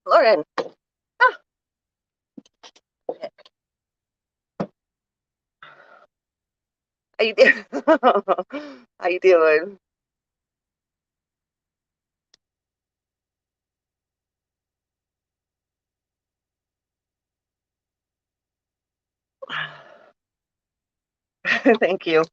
Lauren, ah, how you doing? How you doing? Thank you.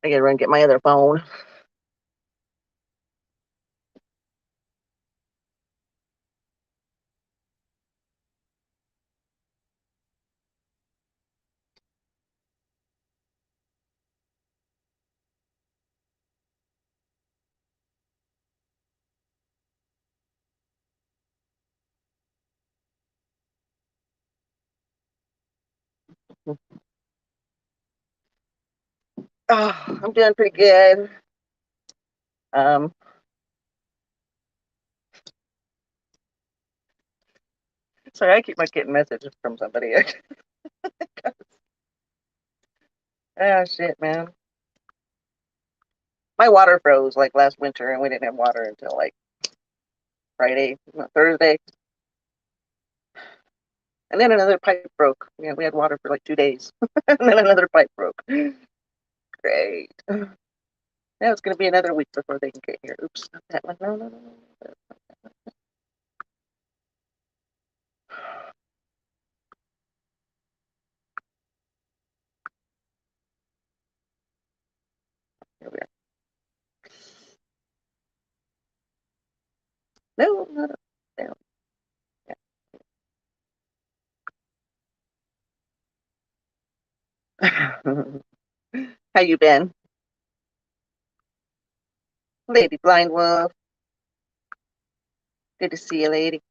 I gotta run get my other phone. Oh, I'm doing pretty good. Um, sorry, I keep on getting messages from somebody. Ah, shit, man. My water froze like last winter, and we didn't have water until like Friday, no, Thursday, and then another pipe broke. Yeah, we had water for like 2 days, and then another pipe broke. Great. Now it's gonna be another week before they can get here. Oops, not that one. No, no, no, no. Here we are. No, no, no. There. Yeah. How you been, Lady Blind Wolf? Good to see you, lady.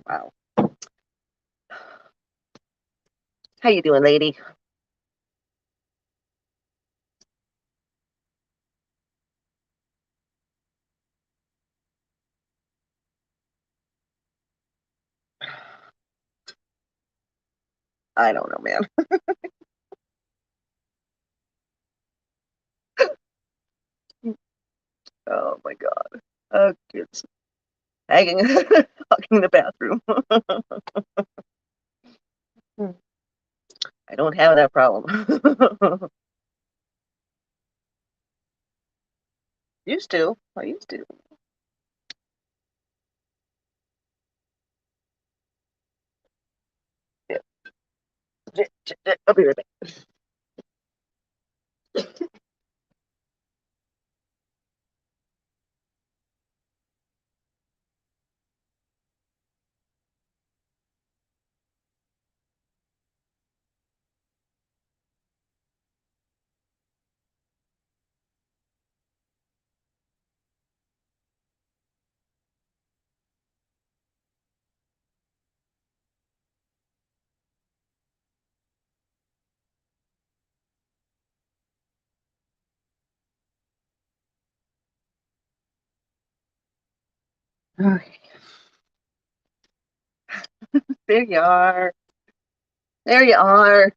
Wow. How you doing, lady? I don't know, man. Oh my god. Kids hanging, hogging in the bathroom. I don't have that problem. Used to. I used to. Yeah. I'll be right back. Okay. There you are. There you are.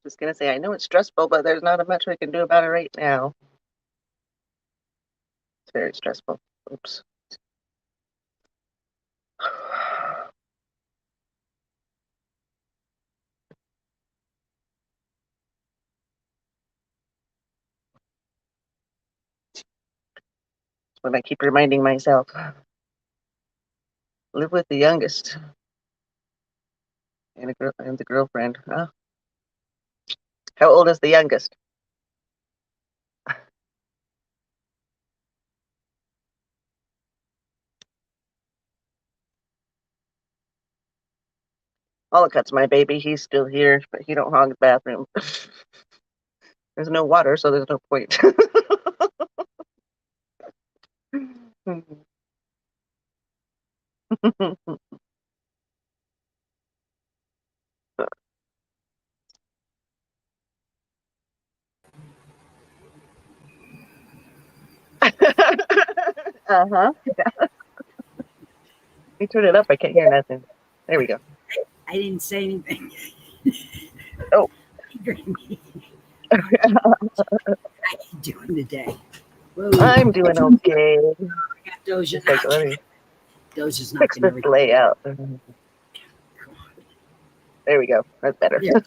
Just gonna say, I know it's stressful, but there's not much we can do about it right now. It's very stressful. Oops. what I keep reminding myself. Live with the youngest and the girlfriend. Oh, how old is the youngest? Ollicutt's my baby. He's still here, but he don't hog the bathroom. There's no water, so there's no point. Uh-huh. You turn it up, I can't hear nothing. There we go. I didn't say anything. Oh. How you doing today? Whoa. I'm doing okay. I got Doja. Like, let me Doja's not fix going this to layout. There we go. That's better. Yeah.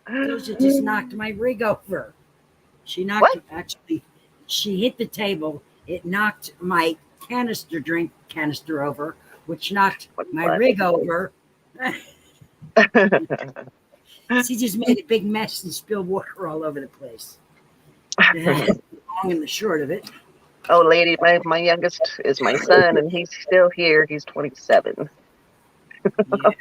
Doja just knocked my rig over. She knocked What? it. Actually, she hit the table. It knocked my drink canister over, which knocked my rig over. She just made a big mess and spilled water all over the place. The long and the short of it. Oh, lady, my youngest is my son, and he's still here. He's 27. Yeah.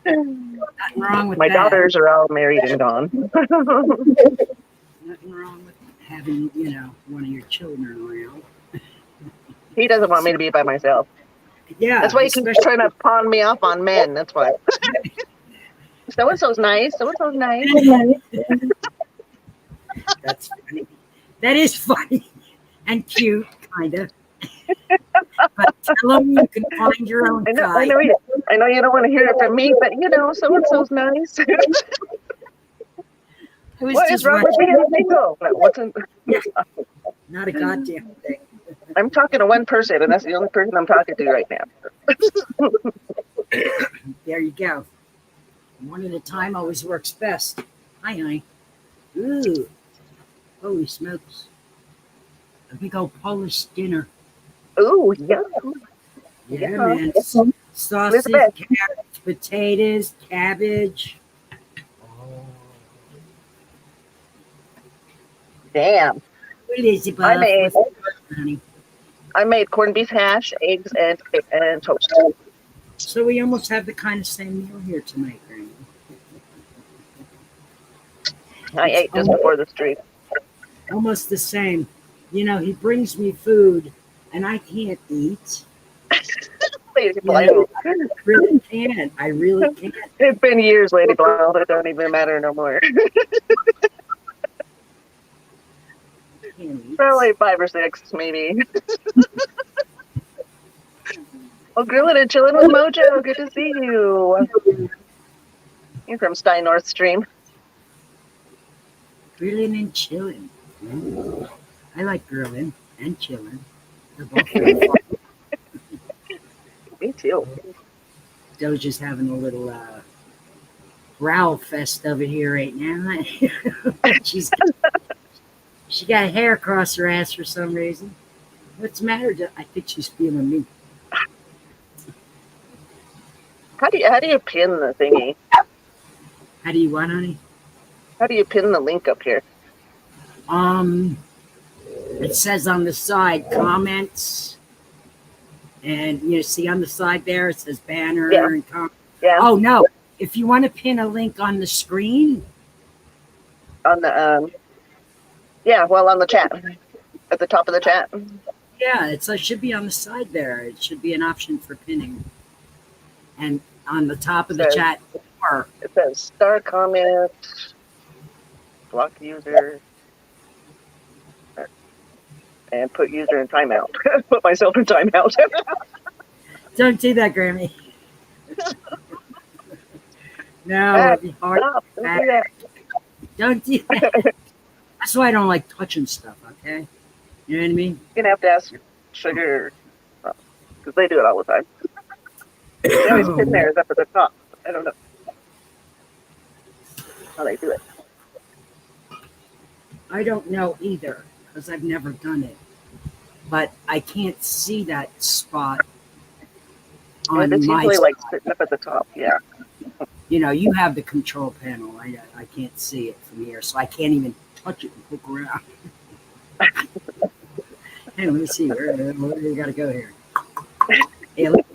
Nothing wrong with my that. daughters are all married and gone. Nothing wrong with having, one of your children around. He doesn't want me to be by myself. Yeah. That's why he keeps trying to pawn me off on men. That's why. So-and-so's nice. So-and-so's nice. That's funny. That is funny and cute, kind of. But tell them you can find your own guy. I know you don't want to hear it from me, but so-and-so's nice. What is wrong with being single? Not a goddamn thing. I'm talking to one person, and that's the only person I'm talking to right now. There you go. One at a time always works best. Hi, honey. Ooh. Holy smokes. A big old Polish dinner. Ooh, yeah. Yeah, man. Sausage, carrots, potatoes, cabbage. Oh. Damn. What is it, Bob? I made corned beef hash, eggs, and toast. So we almost have the kind of same meal here tonight, Granny. I ate just before the stream. Almost the same. He brings me food, and I can't eat. Lady Blythe. I really can't. I really can't. It's been years, Lady Blythe. It don't even matter no more. Probably 5 or 6, maybe. Well, grilling and chilling with Mojo. Good to see you. You're from Stein North Stream. Grilling and chilling. I like grilling and chilling. They're both really fun. Me too. Doja's having a little growl fest over here right now. She got hair across her ass for some reason. What's the matter? I think she's feeling me. How do you pin the thingy? How do you what, honey? How do you pin the link up here? It says on the side comments, and you see on the side there it says banner and comments. Yeah. Oh no! If you want to pin a link on the screen, on the on the chat, at the top of the chat. Yeah, it should be on the side there. It should be an option for pinning, and on the top of the chat, it says star comment, block user, and put user in timeout. Put myself in timeout. Don't do that, Grammy. No, it'd be hard. Stop. Don't do that. Don't do that. That's why I don't like touching stuff, okay? You know what I mean? You're going to have to ask Sugar, because they do it all the time. They always pin theirs up at the top. I don't know how they do it. I don't know either. because I've never done it. But I can't see that spot And on it's my usually like side. sitting up at the top. Yeah. You know, you have the control panel. I can't see it from here, so I can't even touch it and poke around. Hey, let me see. Where you got to go here? Hey, look,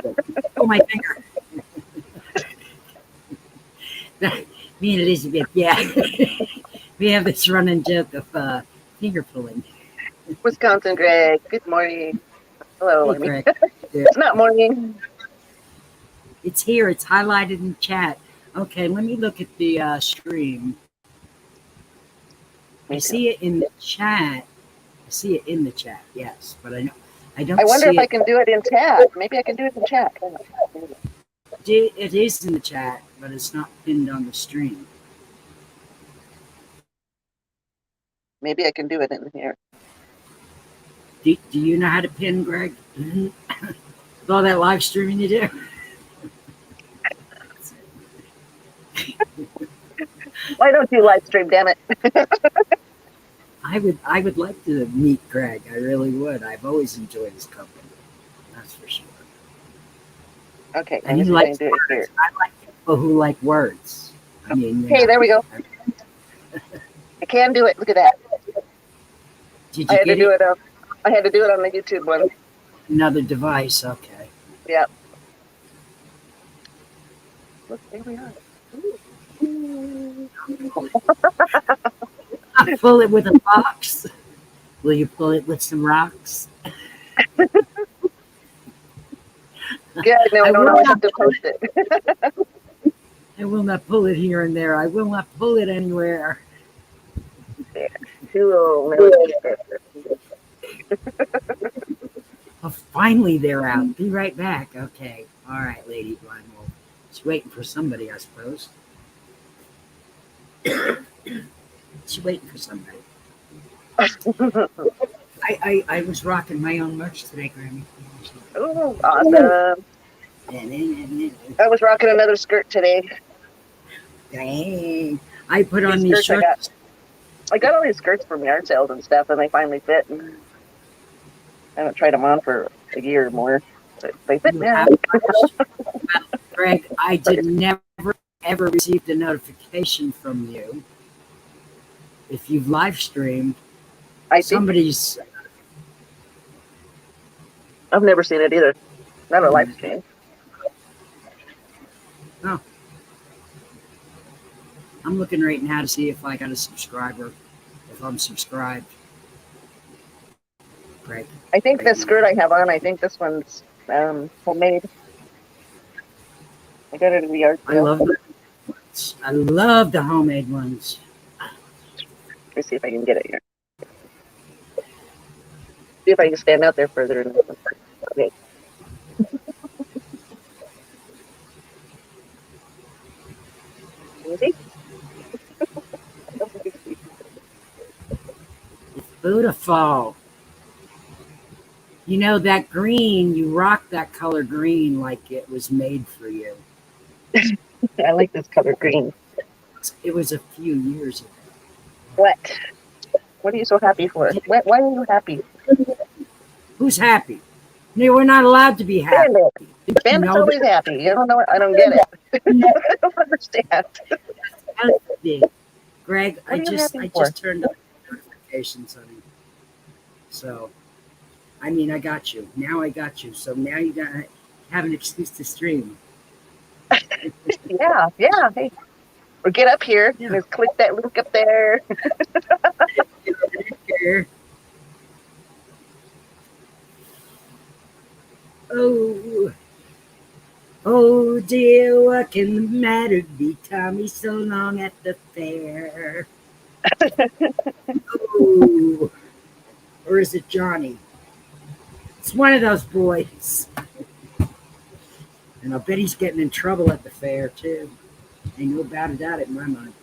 oh my finger. Me and Elizabeth, yeah, we have this running joke of finger pulling. Wisconsin, Greg. Good morning. Hello. Hey, I mean, Greg. it's not morning. It's here. It's highlighted in chat. Okay, let me look at the stream. I Me too. see it in the chat. I see it in the chat. Yes, but I don't I wonder see if I it. can do it in chat. Maybe I can do it in chat. It is in the chat, but it's not pinned on the stream. Maybe I can do it in here. Do you know how to pin, Greg? With all that live streaming you do? Why don't you live stream? Damn it! I would like to meet Greg. I really would. I've always enjoyed his company. That's for sure. Okay, let And me he see if I can likes do it here. words. I like people who like words. I mean, Hey, there we go. I can do it. Look at that. Did I you had to get do it? it. I had to do it on the YouTube one. Another device. Okay. Yeah. Look, there we are. Ooh. I'll pull it with a box. Will you pull it with some rocks? Good. Now I I don't will know. I not. have to post it. I will not pull it here and there. I will not pull it anywhere. There. Cool. Oh, finally, they're out. Be right back. Okay. All right, Lady Blind Wolf. She's waiting for somebody, I suppose. She's waiting for somebody. I was rocking my own merch today, Grammy. Ooh, awesome. I was rocking another skirt today. Dang. I put on These these skirts shirts. I got all these skirts from yard sales and stuff, and they finally fit. And I haven't tried them on for a year or more, but they fit You now. have well, Greg, I did never ever received a notification from you if you've live streamed I think somebody's. I've never seen it either. Not a live stream. Oh, I'm looking right now to see if I got a subscriber, if I'm subscribed. Greg. I think Right the skirt I have on, I think this one's homemade. I got it in the yard I sale. love them. I love the homemade ones. Let me see if I can get it here. See if I can stand out there further. Okay. Easy. Beautiful. You know that green, you rock that color green like it was made for you. I like this color green. It was a few years ago. What? What are you so happy for? Why are you happy? Who's happy? No, we're not allowed to be happy. Bandit. Did you Bandit's know always happy. You don't know it? I don't get it. I don't understand. that? Greg, What I are you just happy for? turned on notifications on you. So, I mean, I got you. Now I got you. So now you got to have an excuse to stream. Yeah. Hey, or get up here. Yeah. Just click that link up there. Here. Oh dear, what can the matter be? Tommy so long at the fair. Oh, or is it Johnny? It's one of those boys. And I bet he's getting in trouble at the fair too. Ain't no doubt about it in my mind.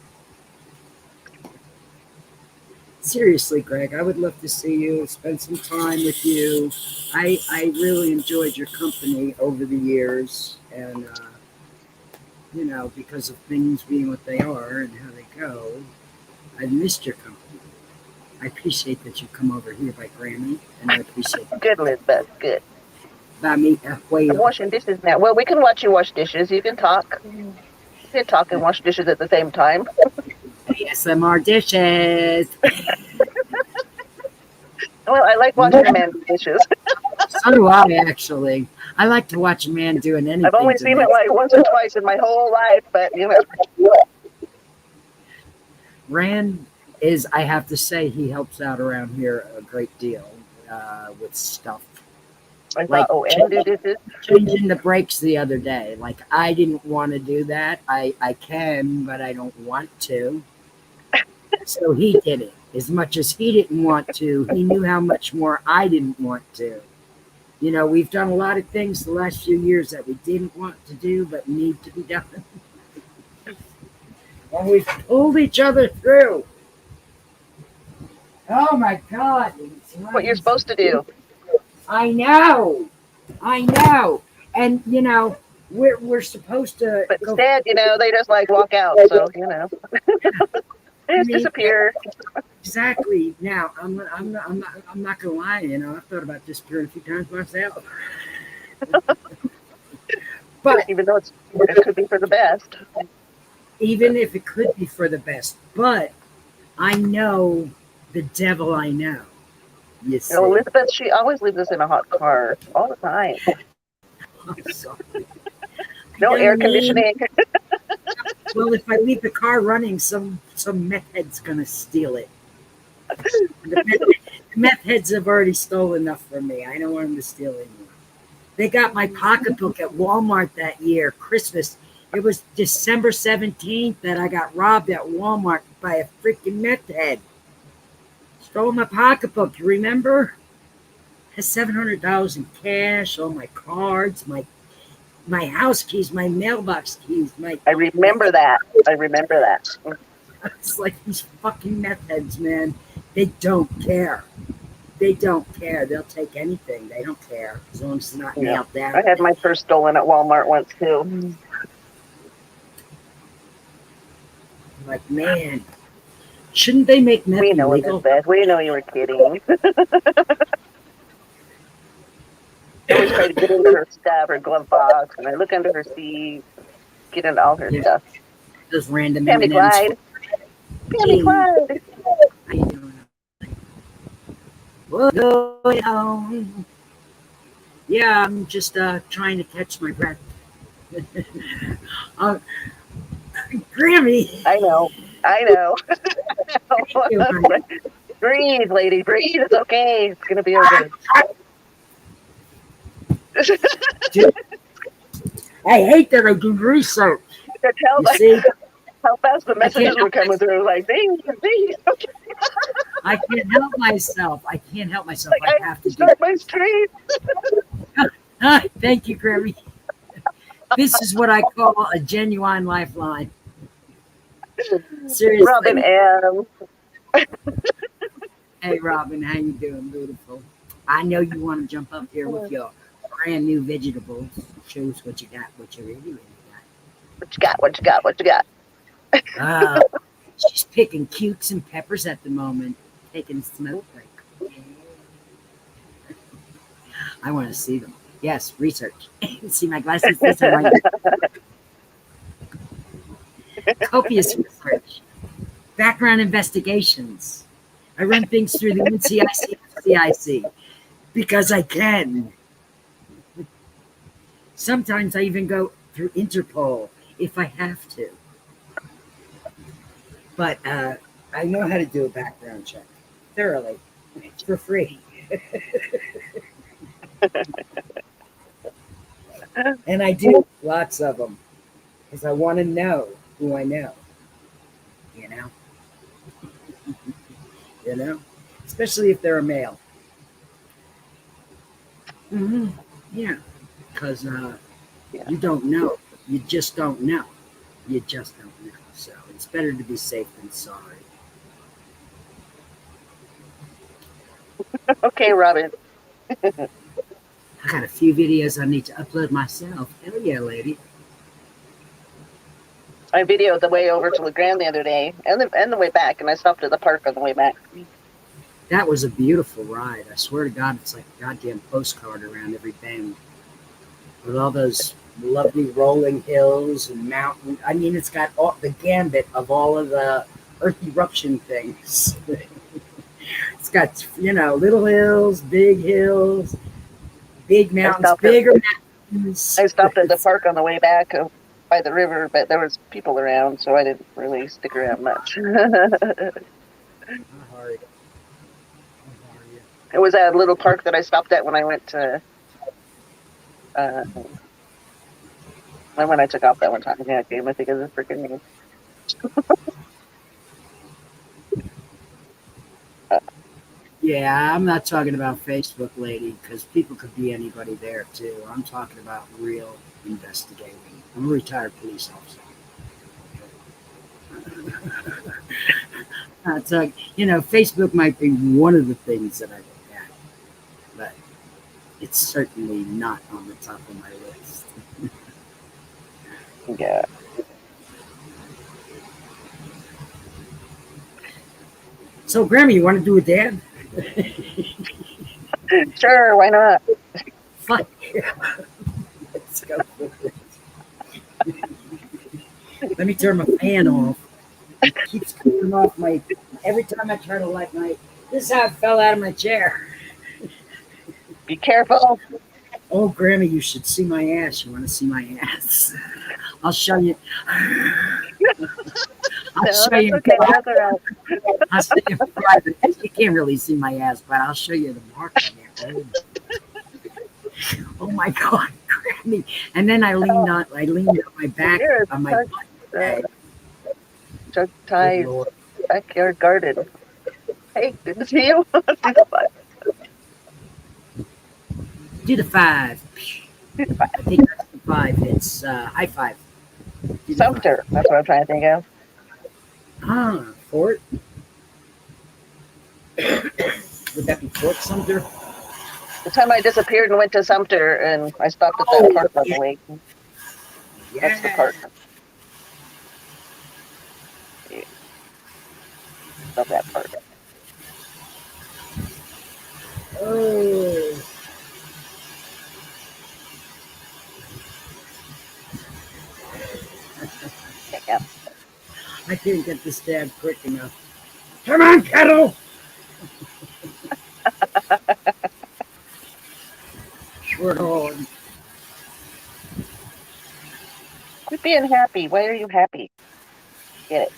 Seriously, Greg, I would love to see you, spend some time with you. I really enjoyed your company over the years, and you know, because of things being what they are and how they go, I missed your company. I appreciate that you come over here by Grammy, and I appreciate Good, Elizabeth. Good. by me I'm whale. washing dishes now. Well, we can watch you wash dishes. You can talk. You can talk and wash dishes at the same time. ASMR dishes. Well, I like watching a man do dishes. So do I, actually. I like to watch a man doing I've anything only to seen me. it like once or twice in my whole life, but Rand is, I have to say, he helps out around here a great deal with stuff. I Like thought, oh, and do dishes. changing the brakes the other day. Like, I didn't want to do that. I can, but I don't want to. So he did it. As much as he didn't want to, he knew how much more I didn't want to. You know, we've done a lot of things the last few years that we didn't want to do, but need to be done. And we've pulled each other through. Oh my God. What you're supposed to do. I know. I know. And, you know, we're supposed to But go. instead, they just like walk out. So, they just disappear. Exactly. Now, I'm not gonna lie. You know, I've thought about disappearing a few times myself. But Even though it could be for the best. even if it could be for the best, but I know the devil I know. You see, Elizabeth, she always leaves us in a hot car all the time. I'm sorry. No You know what air I mean? conditioning. Well, if I leave the car running, some meth head's gonna steal it. The meth heads have already stolen enough from me. I don't want them to steal anymore. They got my pocketbook at Walmart that year, Christmas. It was December 17th that I got robbed at Walmart by a freaking meth head. Stole my pocketbook, you remember? Has $700 in cash, all my cards, my house keys, my mailbox keys, I remember that. I remember that. it's like these fucking meth heads, man. They don't care. They don't care. They'll take anything. They don't care as long as it's not Yeah. nailed down. I had my purse stolen at Walmart once too. Like, man, shouldn't they make meth We know it illegal? is bad. We know you were kidding. I always try to get into her stuff, her glove box, and I look under her seat, get into all her Yeah. stuff. Those random Pammy M&Ms. Clyde. Pammy Clyde. How you doing? What's going on? Yeah, I'm just trying to catch my breath. uh, Grammy. I know. Thank you, honey. Breathe, lady. Breathe. It's okay. It's going to be okay. Dude, I hate that I do research. Tell You see, how fast the messages were coming through. Like, ding, ding. Okay. I can't help myself. I can't help myself. Like, I have to do start my stream. Thank you, Grammy. This is what I call a genuine lifeline. Seriously. Robin M. Hey, Robin, how you doing, beautiful? I know you want to jump up here with your brand new vegetables. Show us what you got, what you really got. What you got? She's picking cukes and peppers at the moment, taking a smoke break. I want to see them. Yes, research. See my glasses? This are right. Copious research. Background investigations. I run things through the NCIC because I can. Sometimes I even go through Interpol if I have to. But I know how to do a background check thoroughly. It's for free. And I do lots of them because I want to know who I know. You know? You know? Especially if they're a male. Mm-hmm. Yeah. Because you don't know. You just don't know. You just don't know. So it's better to be safe than sorry. Okay, Robin. I got a few videos I need to upload myself. Hell yeah, lady. I videoed the way over to LeGrand the other day and the way back, and I stopped at the park on the way back. That was a beautiful ride. I swear to God, it's like a goddamn postcard around every bend with all those lovely rolling hills and mountains. I mean, it's got all the gambit of all of the earth eruption things. It's got, little hills, big I mountains, stopped at bigger mountains. I stopped at the park on the way back by the river, but there was people around, so I didn't really stick around much. How are you? How are you? It was a little park that I stopped at when I went to uh, when I took off that one time. Yeah, game. I think of the freaking name. Yeah, I'm not talking about Facebook, lady, because people could be anybody there too. I'm talking about real investigating. I'm a retired police officer. So, Facebook might be one of the things that I look at, but it's certainly not on the top of my list. Yeah, So, Grammy, you want to do a dad? sure. Why not? Fuck yeah. Let's go for it. Let me turn my fan off. It keeps coming off my. Every time I try to light my. This is how I fell out of my chair. Be careful. Oh, Grammy, you should see my ass. You want to see my ass? I'll show you. I'll show That's you. okay. That's all right. I'll show you in private. You can't really see my ass, but I'll show you the mark on there. Oh my God, Grammy! And then I leaned on my back You're on my such butt. Chuck Good Tie's Lord. backyard garden. Hey, good to see you. Do the five. Do the 5. I think that's the 5. It's high 5. Do the 5. Sumter. That's what I'm trying to think of. Fort. Would that be Fort Sumter? The time I disappeared and went to Sumter, and I stopped at that park on the way. That's the park. Yeah. Love that park. Oh. Yeah. I can't get this dad quick enough. Come on, Kettle! Short horn. Quit being happy. Why are you happy? Get it.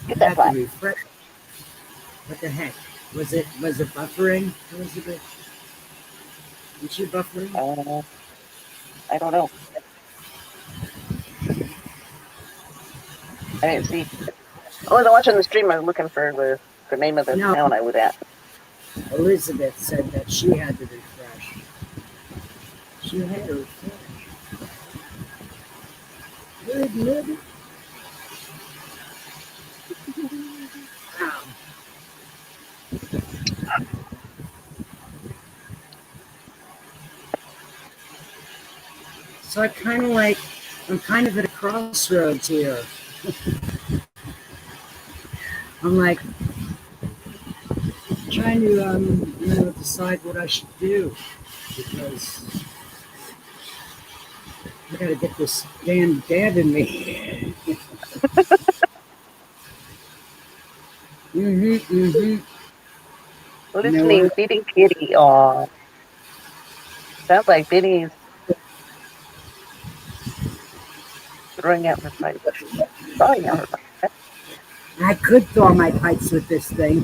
Get that Have fly. to refresh. What the heck? Was it buffering, Elizabeth? Was you buffering? I don't know. I didn't see. I wasn't watching the stream. I was looking for the name of the No. town I was at. Elizabeth said that she had to refresh. She had to refresh. Good living. Wow. So I'm kind of at a crossroads here. I'm like trying to decide what I should do because I got to get this damn dad in me. Listening, feeding kitty. Aw. Sounds like Benny's throwing out her pipe. Throwing out her pipe. I could thaw my pipes with this thing.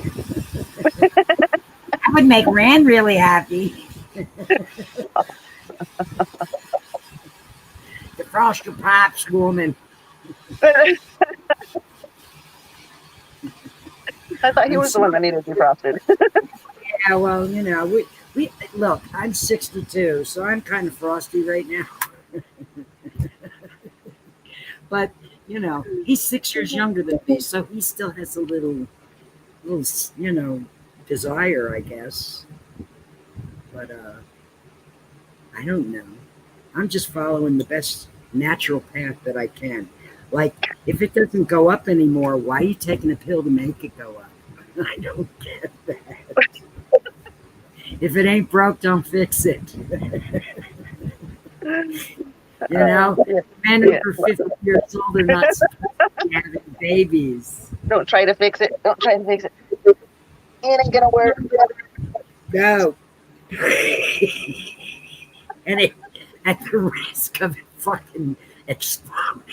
That would make Rand really happy. Defrost your pipes, woman. I thought he was the one that needed defrosted. Yeah, well, we look. I'm 62, so I'm kind of frosty right now. But he's 6 years younger than me, so he still has a little, desire, I guess. But I don't know. I'm just following the best natural path that I can. Like, if it doesn't go up anymore, why are you taking a pill to make it go up? I don't get that. If it ain't broke, don't fix it. You know, Yeah, men yeah. over 50 years old are not supposed to be having babies. Don't try to fix it. Don't try to fix it. It ain't gonna work. No. And it, at the risk of it fucking exploding.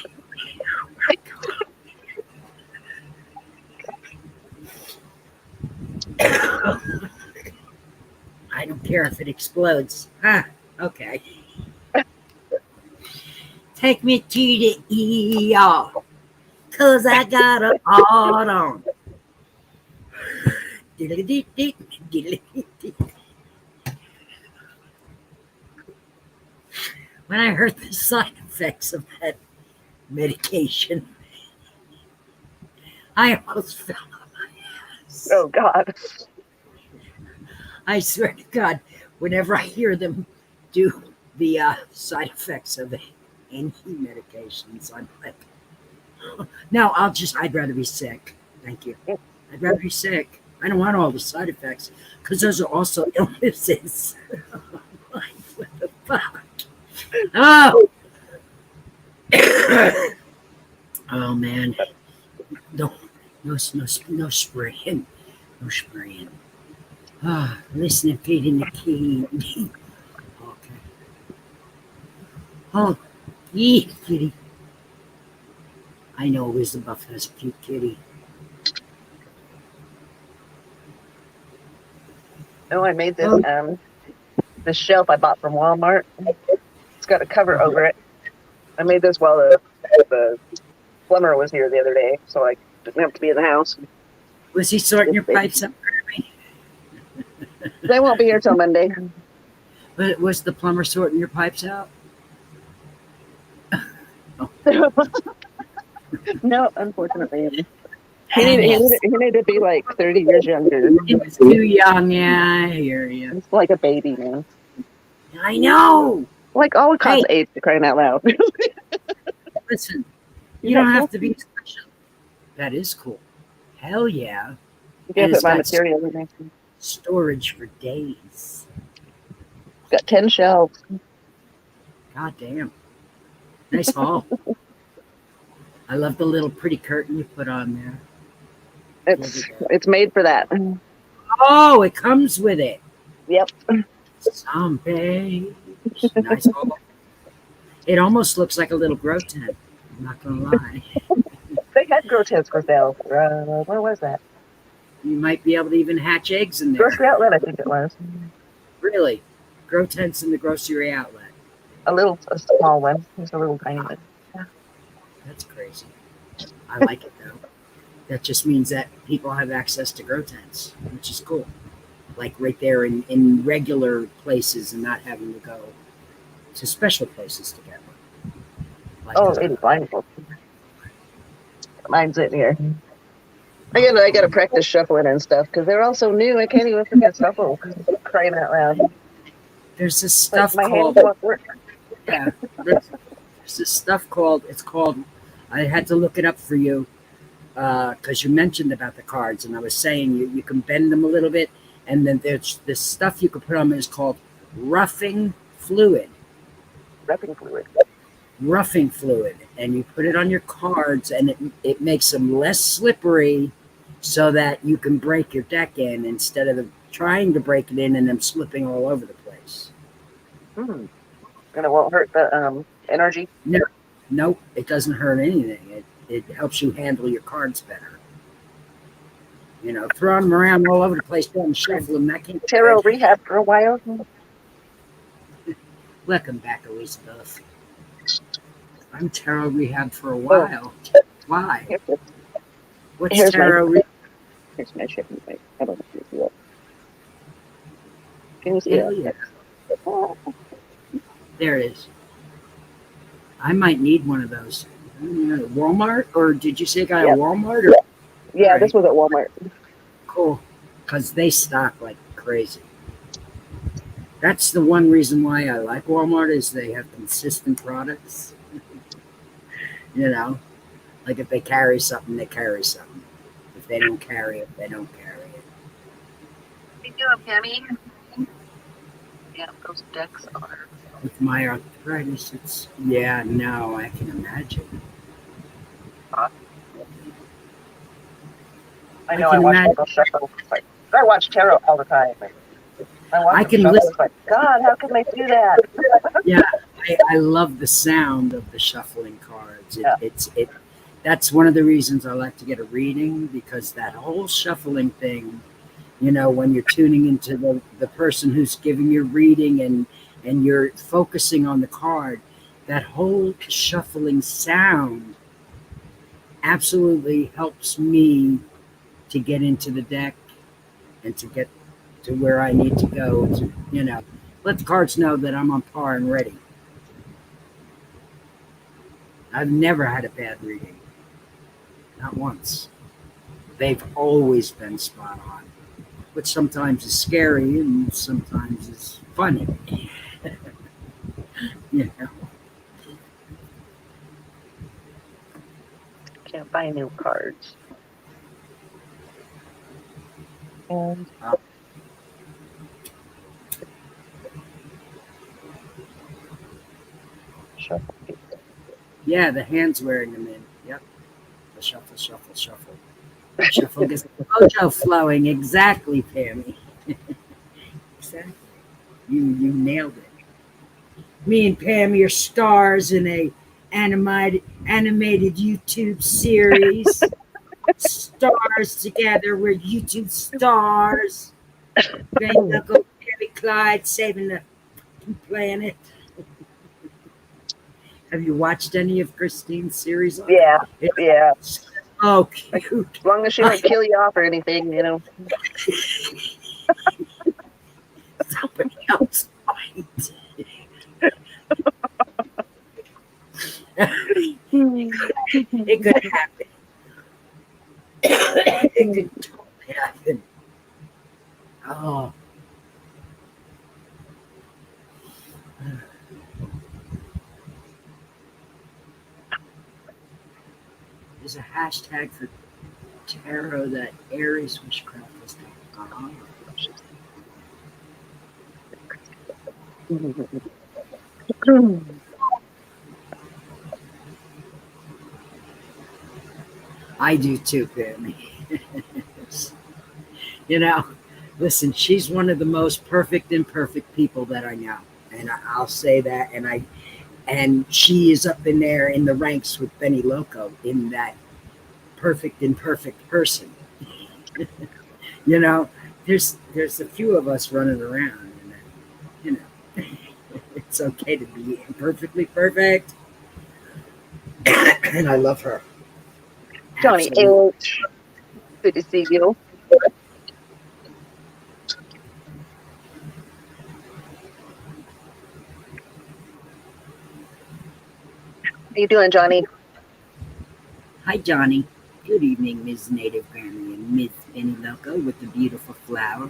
I don't care if it explodes. Ah, okay. Take me to the ER, 'cause I got a hard on. When I heard the side effects of that medication, I almost fell on my ass. Oh God. I swear to God, whenever I hear them do the side effects of any medications, I'm like, no, I'd rather be sick. Thank you. I'd rather be sick. I don't want all the side effects because those are also illnesses. Like, what the fuck? Oh, oh man. No, no spraying. No spraying. Ah, listening, feeding the key. Okay. Oh, yeah, kitty. I know Elizabeth has a cute kitty. Oh, I made this Oh, this shelf I bought from Walmart. It's got a cover over it. I made this while the plumber was here the other day, so I didn't have to be in the house. was he sorting your pipes up? They won't be here till Monday. But was the plumber sorting your pipes out? No, unfortunately. He Dang needed, he, it. needed, he needed to be like 30 years younger. He was too young. Yeah, I hear you. He's like a baby, man. I know. Like all cause Hey, AIDS, crying out loud. listen, You you got don't have cool? to be special. That is cool. Hell yeah. You can And put it's my got material in there. storage for days. Got 10 shelves. God damn. Nice haul. I love the little pretty curtain you put on there. It's made for that. Oh, it comes with it. Yep. Some page. Nice haul. It almost looks like a little grow tent. I'm not gonna lie. They had grow tents for sale. Where was that? You might be able to even hatch eggs in there. Grocery outlet, I think it was. Really? Grow tents in the grocery outlet. A small one. Just a little tiny one. That's crazy. I like it though. That just means that people have access to grow tents, which is cool. Like right there in regular places and not having to go to special places to get one. Like, Oh, it's blindfold. Mine's in here. I gotta practice shuffling and stuff because they're all so new. I can't even freaking shuffle. Crying out loud. there's this Like stuff my hands called won't work. yeah. There's this stuff called I had to look it up for you because you mentioned about the cards and I was saying you can bend them a little bit and then there's this stuff you can put on them is called roughing fluid. Roughing fluid, and you put it on your cards and it makes them less slippery so that you can break your deck in instead of trying to break it in and them slipping all over the place. And it won't hurt the energy. Nope, it doesn't hurt anything. It helps you handle your cards better. You know, throwing them around all over the place, trying to shuffle them, that can't be Tarot good. rehab for a while. Welcome back, Elizabeth. I'm tarot rehab for a while. Why? What's Here's my- tarot rehab? Here's my shipping plate. I don't know if you see it. Can you see Hell it? yeah. There it is. I might need one of those. Walmart? Or did you say it got Yep. a Walmart? Or? Yeah, Right. this was at Walmart. Cool. Because they stock like crazy. That's the one reason why I like Walmart is they have consistent products. You know? Like if they carry something, they carry something. If they don't carry it, they don't carry Yeah, Pammy. Yeah, those decks are. With my arthritis, yeah, no, I can imagine. I I know I can watch imagine. Michael Shuffle. It's like, I watch tarot all the time. And I watch I them can shuffle. listen. It's like, God, how can they do that? Yeah, I love the sound of the shuffling cards. Yeah. That's one of the reasons I like to get a reading, because that whole shuffling thing, you know, when you're tuning into the person who's giving you reading, and you're focusing on the card, that whole shuffling sound absolutely helps me to get into the deck and to get to where I need to go to, let the cards know that I'm on par and ready. I've never had a bad reading. Not once. They've always been spot on, which sometimes is scary and sometimes is funny. You know, Can't buy new cards. And shuffle. yeah, the hand's wearing them in. Yep. The shuffle, shuffle, shuffle. Shuffle gets the mojo flowing. Exactly, Pammy. Exactly. You nailed it. Me and Pammy are stars in a animated YouTube series. Stars together. We're YouTube stars. Great Uncle Terry Clyde saving the planet. Have you watched any of Christine's series on it? Yeah, yeah. It's so Like, cute. as long as she don't kill you off or anything, you know. Somebody else might. It could happen. It could totally happen. Oh, there's a hashtag for tarot that Aries witchcraft was gone on. I do too, Pammy. You know, listen, she's one of the most perfect imperfect people that I know, and I'll say that. And she is up in there in the ranks with Benny Loco in that perfect imperfect person. You know, there's a few of us running around, and you know, it's okay to be imperfectly perfect. And I love her. Johnny Absolutely. H. Good to see you. How you doing, Johnny? Hi, Johnny. Good evening, Ms. Native Grammy and Miss Benny Loco with the beautiful flower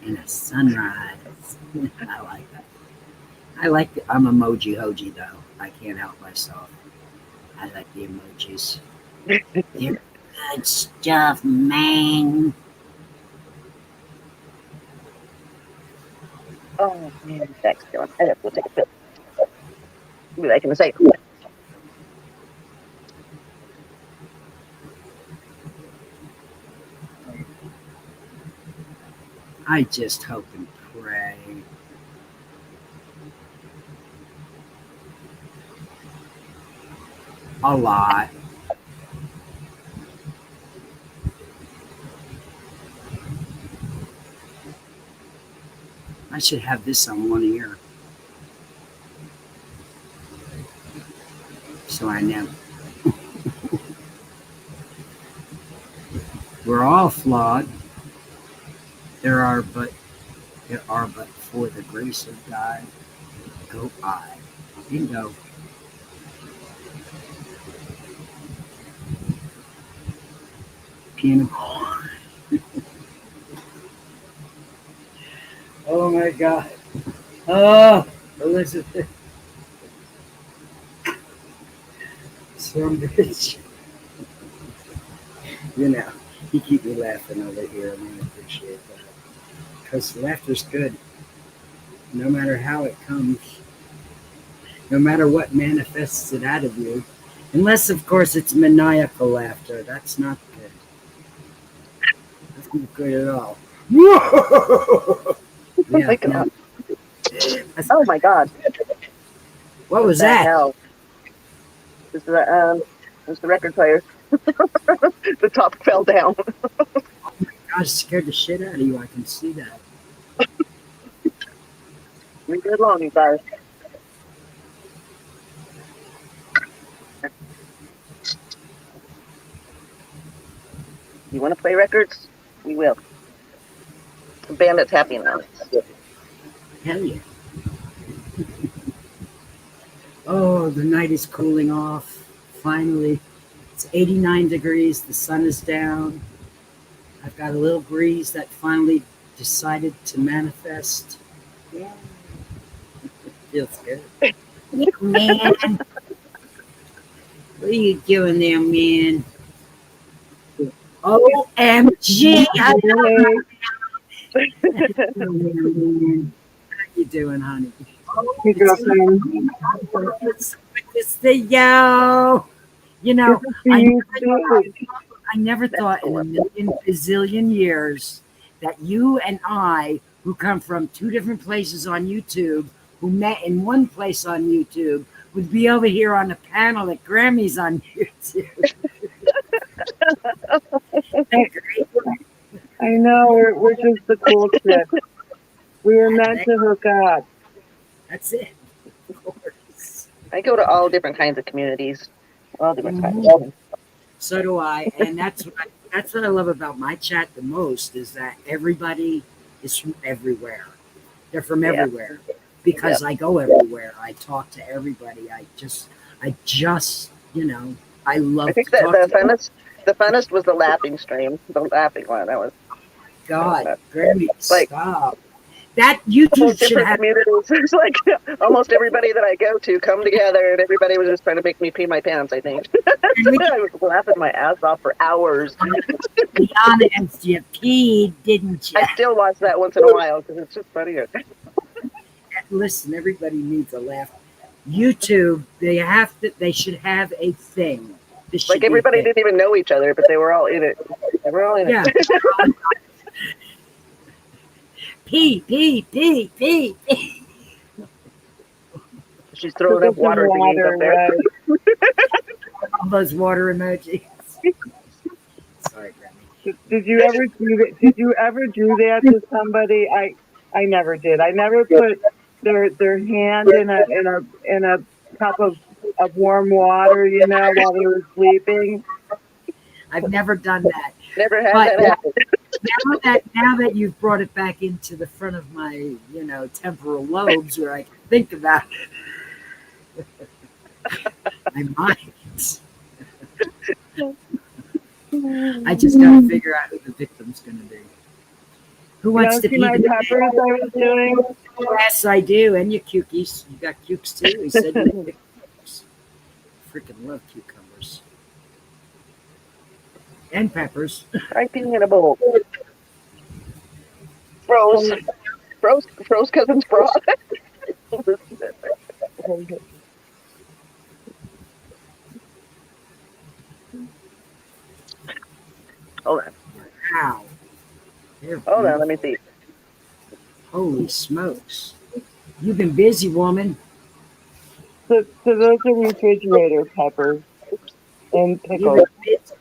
and a sunrise. I like that. I'm emoji hoji though. I can't help myself. I like the emojis. They're good stuff, man. Oh man, thanks, Dylan. I have to go take a pill. Be back in a second. I just hope and pray. A lot. I should have this on one ear so I know. We're all flawed. There are but for the grace of God go I. Bingo. Piano. Oh my God. Oh, Elizabeth. Some bitch. You know, You keep me laughing over here, and I appreciate that. Because laughter's good, no matter how it comes, no matter what manifests it out of you. Unless, of course, it's maniacal laughter. That's not good. That's not good at all. Oh Yeah, my no. God. Oh my God. What was The that? hell? It was the record player. The top fell down. God, scared the shit out of you. I can see that. Leave it alone, you guys. You want to play records? We will. Bandit's happy now. Hell yeah. Oh, the night is cooling off. Finally. It's 89 degrees. The sun is down. I've got a little breeze that finally decided to manifest. Yeah. Feels good. Yeah, man. What are you doing there, man? OMG. How you doing, honey? Hey, girlfriend. It's good to see you. You know, Good to see you too. I never thought in a million bazillion years that you and I, who come from two different places on YouTube, who met in one place on YouTube, would be over here on a panel at Grammys on YouTube. I know, we're just the cool shit. We were meant to hook up. That's it. Of course. I go to all different kinds of communities. All different kinds. So do I, and that's what I love about my chat the most is that everybody is from everywhere. They're from Yeah. everywhere because I go everywhere. I talk to everybody. I just, I love I think to that talk to the funnest was the laughing stream. The laughing one. That was God. Grammy, like stop. That whole YouTube should different have. communities. It's like almost everybody that I go to come together, and everybody was just trying to make me pee my pants. I think I was laughing my ass off for hours. Be honest, you peed, didn't you? I still watch that once in a while because it's just funny. Listen, everybody needs a laugh. YouTube, they should have a thing. This should Like be a everybody thing. didn't even know each other, but they were all in it. They were all in Yeah. it. Pee. She's throwing up water thingies up there. Right? All those water emojis. Sorry, Grammy. Did you ever do that? Did you ever do that to somebody? I never did. I never put their hand in a cup of warm water, while they were sleeping. I've never done that. Never had But that happen. now that you've brought it back into the front of my, temporal lobes where I can think about it, I might. I just got to figure out who the victim's going to be. Who wants to see be my the peppers I was doing? Yes, I do. And your cukies. You got cukes too. He said you picked cukes. Freaking love cucumbers. And peppers. I'm peeing in a bowl. Froze cousin's bra. Hold on. Wow. Hold on, let me see. Holy smokes. You've been busy, woman. So those are refrigerator peppers and You've pickles. been busy.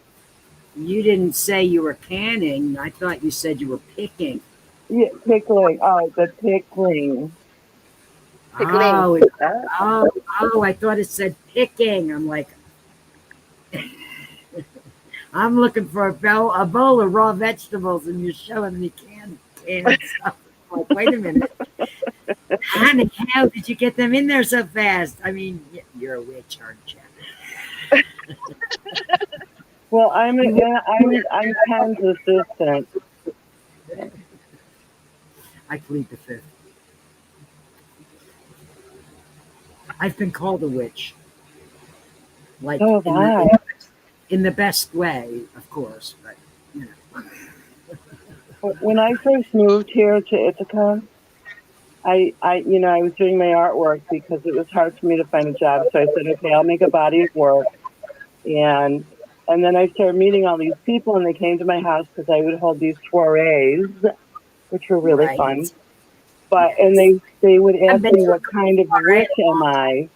You didn't say you were canning. I thought you said you were picking. Yeah, pickling. Oh, the pickling. Pickling. Oh, I thought it said picking. I'm like, I'm looking for a bowl of raw vegetables, and you're showing me canned stuff. I'm like, wait a minute. Honey, how did you get them in there so fast? I mean, you're a witch, aren't you? Well, I'm Ken's assistant. I plead the fifth. I've been called a witch. Like Oh, wow. in the best way, of course, but When I first moved here to Ithaca, I was doing my artwork because it was hard for me to find a job. So I said, okay, I'll make a body of work. And then I started meeting all these people, and they came to my house because I would hold these soirees, which were really Right. fun. But Yes. and they would I've ask been me to what kind of witch am I.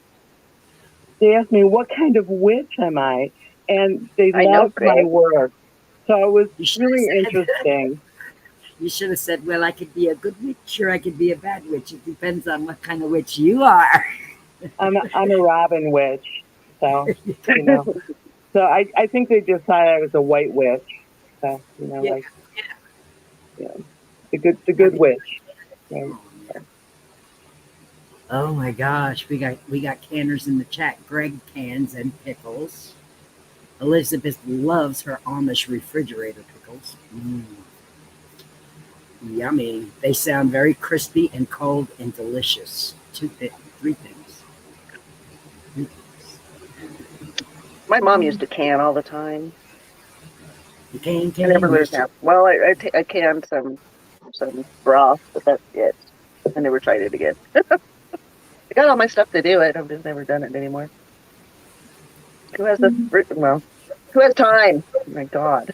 They asked me what kind of witch am I, and they I know, loved my Greg. work. So it was You should have really said, interesting. you should have said, well, I could be a good witch or I could be a bad witch. It depends on what kind of witch you are. I'm a Robin witch, so you know. So I think they decided I was a white witch. So Yeah. like the good witch. Right? Oh my gosh, we got canners in the chat. Greg cans and pickles. Elizabeth loves her Amish refrigerator pickles. Yummy. They sound very crispy and cold and delicious. Three things. My mom used to can all the time. You can I never learned you how. Well, I canned some broth, but that's it. I never tried it again. I got all my stuff to do it. I've just never done it anymore. Who has well, who has time? Oh my God.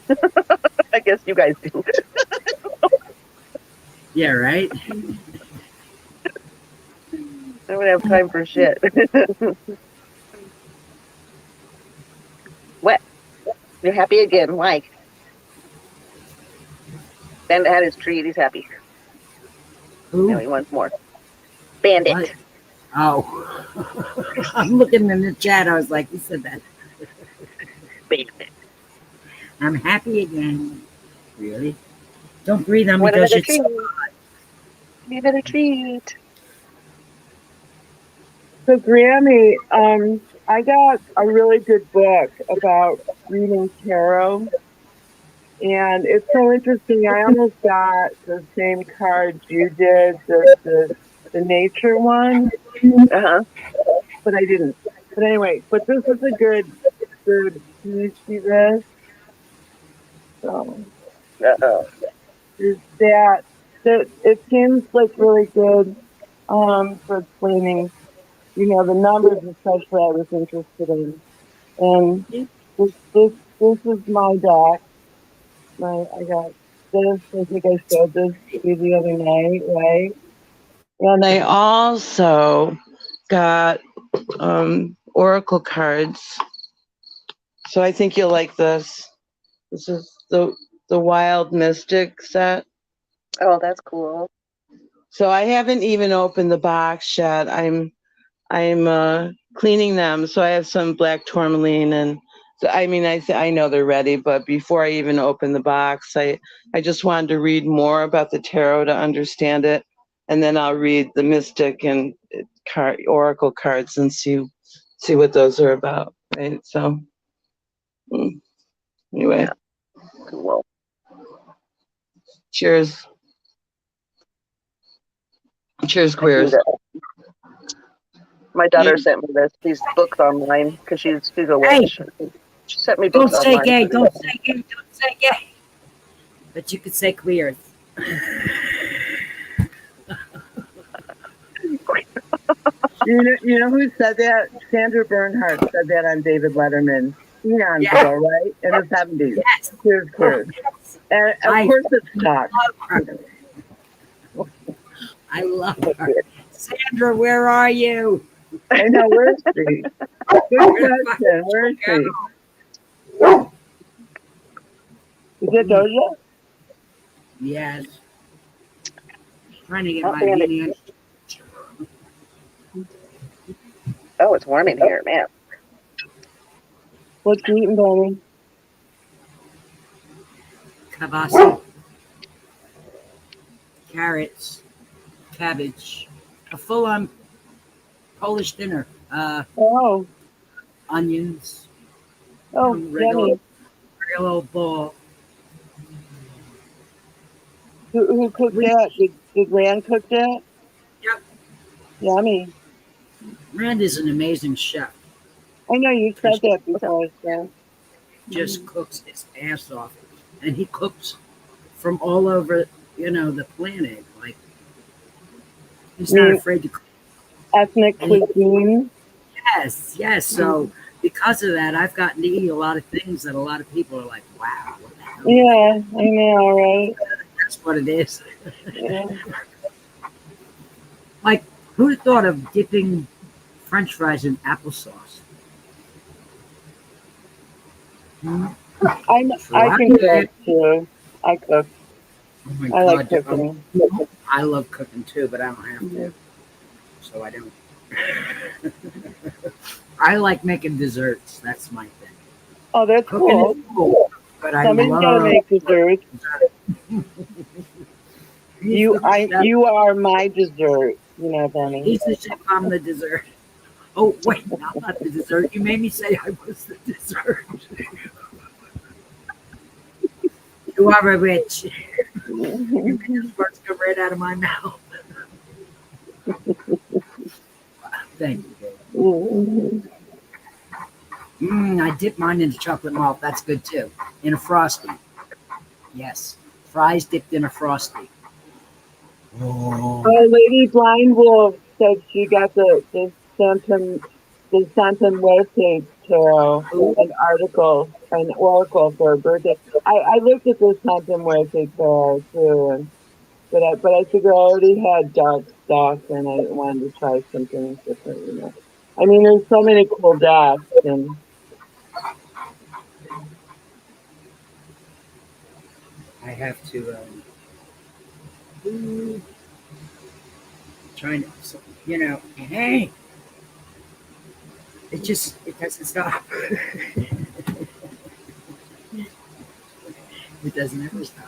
I guess you guys do. Yeah, right? I don't have time for shit. What? You're happy again? Why? Ben had his treat. He's happy. Who? Now he wants more. Bandit. What? Oh. I'm looking in the chat. I was like, who said that? Bandit. I'm happy again. Really? Don't breathe on me Want because another it's treat? so hot. Need another treat. So Grammy, I got a really good book about reading tarot, and it's so interesting. I almost got the same cards you did, the nature one, Uh-huh. but I didn't. But anyway, but this is a good. Can you see this? So Uh-oh. is that it seems like really good for explaining, the numbers especially I was interested in. And this is my deck. I got this, I think I showed this to you the other night, right? And I also got oracle cards. So I think you'll like this. This is the Wild Mystic set. Oh, that's cool. So I haven't even opened the box yet. I'm cleaning them. So I have some black tourmaline, and so, I know they're ready, but before I even open the box, I just wanted to read more about the tarot to understand it, and then I'll read the mystic and oracle cards and see what those are about. Right. So anyway, Yeah. Cool. cheers. Cheers, I do queers. that. My daughter sent me these books online because she's a Hey, witch. She sent me don't books say online. gay, don't say gay, don't say gay. But you could say queer. You know who said that? Sandra Bernhardt said that on David Letterman. Eons Yeah. ago, right? In the 70s. Yes. Cheers. And of course it's not. I love her. Sandra, where are you? I know, where is she? Good question. Where is she? Is it Doja? Yes. Trying to get Oh, my Bandit. meeting. Oh, it's warm in here, man. What you eating, Bonnie? Kibasi, carrots, cabbage, a full-on Polish dinner. Oh, Onions, yummy. regular old bowl. Who cooked that? Did Rand cook that? Yep. Yummy. Rand is an amazing chef. I know you said that before, so. Just cooks his ass off. and he cooks from all over, the planet. Like he's not mean, afraid to cook. ethnic And he, cuisine. yes, yes. So because of that, I've gotten to eat a lot of things that a lot of people are like, "Wow, what the hell?" Yeah, I know, right? That's what it is. Yeah. Like, who'd have thought of dipping French fries in applesauce? Hmm? I Try can it. cook too. I cook. Oh my I like god! cooking. I love cooking too, but I don't have Mhm. to, so I don't. I like making desserts. That's my thing. Oh, that's Cooking cool. is cool, but I Somebody's got to love make desserts. dessert. He's the chef. You are my dessert. You know, Benny. He's the chef. I'm the dessert. Oh wait, I'm not the dessert. You made me say I was the dessert. You are a witch. You made those words come right out of my mouth. Thank you, baby. Mhm. I dip mine into chocolate malt. That's good too. In a frosty. Yes. Fries dipped in a frosty. Oh. Oh, Lady Blind Wolf said she got the Santon Westgate tarot, an article, an oracle for her birthday. I looked at the Santon Westgate tarot too, but I figured I already had dark stuff and I wanted to try something different. I mean, there's so many cool decks, and I have to trying to hey, it doesn't stop. It doesn't ever stop.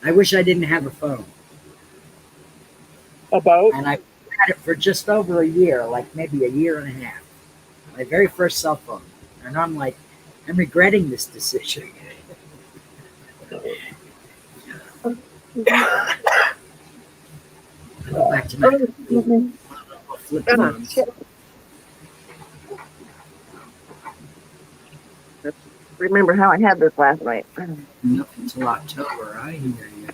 I wish I didn't have a phone. about And I had it for just over a year, like maybe a year and a half. My very first cell phone. And I'm like, I'm regretting this decision. Go back to my flip phones. Remember how I had this last night. Up until October. I hear you.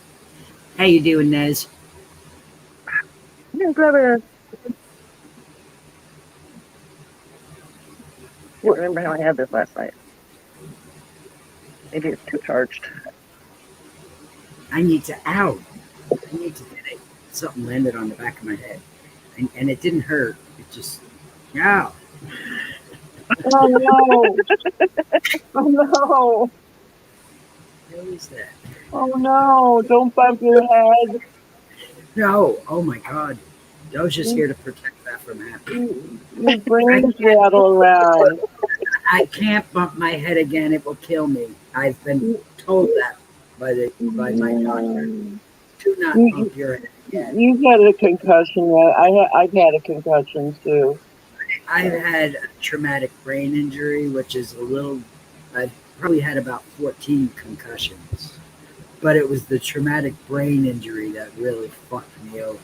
How you doing, Nez? Yeah, brother. Can't remember how I had this last night. Maybe it's too charged. I need to get it. Something landed on the back of my head. And it didn't hurt. It just, ow. oh no, oh no, What is that? oh no! Don't bump your head. No. Oh my God. Doja's here to protect that from happening. Your brains rattle around. I can't bump my head again. It will kill me. I've been told that by my doctor. Do not bump your head again. You've had a concussion, right? I've had a concussion too. I've had a traumatic brain injury, which is I've probably had about 14 concussions. But it was the traumatic brain injury that really fucked me over.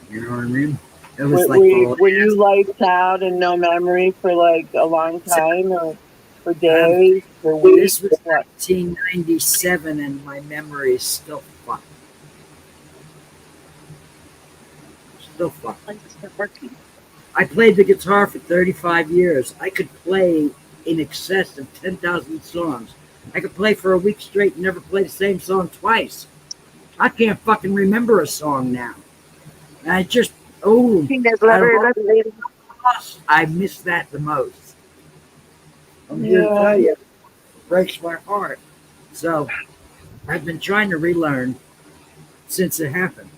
You know what I mean? It was Were you lights out and no memory for like a long time, or for days, for weeks? This was 1997, and my memory is still fucked. Still fucked. I played the guitar for 35 years. I could play in excess of 10,000 songs. I could play for a week straight and never play the same song twice. I can't fucking remember a song now. And I just, I miss that the most. I'm here to tell you, it breaks my heart. So I've been trying to relearn since it happened.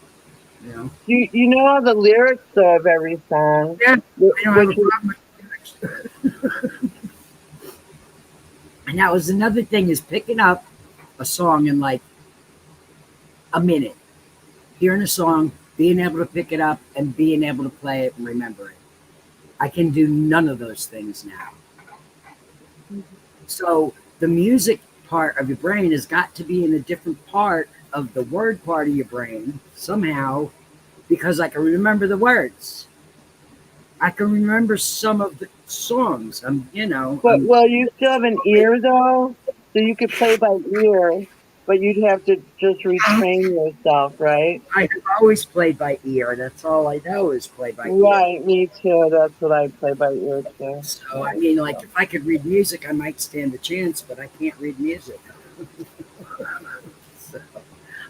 You know? You know all the lyrics of every song. Yeah, I don't have a problem with lyrics. And that was another thing, is picking up a song in like a minute. Hearing a song, being able to pick it up, and being able to play it and remember it. I can do none of those things now. So the music part of your brain has got to be in a different part of the word part of your brain somehow, because I can remember the words. I can remember some of the songs. Well, you still have an ear though. So you could play by ear, but you'd have to just retrain yourself, right? I have always played by ear. That's all I know is play by ear. Right, me too. That's what I play by ear too. So I mean, like if I could read music, I might stand a chance, but I can't read music. So,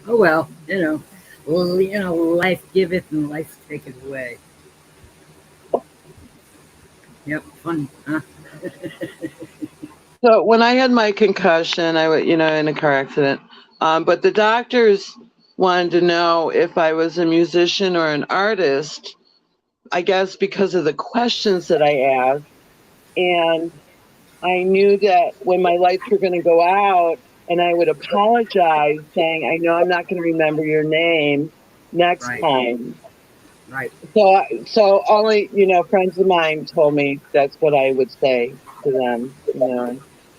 oh well, life giveth and life taketh away. Yep, fun, huh? So when I had my concussion, I was, in a car accident. But the doctors wanted to know if I was a musician or an artist, I guess because of the questions that I asked. And I knew that when my lights were going to go out and I would apologize saying, I know I'm not going to remember your name next Right. time. Right. So only, friends of mine told me that's what I would say to them,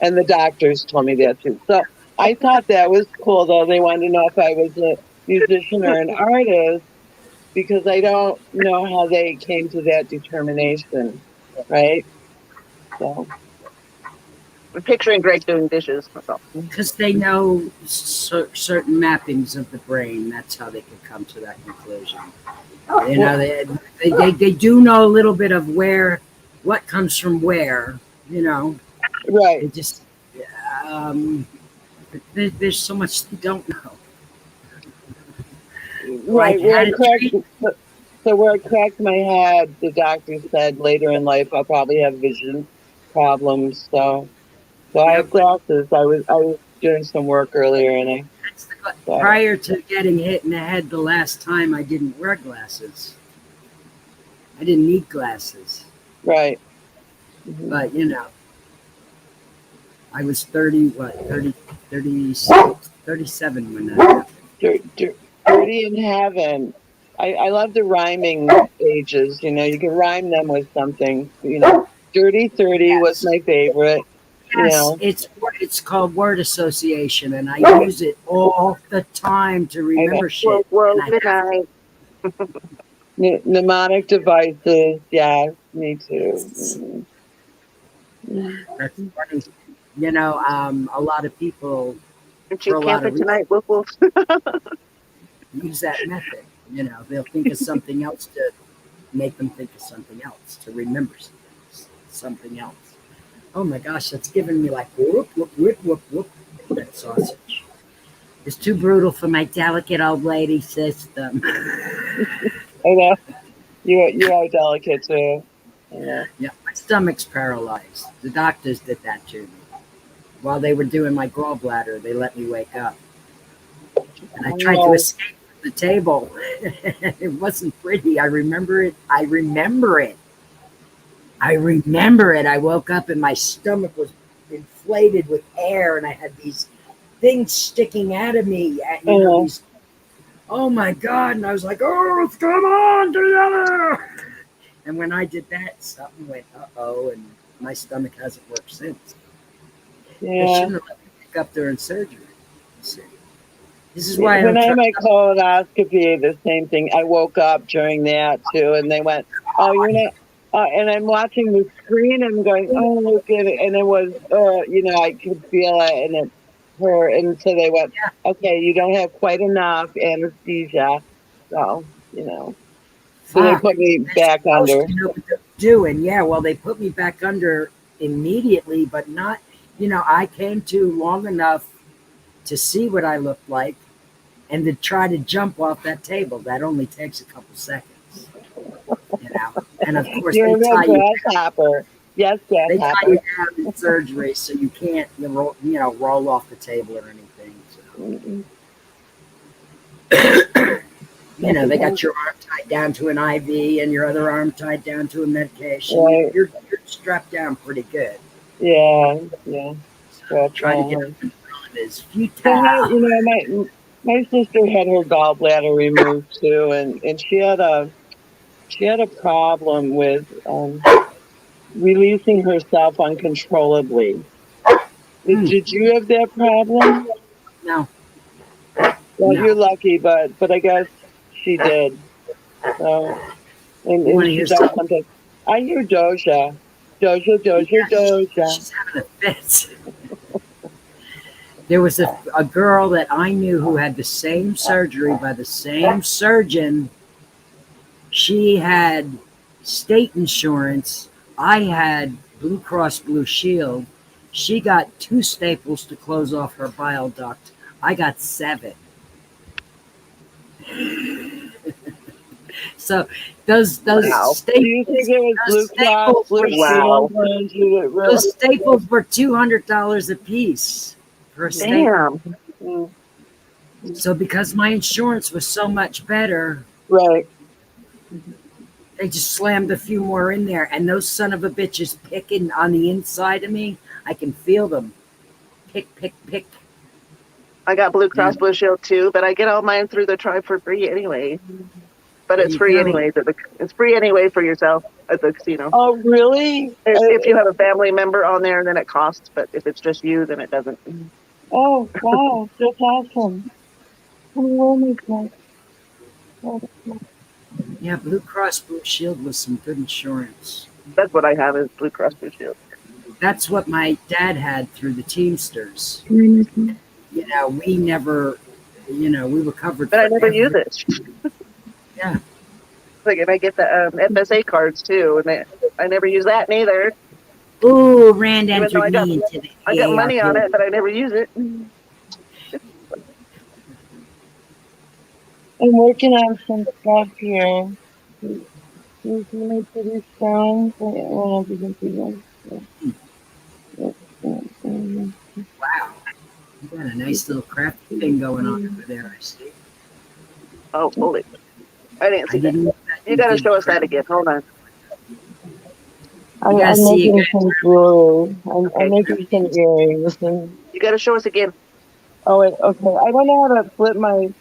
and the doctors told me that too. So I thought that was cool, though. They wanted to know if I was a musician or an artist because I don't know how they came to that determination, right? So I'm picturing Greg doing dishes. That's all. Because they know certain mappings of the brain. That's how they can come to that conclusion. They do know a little bit of what comes from where, Right. It just, there's so much they don't know. Right. Like So where I cracked my head, the doctor said later in life I'll probably have vision problems. So I have glasses. I was doing some work earlier, and prior to getting hit in the head the last time, I didn't wear glasses. I didn't need glasses. Right. Mm-hmm. But I was 37 when that happened. Dirty in heaven. I love the rhyming pages. You can rhyme them with something. Dirty 30 was my favorite. Yes, it's called word association, and I use it all the time to remember shit. Mnemonic devices, yes, me too. That's funny. A lot of people Aren't you camping tonight, woof woof? use that method. They'll think of something else to make them think of something else, to remember something else. Oh my gosh, that's giving me like whoop, whoop, whoop, whoop, whoop. That sausage. It's too brutal for my delicate old lady system. I know. You are delicate too. Yeah, my stomach's paralyzed. The doctors did that to me. While they were doing my gallbladder, they let me wake up. And I tried to escape from the table. It wasn't pretty. I remember it. I woke up and my stomach was inflated with air, and I had these things sticking out of me. Oh my God. And I was like, oh, what's going on together? And when I did that, something went, uh-oh, and my stomach hasn't worked since. Yeah. They shouldn't have let me pick up during surgery. This is why when I had my colonoscopy, the same thing. I woke up during that too, and they went, oh, you're not. And I'm watching the screen and going, oh, look at it. And it was, I could feel it, and it hurt. And so they went, okay, you don't have quite enough anesthesia. So, So they put me back under. They put me back under immediately, but not, I came to long enough to see what I looked like and to try to jump off that table. That only takes a couple seconds. And of course, You're they tie you grasshopper. Yes, They tie grasshopper. you down in surgery, so you can't, roll off the table or anything. So. They got your arm tied down to an IV and your other arm tied down to a medication. Right. You're strapped down pretty good. Yeah. So trying to get up and run is futile. So, my sister had her gallbladder removed too, and she had a problem with releasing herself uncontrollably. Did you have that problem? No. Well, No. you're lucky, but I guess she did. So, and she does something. I hear Doja. She's having a fit. There was a girl that I knew who had the same surgery by the same surgeon. She had state insurance. I had Blue Cross Blue Shield. She got 2 staples to close off her bile duct. I got 7. So those Wow. Do you think it was Blue Cross Blue Wow. Shield? those staples were $200 a piece for a staple. Damn. Mm, So because my insurance was so much better, right. they just slammed a few more in there, and those son of a bitches picking on the inside of me. I can feel them. Pick, pick, pick. I got Blue Cross Blue Shield too, but I get all mine through the Tribe for free anyway. But There it's you free go. anyway. It's free anyway for yourself at the casino. Oh, really? If you have a family member on there, then it costs. But if it's just you, then it doesn't. Oh, wow. That's awesome. Oh, my God. Yeah, Blue Cross Blue Shield was some good insurance. That's what I have is Blue Cross Blue Shield. That's what my dad had through the Teamsters. Mhm. You know, we never, we were covered. But I for never every- use it. Yeah. Like, and I get the FSA cards too, and I never use that neither. Ooh, Rand Even though entered me into the I got money on AARP. it, but I never use it. I'm working on some stuff here. You see my pretty stones? Well, you can see them. Wow. You got a nice little crafty thing going on over there, I see. Oh, holy! I didn't I see that. didn't know that You got to did show us that crafty. again. Hold on. I'm gotta see making it. some jewelry. Okay. I'm making some earrings. You got to show us again. Oh, wait, okay. I don't know how to flip my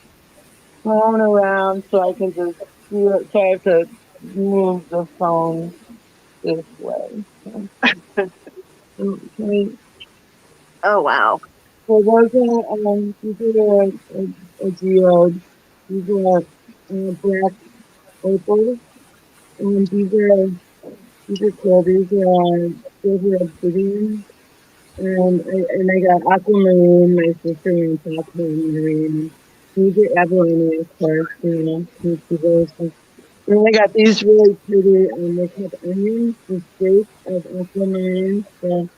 phone around so I can just do it. So I have to move the phone this way. Okay. Oh wow! So those are, these are a geode. These are black opals. And these are cool. These are silver obsidian. And I got aquamarine, my sister wants aquamarine. These are abalone, of course, these those. And I got these really pretty, they're called onions, the shapes of aquamarine, so,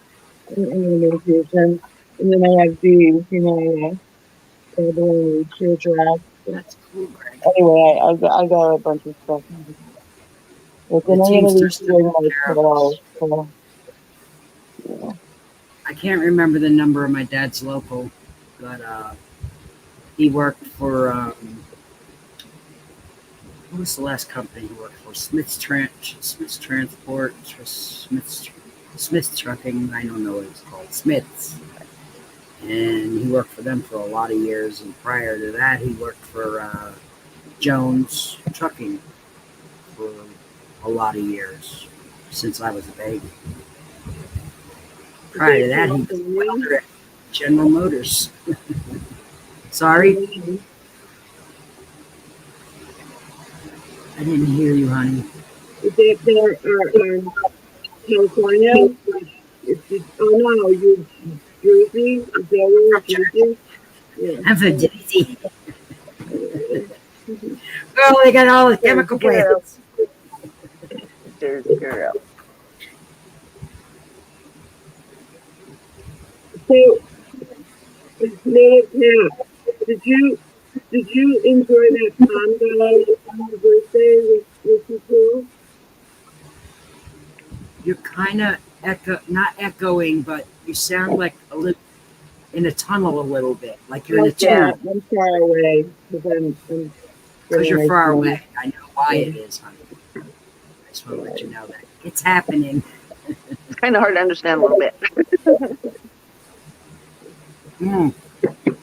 infusion. And then I have these, abalone teardrops. That's cool, Greg. Anyway, I got a bunch of stuff. But then The I'm gonna be Teamsters took doing my care of pearls, us. so, yeah. I can't remember the number of my dad's local, but he worked for what was the last company he worked for? Smith's Transport, Smith's Trucking. I don't know what it's called. Smith's, and he worked for them for a lot of years. And prior to that, he worked for Jones Trucking for a lot of years since I was a baby. Prior to that, he was a welder at General Motors. Sorry, I didn't hear you, honey. Is it California? Oh no, you Jersey? Is that where Jersey? Yeah. I'm from Jersey. Girl, they got all the chemical plants. Jersey girl. So, did you enjoy that condo on your birthday with people? You're kind of not echoing, but you sound like a little in a tunnel a little bit, like you're in a Yeah, tube I'm far away because I'm because you're getting far my phone. away. I know why it is, honey. I just want to let you know that it's happening. It's kind of hard to understand a little bit.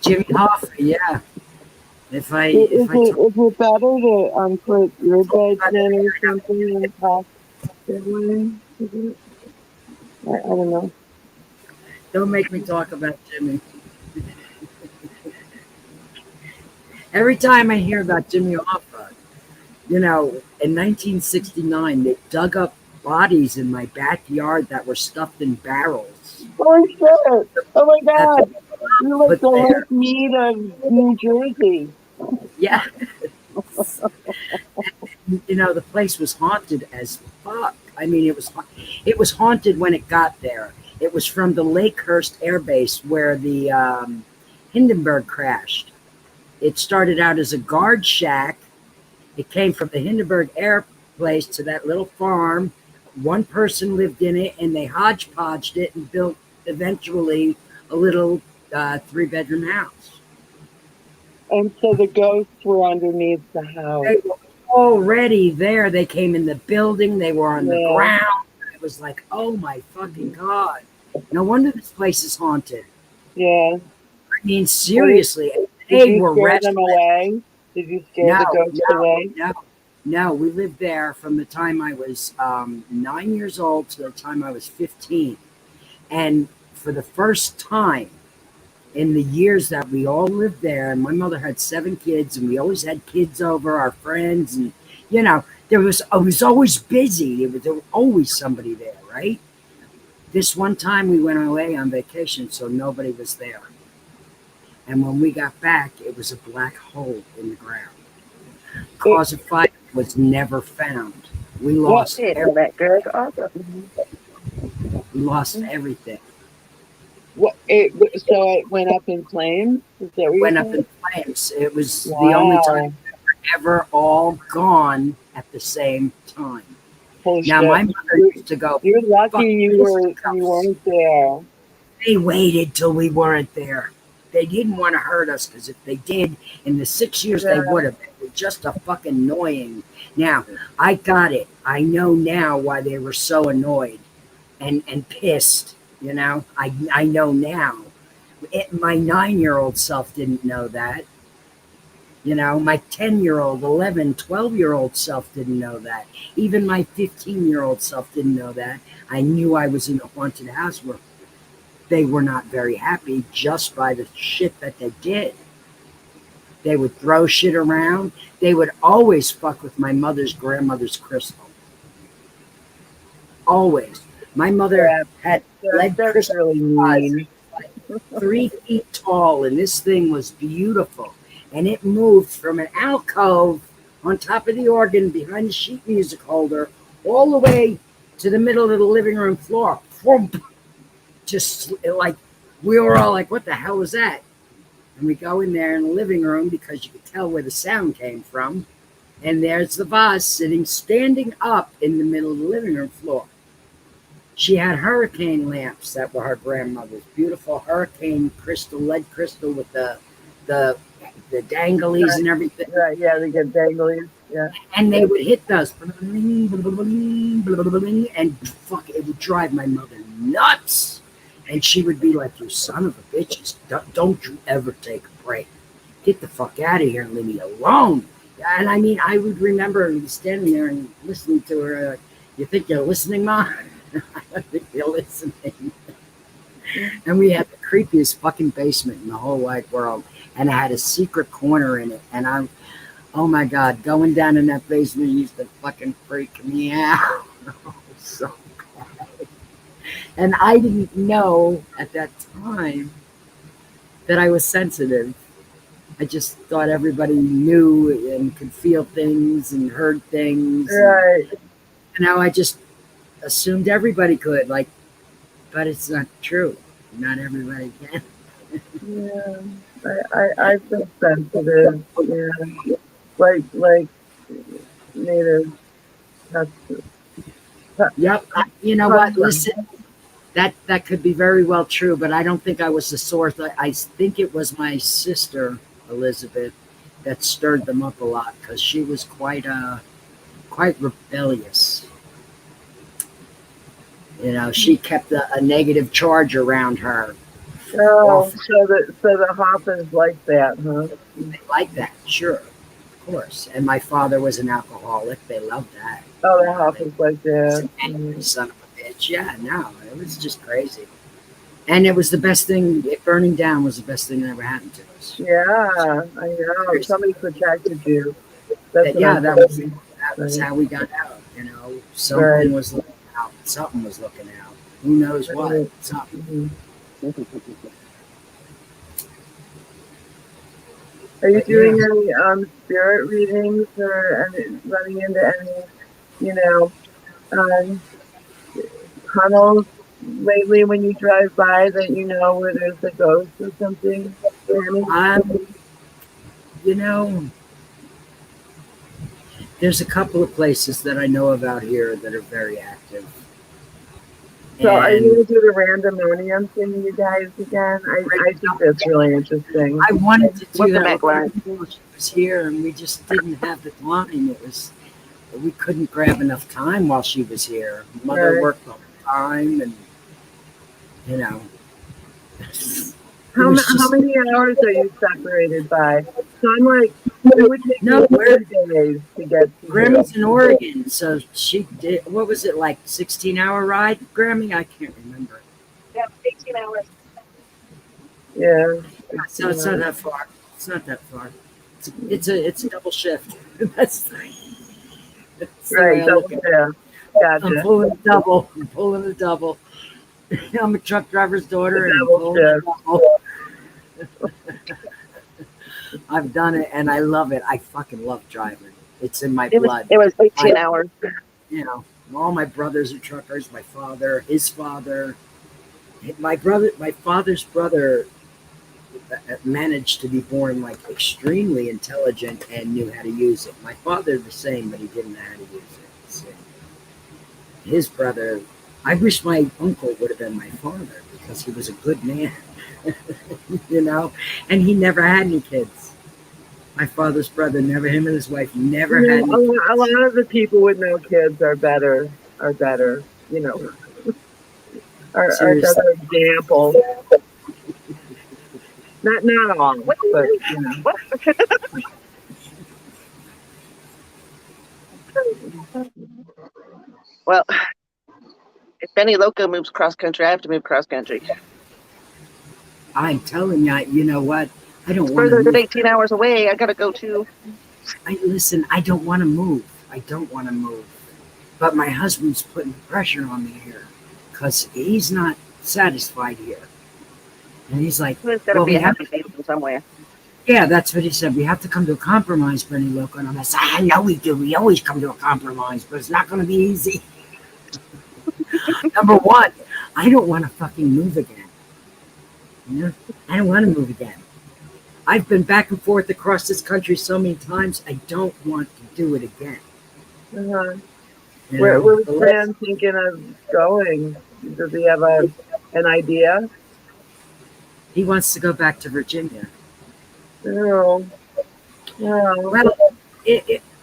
Jimmy Hoffa, yeah. If I Is if I talk it better to put earbuds in or something and talk that way? Is it? I don't know. Don't make me talk about Jimmy. Every time I hear about Jimmy Hoffa, in 1969, they dug up bodies in my backyard that were stuffed in barrels. Holy shit! Oh my god! You're like put the there. Lake Mead of New Jersey. Yeah. You know, the place was haunted as fuck. I mean, it was haunted when it got there. It was from the Lakehurst Air Base where the Hindenburg crashed. It started out as a guard shack. It came from the Hindenburg Air Place to that little farm. One person lived in it, and they hodgepodged it and built eventually a little 3-bedroom house. And so the ghosts were underneath the house. They were already there. They came in the building. They were on the Yeah. ground. It was like, oh my fucking God. No wonder this place is haunted. Yeah. I mean, seriously. Did They you were scare them restless. away? Did you scare the ghosts away? No. We lived there from the time I was 9 years old to the time I was 15. And for the first time in the years that we all lived there, and my mother had 7 kids, and we always had kids over, our friends, and you know, I was always busy. There was always somebody there, right? This one time we went away on vacation, so nobody was there. And when we got back, it was a black hole in the ground. Cause of fire was never found. We lost Hey, that Greg. Awesome. we lost everything. So it went up in flames? Is that what you're Went up saying? in flames. It was the Wow. only time we were ever all gone at the same time. Holy Now shit. my mother used to go, You're lucky "Fuck you this house." weren't there. They waited till we weren't there. They didn't want to hurt us, because if they did, in the 6 years they would have. They were just a fucking annoying. Now, I got it. I know now why they were so annoyed and pissed. You know, I know now. My 9-year-old self didn't know that. You know, my 10-year-old, 11, 12-year-old self didn't know that. Even my 15-year-old self didn't know that. I knew I was in a haunted house where they were not very happy just by the shit that they did. They would throw shit around. They would always fuck with my mother's grandmother's crystal. Always. My mother had lead That's crystal really mean. 3 feet tall, and this thing was beautiful. And it moved from an alcove on top of the organ behind the sheet music holder all the way to the middle of the living room floor. Just like, we were all like, what the hell was that? And we go in there in the living room because you could tell where the sound came from. And there's the vase standing up in the middle of the living room floor. She had hurricane lamps that were her grandmother's. Beautiful hurricane crystal, lead crystal with the danglies and everything. Right, yeah, they get danglies. Yeah. And they would hit those. And fuck, it would drive my mother nuts. And she would be like, you son of a bitches, don't you ever take a break. Get the fuck out of here and leave me alone. And I mean, I would remember standing there and listening to her. You think you're listening, Ma? I don't think you're listening. And we had the creepiest fucking basement in the whole wide world. And I had a secret corner in it. And oh my God, going down in that basement used to fucking freak me out. So bad. And I didn't know at that time that I was sensitive. I just thought everybody knew and could feel things and heard things. Right. And now I just assumed everybody could, but it's not true. Not everybody can. Yeah. I feel sensitive. Yeah. Like native. Yep. You know what? Listen, that could be very well true, but I don't think I was the source. I think it was my sister Elizabeth that stirred them up a lot, because she was quite rebellious. You know, she kept a negative charge around her. Oh, so the Hoppers like that, huh? They like that, sure, of course. And my father was an alcoholic. They loved that. Oh, the Hoppers like that. Angry son of a bitch. Yeah, no, it was just crazy. And it was the best thing. Burning down was the best thing that ever happened to us. Yeah, I know. Somebody protected you. That's That was how we got out. You know, something was looking out. Something was looking out. Who knows what? Something. Are you But doing yeah, any spirit readings or running into any, you know, um, tunnels lately when you drive by that you know where there's a ghost or something? Danny? um, you know, there's a couple of places that I know of out here that are very active, So are you and going to do the randomonium thing, you guys, again? I think that's really interesting. I wanted to do Welcome that back, with Lauren. her while she was here, and we just didn't have the time. We couldn't grab enough time while she was here. Mother Right. worked the whole time, and you know, it How, was how just many hours are you separated by? So I'm like, it would take me no. We're 3 days to get to you. Grammy's in Oregon, so she did. What was it like? 16-hour ride, Grammy? I can't remember. Yeah, 18 hours. Yeah. So it's not that far. It's not that far. It's a double shift. That's the way Right, I double look at it. shift. I'm Gotcha. pulling a double. I'm pulling a double. I'm a truck driver's The daughter, and I'm double pulling a shift. double. I've done it, and I love it. I fucking love driving. It's in my blood. It was 18 My, hours. all my brothers are truckers. My father, his father, my father's brother managed to be born like extremely intelligent and knew how to use it. My father the same, but he didn't know how to use it. So his brother, I wish my uncle would have been my father because he was a good man, you know, and he never had any kids. My father's brother never, him and his wife never You had know, any kids. a lot of the people with no kids are better, you know, are a Seriously. better example. Not all, What? but you know. What? Well, if Benny Loco moves cross country, I have to move cross country. I'm telling you, you know what? I don't It's want to further than move. 18 hours away. I gotta go too. Listen, I don't want to move. I don't want to move. But my husband's putting pressure on me here because he's not satisfied here. And he's like, There's gotta well, be we a have, happy face in somewhere. yeah, that's what he said. We have to come to a compromise, Benny Loco. And I'm like, I know we do. We always come to a compromise, but it's not going to be easy. Number one, I don't want to fucking move again. You know, I don't want to move again. I've been back and forth across this country so many times. I don't want to do it again. Uh-huh. You Where know, was the last, Fran thinking of going? Does he have an idea? he wants to go back to Virginia. No, no. Well,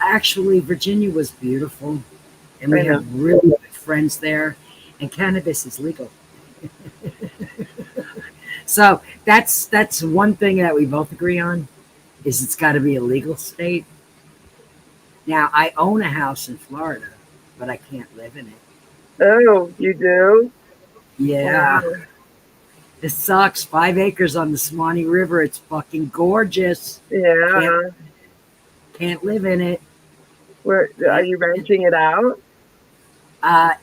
actually, Virginia was beautiful, and I we know. have really good friends there, and cannabis is legal. So that's one thing that we both agree on is it's got to be a legal state. Now, I own a house in Florida, but I can't live in it. Oh, you do? Yeah, Wow. it sucks. 5 acres on the Swanee River. It's fucking gorgeous. Can't Yeah. can't live in it. Where are Can't. you renting it out?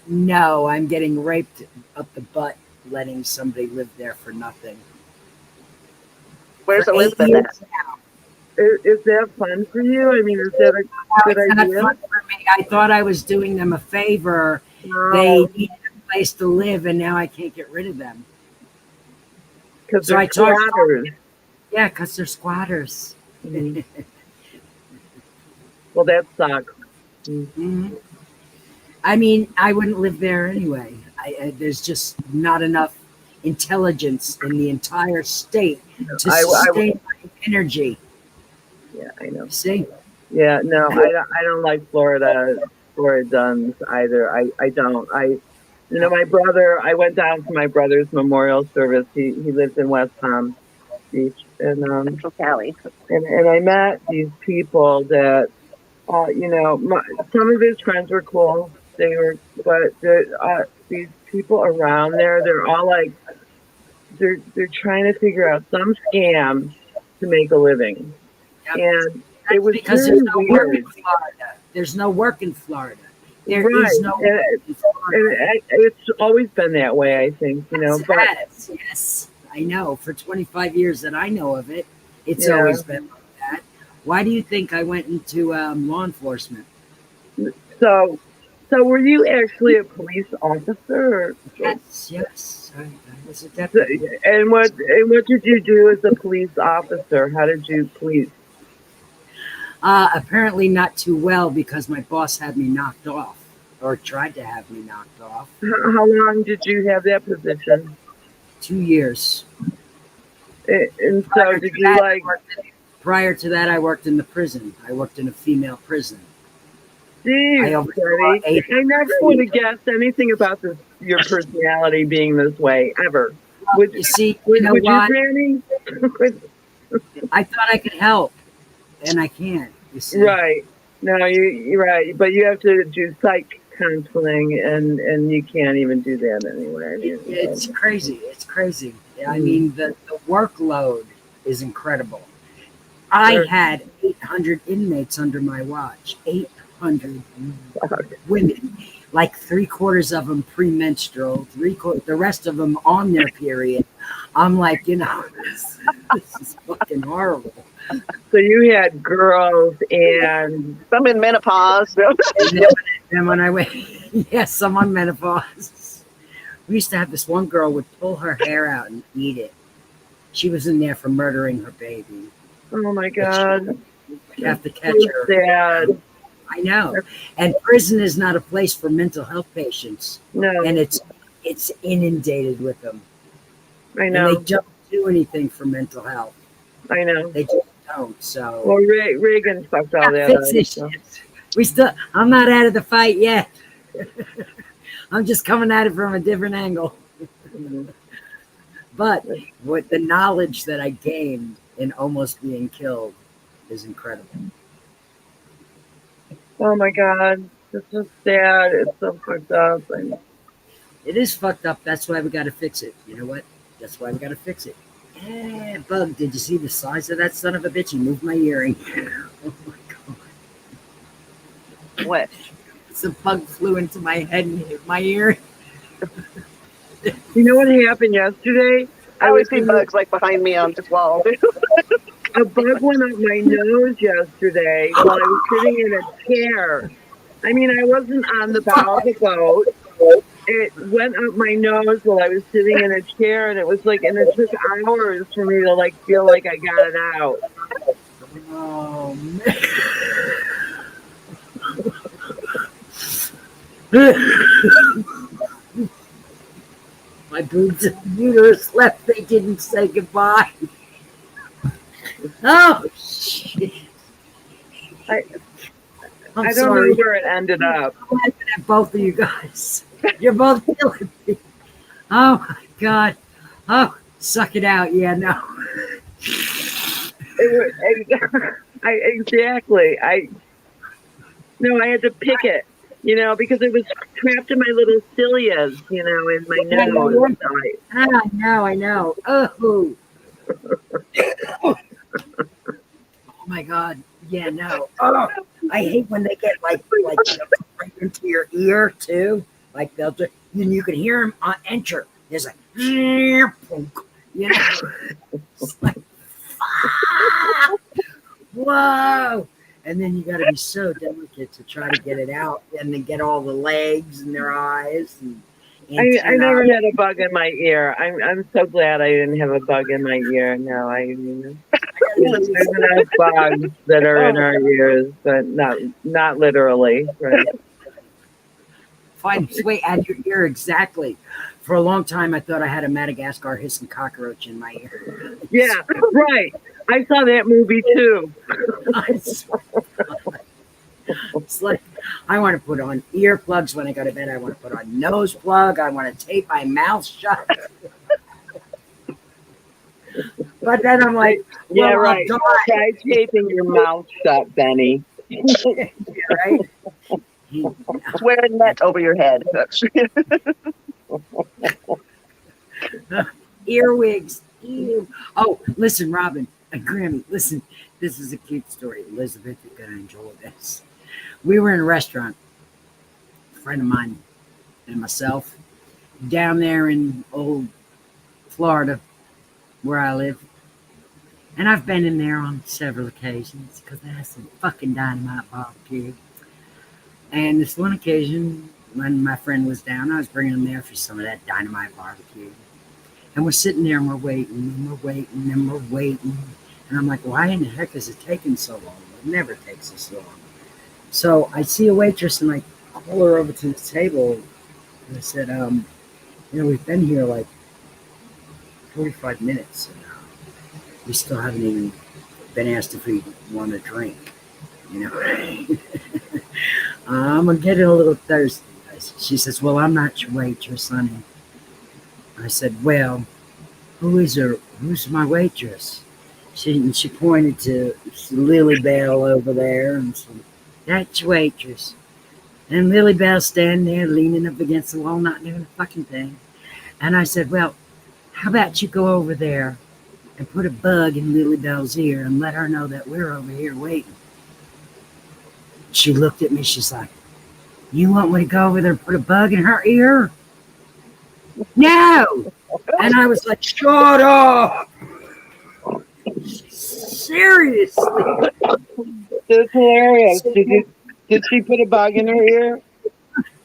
No, I'm getting raped up the butt, letting somebody live there for nothing. Where's For eight Elizabeth years at? now. Is that fun for you? I mean, is that a Now, good it's not idea? fun for me. I thought I was doing them a favor. They No, needed a place to live, and now I can't get rid of them. because So they're I talked. squatters. Yeah, because they're squatters. Mhm. Well, that sucks. Mm. Mhm. I mean, I wouldn't live there anyway. There's just not enough intelligence in the entire state to I, sustain my energy. yeah, I know. See? Yeah, no, I don't like Floridans either. I don't. My brother, I went down to my brother's memorial service. He lives in West Palm Beach. Central Cali. And I met these people that, some of his friends were cool. But these people around there, they're all like, they're trying to figure out some scam to make a living. Yep. And it That's was because really there's no work weird. in Florida. There's no work in Florida. There Right. is no work in Florida. It's always been that way, I think, Yes, but yes, I know. For 25 years that I know of it, it's yeah, always been like Why do you think I went into law enforcement? So, so were you actually a police officer? Yes. I was a deputy. And what did you do as a police officer? How did you police? Apparently not too well because my boss had me knocked off, or tried to have me knocked off. How long did you have that position? 2 years. And so Prior did to you that, like? prior to that, I worked in the prison. I worked in a female prison. I Geez, oversaw Betty, eight. I never would have guessed anything about this. Your personality being this way ever. Would You see, would, you know would you, what? Granny? I thought I could help, and I can't. You see, Right. No, you're right. But you have to do psych counseling, and you can't even do that anywhere. it's crazy. It's crazy. I Mm. mean, the workload is incredible. I Sure. had 800 inmates under my watch. 800 Fuck. women, like 3/4 of them premenstrual, the rest of them on their period. I'm like, this is fucking horrible. So you had girls and I'm in menopause. And when I went, yes, I'm on menopause. We used to have this one girl would pull her hair out and eat it. She was in there for murdering her baby. oh my god, We'd have to catch so her. sad. I know. And prison is not a place for mental health patients. No, And it's inundated with them. I And know, they don't do anything for mental health. I know. They just don't. So Well, Reagan fucked all that fix up. this So. shit. I'm not out of the fight yet. I'm just coming at it from a different angle. Mhm. But what the knowledge that I gained in almost being killed is incredible. Oh my god, this is sad. It's so fucked up. It is fucked up. That's why we got to fix it. You know what? That's why we got to fix it. Yeah, Bug, did you see the size of that son of a bitch? He moved my earring. Oh my god. What? The bug flew into my head and hit my ear. You know what happened yesterday? I always see in- bugs like behind me on this wall. A bug went up my nose yesterday while I was sitting in a chair. I mean, I wasn't on the bow of the boat. It went up my nose while I was sitting in a chair, and it was like, and it took hours for me to like feel like I got it out. Oh man. My boobs and uterus left. They didn't say goodbye. Oh shit! I I'm don't sorry. know where it ended up. I'm laughing at both of you guys. You're both killing me. Oh my god. Oh, suck it out. Yeah, no. Exactly. I had to pick it, because it was trapped in my little cilias, in my nose. I know. Oh. Oh my god. Yeah, no. Oh, I hate when they get like right into your ear too. Like they'll do, and you can hear them enter. There's like, it's like, whoa. And then you got to be so delicate to try to get it out, and then get all the legs and their eyes. And I never had a bug in my ear. I'm so glad I didn't have a bug in my ear. No, there's enough bugs that are in our ears, but not literally. Right. Fine, wait, add your ear exactly. For a long time, I thought I had a Madagascar hissing cockroach in my ear. Yeah, right. I saw that movie too. It's like I want to put on earplugs when I go to bed. I want to put on nose plug. I want to tape my mouth shut. But then I'm like, Yeah, well, right. Try taping your mouth shut, Benny. Right? Wear a net over your head. Earwigs. Ew. Oh, listen, Robin and Grammy, listen. This is a cute story. Elizabeth, you're going to enjoy this. We were in a restaurant, a friend of mine and myself, down there in old Florida, where I live. And I've been in there on several occasions because they have some fucking dynamite barbecue. And this one occasion, when my friend was down, I was bringing him there for some of that dynamite barbecue. And we're sitting there and we're waiting and we're waiting and we're waiting. And I'm like, why in the heck is it taking so long? It never takes this long. So I see a waitress and I call her over to the table. And I said, we've been here like 45 minutes. And we still haven't even been asked if we want a drink. I'm going to get a little thirsty. She says, well, I'm not your waitress, honey. I said, well, who's my waitress? She pointed to Lily Bell over there and said, that's your waitress. And Lily Bell standing there leaning up against the wall, not doing a fucking thing. And I said, well, how about you go over there and put a bug in Lily Bell's ear and let her know that we're over here waiting. She looked at me, she's like, you want me to go over there and put a bug in her ear? No! And I was like, shut up! Seriously. That's hilarious. Did she put a bug in her ear?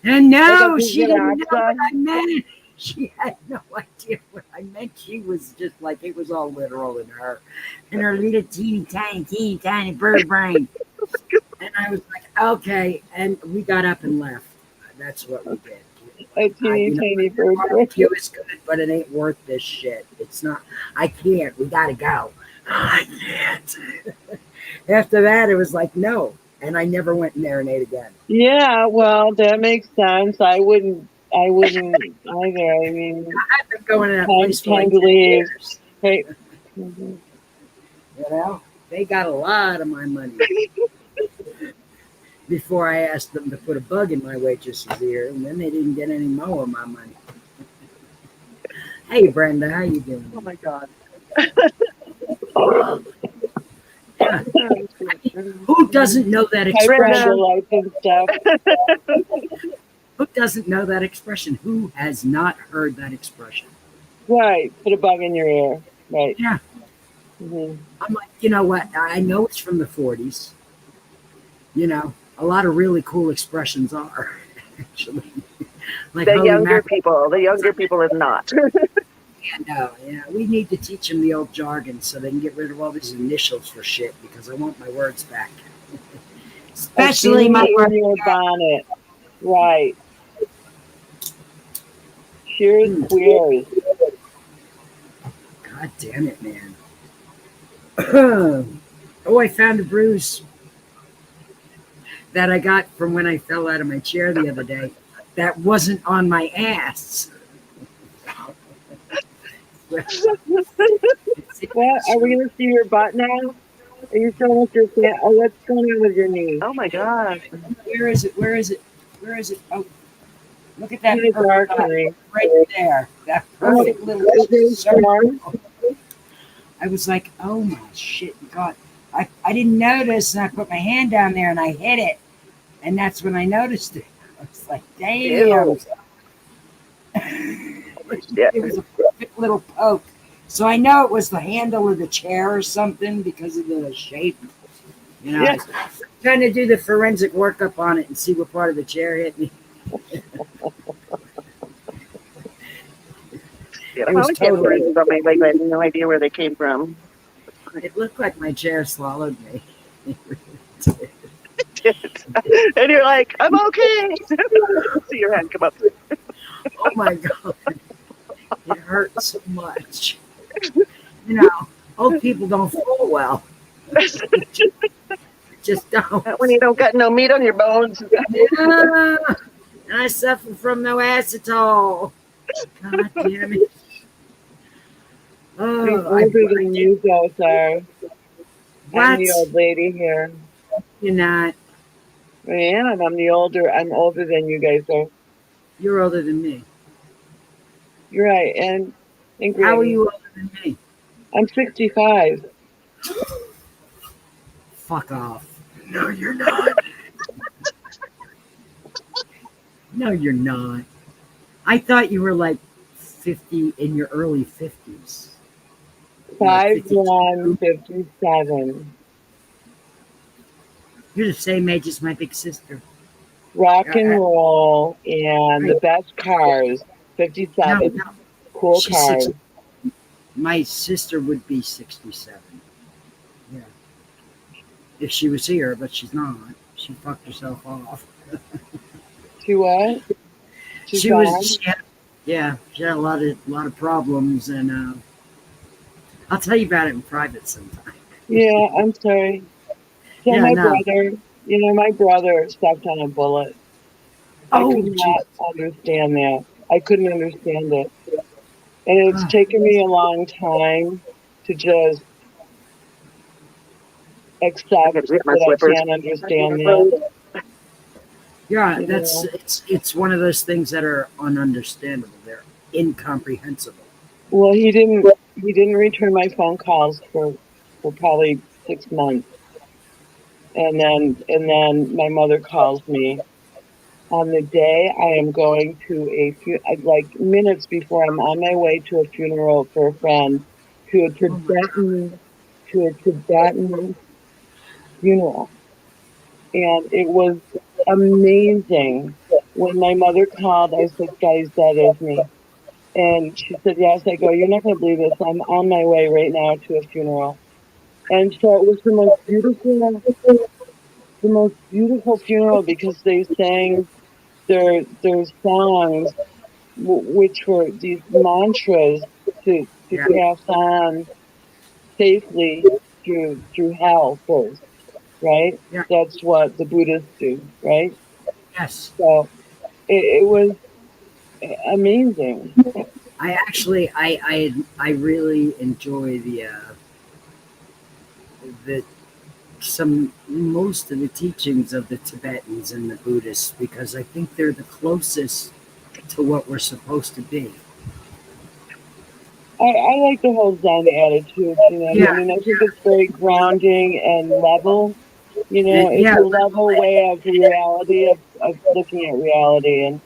And no, she didn't know what I meant. She had no idea what I meant. She was just like, it was all literal in her little teeny tiny bird brain. And I was like, okay. And we got up and left. That's what we did. A teeny bird brain. Barbecue is good, but it ain't worth this shit. It's not. I can't. We gotta go. I can't. After that, it was like, no. And I never went in there and ate again. Yeah, well, that makes sense. I wouldn't either. I mean, I've been going to that place for like time to 10 leave. years. Hey. You know, they got a lot of my money. Before I asked them to put a bug in my waitress's ear, and then they didn't get any more of my money. Hey, Brenda, how you doing? Oh my God. Yeah. Who doesn't know that expression? Life and stuff. Who doesn't know that expression? Who has not heard that expression? Right. Put a bug in your ear. Right. Yeah. Mm-hmm. I'm like, you know what? I know it's from the 40s. You know, a lot of really cool expressions are, actually. Like The younger people is not. Yeah, we need to teach them the old jargon so they can get rid of all these initials for shit because I want my words back. Especially my in your bonnet. Right. Cheers, queers. God damn it, man. Oh, I found a bruise that I got from when I fell out of my chair the other day. That wasn't on my ass. What? Are we going to see your butt now? Are you showing us your fan? Oh, what's going on with your knee? Oh my God. Where is it? Where is it? Where is it? Oh, look at that In the dark, honey. right there. That perfect little circle. I was like, oh my shit, God. I didn't notice, and I put my hand down there and I hit it. And that's when I noticed it. I was like, damn. It was a perfect little poke. So I know it was the handle of the chair or something because of the shape. You know, I was trying to do the forensic workup on it and see what part of the chair hit me. I always get bruises on my leg. I have no idea where they came from. It looked like my chair swallowed me. And you're like, I'm okay. See your hand come up. Oh my God. It hurt so much. You know, old people don't fall well. Just don't. When you don't got no meat on your bones. Yeah. And I suffer from no acetol. God damn it. She's Oh, older than you both are. What? I'm the old lady here. You're not. I am. I'm older than you guys are. You're older than me. You're right. And How are you older than me? I'm 65. Fuck off. No, you're not. No, you're not. I thought you were like 50 in your early 50s. Five 52. one 57. You're the same age as my big sister. Rock and Uh, roll and the right. best cars. No, 57. no. Cool She's cars. 60. My sister would be 67. Yeah. If she was here, but she's not. She fucked herself off. She what? She's She was, gone? she had, yeah, she had a lot of problems, and I'll tell you about it in private sometime. Yeah, I'm sorry. So Yeah, my no. brother, my brother stepped on a bullet. I could Oh, not Jesus. understand that. I couldn't understand it. And it's taken me a long time to just I accept gotta get my that I slippers. can't understand that. Yeah, You that's know. it's one of those things that are ununderstandable. They're incomprehensible. Well, he didn't return my phone calls for probably 6 months. And then my mother calls me on the day I am going to like minutes before I'm on my way to a funeral for a friend, to a Oh my God. Tibetan to a Tibetan funeral. And it was amazing. When my mother called, I said, "Guy's dead, isn't he?" And she said, "Yes." I go, "You're not going to believe this. I'm on my way right now to a funeral." And so it was the most beautiful funeral because they sang their songs, which were these mantras to Yeah. pass on safely through hell first, right? Yeah. That's what the Buddhists do, right? Yes. So it was amazing. I actually I really enjoy the some most of the teachings of the Tibetans and the Buddhists because I think they're the closest to what we're supposed to be. I like the whole Zen attitude, I Yeah. mean, I think it's very grounding and level. It's Yeah. a level way of reality, of looking at reality. And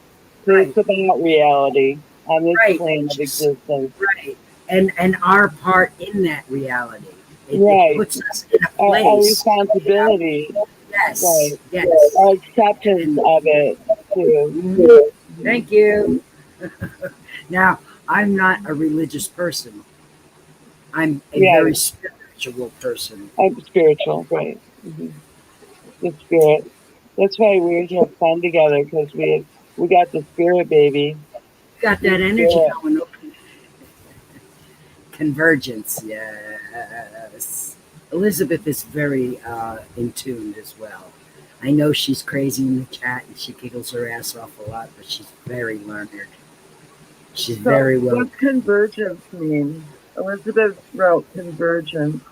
it's Right. about reality on this Right. plane of Just existence. right. And our part in that reality. It Right. puts us in a Our place. responsibility, Yes. right. Yes. Our acceptance And of it, too. Mhm. thank you. Now, I'm not a religious person. I'm a Yeah, very spiritual person. I'm spiritual, right. The spirit. That's why we have fun together, because we got the spirit, baby. Got The that energy spirit. going on. Convergence, yes. Elizabeth is very in tune as well. I know she's crazy in the chat and she giggles her ass off a lot, but she's very learned. She's So, very well. what's convergence mean? Elizabeth wrote convergence.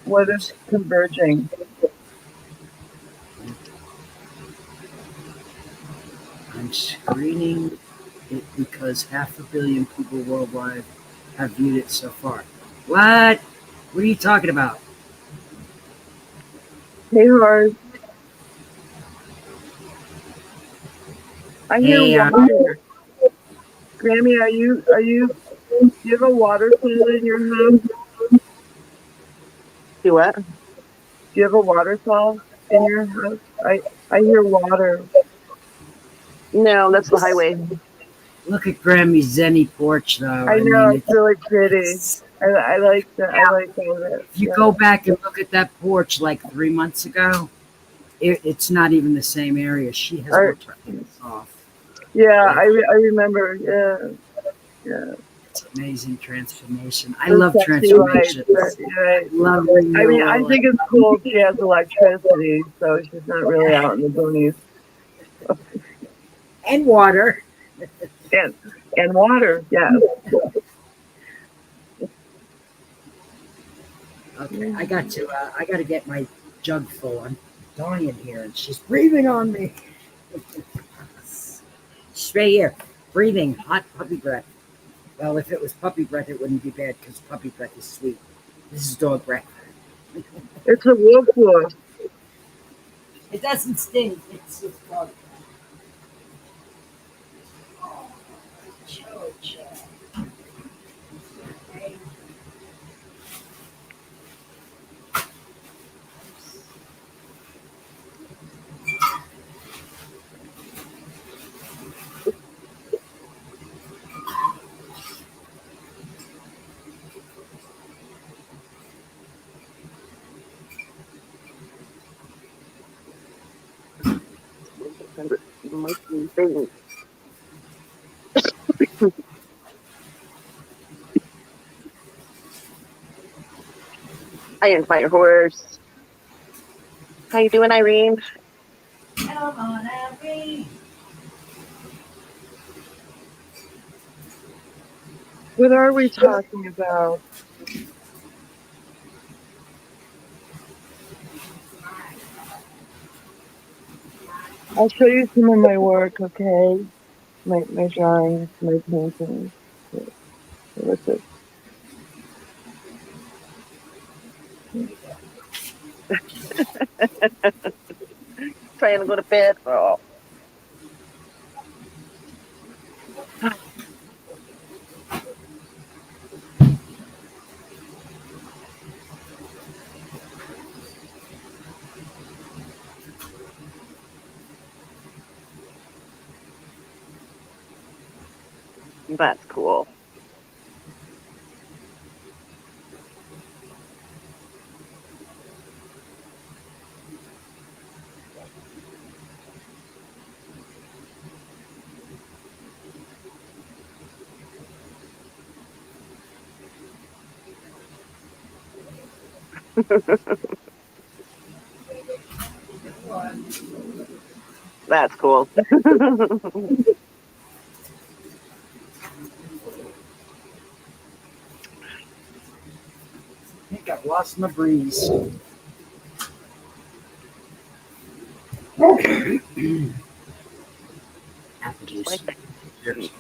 What is converging? I'm screening it because 500 million people worldwide have viewed it so far. What? What are you talking about? Hey, Horace, I hear Hey, water. Grammy, do you have a waterfall in your house? Do what? Do you have a waterfall in your house? I hear water. No, that's the this, highway. look at Grammy's Zenny porch, though. I I know, mean, it's really pretty. it's I like that. I yeah. like all that. If you go Yeah. back and look at that porch like 3 months ago, it's not even the same area. She has I, worked her ass off. yeah, It, I remember. Yeah, yeah. it's amazing transformation. I The love sexy lights. transformations. I Right. love I mean, I renewal think it's cool she has electricity, so she's not really out in the boonies. and water. And and water, yes. Okay, I got to get my jug full. I'm dying here, and she's breathing on me. She's right here, breathing hot puppy breath. Well, if it was puppy breath, it wouldn't be bad because puppy breath is sweet. This is dog breath. It's a wolf wolf. It doesn't sting. It's just dog breath. Oh, Jojo. Okay. thing. I didn't find your horse. How you doing, Irene? Come on, Irene. What are we talking about? I'll show you some of my work, okay? My drawings, my paintings. What's this? Trying to go to bed. Oh, that's cool. That's cool. I think I've lost my breeze. Apple juice. Like that. Cheers.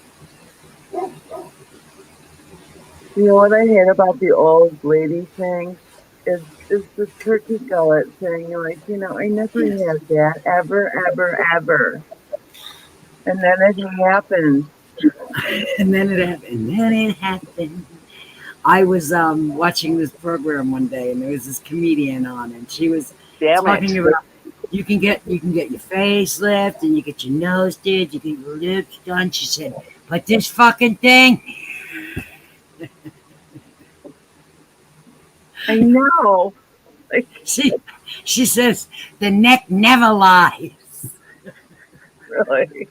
You know what I hate about the old lady thing is the turkey gullet thing. You're like, I never had that ever. And then it happened. And then it happened. I was watching this program one day, and there was this comedian on, and she was Damn talking it. about you can get your facelift, and you get your nose did, you get your lips done. She said, but this fucking thing. I know. She says the neck never lies. Really.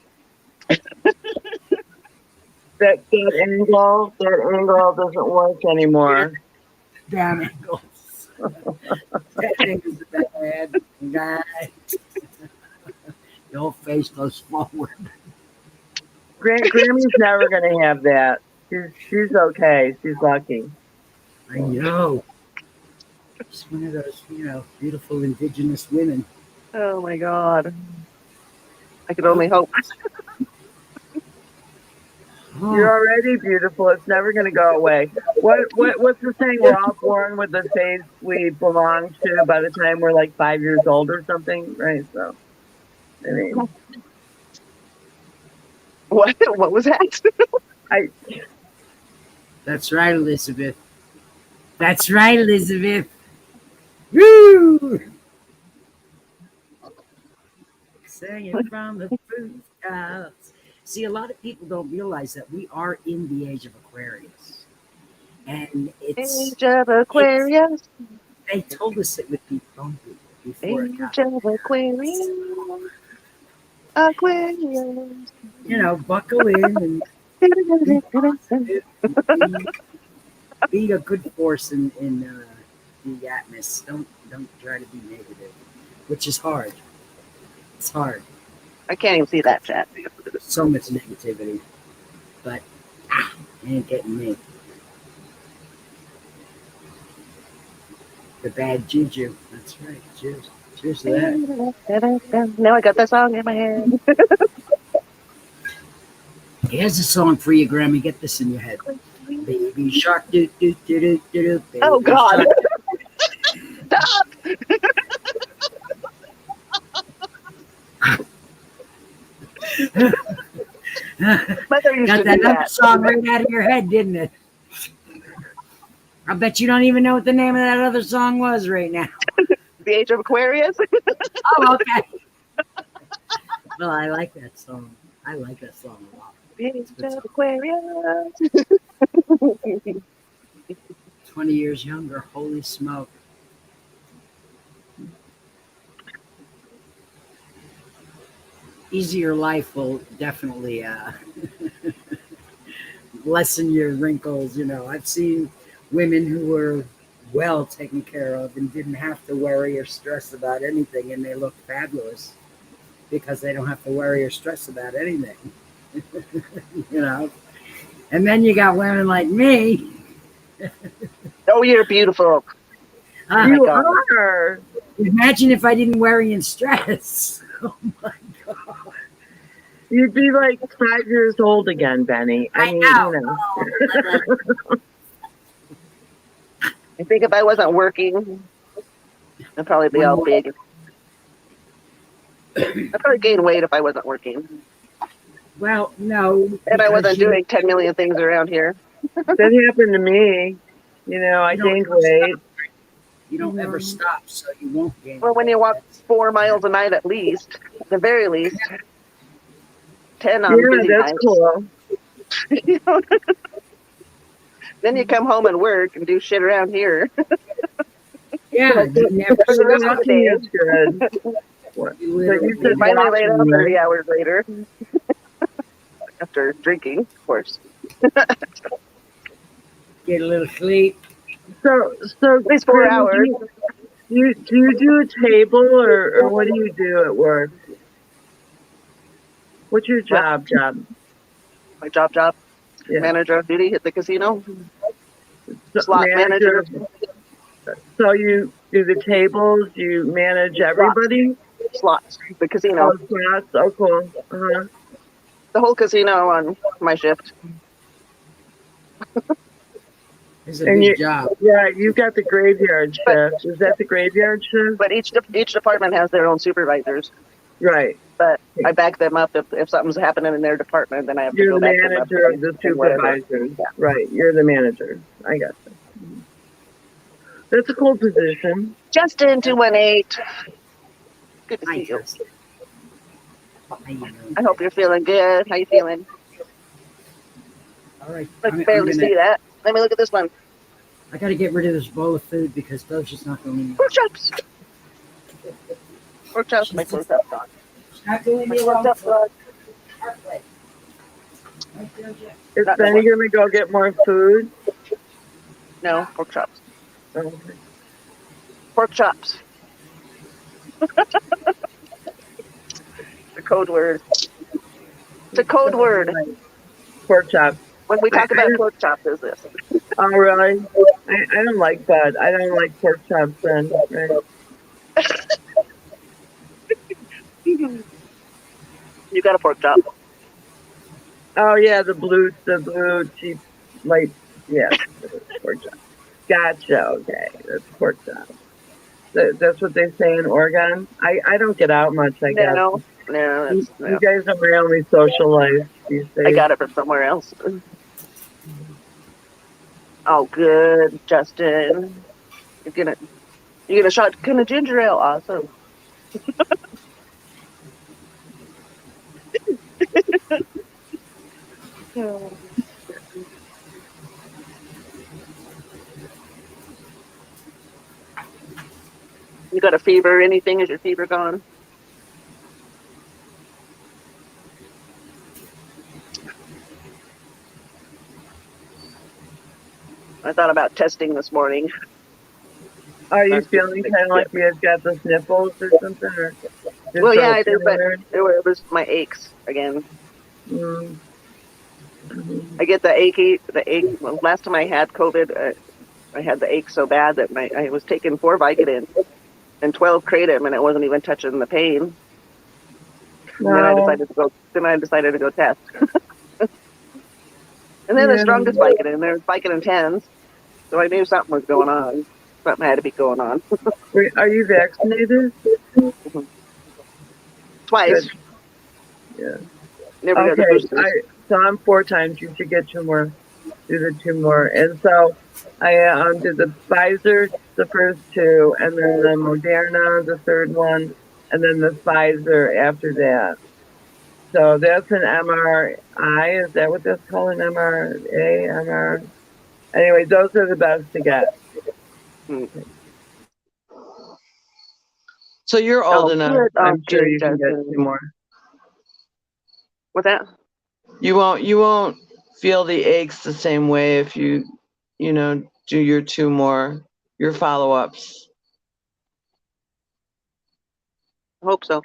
That angle doesn't work anymore. Damn angles. That thing is bad, guy. Your face goes forward. Grammy's never gonna have that. She's okay. She's lucky. I know. She's one of those, beautiful indigenous women. Oh my God. I could only hope. You're already beautiful. It's never gonna go away. What's the saying? We're all born with the face we belong to by the time we're like 5 years old or something, right? So, I mean, What was that? That's right, Elizabeth. That's right, Elizabeth. Woo! Singing from the rooftops. See, a lot of people don't realize that we are in the age of Aquarius. And Age of Aquarius. they told us it would be bumpy before it got. Age of Aquarius. Aquarius. Buckle in and be positive. Be a good force in the atmosphere. Don't try to be negative, which is hard. It's hard. I can't even see that chat. So much negativity, but it ain't getting me. The bad juju. That's right. Cheers. Cheers to that. Now I got that song in my head. Here's a song for you, Grammy. Get this in your head. Baby shark, do do do do do do. Baby Oh God! Shark. Stop! Mother used Got to that do other that. song right out of your head, didn't it? I bet you don't even know what the name of that other song was right now. The Age of Aquarius. Oh, okay. Well, I like that song. I like that song a lot. The Age of Aquarius. 20 years younger. Holy smoke. easier life will definitely lessen your wrinkles. You know, I've seen women who were well taken care of and didn't have to worry or stress about anything, and they look fabulous because they don't have to worry or stress about anything. You know, and then you got women like me. Oh, you're beautiful. Ah, You God. are. imagine if I didn't worry and stress. Oh my god! You'd be like 5 years old again, Benny. I I mean, know. you know. Oh, I think if I wasn't working, I'd probably be one all more. big. I'd probably gain weight if I wasn't working. Well, no, And I because wasn't doing 10 million things around here. That happened to me. You know, I you don't gained ever weight. stop. You don't ever stop, so you won't gain Well, when weight. you walk 4 miles a night at least, at the very least, 10 on Yeah, busy that's nights. cool. You know? Then you come home and work and do shit around here. Yeah, you never For the rest stop. of the Walking day. is good. What? You But literally you said Finally laid walking, out 30 right? hours later after drinking, of course. get a little sleep. So, At least 4 Granny, hours. do you do a table or what do you do at work? What's your What? job? My job, Yeah. manager of duty at the casino, So, slot manager, So you do the tables, you manage everybody? slots, the casino, Oh, slots. Oh, cool. Uh-huh. the whole casino on my shift. It's a And big job. yeah, you've got the graveyard But shift. Is that the graveyard shift? but each department has their own supervisors. Right. But I back them up if something's happening in their department, then I have to You're go the back them up manager of the and whatever. supervisors. Yeah. Right. You're the manager. I got you. That's a cool position. Justin 218. Good to Hi, see you. Justin. How you doing? I hope you're feeling good. How you feeling? All right. I can barely see that. Let me look at this one. I got to get rid of this bowl of food because Dosha's not going in. Pork chops. Pork chops. My pork chops on. Not doing My the pork wrong chops food. on. Is Not Benny going to go get more food? No, pork chops. Oh, okay. Pork chops. The code word. It's a code word. Pork chops. When we talk about pork chops, is this? Oh, really? I don't like bud. I don't like pork chops then. Right. You got a pork chop. Oh, yeah, the blue cheap, light, yeah, pork chop. Gotcha, okay, that's pork chop. That's what they say in Oregon? I don't get out much, I guess. No, You no. guys are my only social life these days. I got it from somewhere else. Oh, good, Justin. You're gonna shotgun a ginger ale. Awesome. You got a fever or anything? Is your fever gone? I thought about testing this morning. Are you feeling kind of like you've got the sniffles or something? Or Well, yeah, I do, but weird? it was my aches again. Mm. I get the ache. Well, last time I had COVID, I had the ache so bad that I was taking 4 Vicodin and 12 Kratom, and it wasn't even touching the pain. And then I decided to go. Then I decided to go test. And then the strongest Vicodin, there's Vicodin 10s, so I knew something was going on. Something had to be going on. Wait, are you vaccinated? Twice. Good. Yeah. Never got the Okay, boosters. so I'm 4 times. You should get 2 more. Do the 2 more. And so I did the Pfizer, the first 2, and then the Moderna, the third one, and then the Pfizer after that. So that's an MRI. Is that what that's called? An MRA? Anyway, those are the best to get. So you're old enough. Good. I'm sure Okay, you can get Justin. 2 more. What's that? You won't feel the aches the same way if you do your follow-ups. I hope so.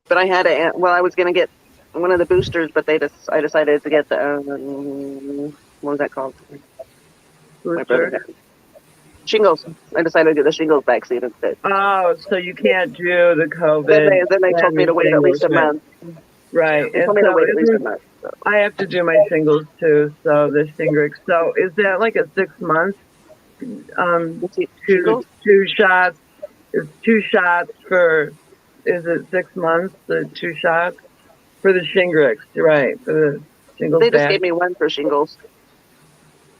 But I had to. Well, I was gonna get one of the boosters, but I decided to get the what was that called? My brother Booster? had shingles. I decided to get the shingles vaccine instead. Oh, so you can't do the COVID. Then they told me to wait at least a month. Right. They And told me to so wait at least a month. So. I have to do my shingles too, so the Shingrix. So is that like a 6 month? Shingles? Two shots. Is 2 shots for? Is it 6 months? The 2 shots for the Shingrix, right? For the shingles. They just gave me one for shingles.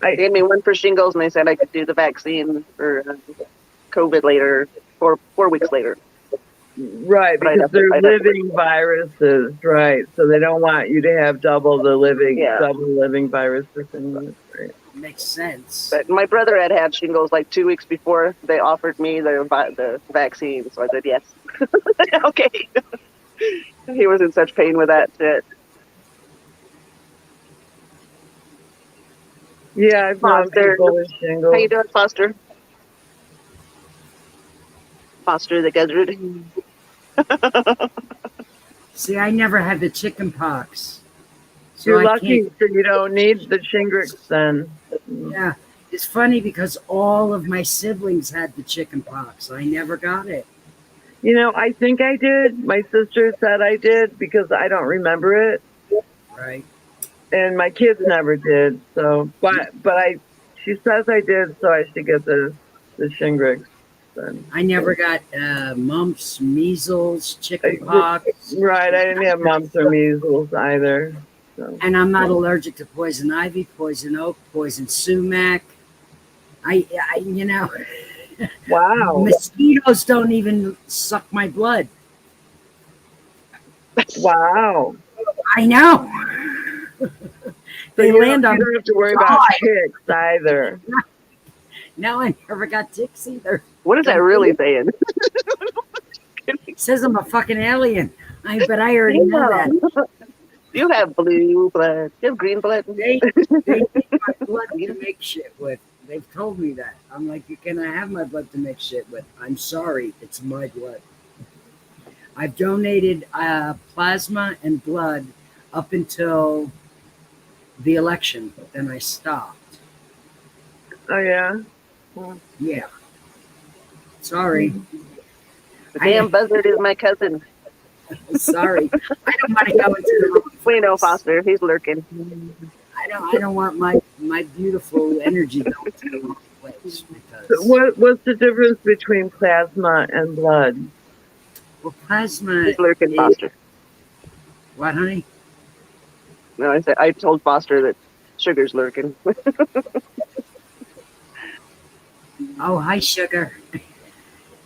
They gave me one for shingles, and they said I could do the vaccine for COVID later, 4 weeks later. Right, because they're living viruses, right? So they don't want you to have double living viruses. Right. Makes sense. But my brother had shingles like 2 weeks before they offered me the vaccine, so I said yes. Okay. He was in such pain with that shit. Yeah, I've known people with shingles. How you doing, Foster? Foster the Gizzard. See, I never had the chicken pox. So You're lucky, so you don't need the Shingrix then. Yeah, it's funny because all of my siblings had the chicken pox. I never got it. I think I did. My sister said I did because I don't remember it. Right. And my kids never did. So, but she says I did, so I should get the Shingrix. Then. I never got mumps, measles, chicken pox. Right, I didn't have mumps or measles either. So. And I'm not allergic to poison ivy, poison oak, poison sumac. I Wow. Mosquitoes don't even suck my blood. Wow. I know. They land on. You don't have to worry about ticks either. No, I never got ticks either. What is that really saying? It says I'm a fucking alien. But I already know that. You have blue blood. You have green blood. They take my blood to make shit with. They've told me that. I'm like, you can have my blood to make shit with. I'm sorry, it's my blood. I've donated plasma and blood up until the election. Then I stopped. Oh, yeah? Yeah. Sorry. The damn buzzard is my cousin. Sorry. I don't want to go into the wrong We know Foster. He's lurking. I don't want my beautiful energy going to the wrong place. Because, what's the difference between plasma and blood? well, plasma. He's lurking, Foster. What, honey? No, I told Foster that Sugar's lurking. Oh, hi, Sugar. We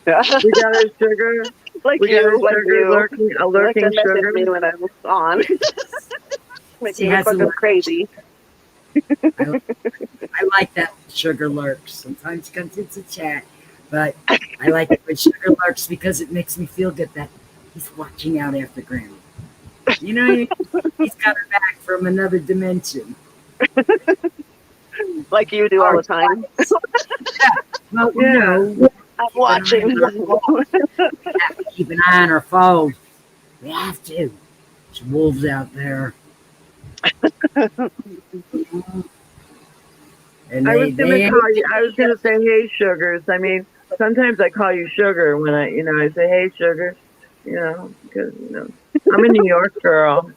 got a Sugar. Like We got a Sugar lurking, a lurking like to message Sugar. me when I'm on. Making me has a fucking lurk. crazy. I like that Sugar lurks. Sometimes comes into chat, but I like it when Sugar lurks because it makes me feel good that he's watching out after Granny. You know, he's got her back from another dimension. Like you do all the time. Well, Yeah. I'm watching. we have to keep an eye on our foes. We have to. There's wolves out there. And I was gonna say, hey, Sugars. I mean, sometimes I call you Sugar when I say, hey, Sugar. Because I'm a New York girl.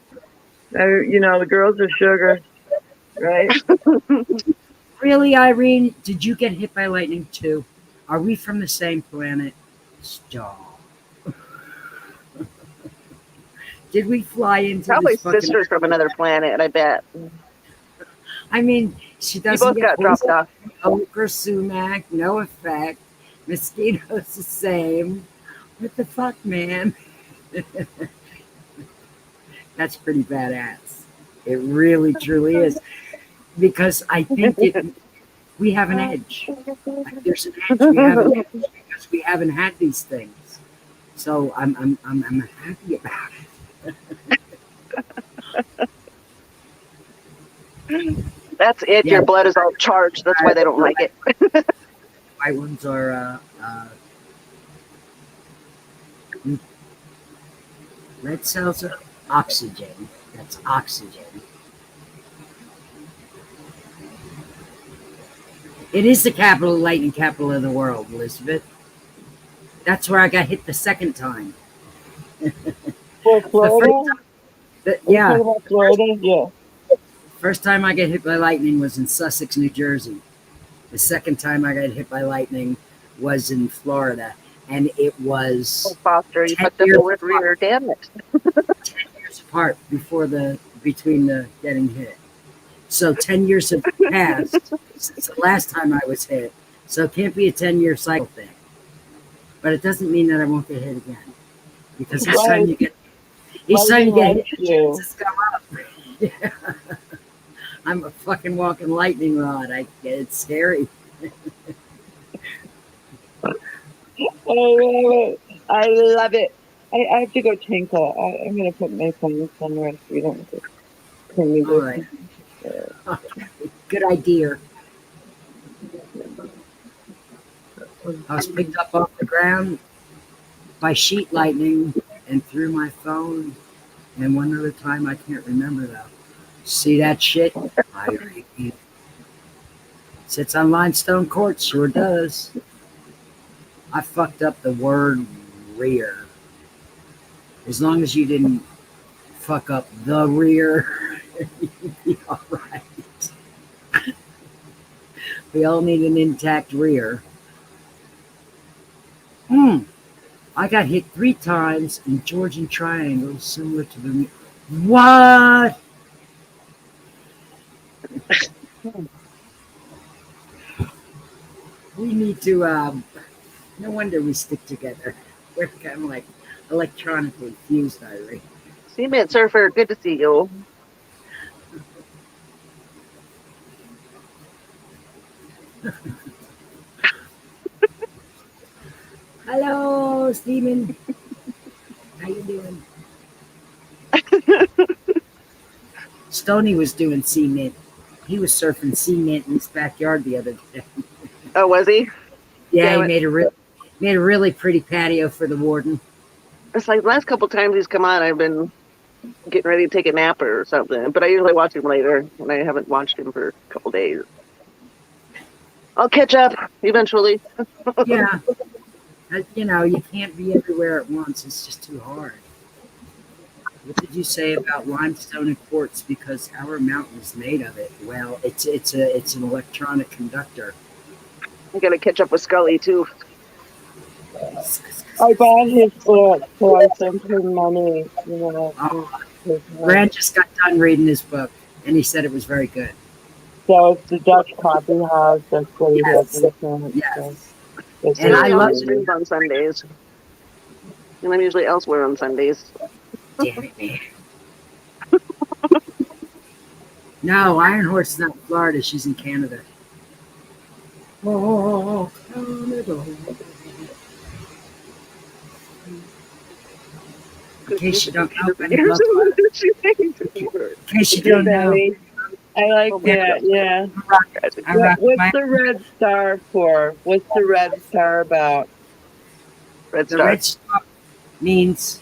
The girls are Sugar, right? Really, Irene? Did you get hit by lightning too? Are we from the same planet? Stop. Did we fly into Probably this fucking... sisters from another planet, I bet. I mean, she You doesn't both get got dropped off. oak or sumac, no effect. Mosquitoes the same. What the fuck, man? That's pretty badass. It really, truly is. Because I think we have an edge. Like, there's an edge. We have an edge because we haven't had these things. So I'm happy about it. That's it. Yeah. Your blood is all charged. That's why they don't like it. White ones are red cells are oxygen. That's oxygen. It is the capital of lightning, capital of the world, Elizabeth. That's where I got hit the second time. For Florida? Yeah. Talking about Florida? Yeah. First time I got hit by lightning was in Sussex, New Jersey. The second time I got hit by lightning was in Florida. And it was Oh, Foster, you 10 put the years word rear. Damn it. 10 years apart between the getting hit. So 10 years have passed since the last time I was hit. So it can't be a 10-year cycle thing. But it doesn't mean that I won't get hit again. Because each time you get hit, the chances go up. Yeah. I'm a fucking walking lightning rod. It's scary. Oh, I love it. I have to go tinkle. I'm going to put my phone somewhere so you don't have to turn me All right. Good idea. I was picked up off the ground by sheet lightning and threw my phone. And one other time I can't remember though. See that shit? I repeat. Sits on limestone court, sure does. I fucked up the word rear. As long as you didn't fuck up the rear, you'd be all right. We all need an intact rear. I got hit 3 times in Georgian triangles similar to the... What? We need to... no wonder we stick together. We're kind of like electronically fused, Irene. Cement Surfer, good to see you. Hello, Steven. How you doing? Stoney was doing cement. He was surfing cement in his backyard the other day. Oh, was he? Yeah, he made a really pretty patio for the warden. It's like the last couple times he's come on, I've been getting ready to take a nap or something. But I usually watch him later, and I haven't watched him for a couple days. I'll catch up eventually. Yeah. You can't be everywhere at once. It's just too hard. What did you say about limestone and quartz? Because our mountain is made of it. Well, it's an electronic conductor. I gotta catch up with Scully too. I bought his book, so I sent him money. Brad just got done reading his book, and he said it was very good. So it's the Dutch Coffee House. That's what he has. Yes. And I love streams on Sundays. And I'm usually elsewhere on Sundays. Damn it, man. No, Iron Horse is not in Florida. She's in Canada. Oh, Canada. In case you don't know, I like that. Yeah. What's the red star for? What's the red star about? Red The Star. red star means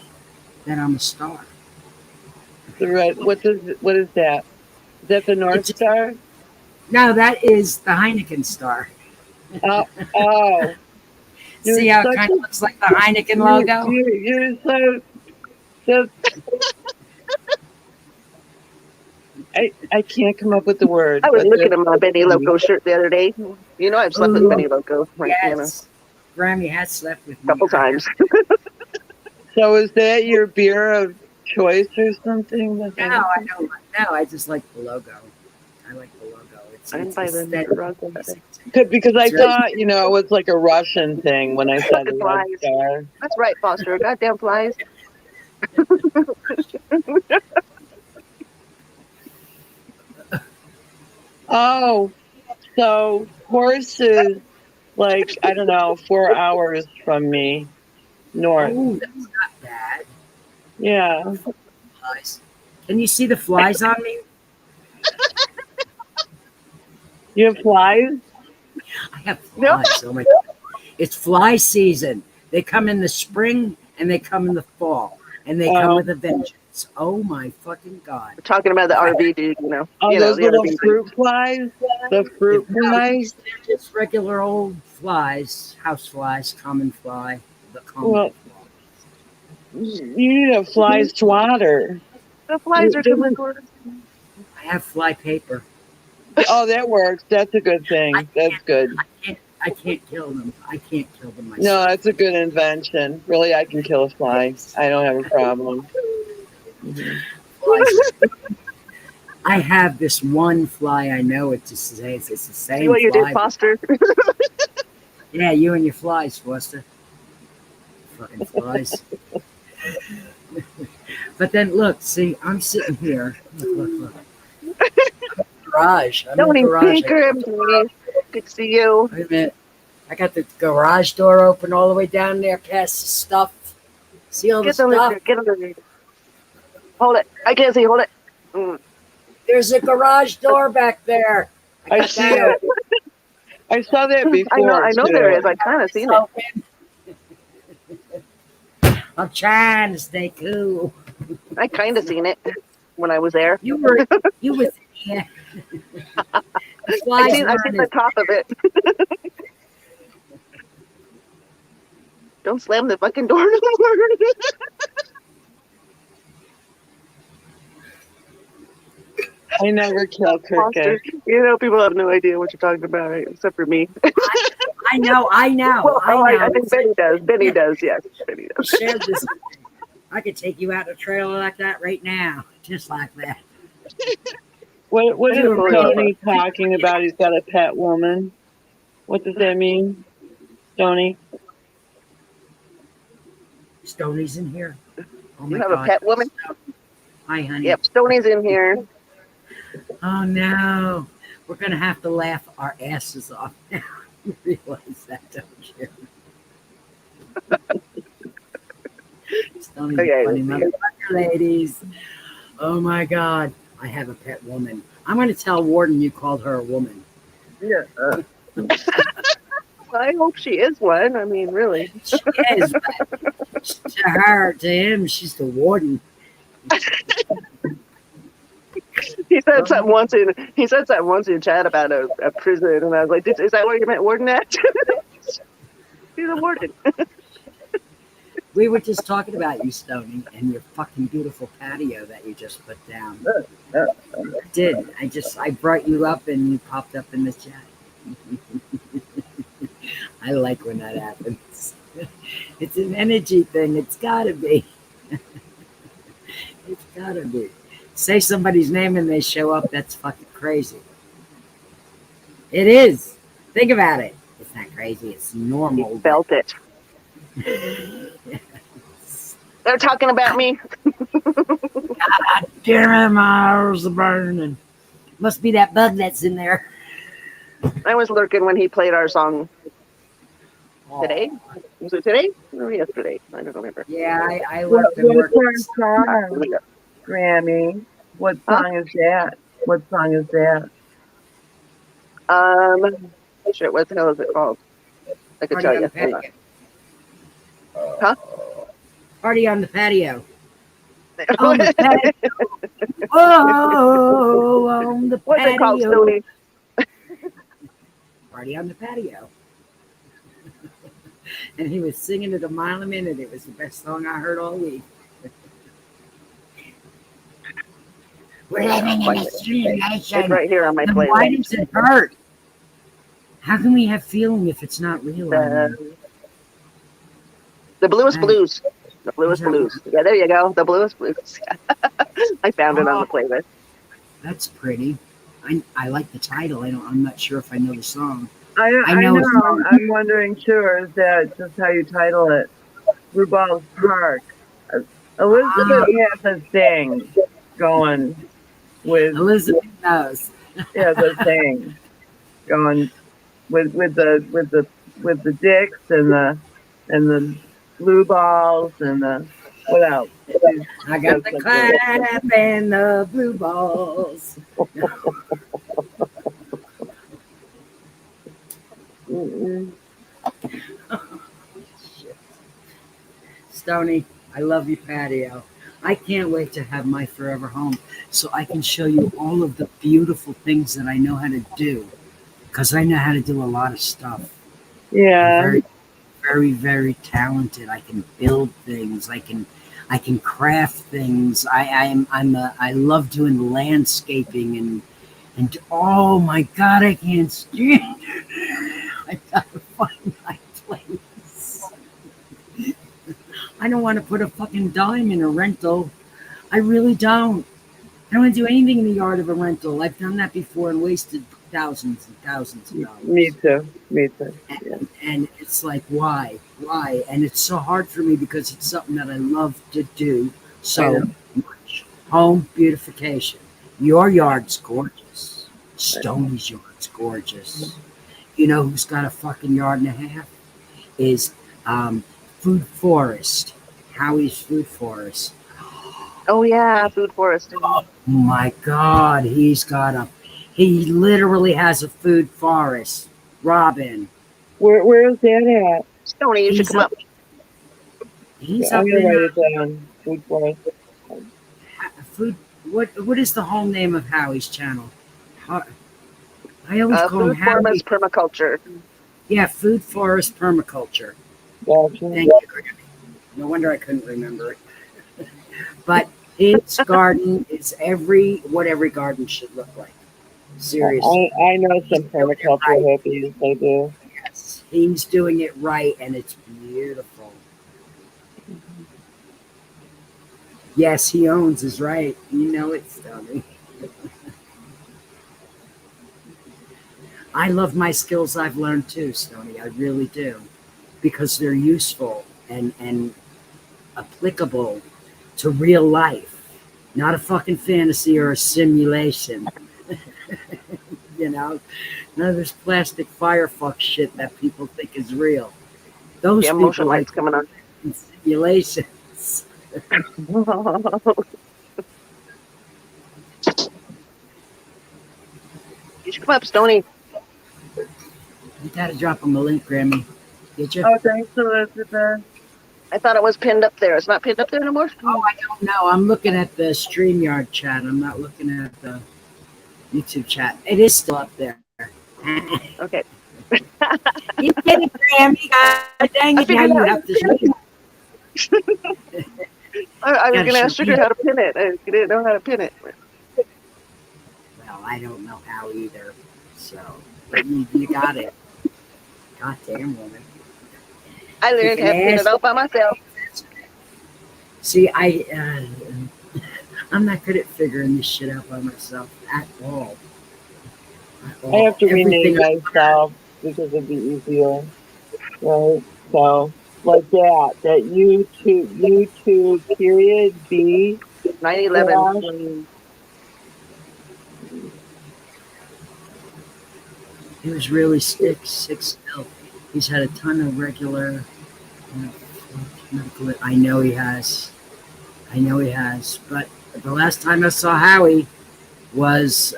that I'm a star. The red. What is that? Is that the North Star? No, that is the Heineken star. Oh. See how it kind of looks like the Heineken logo? You're so I can't come up with the word. I was looking at my Benny Loco shirt the other day. You know I've slept with Benny Loco. Right, Yes. Grammy has slept with me. a couple times. So is that your beer of choice or something? No, I don't. No, I just like the logo. I like the logo. It's because I thought, it was like a Russian thing when I said the Red Star. That's right, Foster. Goddamn flies. Oh, so horse is like, I don't know, 4 hours from me north. Oh, that's not bad. Yeah. Nice. Can you see the flies on me? You have flies? I have Nope. flies. Oh my God. It's fly season. They come in the spring and they come in the fall. And they come Oh. with a vengeance. Oh my fucking God. We're talking about the RV dude, you know. Oh, You know, those the little RV dude. fruit flies? The fruit flies? They're just regular old flies, house flies, common fly. The common Well, fly. you need a fly swatter. The flies are coming toward us. I have fly paper. Oh, that works. That's a good thing. That's good. I can't kill them. I can't kill them myself. No, that's a good invention. Really, I can kill a fly. I don't have a problem. Flies. I have this one fly. I know it's the same See what you fly. did, Foster? Yeah, you and your flies, Foster. Fucking flies. But then look, see, I'm sitting here. Look. Garage. I'm Don't in the garage. tinker him, please. Good to see you. Wait a minute. I got the garage door open all the way down there past the stuff. See all the Get under stuff? there. Get under there. Hold it. I can't see. Hold it. Mm. There's a garage door back there. I got see that it. I saw that before. I know too. there is. I kind of seen it. open. I'm trying to stay cool. I kind of seen it when I was there. You were yeah. The I flies seen weren't the top of it. Don't slam the fucking door no more. I never kill crickets. You know, people have no idea what you're talking about, right? Except for me. I know. Well, I think Benny does. Benny does, yes. Benny does. Shared this. I could take you out in a trailer like that right now, just like that. What is Beautiful. Tony talking about? He's got a pet woman. What does that mean, Tony? Stoney's in here. Oh my You have God. a pet woman? Hi, honey. Yep, Stoney's in here. Oh no, we're gonna have to laugh our asses off now. You realize that, don't you? Stoney's Okay, a funny let's see. motherfucker, ladies. Oh my God, I have a pet woman. I'm gonna tell Warden you called her a woman. Yeah. I hope she is one. I mean, really. She is. But to her, to him, she's the Warden. He said something once in chat about a prison, and I was like, "Is that what you meant, warden at?" She's a warden. We were just talking about you, Stoney, and your fucking beautiful patio that you just put down. I did. I brought you up and you popped up in the chat. I like when that happens. It's an energy thing. It's gotta be. It's gotta be. Say somebody's name and they show up, that's fucking crazy. It is. Think about it. It's not crazy, it's normal. He felt it. They're talking about me. God damn it, my eyes are burning. Must be that bug that's in there. I was lurking when he played our song today. Was it today or yesterday? I don't remember. Yeah, I worked and worked. What's our song, Grammy? What song is that? What song is that? Shit, what the hell is it called? I could Party tell on you. the patio. Huh? Party on the patio. On the patio. Oh, on the patio. What's it called, Stoney? Party on the patio. And he was singing it a mile a minute. It was the best song I heard all week. We're living in a simulation. It's right here on my Then why playlist. does it hurt? How can we have feeling if it's not real? The Bluest Blues. The Bluest Blues. Yeah, there you go. The Bluest Blues. I found it on the playlist. That's pretty. I like the title. I'm not sure if I know the song. I know know. it's- I'm wondering too. Is that just how you title it? Ruball's Park. Elizabeth has a thing going with Elizabeth knows. the thing going with the dicks and the blue balls and the What else? I got the clap and the blue balls. Mm-mm. Stony, I love you, patio. I can't wait to have my forever home so I can show you all of the beautiful things that I know how to do. Because I know how to do a lot of stuff. I'm Yeah. very, very, very talented. I can build things. I can craft things. I love doing landscaping and oh my god, I can't stand it. I gotta find my place. I don't want to put a fucking dime in a rental. I really don't. I don't want to do anything in the yard of a rental. I've done that before and wasted thousands and thousands of Me dollars. too. Me too. Yeah. And it's like, why? Why? And it's so hard for me because it's something that I love to do I so know. much. Home beautification. Your yard's gorgeous. Stoney's yard's gorgeous. You know who's got a fucking yard and a half? Is Food Forest. Howie's Food Forest. Oh yeah, food forest. Oh my God, he literally has a food forest. Robin. Where is that at? Stony, you should He's come up, up. he's I'm up gonna in write it down. Food forest. food. What is the whole name of Howie's channel? I always call him Food Howie. forest permaculture. Yeah, Food Forest Permaculture. Gotcha. Thank you, Grammy. No wonder I couldn't remember it. But his garden is what every garden should look like. Seriously. I know some permaculture hippies. They do. Yes, he's doing it right, and it's beautiful. Yes, he owns is right. You know it, Stubby. I love my skills I've learned too, Stony. I really do. Because they're useful and applicable to real life. Not a fucking fantasy or a simulation. You know? None of this plastic firefuck shit that people think is real. Those Yeah, people motion like lights coming on. simulations. You should come up, Stony. You gotta drop him a link, Grammy. Did you? Oh, thanks, Elizabeth. I thought it was pinned up there. It's not pinned up there anymore? Oh, I don't know. I'm looking at the StreamYard chat. I'm not looking at the YouTube chat. It is still up there. Okay. You get it, Grammy. God dang I it. Now figured you out. have to show I was Gotta going to ask show Sugar me. how to pin it. I didn't know how to pin it. Well, I don't know how either. So, but you got it. God damn, woman. I learned how to pin it out by myself. See, I'm not good at figuring this shit out by myself at all. I have to rename Everything- myself because it'd be easier. Right? So, like that YouTube period B. 9/11. He was really sick still. He's had a ton of regular medical. I know he has. But the last time I saw Howie was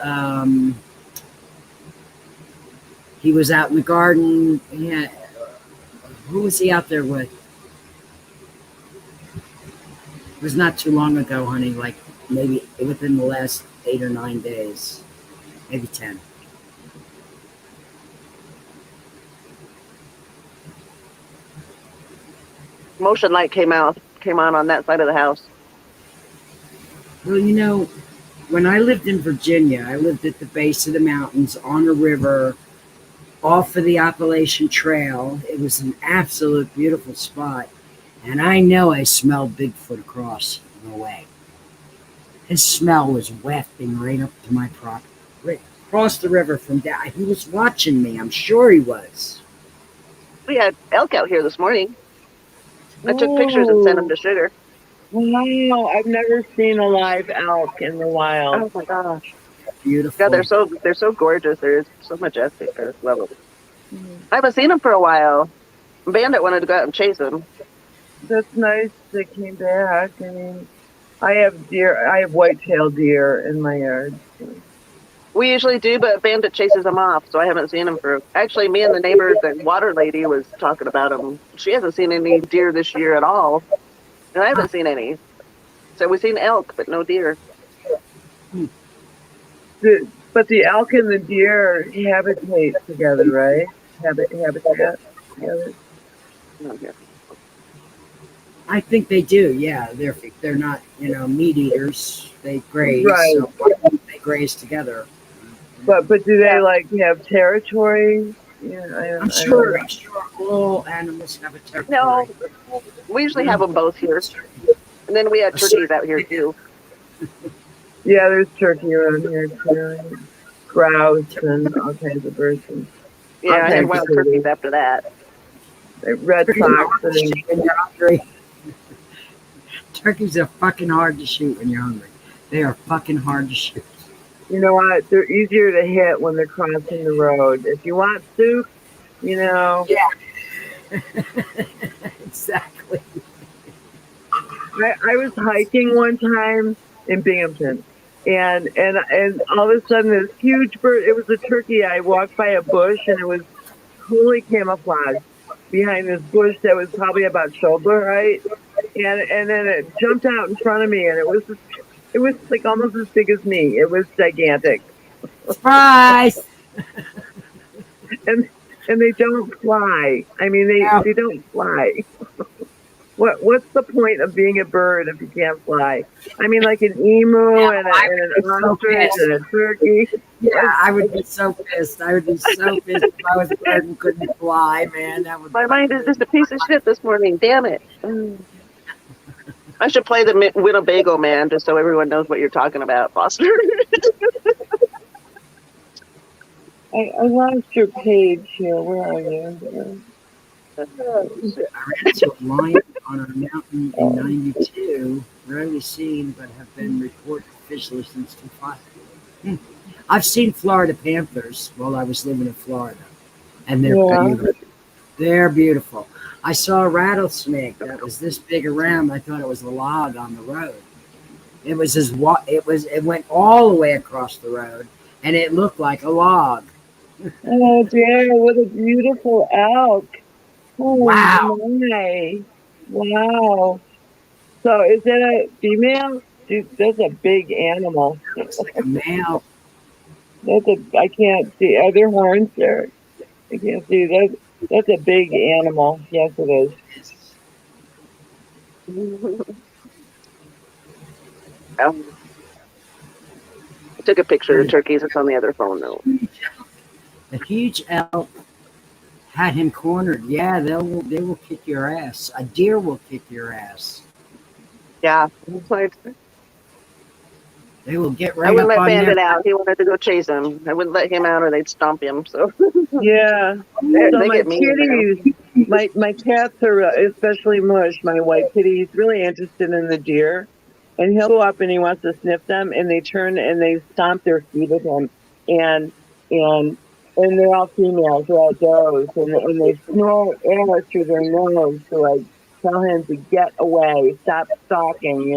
he was out in the garden. Yeah, who was he out there with? It was not too long ago, honey. Like maybe within the last 8 or 9 days, maybe 10. Motion light came on that side of the house. Well, you know, when I lived in Virginia, I lived at the base of the mountains on a river off of the Appalachian Trail. It was an absolute beautiful spot. And I know I smelled Bigfoot across the way. His smell was wafting right up to my property. Right across the river from down. He was watching me. I'm sure he was. We had elk out here this morning. I took pictures and sent them to Sugar. Wow, I've never seen a live elk in the wild. Oh my gosh. Beautiful. Yeah, they're so gorgeous. They're so majestic. I just love them. I haven't seen them for a while. Bandit wanted to go out and chase them. that's nice they came back. I mean, I have deer. I have white-tailed deer in my yard. We usually do, but Bandit chases them off, so I haven't seen them for. Actually, me and the neighbor, the water lady, was talking about them. She hasn't seen any deer this year at all, and I haven't seen any. So we've seen elk, but no deer. But the elk and the deer habitate together, right? Habitat together. No deer. I think they do. Yeah, they're not meat eaters. They graze, Right. so they graze together. But do they Yeah. like have territory? Yeah, I'm sure all animals have a territory. No, we usually have them both here, and then we have turkeys out here too. Yeah, there's turkey around here too. Grouse and all kinds of birds and Yeah, I Okay, had wild so- turkeys after that. red fox and When you're hungry. Turkeys are fucking hard to shoot when you're hungry. They are fucking hard to shoot. you know what? They're easier to hit when they're crossing the road. If you want soup, Exactly. I was hiking one time in Binghamton, and all of a sudden this huge bird. It was a turkey. I walked by a bush, and it was totally camouflaged behind this bush that was probably about shoulder height, and then it jumped out in front of me, and it was like almost as big as me. It was gigantic, Surprise! and they don't fly. I mean, they don't fly. What's the point of being a bird if you can't fly? I mean, like an emu and an ostrich and a turkey. Yeah, I would be so pissed. I would be so pissed if I was a bird and couldn't fly, man. That would My mind is just a piece of shit this morning. Damn it. I should play the Winnebago Man just so everyone knows what you're talking about, Foster. I lost your page here. Where are you? I ran into a lion on a mountain in '92. Rarely seen, but have been reported officially since 2005. I've seen Florida panthers while I was living in Florida, and they're beautiful. They're beautiful. I saw a rattlesnake that was this big around. I thought it was a log on the road. It was it went all the way across the road, and it looked like a log. Oh dear, what a beautiful elk. Oh, Wow. my. Wow. So is that a female? Dude, that's a big animal. Looks like a male. I can't see. Are there horns there? I can't see. That's a big animal. Yes, it is. I took a picture of the turkeys. It's on the other phone, though. A huge elk had him cornered. Yeah, they will kick your ass. A deer will kick your ass. Yeah. They will get I right wouldn't up let on Bandit there. out. He wanted to go chase him. I wouldn't let him out or they'd stomp him. So Yeah. they So my get mean. kitties, my cats are, especially Mush, my white kitty, he's really interested in the deer. And he'll go up and he wants to sniff them, and they turn and they stomp their feet at him. And they're all females, they're all does. And they snort air through their nose to like tell him to get away, stop stalking,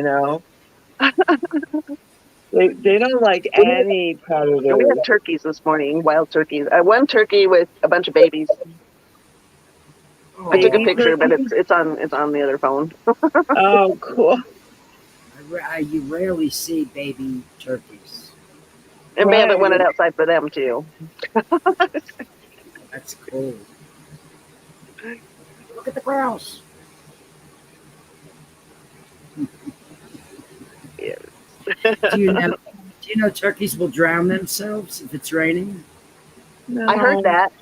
They don't like any predators. We had turkeys this morning, wild turkeys. One turkey with a bunch of babies. I took a picture, but it's on the other phone. Oh, cool. You rarely see baby turkeys. And Bandit wanted outside for them too. That's cool. Look at the grouse. Yeah. Do you know turkeys will drown themselves if it's raining? No. I heard that.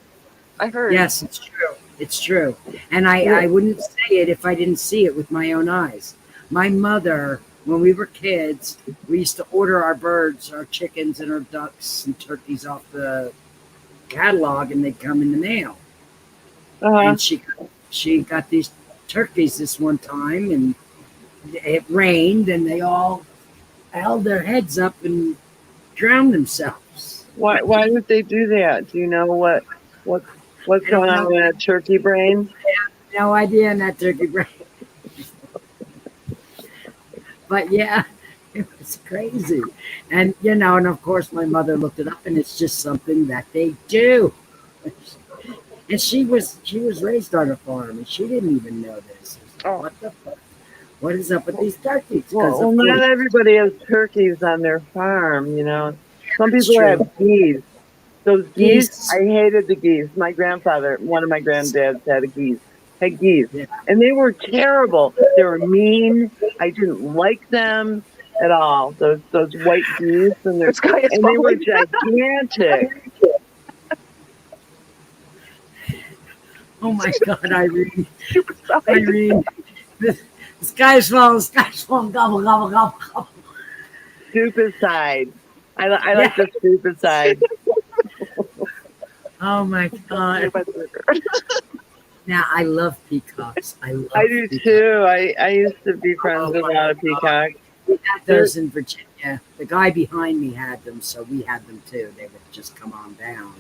I heard. Yes, it's true. It's true. And I wouldn't say it if I didn't see it with my own eyes. My mother, when we were kids, we used to order our birds, our chickens and our ducks and turkeys off the catalog, and they'd come in the mail. And she got these turkeys this one time, and it rained, and they all held their heads up and drowned themselves. Why would they do that? Do you know what's going on in a turkey brain? No idea in that turkey brain. But yeah, it was crazy. And and of course my mother looked it up and it's just something that they do. And she was raised on a farm and she didn't even know this. Oh. What the fuck? What is up with these turkeys? Well, not everybody has turkeys on their farm, you know. Some people true. have geese. Those geese, Geese. I hated the geese. My grandfather, one of my granddads had geese. Yeah. And they were terrible. They were mean. I didn't like them at all. Those white geese and The sky is they were falling. gigantic. Oh my God, Irene. Super size. Irene. The sky's falling, gobble, gobble, gobble, gobble. Stupid side. I like the stupid side. Oh my God. Now I love peacocks. I do peacocks. too. I used to be friends with a lot of peacocks. We had those in Virginia. The guy behind me had them, so we had them too. They would just come on down.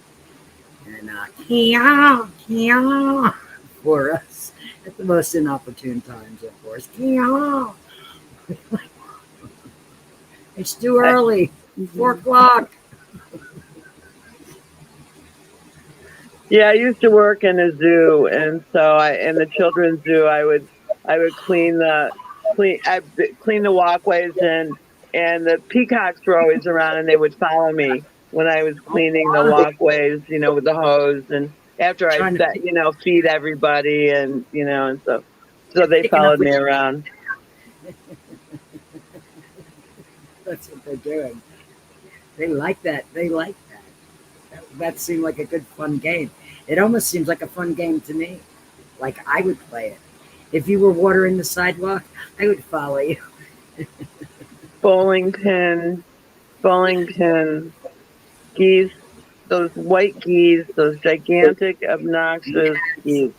And meow, for us at the most inopportune times, of course. Meow. It's too early. 4:00. Yeah, I used to work in a zoo, and so in the children's zoo, I would clean the walkways, and the peacocks were always around, and they would follow me when I was cleaning the walkways, with the hose, and after I feed everybody, and and so they followed me around. That's what they're doing. They like that. They like that. That seemed like a good fun game. It almost seems like a fun game to me. Like I would play it. If you were watering the sidewalk, I would follow you. Bowling pin, geese, those white geese, those gigantic, obnoxious geese.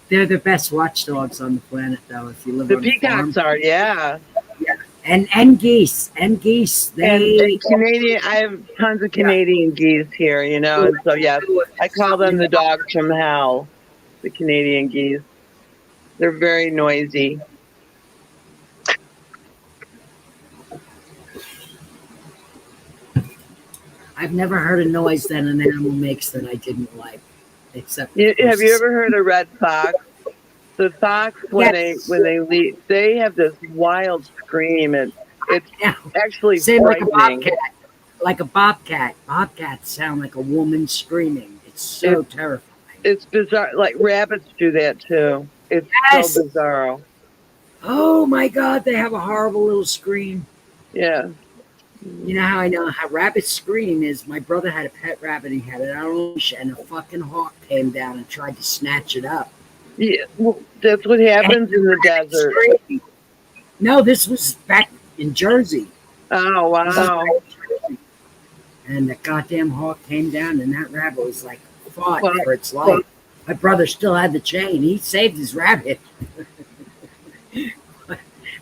They're the best watchdogs on the planet, though. If you live The on a farm. peacocks are, yeah. And geese. And Canadian, I have tons of Canadian geese here, and so yes, I call them the dogs from hell, the Canadian geese. They're very noisy. I've never heard a noise that an animal makes that I didn't like, except. Have you ever heard a red fox? The fox, when they leave, they have this wild scream, and it's actually Same frightening. like a bobcat. Bobcats sound like a woman screaming. It's so terrifying. It's bizarre. Like rabbits do that too. It's so bizarre. Oh my God, they have a horrible little scream. Yeah. You know how I know how rabbits scream is my brother had a pet rabbit. He had it on a leash, and a fucking hawk came down and tried to snatch it up. Yeah, well, that's what happens in the desert. No, this was back in Jersey. Oh, wow. And the goddamn hawk came down, and that rabbit was like fought for its life. My brother still had the chain. He saved his rabbit.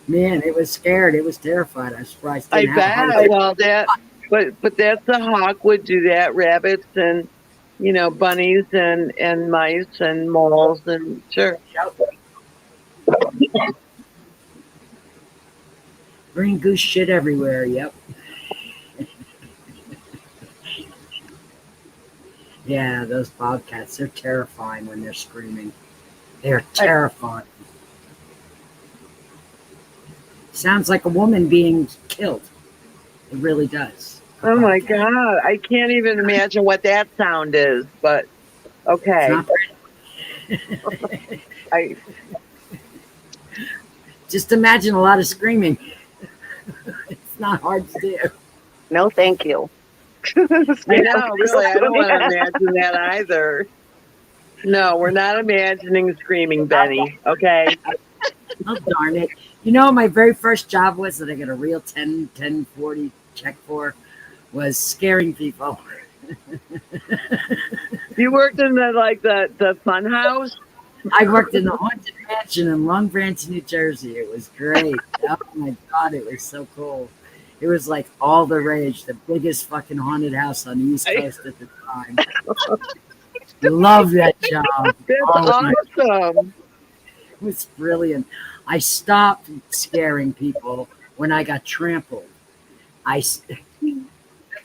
Man, it was scared. It was terrified. I'm surprised. I bet. Well, but that's the hawk would do that. Rabbits and bunnies and mice and moles and sure. Green goose shit everywhere. Yep. Yeah, those bobcats, they're terrifying when they're screaming. They're terrifying. Sounds like a woman being killed. It really does. Oh my God. I can't even imagine what that sound is, but okay. Just imagine a lot of screaming. It's not hard to do. No, thank you. I know, really. I don't want to imagine that either. No, we're not imagining screaming, Benny. Okay. Oh, darn it. You know, my very first job was that I got a real 1040 check for was scaring people. You worked in the fun house? I worked in the Haunted Mansion in Long Branch, New Jersey. It was great. Oh my God, it was so cool. It was like all the rage, the biggest fucking haunted house on the East Coast at the time. Love that job. That's awesome. It was brilliant. I stopped scaring people when I got trampled. The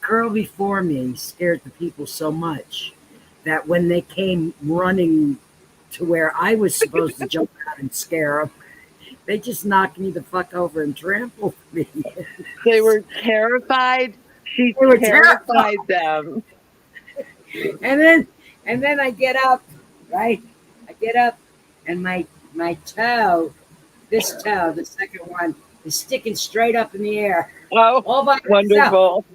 girl before me scared the people so much that when they came running to where I was supposed to jump out and scare them, they just knocked me the fuck over and trampled me. They were terrified. She They were terrified them. And then I get up, right? I get up and my toe, this toe, the second one, is sticking straight up in the air. Oh, All by itself. wonderful.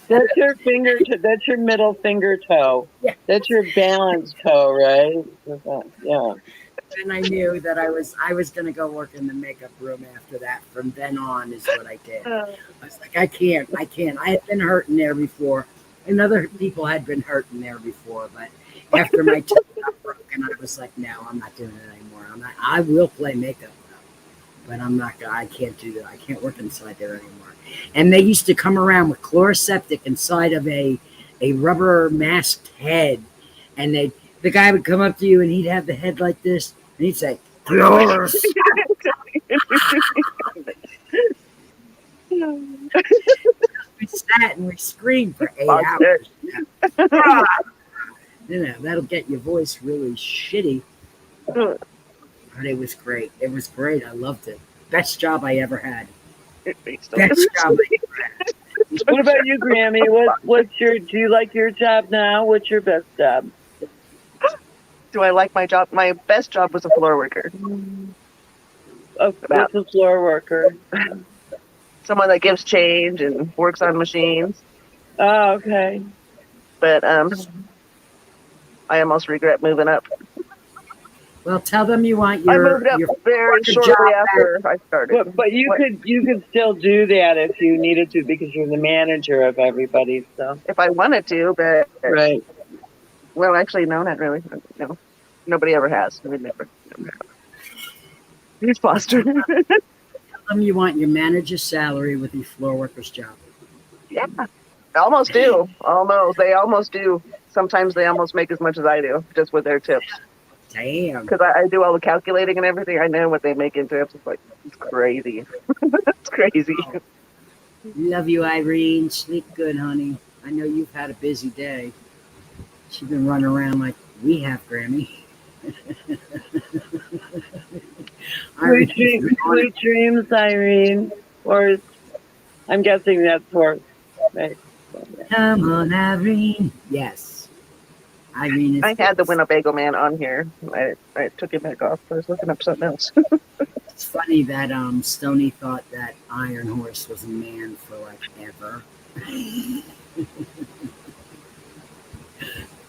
That's your finger. That's your middle finger toe. Yeah. That's your balance toe, right? Yeah. And I knew that I was gonna go work in the makeup room after that. From then on is what I did. I was like, I can't. I had been hurt in there before, and other people had been hurt in there before. But after my toe got broken, I was like, no, I'm not doing it anymore. I will play makeup, but I'm not gonna. I can't do that. I can't work inside there anymore. And they used to come around with Chloraseptic inside of a rubber masked head, and the guy would come up to you and he'd have the head like this, and he'd say, "Chloraseptic." We sat and we screamed for 8 hours. That'll get your voice really shitty. But it was great. It was great. I loved it. Best job I ever had. Best job I ever had. What about you, Grammy? Do you like your job now? What's your best job? Do I like my job? My best job was a floor worker. What's a floor worker? Someone that gives change and works on machines. Oh, okay. But I almost regret moving up. Well, tell them you want I your. moved up your very shortly after I started. But you could still do that if you needed to because you're the manager of everybody. So If I wanted to, but right. Well, actually, no, not really. No, nobody ever has. We never. He's Foster. Tell them you want your manager's salary with your floor worker's job. Yeah, almost do. Almost. They almost do. Sometimes they almost make as much as I do, just with their tips. Damn. Because I do all the calculating and everything. I know what they make in tips. It's like, it's crazy. It's crazy. Love you, Irene. Sleep good, honey. I know you've had a busy day. She's been running around like we have, Grammy. Sweet dreams, Irene. Or I'm guessing that's work. Right. Come on, Irene. Yes. Irene is. I had the Winnebago man on here. I took it back off. I was looking up something else. It's funny that Stoney thought that Iron Horse was a man for like ever.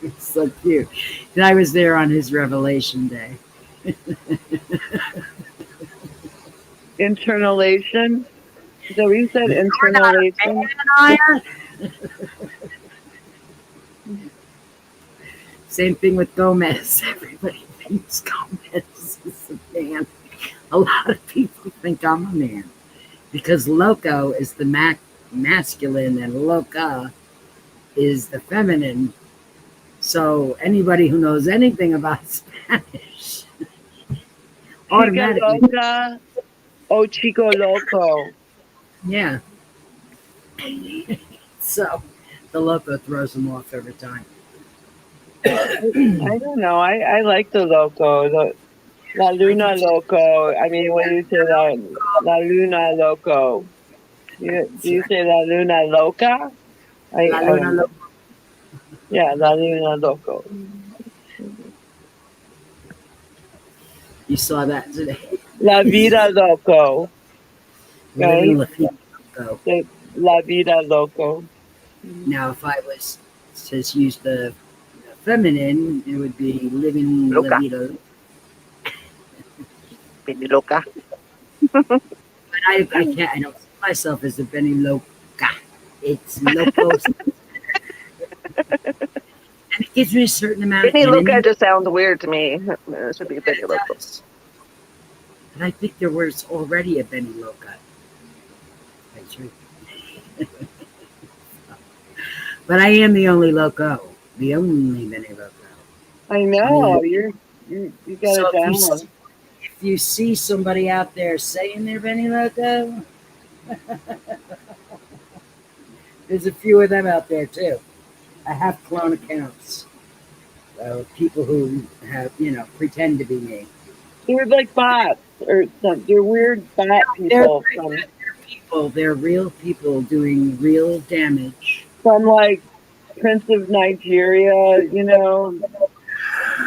It's so cute. And I was there on his revelation day. Internalization? Is that what you said? Internalization? Iron. Same thing with Gomez. Everybody thinks Gomez is a man. A lot of people think I'm a man because loco is the masculine and loca is the feminine. So anybody who knows anything about Spanish automatically. Chica loca o chico loco. Yeah. So the loco throws them off every time. I don't know. I like the loco. La Luna Loco. I mean, when you say La Luna Loco, do you say La Luna Loca? La Luna Loco. Yeah, La Luna Loco. You saw that today. La Vida Loco. Right? La Vida Loco. Now, if I was to use the feminine, it would be living La Vida. Baby loca. But I can't. I don't see myself as a Benny Loca. It's loco. And it gives me a certain amount Benny of Loca just sounds weird to me. It should be Benny Loca. But I think there was already a Benny Loca. But I am the only loco. The only Benny Loco. I know. You got So it down. if you see somebody out there saying they're Benny Loco, there's a few of them out there too. I have clone accounts. People who have, pretend to be me. They're like bots or some. They're weird bot They're, people they're people. They're real people doing real damage. from like Prince of Nigeria,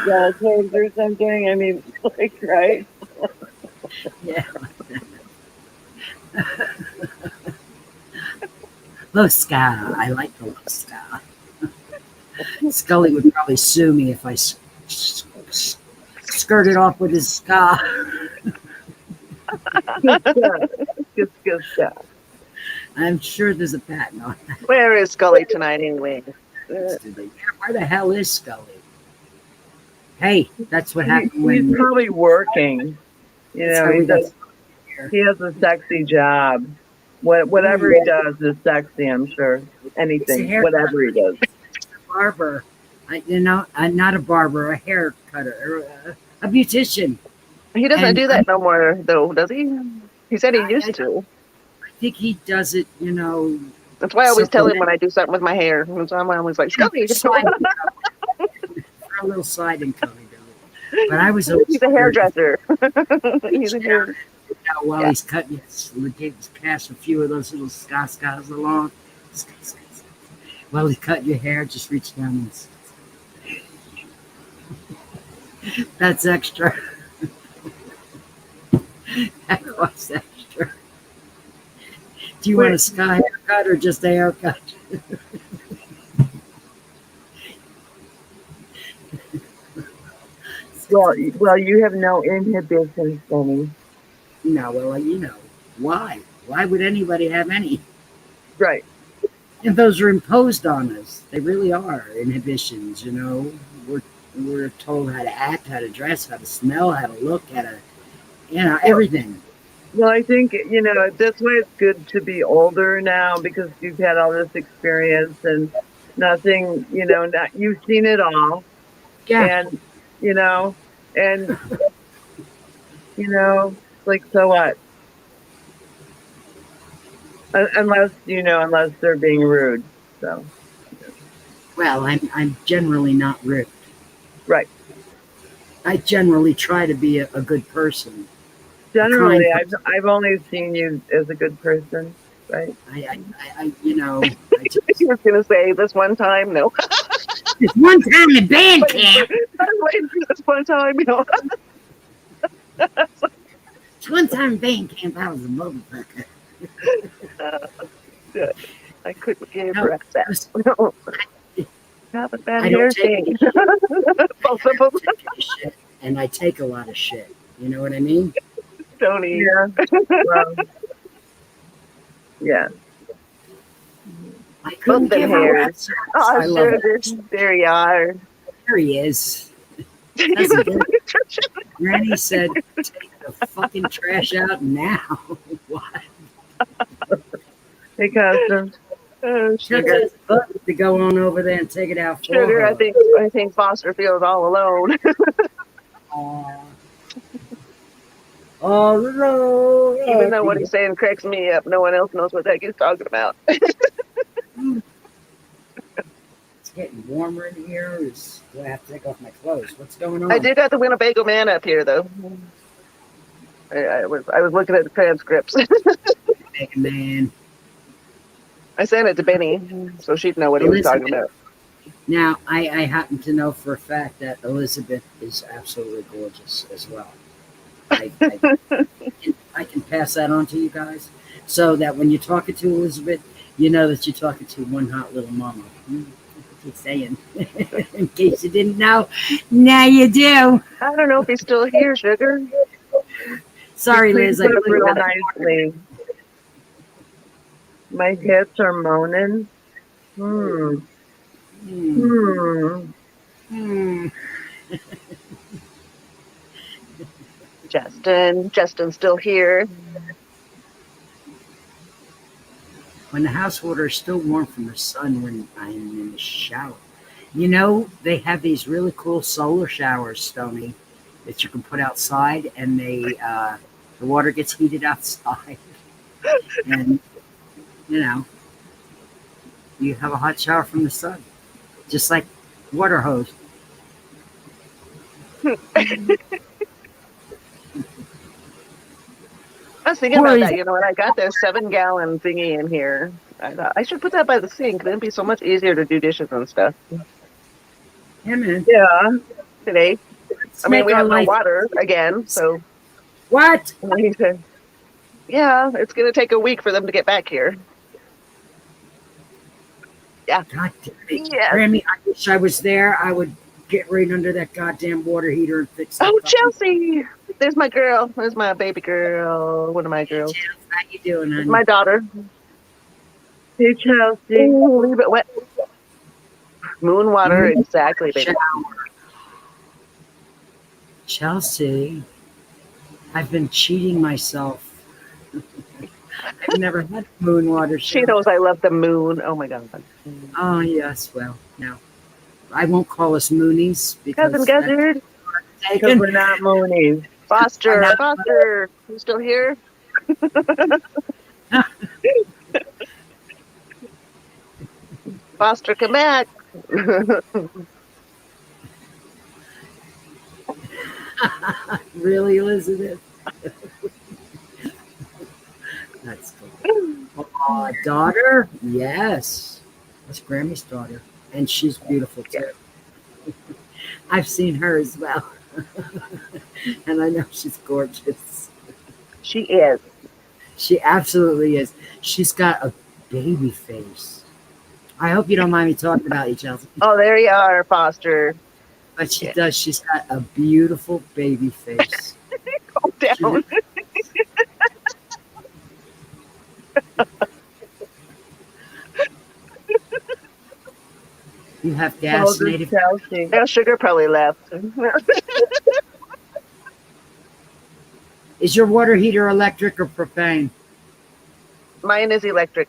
relatives or something. I mean, like, right? Yeah. Low Ska. I like the Low Ska. Scully would probably sue me if I skirted off with his ska. Good stuff. Good stuff. I'm sure there's a patent on that. Where is Scully tonight anyway? Where the hell is Scully? Hey, that's what happened when He's probably working. That's how we got He has a sexy job. Whatever he does is sexy, I'm sure. Anything, whatever he does. barber. I'm not a barber, a hair cutter, a beautician. He doesn't And do that no more, though, does he? He said he used to. I think he does it, That's why I always tell him when I do something with my hair. And so I'm always like, Scully. for a little side income. But I was always He's a hairdresser. He's a hairdresser. While he's cutting his pass a few of those little scars along. While he's cutting your hair, just reach down and that's extra. That costs extra. Do you want a sky haircut or just a haircut? Well, you have no inhibitions, Benny. No, well, why? Why would anybody have any? Right. And those are imposed on us. They really are inhibitions, We're told how to act, how to dress, how to smell, how to look, how to, everything. Well, I think, that's why it's good to be older now because you've had all this experience and nothing, you've seen it all. Yeah. And, like, so what? Unless they're being rude. So. Well, I'm generally not rude. Right. I generally try to be a good person. Generally, I've only seen you as a good person, right? I He was going to say this one time, no. This one time in band camp. This one time, This one time in band camp, I was a motherfucker. I couldn't give her that. No. Haven't been here since. And I take a lot of shit. You know what I mean? Tony. Yeah. Well, yeah. I couldn't give her that. Oh, I love it. There you are. There he is. That's good. Granny said, take the fucking trash out now. What? Because Sugar. To go on over there and take it out for Sugar, her. I think Foster feels all alone. All alone. Even though what he's saying cracks me up, no one else knows what that he's talking about. It's getting warmer in here. Do I have to take off my clothes? What's going on? I did have the Winnebago man up here, though. I was looking at the transcripts. Big man. I sent it to Benny, so she'd know what he was talking about. Now, I happen to know for a fact that Elizabeth is absolutely gorgeous as well. I can pass that on to you guys so that when you're talking to Elizabeth, you know that you're talking to one hot little mama. Keep saying, in case you didn't know. Now you do. I don't know if he's still here, Sugar. Sorry, Liz. I put it real nicely. My hips are moaning. Justin's still here. When the house water is still warm from the sun when I'm in the shower. They have these really cool solar showers, Stony. that you can put outside, and the water gets heated outside, and you know you have a hot shower from the sun, just like water hose. I was thinking about that, when I got this 7-gallon thingy in here. I thought I should put that by the sink. Then it'd be so much easier to do dishes and stuff Yeah, man. Yeah. today. Let's I mean, make we our have no life- water again, so What? we need to. Yeah, it's going to take a week for them to get back here. God damn it. Yeah. Grammy, I wish I was there. I would get right under that goddamn water heater and fix that. Oh, fucking- Chelsea! There's my girl. There's my baby girl. One of my girls. How you doing, honey? My daughter. Hey, Chelsea. Ooh, leave it wet. Moon water, exactly, baby. Shower. Chelsea, I've been cheating myself. I've never had moon water She shower. knows I love the moon. Oh my god. Oh, yes, well, no. I won't call us Moonies because Cousin Gizzard. Because taken. we're not Moonies. Foster. I'm not- Foster. You still here? Foster, come back. Really, Elizabeth? That's cool. Daughter? Yes. That's Grammy's daughter. And she's beautiful too. I've seen her as well. And I know she's gorgeous. She is. She absolutely is. She's got a baby face. I hope you don't mind me talking about you, Chelsea. Oh, there you are, Foster. But she does. She's got a beautiful baby face. Calm down. You have Oh, gas, this native. Chelsea. Now Sugar probably left. Is your water heater electric or propane? Mine is electric.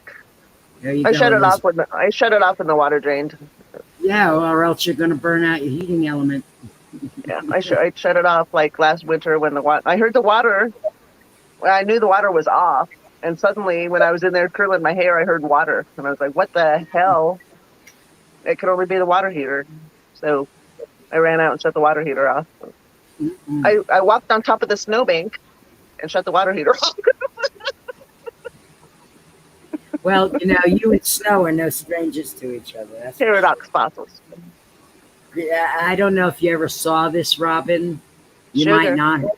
There you I go. shut it off Elizabeth. when I shut it off when the water drained. Yeah, or else you're going to burn out your heating element. Yeah, I shut it off like last winter when the water. I heard the water. Well, I knew the water was off, and suddenly when I was in there curling my hair, I heard water, and I was like, "What the hell?" It could only be the water heater. So I ran out and shut the water heater off. Mm-mm. I walked on top of the snowbank and shut the water heater off. Well, you know, you and snow are no strangers to each other. That's Paradox fossils. Yeah, I don't know if you ever saw this, Robin. You Sugar. might not have.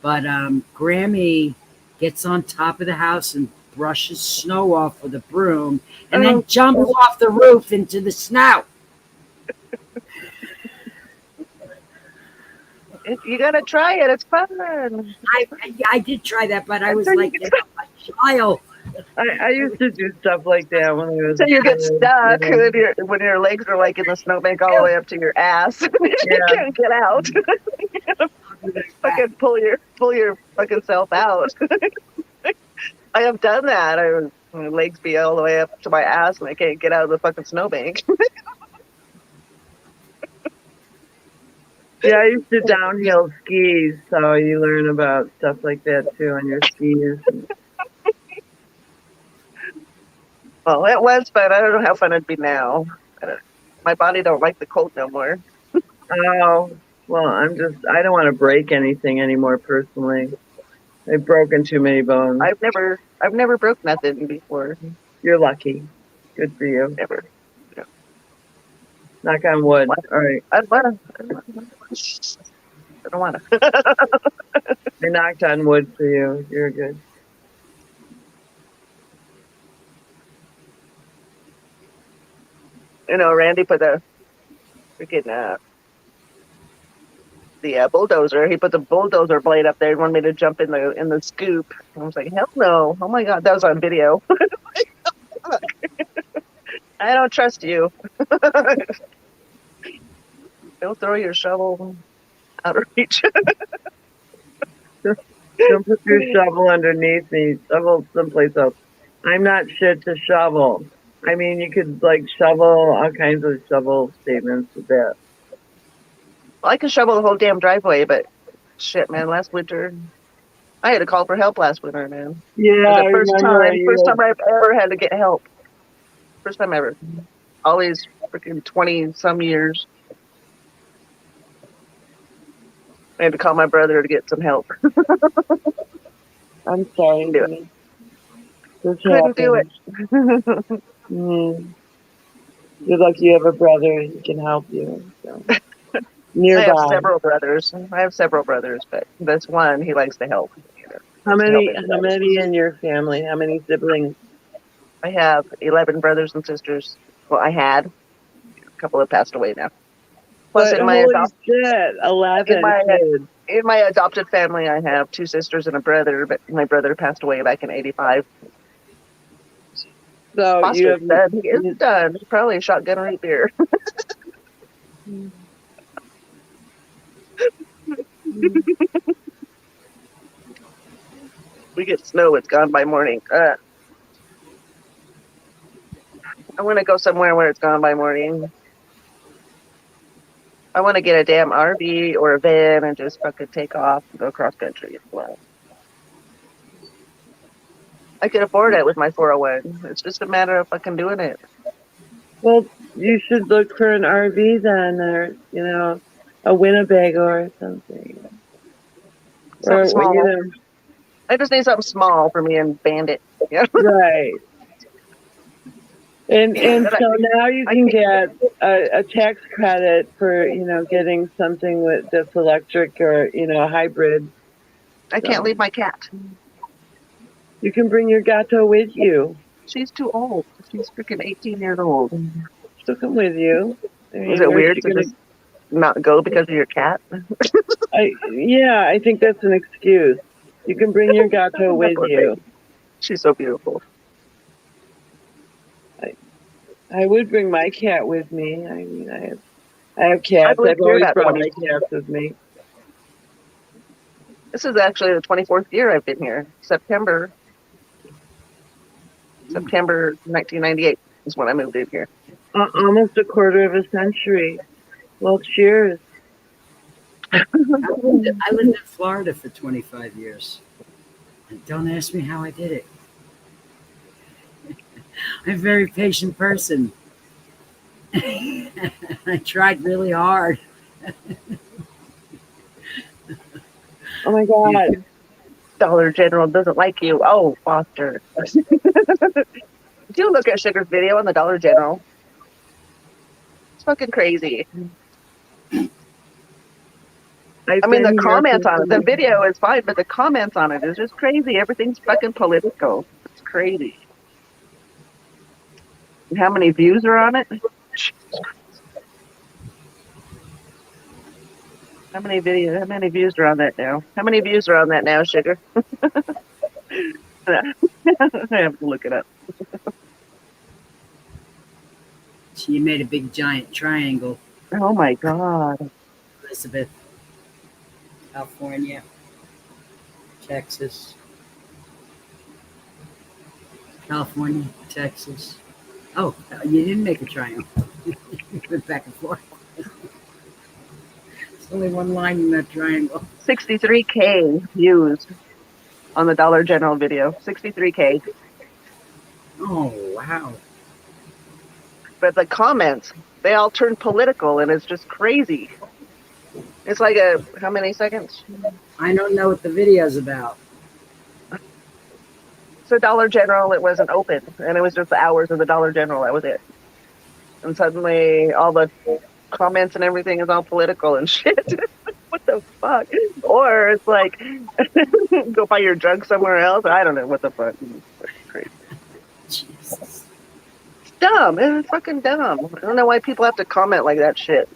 But Grammy gets on top of the house and brushes snow off with a broom and then jumps off the roof into the snow. You gotta try it. It's fun. I did try that, but I was like a child. I used to do stuff like that when I was. So you get stuck Yeah. when your legs are like in the snowbank all the way up to your ass. You Yeah. can't get out. Fucking pull your fucking self out. I have done that. My legs be all the way up to my ass and I can't get out of the fucking snowbank. Yeah, I used to downhill skis, so you learn about stuff like that too on your skis. Well, it was fun. I don't know how fun it'd be now. My body don't like the cold no more. Oh, well, I don't want to break anything anymore personally. I've broken too many bones. I've never broke nothing before. You're lucky. Good for you. Never. Knock on wood. What? All right. I don't want to. I knocked on wood for you. You're good. Randy put the freaking the bulldozer. He put the bulldozer blade up there and wanted me to jump in the scoop. I was like, hell no! Oh my god, that was on video. I don't trust you. Don't throw your shovel out of reach. Don't put your shovel underneath me. Shovel someplace else. I'm not shit to shovel. I mean, you could shovel all kinds of shovel statements with that. Well, I can shovel the whole damn driveway, but shit, man, last winter I had to call for help last winter, man. It Yeah, was I the remember first you. time I've ever had to get help. First time ever. All these freaking 20 some years. I had to call my brother to get some help. I'm sorry, Do it. honey. This Couldn't do it. happened. Mm. You're lucky you have a brother who can help you. So. I have Nearby. several brothers. But this one, he likes to help. How Likes to help many? How everybody. many in your family? How many siblings? I have 11 brothers and sisters. Well, I had. A couple have passed away now. Plus, But holy shit, 11 kids. in my adopted family, I have 2 sisters and a brother. But my brother passed away back in '85. So you Foster's have. dead. He is done. He's probably a shotgun root beer. We get snow. It's gone by morning. I want to go somewhere where it's gone by morning. I want to get a damn RV or a van and just fucking take off and go cross country as well. I could afford it with my 401. It's just a matter of fucking doing it. Well, you should look for an RV then, or a Winnebago or something. Something small. You I just need something small for me and Bandit. Yeah. right. And so now you can get a tax credit for getting something that's electric or a hybrid. I can't leave my cat. You can bring your gato with you. She's too old. She's freaking 18 years old. She'll come with you. Is it weird to just not go because of your cat? I think that's an excuse. You can bring your gato with you. She's so beautiful. I would bring my cat with me. I mean, I have cats. I've always brought my cats with me. This is actually the 24th year I've been here. September 1998 is when I moved in here. Almost a quarter of a century. Well, cheers. I lived in Florida for 25 years. And don't ask me how I did it. I'm a very patient person. I tried really hard. Oh my God. Dollar General doesn't like you. Oh, Foster. Do you look at Sugar's video on the Dollar General? It's fucking crazy. I mean, the comments on it, the video is fine, but the comments on it is just crazy. Everything's fucking political. It's crazy. And how many views are on it? How many views are on that now? How many views are on that now, Sugar? I have to look it up. She made a big giant triangle. Oh my God. Elizabeth, California, Texas, California, Texas. Oh, you didn't make a triangle. You went back and forth. There's only one line in that triangle. 63K views on the Dollar General video. 63K. Oh, wow. But the comments, they all turn political, and it's just crazy. It's like how many seconds? I don't know what the video's about. So Dollar General, it wasn't open, and it was just the hours of the Dollar General. That was it. And suddenly, all the comments and everything is all political and shit. What the fuck? Or it's like, go buy your drugs somewhere else. I don't know what the fuck. It's crazy. Jesus. It's dumb. It's fucking dumb. I don't know why people have to comment like that shit.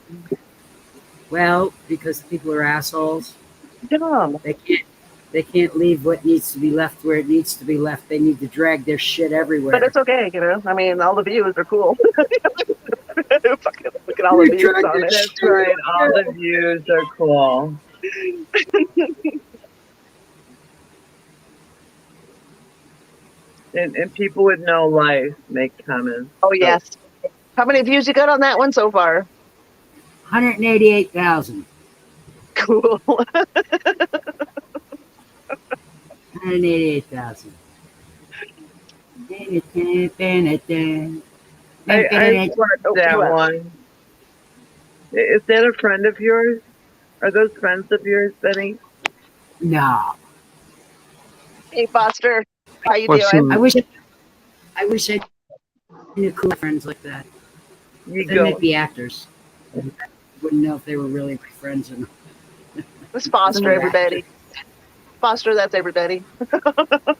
Well, because people are assholes. Dumb. They can't leave what needs to be left where it needs to be left. They need to drag their shit everywhere. But it's okay, I mean, all the views are cool. Fucking look at all the views on it. That's right. All the views are cool. And people with no life make comments. Oh, yes. How many views you got on that one so far? 188,000. Cool. 188,000. I watched Oh, that you left. one. Is that a friend of yours? Are those friends of yours, Benny? No, Hey, Foster. How you What's doing? I up? wish I knew cool friends like that. You Then they'd go. be actors. I wouldn't know if they were really my friends or not. It's Foster, They're everybody. Foster, that's everybody.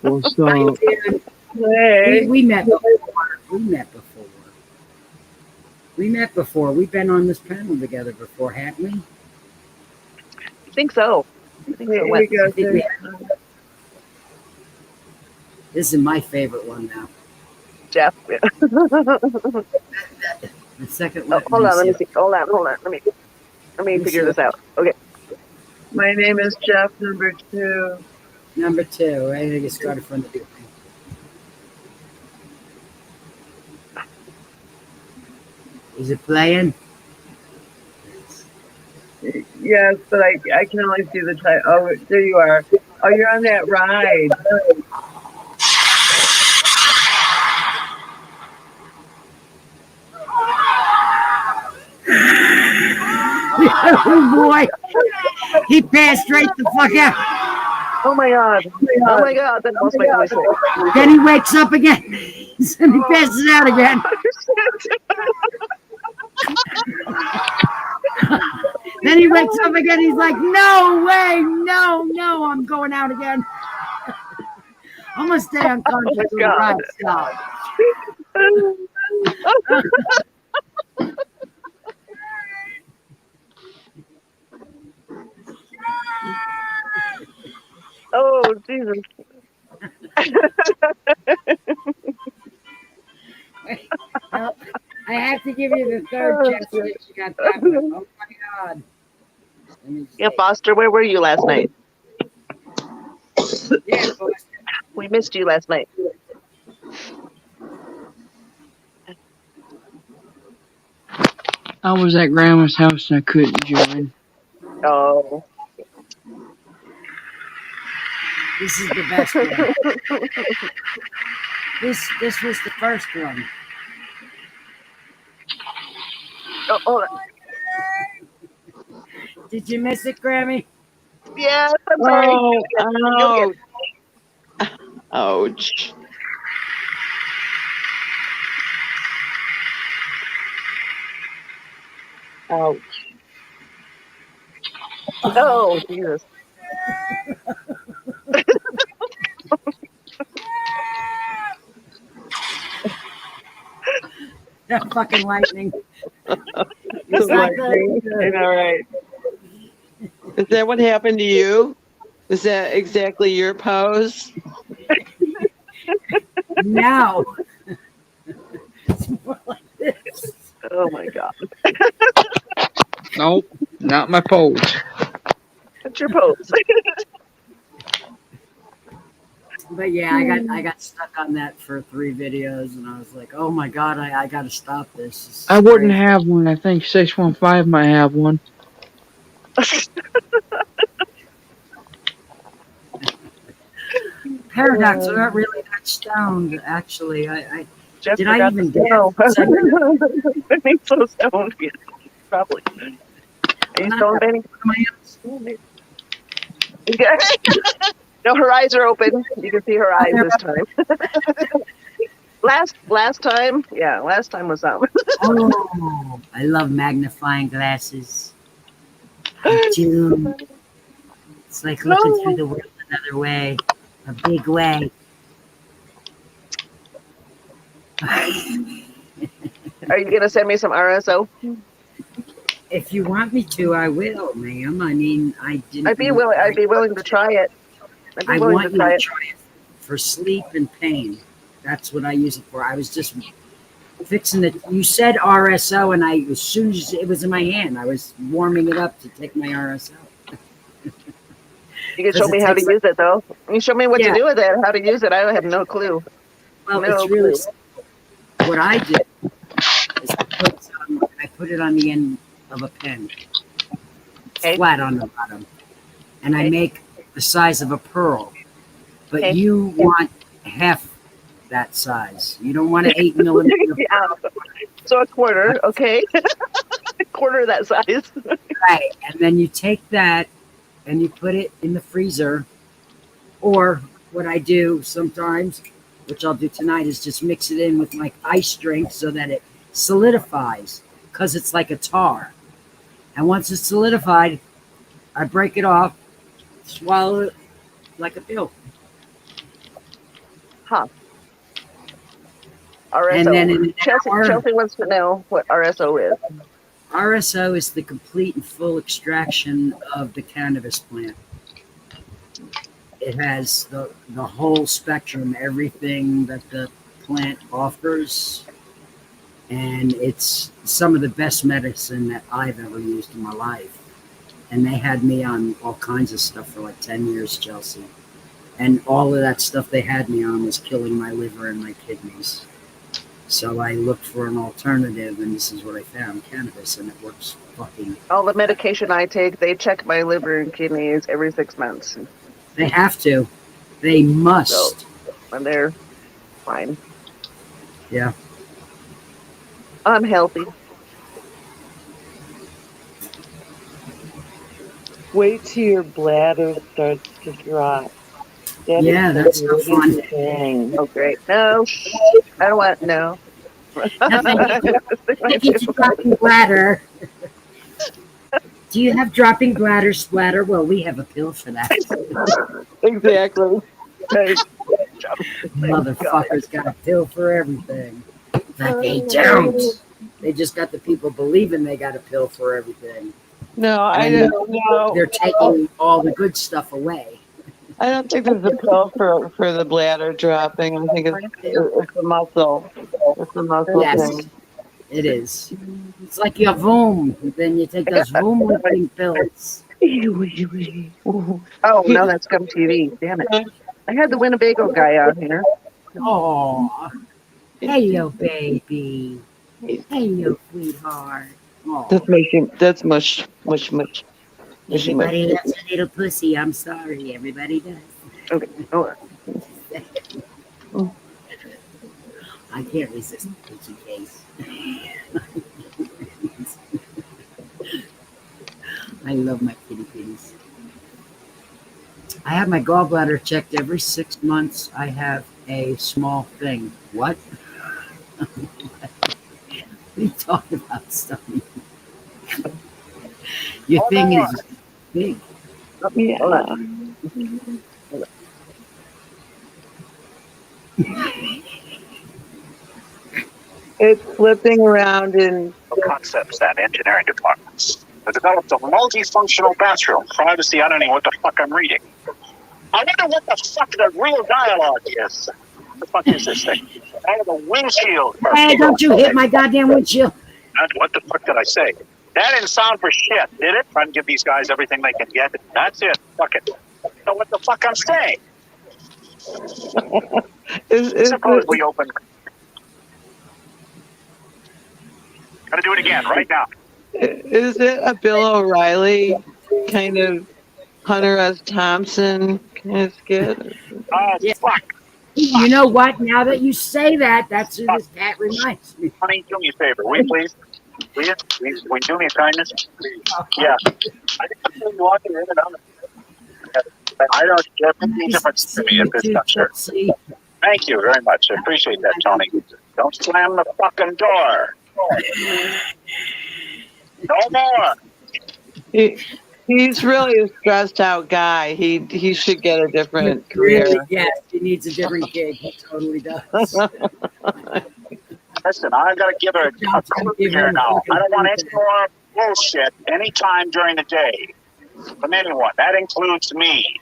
What's actors. up? Hey. We met before. We met before. We've been on this panel together before, haven't we? I think so. I think so. Here What? we go. I think we This is my favorite one now. Jeff. The second one. Hold on. Let me see. Hold on. Let me You figure should. this out. Okay. My name is Jeff, number 2. Number 2. I think it started from the beginning. Is it playing? Yes, but I can only see the title. Oh, there you are. Oh, you're on that ride. Oh boy! He passed right the fuck out. Oh my God. Oh my God. That must make me sick. Then he wakes up again. And he passes out again. Then he wakes up again. He's like, no way, no, I'm going out again. I'm gonna stay unconscious Oh my till the God. ride stops. Oh, Jesus. Well, I have to give you the third chance that you got that one. Oh my God. Let me Yeah, see. Foster, where were you last night? Yeah, boss. We missed you last night. I was at Grandma's house and I couldn't join. Oh. This is the best one. This was the first one. Oh, hold on. Did you miss it, Grammy? Yes, I'm sorry. Oh, You'll get ouch. Ouch. Oh, Jesus. That fucking lightning. It's like all right. Is that what happened to you? Is that exactly your pose? No. It's more like this. Oh, my God. Nope, not my pose. What's your pose? But yeah, I got stuck on that for 3 videos, and I was like, oh my God, I got to stop this. This is I wouldn't crazy. have one. I think 615 might have one. Paradox, I'm not really that stoned, actually. I Jeff Did I forgot even to know. dance? Benny's so stoned. Yeah, probably. Are you stoned, Benny? Yeah. No, her eyes are open. You can see her eyes this time. last time, yeah, last time was out. Oh, I love magnifying glasses. I do. It's like looking through the world another way, a big way. Are you gonna send me some RSO? If you want me to, I will, ma'am. I mean, I didn't. I'd be willing to try it. I'd be I willing want to you try to it. try it for sleep and pain. That's what I use it for. I was just fixing it. You said RSO, and as soon as it was in my hand, I was warming it up to take my RSO. You can show Does it me how to taste use it, though. You show me what Yeah. to do with it, how to use it. I have no clue. Well, No it's really clue. simple. What I did is I put it on the end of a pen. Okay. flat on the bottom. And I Okay. make the size of a pearl. But Okay. you want half that size. You don't want an 8 millimeter. Yeah. So a quarter, okay. A quarter of that size. Right. And then you take that and you put it in the freezer. Or what I do sometimes, which I'll do tonight, is just mix it in with like ice drink so that it solidifies because it's like a tar. And once it's solidified, I break it off, swallow it like a pill. Huh. RSO. And then in an hour, Chelsea wants to know what RSO is. RSO is the complete and full extraction of the cannabis plant. It has the whole spectrum, everything that the plant offers. And it's some of the best medicine that I've ever used in my life. And they had me on all kinds of stuff for like 10 years, Chelsea. And all of that stuff they had me on was killing my liver and my kidneys. So I looked for an alternative, and this is what I found, cannabis, and it works fucking... All the medication I take, they check my liver and kidneys every 6 months. They have to. They must. And they're fine. Yeah. I'm healthy. Wait till your bladder starts to drop. That Yeah, is that's the so fun. weirdest thing. Oh, great. No, I don't want, no. Nothing. Get you dropping bladder. Do you have dropping bladder splatter? Well, we have a pill for that. Exactly. Motherfuckers got a pill for everything. But they don't. They just got the people believing they got a pill for everything. No, I And don't know. they're taking all the good stuff away. I don't think there's a pill for the bladder dropping. I think it's a muscle. It's a muscle Yes, thing. it is. It's like your Voom. Then you take those Voom lifting pills. Oh, no, that's Gum TV. Damn it. I had the Winnebago guy on here. Oh, hello, baby. Hello, sweetheart. Aw. That's mush. Mushy. Everybody loves a little pussy. I'm sorry. Everybody does. Okay. Oh, I can't resist the pussy case. I love my kitty kitties. I have my gallbladder checked every 6 months. I have a small thing. What? What are you talking about, Stoney? Your thing is big. Yeah. It's flipping around in concepts that engineering departments. They developed a multifunctional bathroom. Privacy, I don't know what the fuck I'm reading. I wonder what the fuck the real dialogue is. What the fuck is this thing? I have a windshield. Hey, don't you hit my goddamn windshield. What the fuck did I say? That didn't sound for shit, did it? Trying to give these guys everything they can get. That's it. Fuck it. Know what the fuck I'm saying? Suppose we open. Gotta do it again right now. Is it a Bill O'Reilly kind of Hunter S. Thompson kind of skit? Oh, Yeah. fuck. You know what? Now that you say that, that's who this cat reminds me. Honey, do me a favor, will you please? Will you? Will you do me a kindness? Yeah. I think I'm walking in and out. I don't get any difference to me at this juncture. See, Thank you very much. I appreciate that, Tony. Don't slam the fucking door. No more. He's really a stressed out guy. He should get a different really, career. yes, he needs a different gig. He totally does. Listen, I've got to give her a clue here now. I don't want any more bullshit anytime during the day from anyone. That includes me.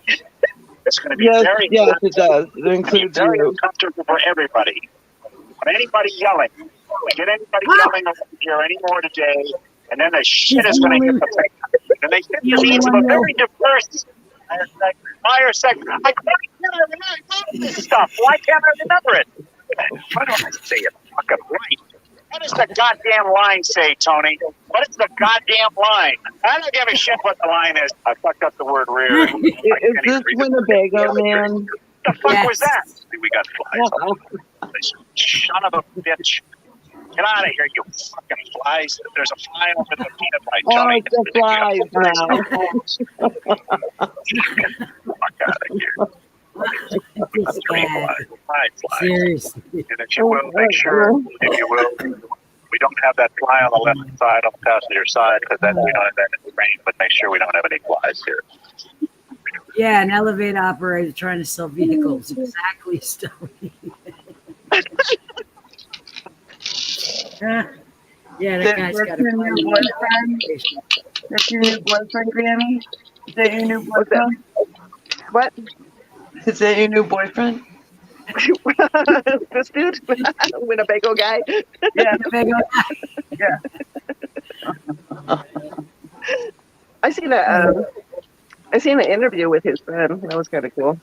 It's going to be Yes, uncomfortable. it does. It includes Very you. uncomfortable for everybody. When anybody yelling, we get anybody yelling around here anymore today, and then the shit is going to hit the fan. And they hit the needs of a very diverse fire sector. I can't remember this stuff. Why can't I remember it? Why don't I say it fucking right? What does the goddamn line say, Tony? What is the goddamn line? I don't give a shit what the line is. I fucked up the word rear. Is this Winnebago, man? The fuck Yes. was that? We got flies. Son of a bitch. Get out of here, you fucking flies. There's a fly over the peanut butter. Oh, Tony. it's the flies now. Fuck out of here. This guy, Flies. seriously. And if you will, make sure, if you will, we don't have that fly on the left side, on the passenger side, because then we don't have that in the rain, but make sure we don't have any flies here. Yeah, an elevator operator trying to sell vehicles. Exactly, Stony. Yeah, that guy's got a That's your new boyfriend? That's your new boyfriend, Granny? Is that your new boyfriend? What? Is that your new boyfriend? This dude? Winnebago guy? Yeah. I seen an interview with his friend. That was kind of cool.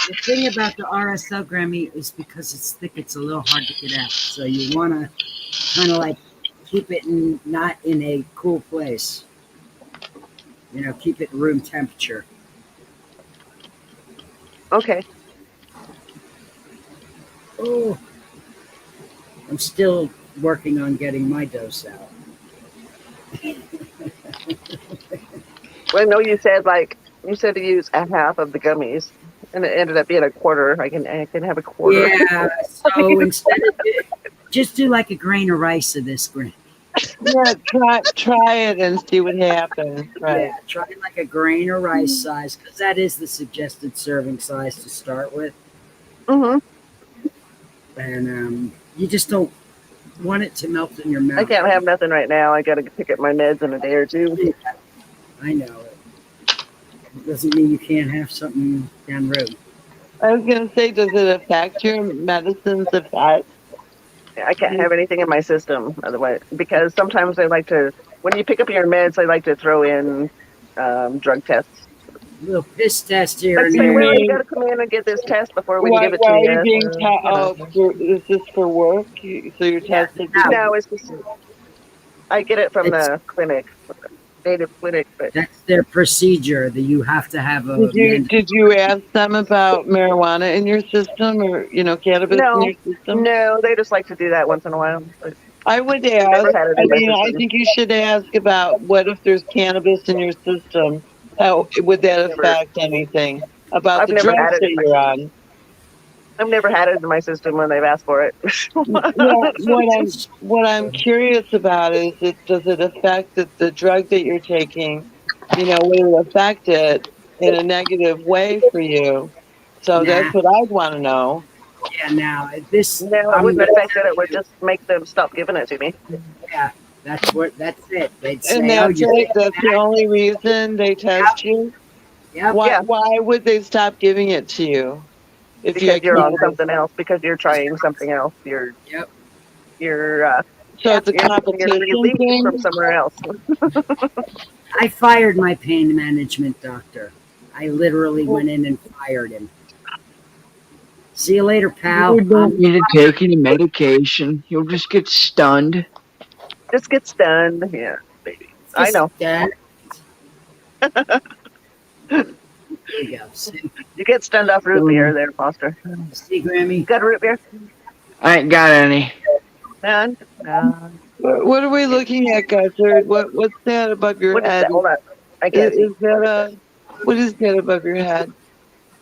The thing about the RSL Grammy is because it's thick, it's a little hard to get out. So you want to kind of like keep it not in a cool place. You know, keep it room temperature. Okay. Oh, I'm still working on getting my dose out. Well, I know you said to use a half of the gummies, and it ended up being a quarter. I can have a quarter. Yeah, so instead of just do like a grain of rice of this grain. Yeah, try it and see what happens. Right. Yeah, try like a grain of rice size because that is the suggested serving size to start with. Mm-hmm. And you just don't want it to melt in your mouth. I can't have nothing right now. I got to pick up my meds in a day or two. I know it. It doesn't mean you can't have something down the road. I was gonna say, does it affect your medicine's effect? I can't have anything in my system otherwise, because sometimes they like to, when you pick up your meds, they like to throw in drug tests. Little piss test here Let's and say, there. well, you got to come in and get this test before we can give it to Why you. are you being is this for work? So you're tested? No, it's just, I get it from the clinic, native clinic, but That's their procedure. That you have to have a. Did you ask them about marijuana in your system, or cannabis No. in your system? no, they just like to do that once in a while. But I would never ask. had it I in my mean, I system. think you should ask about what if there's cannabis in your system. How would that Never. affect anything about I've the never had drugs it that in my you're on? I've never had it in my system when they've asked for it. What I'm curious about is, does it affect the drug that you're taking? Will it affect it in a negative way for you? So that's what I'd want to know. Yeah, now this. No, it wouldn't affect it. It would just make them stop giving it to me. Yeah, that's it. They'd say, And "Oh, that's you're it. That's the only reason they test you. Yep. Why? Yeah. Why would they stop giving it to you? If Because you're on cannabis? something else. Because you're trying something else. You're Yep. So it's a you're competition leaving thing. from somewhere else. I fired my pain management doctor. I literally went in and fired him. See you later, pal. You don't need to take any medication. You'll just get stunned. Just get stunned. Yeah, baby. I know. There you go. See, You get stunned off root beer there, Foster. see, Grammy? You got a root beer? I ain't got any. None? No. What are we looking at, Guzzard? What's that above your What is head? that? Hold on. I can't see. Is that what is that above your head,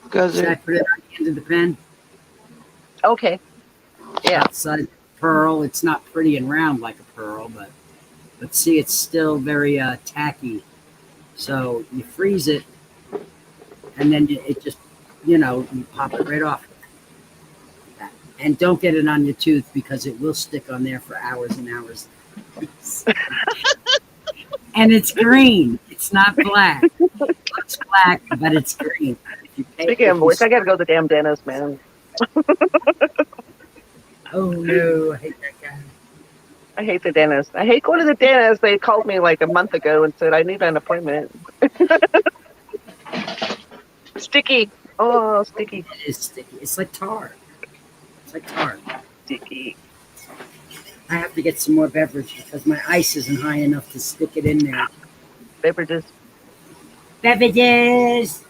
Should I Guzzard? put it on the end of the pen? Okay. Yeah. Outside pearl. It's not pretty and round like a pearl, but see, it's still very tacky. So you freeze it, and then it just, you pop it right off. And don't get it on your tooth because it will stick on there for hours and hours. And it's green. It's not black. It looks black, but it's green. Speaking of which, I gotta go to the damn dentist, man. Oh no, I hate that guy. I hate the dentist. I hate going to the dentist. They called me like a month ago and said I need an appointment. Sticky. Oh, sticky. It is sticky. It's like tar. It's like tar. Sticky. I have to get some more beverage because my ice isn't high enough to stick it in there. Beverages. Beverages.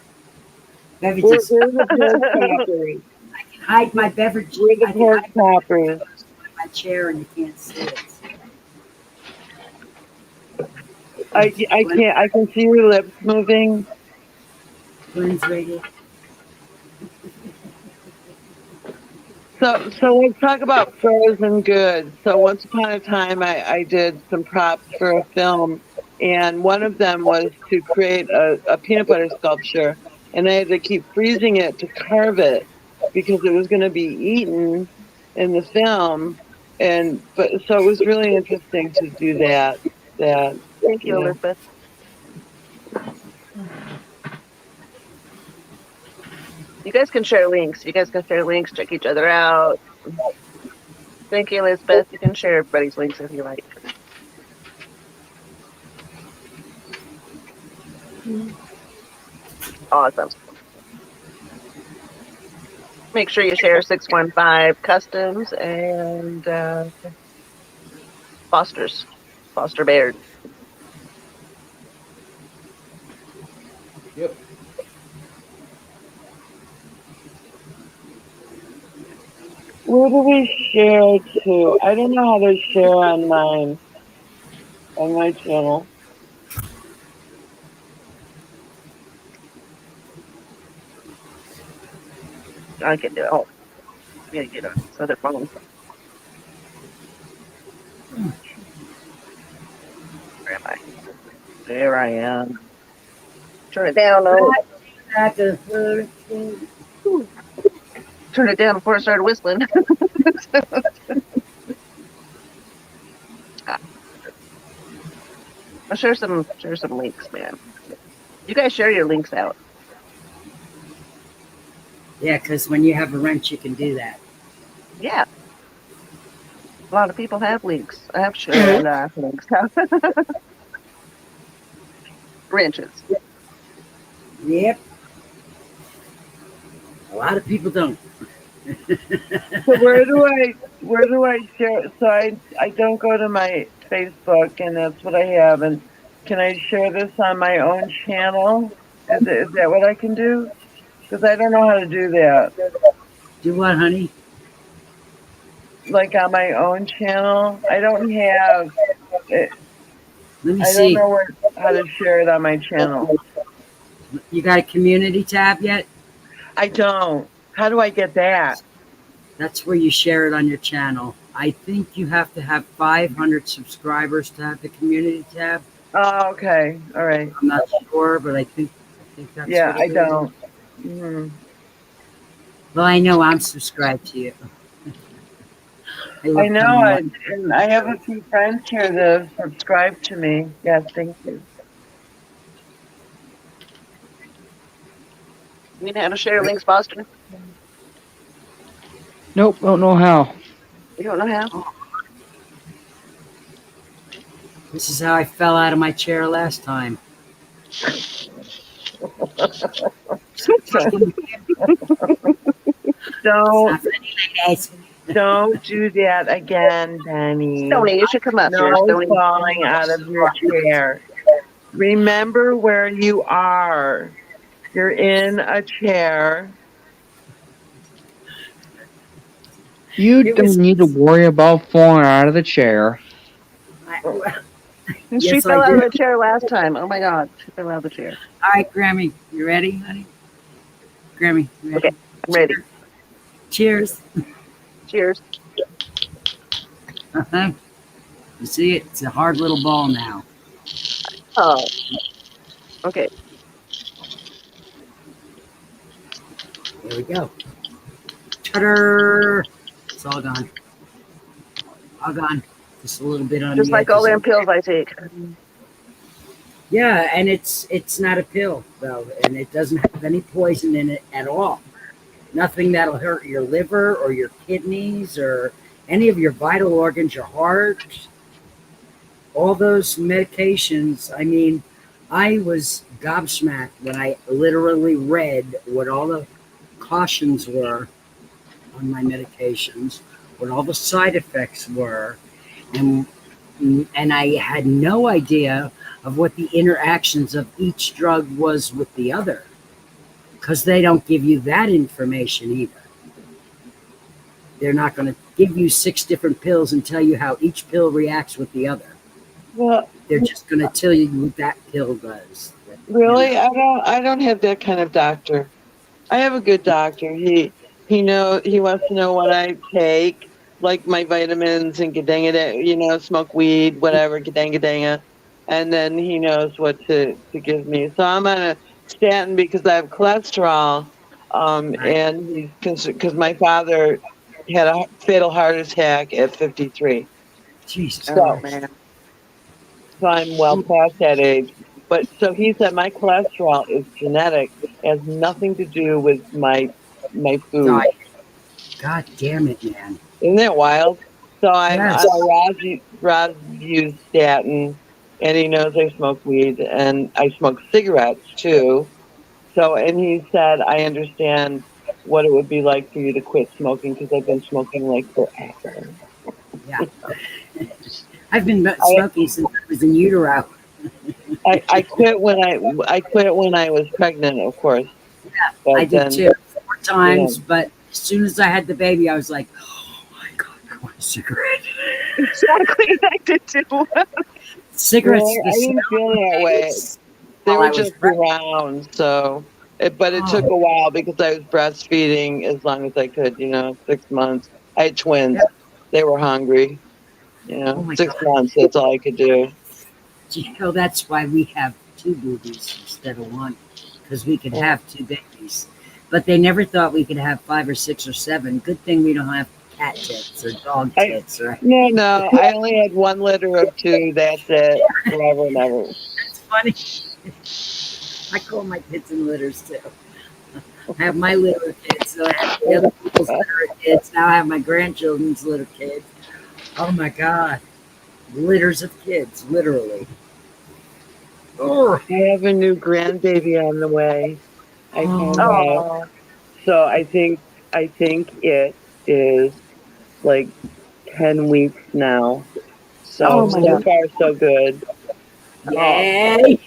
We're Beverages. the pork poppers. Hide my beverage. We're the I can pork hide poppers. my chair and you can't see it. I can't. I can see your lips moving. Glen's ready. So let's talk about frozen goods. So once upon a time, I did some props for a film, and one of them was to create a peanut butter sculpture, and I had to keep freezing it to carve it because it was going to be eaten in the film, but so it was really interesting to do that. Thank you, Yeah. Elizabeth. You guys can share links. You guys can share links, check each other out. Thank you, Elizabeth. You can share everybody's links if you like. Awesome. Make sure you share 615 Customs and Foster Baird. Yep. Where do we share to? I don't know how to share on my channel. I can do it. Oh, I gotta get on this other phone. Where am I? There I am. Turn it down, though. Like a hurricane. Turn it down before I started whistling. I'll share some links, man. You guys share your links out. Yeah, because when you have a wrench, you can do that. Yeah. A lot of people have links. I have shared links. Wrenches. Yep. A lot of people don't. So where do I share? So I don't go to my Facebook, and that's what I have. And can I share this on my own channel? Is that what I can do? Because I don't know how to do that. Do what, honey? Like on my own channel, I don't have. Let me I see. don't know how to share it on my channel. You got a community tab yet? I don't. How do I get that? That's where you share it on your channel. I think you have to have 500 subscribers to have the community tab. Oh, okay. All right. I'm not sure, but I think that's Yeah, what I it is. don't. Mhm. Well, I know I'm subscribed to you. I love know. coming And I have a few friends here that have subscribed to me. Yes, thank you. You know how to share links, Foster? Nope, don't know how. You don't know how? This is how I fell out of my chair last time. Don't do that again, Benny. Stoney, you should come up here. No Stoney. falling out of your chair. Remember where you are. You're in a chair. You It was- don't need to worry about falling out of the chair. All She Yes, fell I out of did. the chair last time. Oh my God. She fell out of the chair. right, Grammy, you ready, honey? Grammy, you ready? Okay, ready. Cheers. Cheers. Uh-huh. You see it? It's a hard little ball now. Oh. Okay. There we go. Ta-da! It's all gone. All gone. Just a little bit on Just the like all edges. them pills I take. Yeah, and it's not a pill though, and it doesn't have any poison in it at all. Nothing that'll hurt your liver or your kidneys or any of your vital organs, your heart. All those medications. I mean, I was gobsmacked when I literally read what all the cautions were on my medications. what all the side effects were, and and I had no idea of what the interactions of each drug was with the other, because they don't give you that information either. They're not going to give you 6 different pills and tell you how each pill reacts with the other. Well, They're just going to tell you what that pill does. really, I don't have that kind of doctor. I have a good doctor. He wants to know what I take, like my vitamins and gadanga, smoke weed, whatever, gadanga, and then he knows what to give me. So I'm on a statin because I have cholesterol, and because my father had a fatal heart attack at 53. Jesus Oh, Christ. man. So I'm well past that age. But so he said my cholesterol is genetic. It has nothing to do with my food. Diet. God damn it, man. Isn't that wild? So I'm Yes. on a Rod used statin, and he knows I smoke weed and I smoke cigarettes too. So, and he said, I understand what it would be like for you to quit smoking because I've been smoking like forever. Yeah. I've been smoking since I was in utero. I quit when I quit when I was pregnant, of course. Yeah, But I did then, too, 4 times. But as soon as I had the baby, I was like, oh my God, I want a cigarette. Exactly. I did too. Cigarettes. Really? I didn't feel that way. They While were I was just pregnant. around, so. But it took a while because I was breastfeeding as long as I could. 6 months. I had twins. Yeah. They were hungry. Oh my 6 God. months. That's all I could do. That's why we have 2 boobies instead of 1, because we could have 2 babies. But they never thought we could have 5 or 6 or 7. Good thing we don't have cat tits or dog tits. No. I only had 1 litter of 2. That's it. Forever and ever. It's funny. I call my kids in litters too. I have my litter of kids, so I have the other people's litter of kids. Now I have my grandchildren's litter of kids. Oh my God. Litters of kids, literally. Oh, I have a new grandbaby on the way. I found out. Oh, So I think it is like 10 weeks now. So Oh my so God. far so good. yay.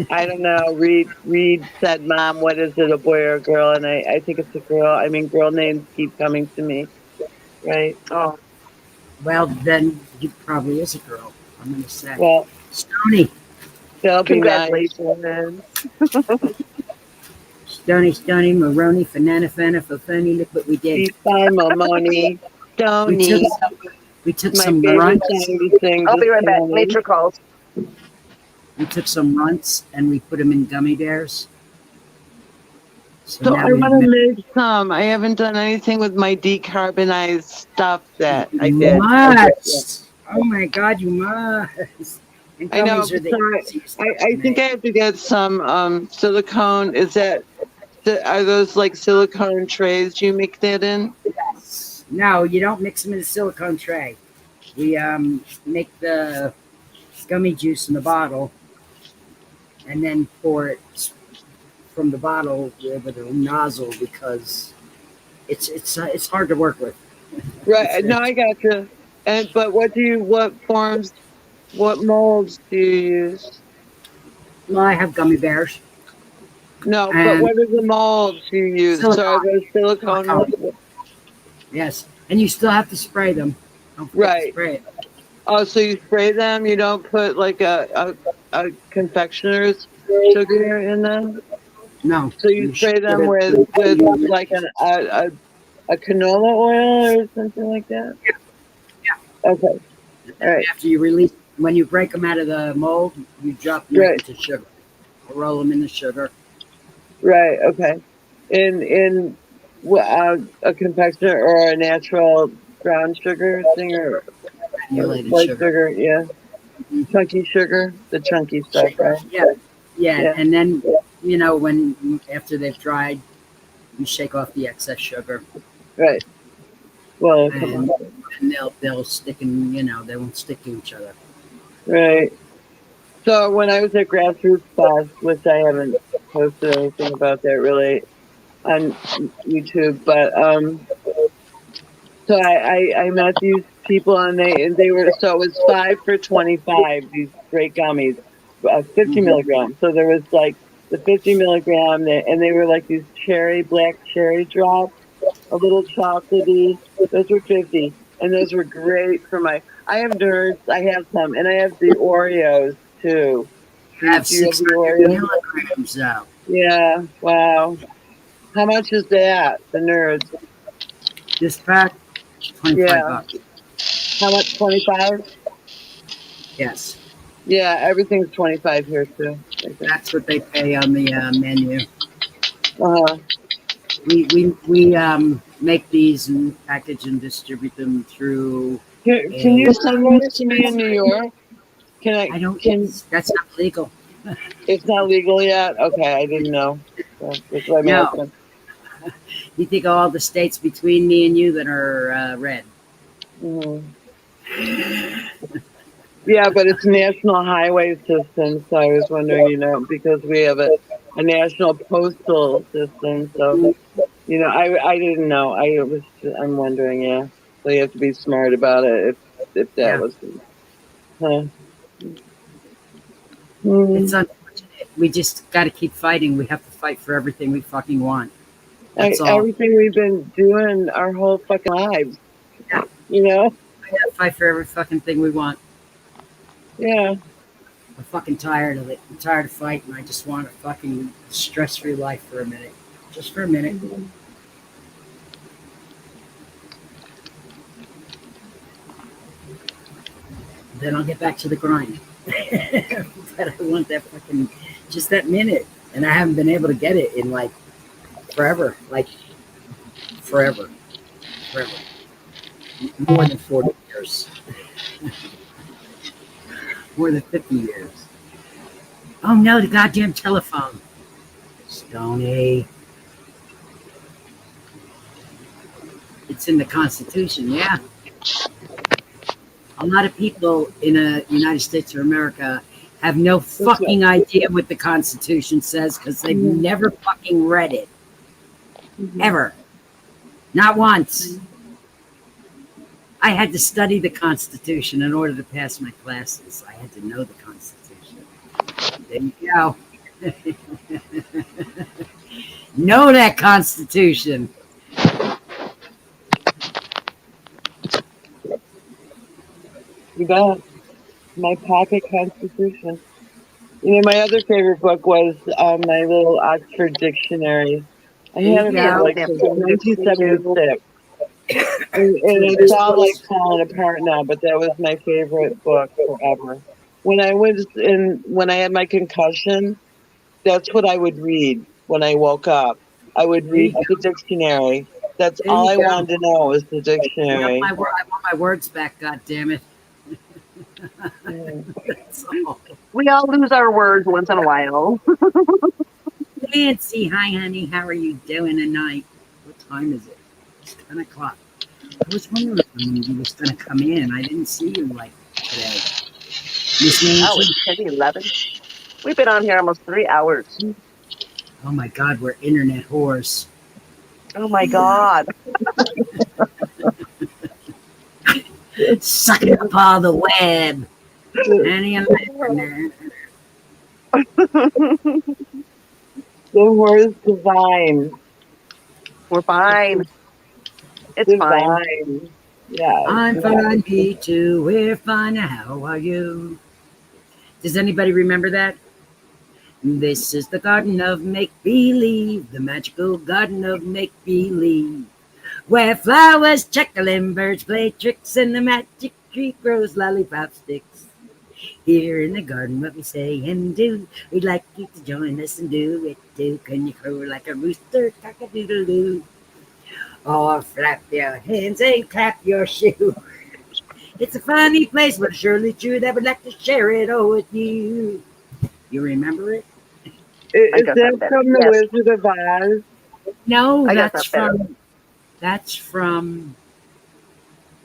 I don't know. Reed said, "Mom, what is it, a boy or a girl?" And I think it's a girl. I mean, girl names keep coming to me, right? Oh, Well, then he probably is a girl, I'm going to say. Well, Stony. they'll be nice. congratulations. Stony, Maroney, Fanana, Fana, Fafani. Look what we did. Be fine, Momoni. Stony. We took My some favorite runts. song to sing. I'll be is right back. Stony. Nature calls. We took some runts and we put them in gummy bears. So now I we want to make some. I haven't done anything with my decarbonized stuff that I did. must. Oh my God, you must. And I know. gummies are the So easiest I to think I make. have to get some silicone. Are those like silicone trays you make that in? No, you don't mix them in a silicone tray. We make the gummy juice in the bottle and then pour it from the bottle with a nozzle because it's hard to work with. Right. No, I got you. But what molds do you use? Well, I have gummy bears. No, but And what are the molds you use? So are those silicone molds? Yes, and you still have to spray them. Don't forget to Right. spray it. Oh, so you spray them? You don't put like a confectioner's sugar in them? No. So you spray them with like a canola oil or something like that? Yeah. Okay. All right. After you release, when you break them out of the mold, you drop them Right. into sugar. Or roll them in the sugar. Right. Okay. In a confectioner or a natural brown sugar thing or Granulated white sugar. sugar? Yeah. Chunky sugar, the chunky stuff, right? Yeah. And then when after they've dried, you shake off the excess sugar, Right. Well, come and, on. and they'll stick in. They won't stick to each other. Right. So when I was at Grassroots Class, which I haven't posted anything about that really on YouTube, but So I met these people and they were, so it was 5 for 25, these great gummies, 50 milligrams. So there was like the 50 milligram and they were like these black cherry drops, a little chocolatey. Those were 50 and those were great for I have nerds, I have some, and I have the Oreos too. I have Do you have the 600 Oreos? milligrams out. Yeah, wow. How much is that, the nerds? This pack, 25 Yeah. bucks. How much, 25? Yes, Yeah, everything's 25 here too. that's what they pay on the menu. Uh-huh. We make these and package and distribute them through. Can you send those to me in New York? I don't. That's not legal. It's not legal yet? Okay, I didn't know. So that's what I'm No. asking. You think of all the states between me and you that are red? Mhm. Yeah, but it's national highway system, so I was wondering, because we have a national postal system, so I didn't know. I'm wondering, yeah. So you have to be smart about it if that was. Huh. It's unfortunate. We just got to keep fighting. We have to fight for everything we fucking want. That's all. Everything we've been doing our whole fucking lives. Yeah. You know? We got to fight for every fucking thing we want. Yeah. I'm fucking tired of it. I'm tired of fighting. I just want a fucking stress-free life for a minute. Just for a minute. Then I'll get back to the grind. But I want that fucking, just that minute. And I haven't been able to get it in like forever. Like forever. Forever. More than 40 years. More than 50 years. Oh no, the goddamn telephone. Stoney. It's in the Constitution, yeah. A lot of people in the United States of America have no fucking idea what the Constitution says because they've never fucking read it. Ever. Not once. I had to study the Constitution in order to pass my classes. I had to know the Constitution. There you go. Know that Constitution. You bet. My pocket Constitution. My other favorite book was my little Oxford Dictionary. I had it like since 1976. And it's all like falling apart now, but that was my favorite book forever. When I had my concussion, that's what I would read when I woke up. I would read the dictionary. That's all I wanted to know was the dictionary. I want my words back, God damn it. That's all. We all lose our words once in a while. Nancy, hi honey, how are you doing tonight? What time is it? It's 10 o'clock. I was wondering when you was going to come in. I didn't see you like today. Miss Nancy? Oh, it's 10:11. We've been on here almost 3 hours. Oh my God, we're internet whores. Oh my God. Sucking up all the web. Any of that. The word's divine. We're fine. It's fine. Divine. Yeah. I'm fine, me too. We're fine. How are you? Does anybody remember that? This is the garden of make-believe, the magical garden of make-believe, where flowers chuckle and birds play tricks and the magic tree grows lollipop sticks. Here in the garden, what we say and do, we'd like you to join us and do it too. Can you crow like a rooster, cock-a-doodle-doo? Or flap your hands and clap your shoe. It's a funny place, but surely true that we'd like to share it all with you. You remember it? Is got that that from better. The Wizard of Oz? No, I got that's that better. from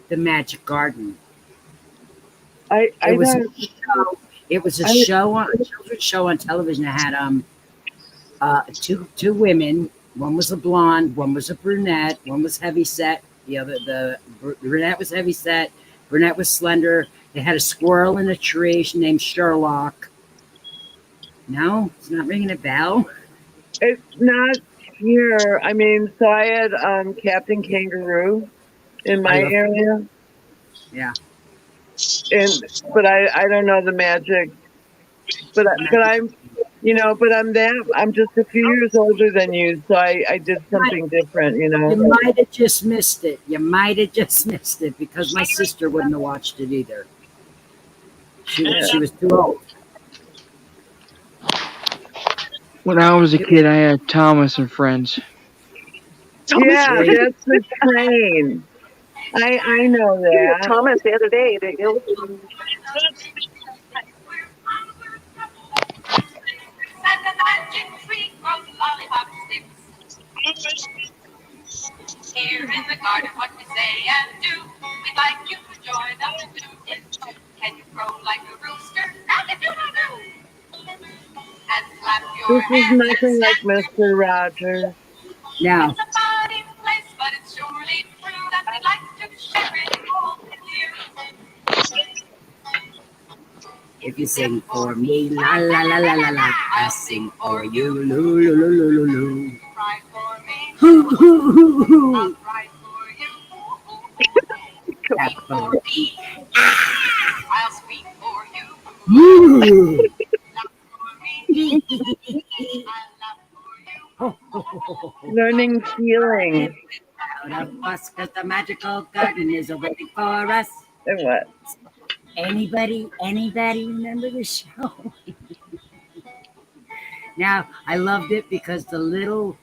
the Magic Garden. I It was don't. a show. It was a children's show on television that had two women. One was a blonde, one was a brunette, one was heavy set. The brunette was heavy set. Brunette was slender. They had a squirrel in a tree named Sherlock. No, it's not ringing a bell. It's not here. I mean, so I had Captain Kangaroo in my area, Yeah. but I don't know the magic. But I'm, I'm just a few years older than you, so I did something different, You might have just missed it. You might have just missed it because my sister wouldn't have watched it either. She was too old. When I was a kid, I had Thomas and Friends. Yeah, that's the train. I know that. Thomas the other day. Here in the garden, what we say and do, we'd like you to join us and do it too. Can you crow like a rooster? Cock-a-doodle-doo. And clap your This is hands nothing and like snap. Mr. Rogers. Now, It's a funny place, but it's surely true that we'd like to share it all with you. if you sing for me, la la la la la la, I'll sing for you, loo loo loo loo loo loo. Cry for me, Hoo hoo hoo hoo. I'll cry for you. Clap for me. I'll speak for you. Ooh. Love for me, I love for you. Learning feelings. Out of us, 'cause the magical garden is waiting for us. And what? Anybody remember the show? Now, I loved it because the little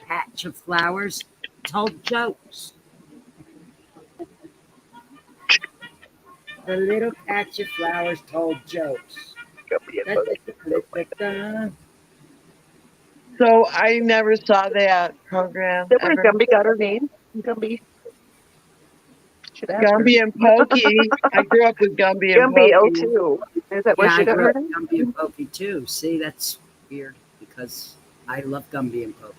patch of flowers told jokes. The little patch of flowers told jokes. So I never saw that program. That where ever. Gumby got her name. Gumby. Should ask her. Gumby and Pokey. I grew up with Gumby and Gumby Pokey. O2. Is that where Yeah, she I got grew her up name? with Gumby and Pokey too. See, that's weird because I love Gumby and Pokey.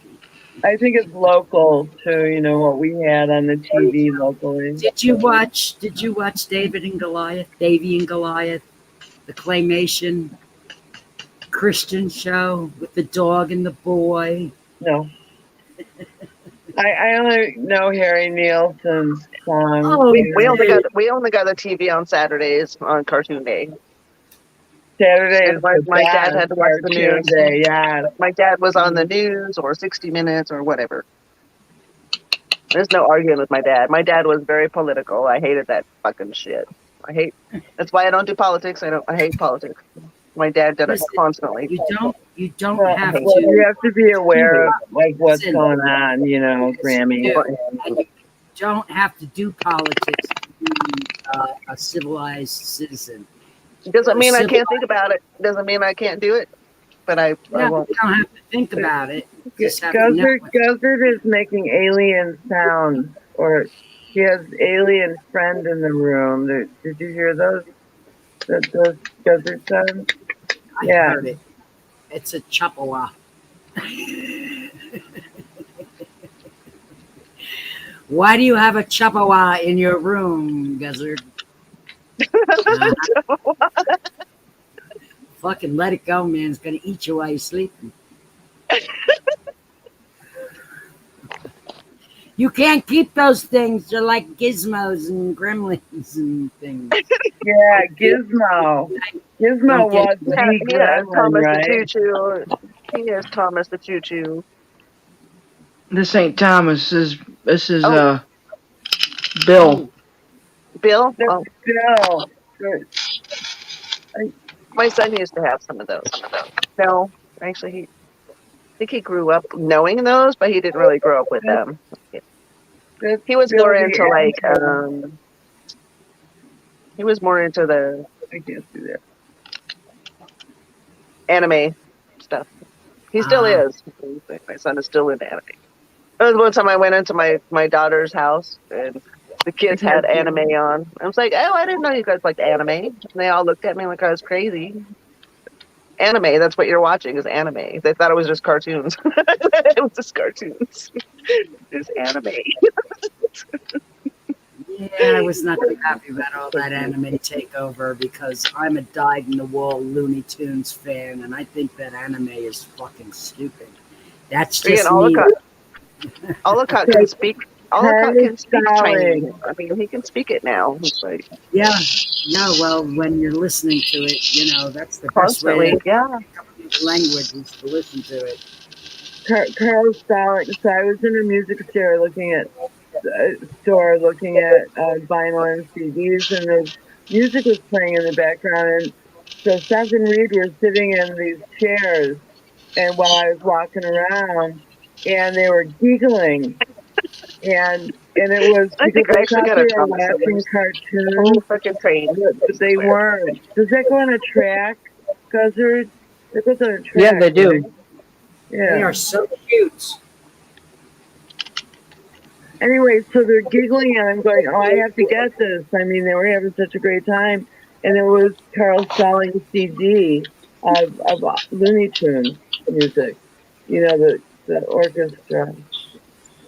I think it's local to, what we had on the TV locally. Did you watch David and Goliath, Davy and Goliath, the claymation Christian show with the dog and the boy? No. I only know Harry Nielsen's song. Oh, We only got the TV on Saturdays on Cartoon Day. Saturday is My dad had to watch the Cartoon news. Day, yeah. My dad was on the news or 60 Minutes or whatever. There's no arguing with my dad. My dad was very political. I hated that fucking shit. That's why I don't do politics. I hate politics. My dad did it Listen, constantly. You don't Well, have you to. have to be aware of what's Listen. going on, Grammy. You don't have to do politics to be a civilized citizen. Doesn't mean I can't think about it. Doesn't mean I can't do it. But I No, won't. you don't have to think about it. You just have to know it. Guzzard is making alien sounds, or he has alien friend in the room. Did you hear those? Those Guzzard sounds? I Yeah. heard it. It's a Chippewa. Why do you have a Chippewa in your room, Guzzard? Fucking let it go, man. It's gonna eat you while you're sleeping. You can't keep those things. They're like gizmos and gremlins and things. Yeah, Gizmo. Gizmo was the Yeah, gremlin, Thomas right? the Choo Choo. He is Thomas the Choo Choo. This ain't Thomas. This is Oh. Bill. Bill? That's Oh, Bill. my son used to have some of those. No, actually, I think he grew up knowing those, but he didn't really grow up with them. That's He was Bill more the into like, Animal. he was more into the I can't do that. anime stuff. He still is. My son is still into anime. There was one time I went into my daughter's house and the kids had anime on. I was like, oh, I didn't know you guys liked anime. And they all looked at me like I was crazy. Anime, that's what you're watching is anime. They thought it was just cartoons. It was just cartoons. It's anime. Yeah, I was not too happy about all that anime takeover because I'm a dyed-in-the-wool Looney Tunes fan, and I think that anime is fucking stupid. That's Again, just me. Olcott can speak. Olcott can speak Stalling. Chinese. I mean, he can speak it now. It's like Yeah, well, when you're listening to it, that's the best way constantly. to Yeah. pick up a new language is to listen to it. Carl Stalling. So I was in a music store looking at vinyl and CDs, and the music was playing in the background. And so Seth and Reed were sitting in these chairs, and while I was walking around, and they were giggling, and it was I because think I they actually thought got they a were Thomas watching Edison. cartoons, Whole fucking train. but they weren't. Does that go on a track? Guzzard? That goes on a track. Yeah, they do. right? They Yeah. are so cute. Anyway, so they're giggling, and I'm going, oh, I have to get this. I mean, they were having such a great time. And it was Carl Stallings' CD of Looney Tunes music. You know, the orchestra.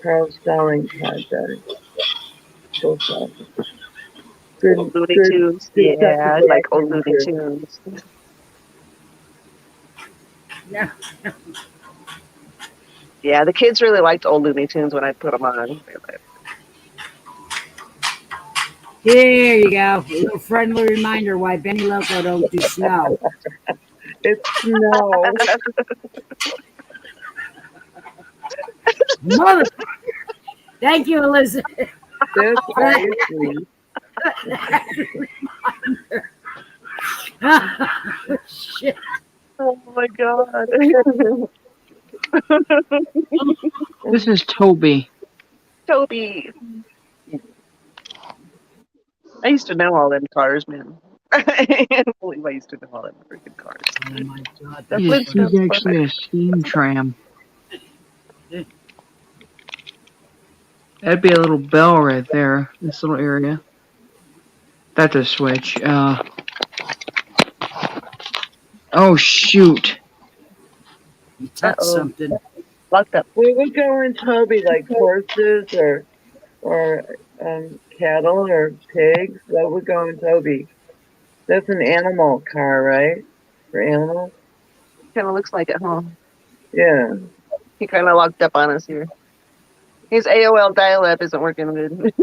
Carl Stallings had that. So fun. Good, Old Looney good, Tunes. good stuff Yeah, I to like back old Looney into. Tunes. Yeah. Yeah, the kids really liked old Looney Tunes when I put them on. Here you go. A little friendly reminder why Benny Loco don't do snow. It's snow. Motherfucker. Thank you, Elizabeth. That's icy. Shit. Oh my god. This is Toby. Toby. I used to know all them cars, man. I can't believe I used to know all them freaking cars. Oh my god. The He's Flintstones. actually a steam tram. That'd be a little bell right there. This little area. That's a switch. Oh shoot! You touched Uh-oh. something. Locked up. We would go in Toby like horses or cattle or pigs. What would go in Toby? That's an animal car, right? For animals? Kind of looks like it, huh? Yeah. He kind of locked up on us here. His AOL dial-up isn't working good.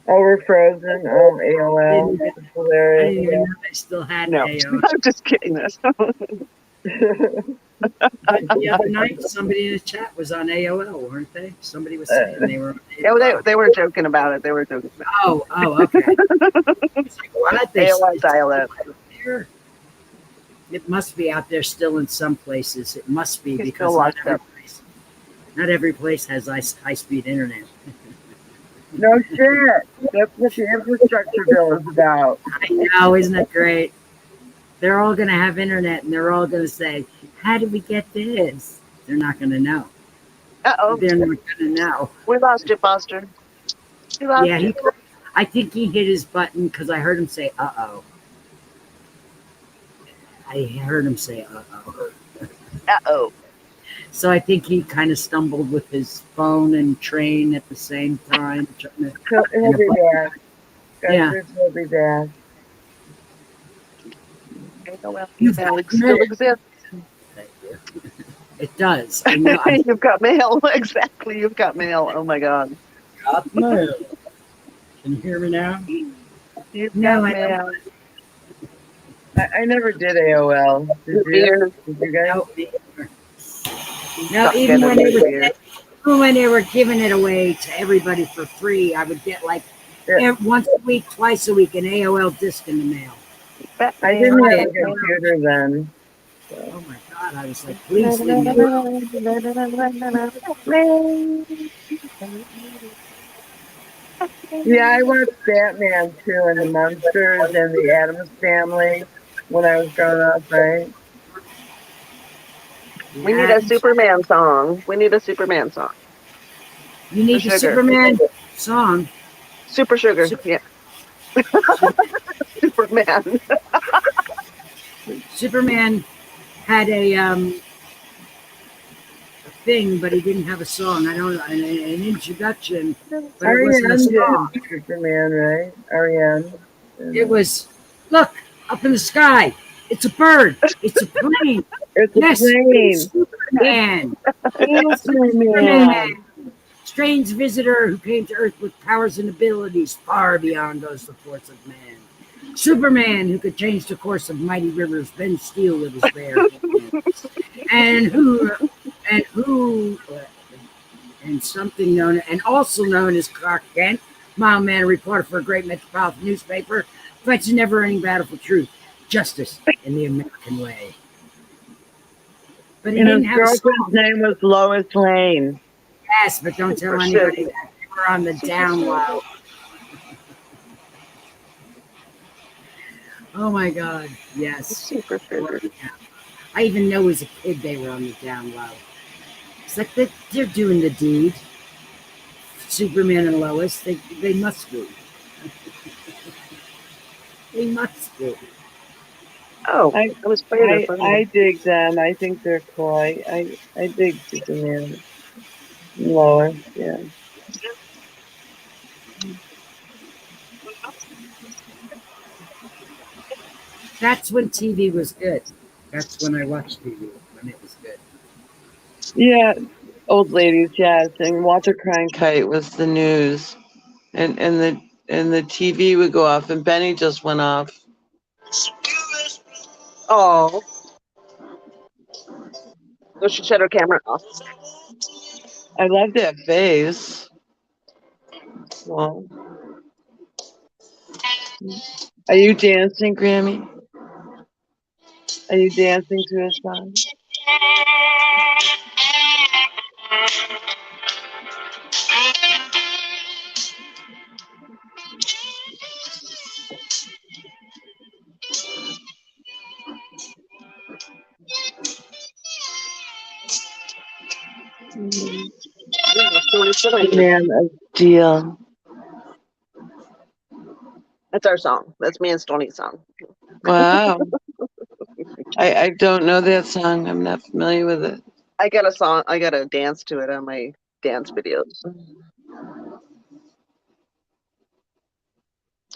Oh, we're frozen. Oh, AOL. That's I didn't hilarious. even know they still had No, AO. I'm just kidding. This. But the other night, somebody in the chat was on AOL, weren't they? Somebody was saying they were on Yeah, AOL. they were joking about it. They were joking about Oh, okay. It's like, what? They AOL dial-up. there? It must be out there still in some places. It must be It's because still locked up. not every place has high-speed internet. No shit. That's what the infrastructure bill is about. I know, isn't it great? They're all going to have internet, and they're all going to say, "How did we get this?" They're not going to know. Uh-oh. They're not going to know. We lost you, Foster. We lost Yeah, you. I think he hit his button because I heard him say, "Uh-oh." I heard him say, "Uh-oh." Uh-oh. So I think he kind of stumbled with his phone and train at the same time. He'll be back. Yeah. He'll be back. AOL You've email got still mail. exists. It does. I know. You've got mail. Exactly. You've got mail. Oh my god. Got mail. Can you hear me now? You've No, got I don't. mail. I never did AOL. Did you? Weird. Did you guys? No, no, Not even gonna when be they weird. when they were giving it away to everybody for free, I would get like Yeah. once a week, twice a week, an AOL disc in the mail. I didn't have a computer then. Oh my god! I was like, please leave me alone. Yeah, I watched Batman too, and the Munsters and the Addams Family when I was growing up, right? We need a Superman song. We need a Superman song. You need For the sugar. Superman song. Super sugar. Yeah. Superman. Superman had a thing, but he didn't have a song. I don't know, an introduction, but it wasn't a Ariane song. did Superman, right? Ariane. It was, look, up in the sky. It's a bird. It's a plane. It's a Yes, plane. Superman. It's Superman. Strange visitor who came to Earth with powers and abilities far beyond those the force of man. Superman who could change the course of mighty rivers, bend steel with his bare hands. And something known, and also known as Clark Kent, mild-mannered reporter for a great metropolitan newspaper, fights a never-ending battle for truth, justice, in the American way. But he And didn't his have a song. girlfriend's name was Lois Lane. Yes, but don't tell anybody that. They were on the down low. Oh my God, yes. Super sugar. I even know as a kid they were on the down low. It's like they're doing the deed. Superman and Lois, they must be. They must be. Oh, I was playing it. I dig them. I think they're cool. I dig Superman. Lois, yeah. That's when TV was good. That's when I watched TV, when it was good. Yeah, old ladies, yes. And Walter Cronkite. Kite was the news, and the TV would go off, and Benny just went off. Oh. So she shut her camera off. I love that face. Well, are you dancing, Grammy? Are you dancing to a song? Man of Steel. That's our song. That's me and Stoney's song. Wow. I don't know that song. I'm not familiar with it. I got a song. I got to dance to it on my dance videos.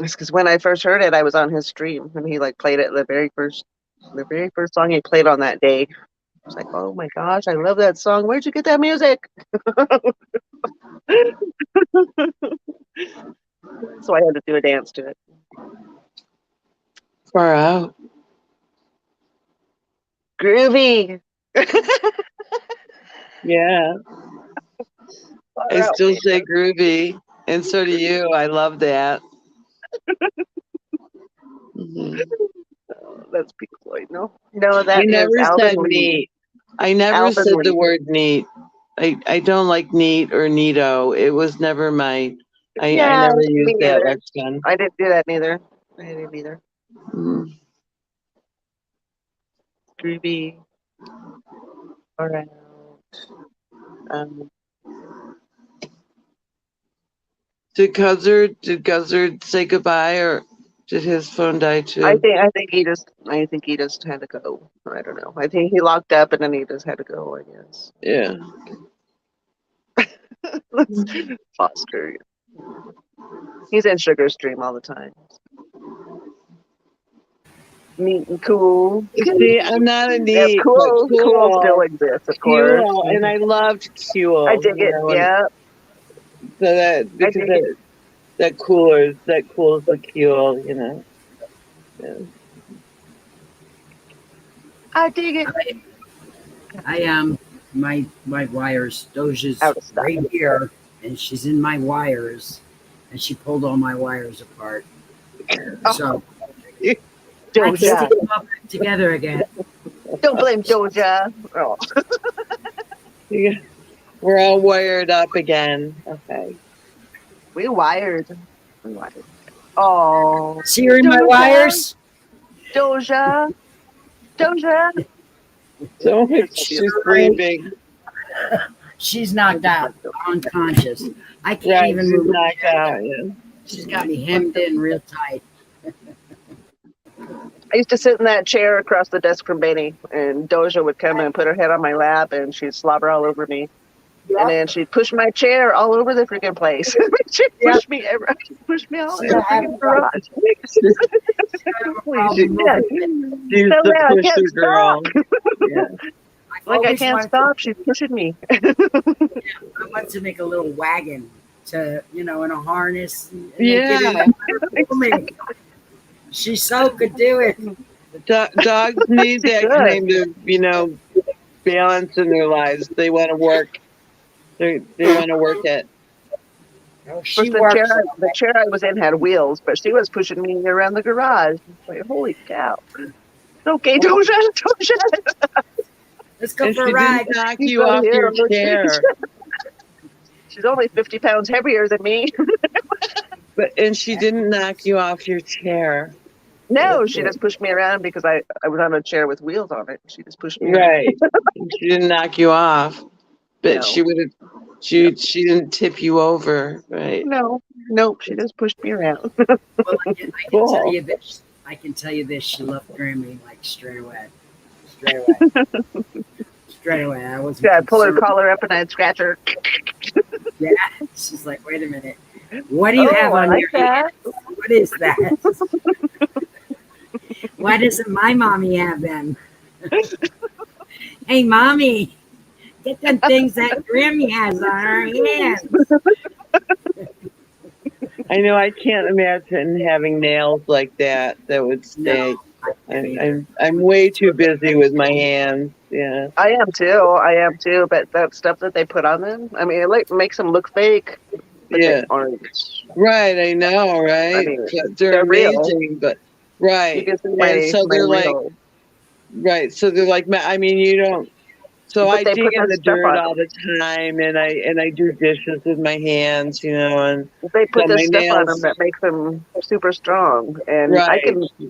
It's because when I first heard it, I was on his stream and he like played it the very first song he played on that day. I was like, oh my gosh, I love that song. Where'd you get that music? So I had to do a dance to it. Far out. Groovy. Yeah. I still say groovy, and so do you. I love that. Mhm. That's Pink Floyd. No, that I is never Alvin said Lee. neat. I never Alvin said the Lee. word neat. I don't like neat or neato. It was never my. I never me used that neither. lexicon. I didn't do that neither. I didn't either. Mhm. Groovy. All right. Did Guzzard say goodbye, or did his phone die too? I think he just had to go. I don't know. I think he locked up and then he just had to go, I guess. Yeah. Foster. He's in Sugar Stream all the time. Neat and cool. See, I'm not a Yeah, neat, cool. but Cool still exists, of course. Cool, and I loved Cool. I dig it. Yeah. So that because that cool is the Cool, you know. Yeah. I dig it. I my wires. Doja's Out of stock. right here, and she's in my wires, and she pulled all my wires apart. So I Doja. can't get them all back together again. Don't blame Doja. Oh. Yeah. We're all wired up again. Okay. We wired. Oh. See her in my Doja. wires? Doja. So she's breathing. She's knocked out, unconscious. I can't Right, even she's move. knocked out. Yeah. She's got me hemmed in real tight. I used to sit in that chair across the desk from Benny, and Doja would come and put her head on my lap, and she'd slobber all over me. Yep. And then she'd push my chair all over the freaking place. She'd push me all in the freaking garage. Yeah. She's So the now I can't pusher girl. Yeah. Like I always can't wanted stop, she's pushing me. I wanted to make a little wagon to, in a harness. And then get in Yeah. and pull me. She so could do it. Dogs need that Good. kind of, balance in their lives. They want to work. They want to work it. Oh, Of she course, works. the chair I was in had wheels, but she was pushing me around the garage. Like, holy cow. Okay, Doja. Let's go And for she a ride. didn't knock She's you right off here your on the chair. She's only 50 pounds heavier than me. And she didn't knock you off your chair. No, she just pushed me around because I was on a chair with wheels on it. She just pushed me around. Right. She didn't knock you off. But No. she would have she didn't tip you over, right? No, nope, she just pushed me around. Well, I can Cool. tell you this. I can tell you this. She loved Grammy like straight away. Straight away. Straight away. I was. Yeah, I'd pull her collar up and I'd scratch her. Yeah. She's like, wait a minute. What do you have I on like your that. hand? What is that? Why doesn't my mommy have them? Hey, mommy, get them things that Grammy has on her hands. I know I can't imagine having nails like that would stay. No, I can't either. I'm way too busy with my hands. Yeah. I am too. But that stuff that they put on them, I mean, it makes them look fake. But Yeah. they aren't. Right, I know, right? I mean, They're they're real. amazing, but You right. can see And so my they're like real. right, so they're like I mean you don't so But I they dig put in that the stuff dirt on all the time and I do dishes with my hands, and They put so this my stuff on them nails that makes them super strong, and right.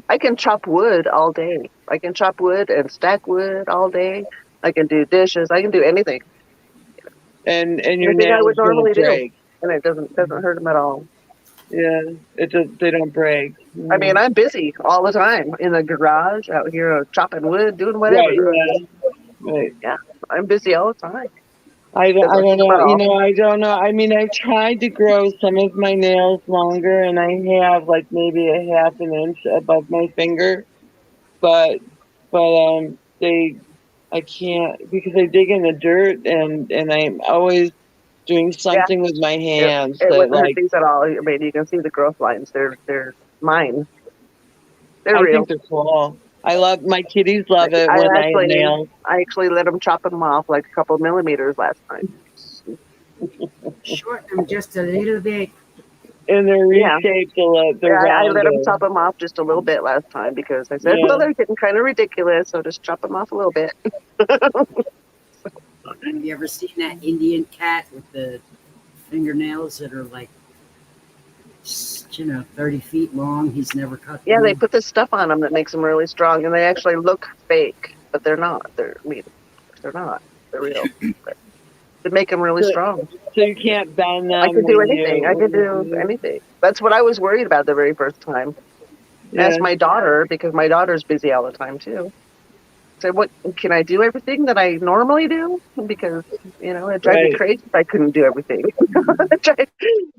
I can chop wood all day. I can chop wood and stack wood all day. I can do dishes. I can do anything. And your Anything I nails would normally don't do, break. and it doesn't hurt them at all. Yeah, they don't break. I mean, I'm busy all the time in the garage, out here chopping wood, doing whatever. Right, right. I'm busy all the time. I don't Doesn't hurt them at know. all. I don't know. I mean, I've tried to grow some of my nails longer, and I have like maybe a half an inch above my finger, but I can't because I dig in the dirt, and I'm always doing something with my hands It that wouldn't hurt like these at all. I mean, you can see the growth lines. They're mine. They're I real. think they're cool. I love my kitties love it when I have nails. I actually let them chop them off like a couple millimeters last time. Shorten them just a little bit. And they're reshaped a lot. They're I let them rounded. chop them off just a little bit last time because I said, Yeah. well, they're getting kind of ridiculous, so just chop them off a little bit. Have you ever seen that Indian cat with the fingernails that are like, 30 feet long? He's never cut them. Yeah, they put this stuff on them that makes them really strong, and they actually look fake, but they're not. They're not. They're real. They make them really strong. So you can't bend them. I can do when anything. I can do anything. That's what I was worried about the very first time. Yeah. Asked my daughter, because my daughter's busy all the time too. Said, "What can I do? Everything that I normally do?" Because it drive me crazy if I couldn't do everything.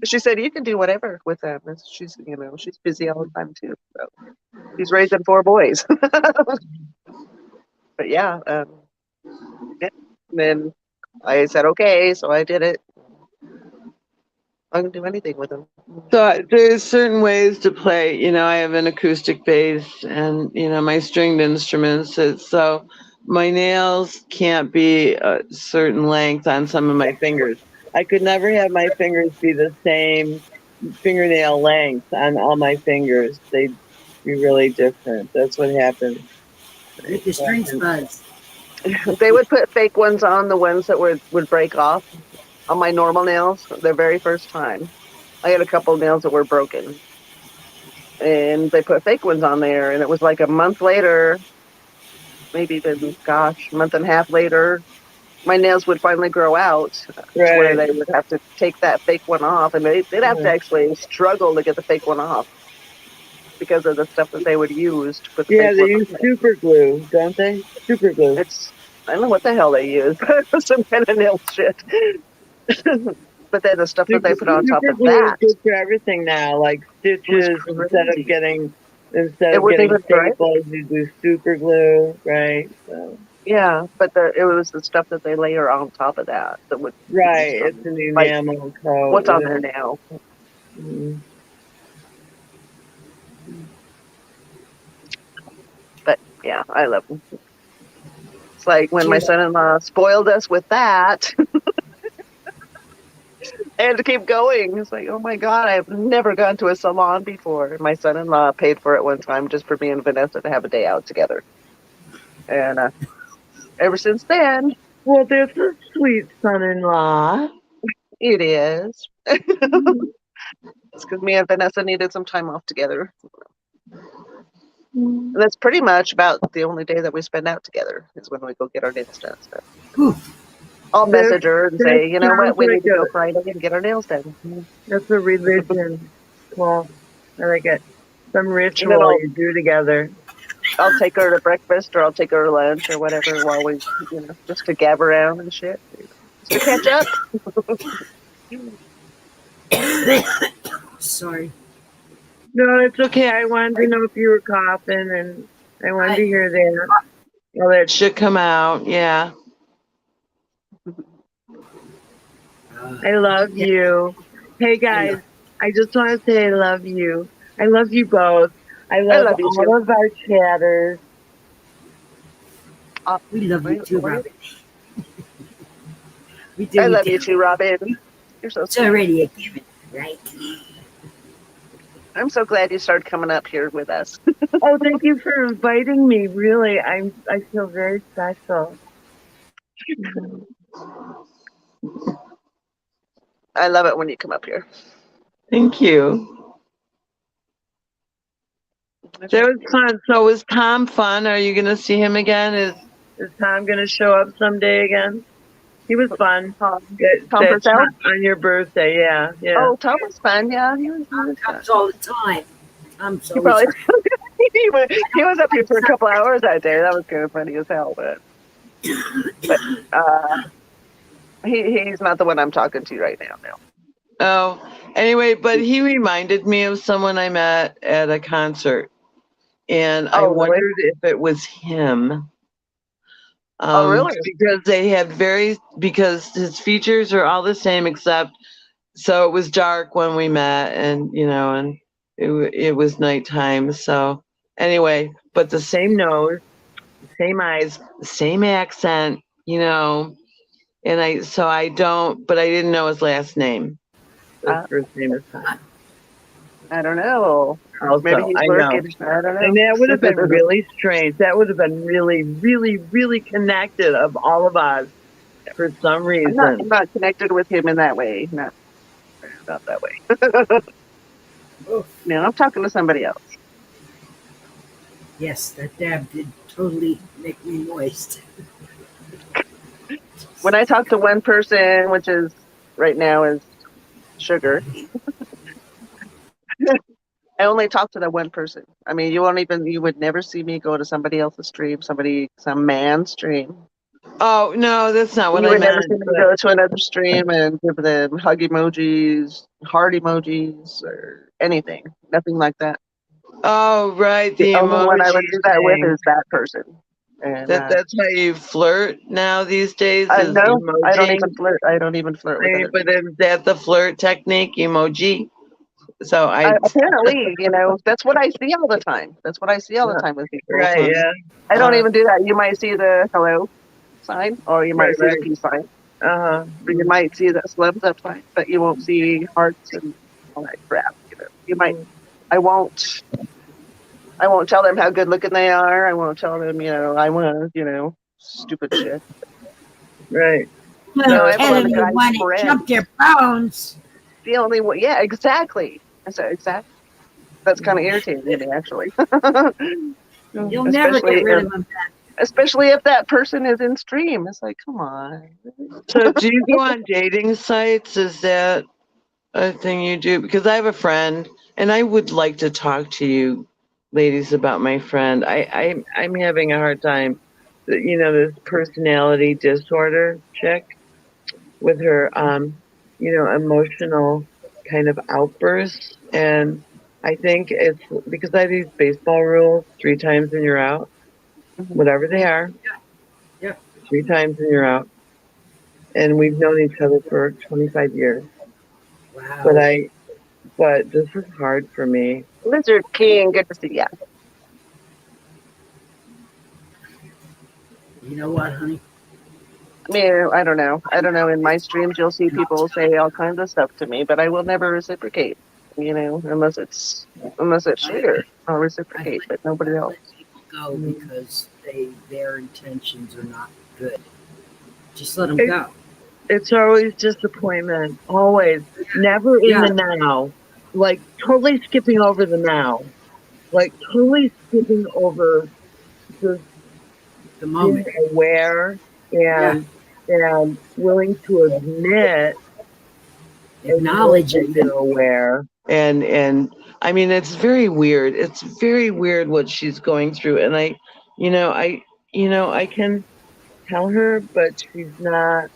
She said, "You can do whatever with them." She's busy all the time too. So she's raising 4 boys. But yeah. And then I said, "Okay," so I did it. I can do anything with them. So there's certain ways to play. I have an acoustic bass and, my stringed instruments. So my nails can't be a certain length on some of my fingers. I could never have my fingers be the same fingernail length on all my fingers. They'd be really different. That's what happens. Make the strings buzz. They would put fake ones on, the ones that would break off on my normal nails the very first time. I had a couple of nails that were broken. And they put fake ones on there, and it was like a month later, maybe even, a month and a half later, my nails would finally grow out, where they would have to take that fake one off, and they'd have to actually struggle to get the fake one off. because of the stuff that they would use to put the Yeah, they paper use on it. super glue, don't they? Super glue. It's, I don't know what the hell they use, some kind of nail shit. But then the stuff that they put on top Super of glue is that, good for everything now, like it was stitches crazy. instead It of wouldn't getting even dry. staples, you do super glue, right? So, Yeah, but it was the stuff that they layer on top of that that would keep it right, it's strong. an Like enamel coat. what's on there now. Mhm. But yeah, I love them. It's like when my Cheers. son-in-law spoiled us with that. I had to keep going. It's like, oh my God, I've never gone to a salon before. My son-in-law paid for it one time just for me and Vanessa to have a day out together. And ever since then, Well, that's a sweet son-in-law. it is. It's because me and Vanessa needed some time off together. And that's pretty much about the only day that we spend out together is when we go get our nails done. So Oof. I'll That, message her and that say, you know sounds what, we like need to go Friday and get our nails done. that's a religion. Well, I like it. Some And then ritual you do together. I'll take her to breakfast or I'll take her to lunch or whatever while we, just to gab around and shit. Just to catch up. Sorry. No, it's okay. I wanted to know if you were coughing, and I wanted to hear that. Well, that should come out. Yeah. I love you. Hey guys, I just want to say I love you. I love you both. I love love you all too. of our chatters. We love you too, Robin. We do. I love you too, Robin. You're so It's sweet. already a given, right? I'm so glad you started coming up here with us. Oh, thank you for inviting me. Really, I feel very special. I love it when you come up here. Thank you. That was fun. So was Tom fun? Are you gonna see him again? Is Tom gonna show up someday again? He was fun. Tom That Purcell? on your birthday, yeah, yeah. Oh, Tom was fun. Yeah, he was fun. Comes all the time. Tom's He probably always he was up here for a couple hours that day. That was kind of funny as hell, but he's not the one I'm talking to right now. No. Oh, anyway, but he reminded me of someone I met at a concert, and I Oh, really? wondered if it was him. Oh, really? Because his features are all the same except, so it was dark when we met, and it was nighttime. So anyway, but the same nose, same eyes, same accent, and but I didn't know his last name. His first name is Tom. I don't know. Also, Maybe he's I working. know. I don't know. And that would have been really strange. That would have been really, really, really connected of all of us for some reason. I'm not connected with him in that way. Not that way. No, I'm talking to somebody else. Yes, that dab did totally make me moist. When I talk to one person, which is right now is Sugar, I only talk to that one person. I mean, you would never see me go to somebody else's stream, some man's stream. Oh no, that's not what You I would never meant. see me go to another stream and give them hug emojis, heart emojis, or anything. Nothing like that. Oh right, The the only one I would emoji do that with thing. is that person. And That's how you flirt now these days, is no, I don't emoji. even flirt. I don't even flirt with other But people. is that the flirt technique, emoji? So Apparently, that's what I see all the time. That's what I see all the time with people. right, yeah. I don't even do that. You might see the hello sign, or you might see the peace sign, Uh-huh. or you might see the thumbs up sign, but you won't see hearts and all that crap. You might. I won't tell them how good looking they are. I won't tell them, I want to, stupid shit. Right. No, I tell want them a you guy's want to friend. jump their bones. The only way, yeah, exactly. I said exactly. That's kind of irritating to me, actually. You'll never get rid of them. Especially if that person is in stream. It's like, come on. So do you go on dating sites? Is that a thing you do? Because I have a friend, and I would like to talk to you ladies about my friend. I'm having a hard time. You know, this personality disorder chick with her, you know, emotional kind of outbursts. And I think it's because I have these baseball rules: 3 times and you're out, whatever they are. Yeah. 3 times and you're out. And we've known each other for 25 years. Wow. But this is hard for me. Lizard King, good to see ya. You know what, honey? I mean, I don't know. In my streams, you'll see people say all kinds of stuff to me, but I will never reciprocate. You know, unless it's fair, I'll reciprocate, but nobody else. Let people go because their intentions are not good. Just let them go. It's always disappointment. Always. Never in the now. Like totally skipping over the now. Like totally skipping over just The moment. being aware and willing to admit Acknowledge it. you're aware. And I mean it's very weird. It's very weird what she's going through. And I can tell her, but she's not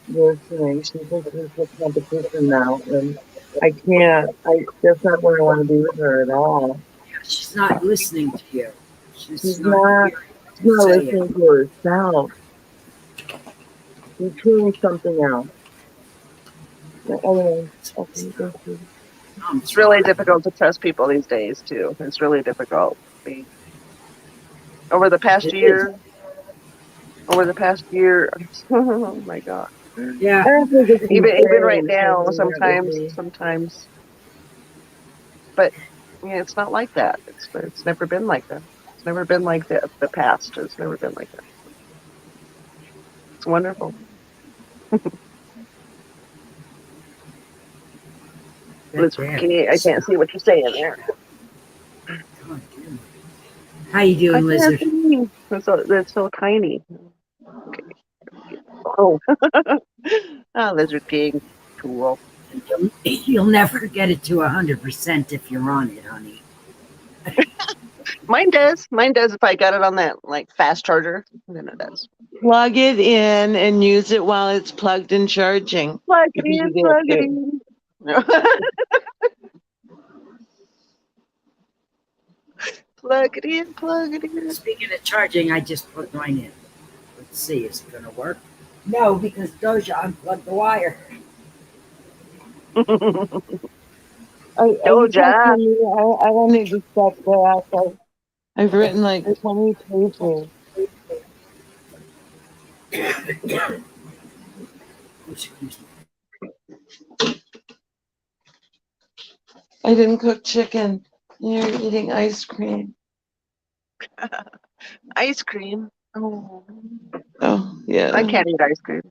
listening. She thinks it's a competition now, and I can't. That's not where I want to be with her at all. She's not listening to you. She's not listening to herself. She's hearing something else. Anyway, okay, thank you. It's really difficult to trust people these days too. It's really difficult. Over the past year, oh my God. Yeah. Even right now, sometimes. But yeah, it's not like that. It's never been like that. It's never been like the past. It's never been like that. It's wonderful. I can't see what you're saying there. How you doing, Lizard? It's so tiny. Okay. Oh, Lizard King, cool. You'll never get it to 100% if you're on it, honey. Mine does if I got it on that like fast charger, then it does. Plug it in and use it while it's plugged and charging. Plug it in. Plug it in. Speaking of charging, I just plugged mine in. Let's see, is it going to work? No, because Doja unplugged the wire. Doja. I don't need to stop that. I've written like 20 pages. Excuse me. I didn't cook chicken. You're eating ice cream. Ice cream. Oh. Yeah. I can't eat ice cream.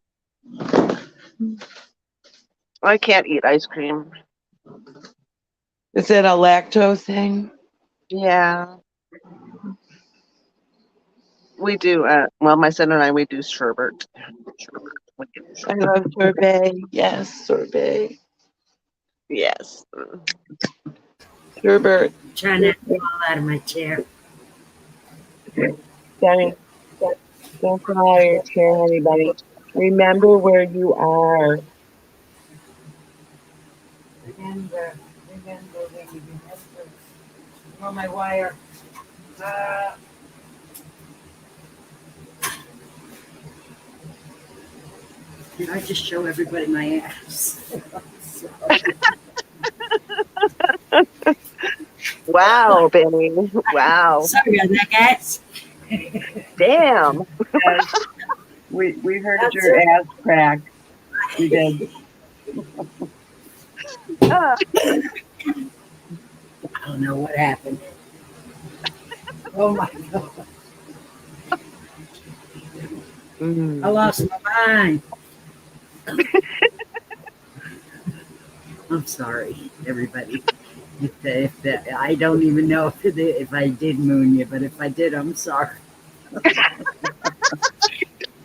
I can't eat ice cream. Is it a lactose thing? Yeah. We do. Well, my son and I, we do sherbet. I love sorbet. Yes, sorbet. Yes. Sherbet. Trying not to fall out of my chair. Danny, don't fall out of your chair, honey bunny. Remember where you are. Remember. On my wire. Did I just show everybody my ass? Wow, Benny. Wow. Sorry about that, guys. Damn. We heard your ass crack. We did. I don't know what happened. Oh my God. I lost my mind. I'm sorry, everybody. If I don't even know if I did moon you, but if I did, I'm sorry.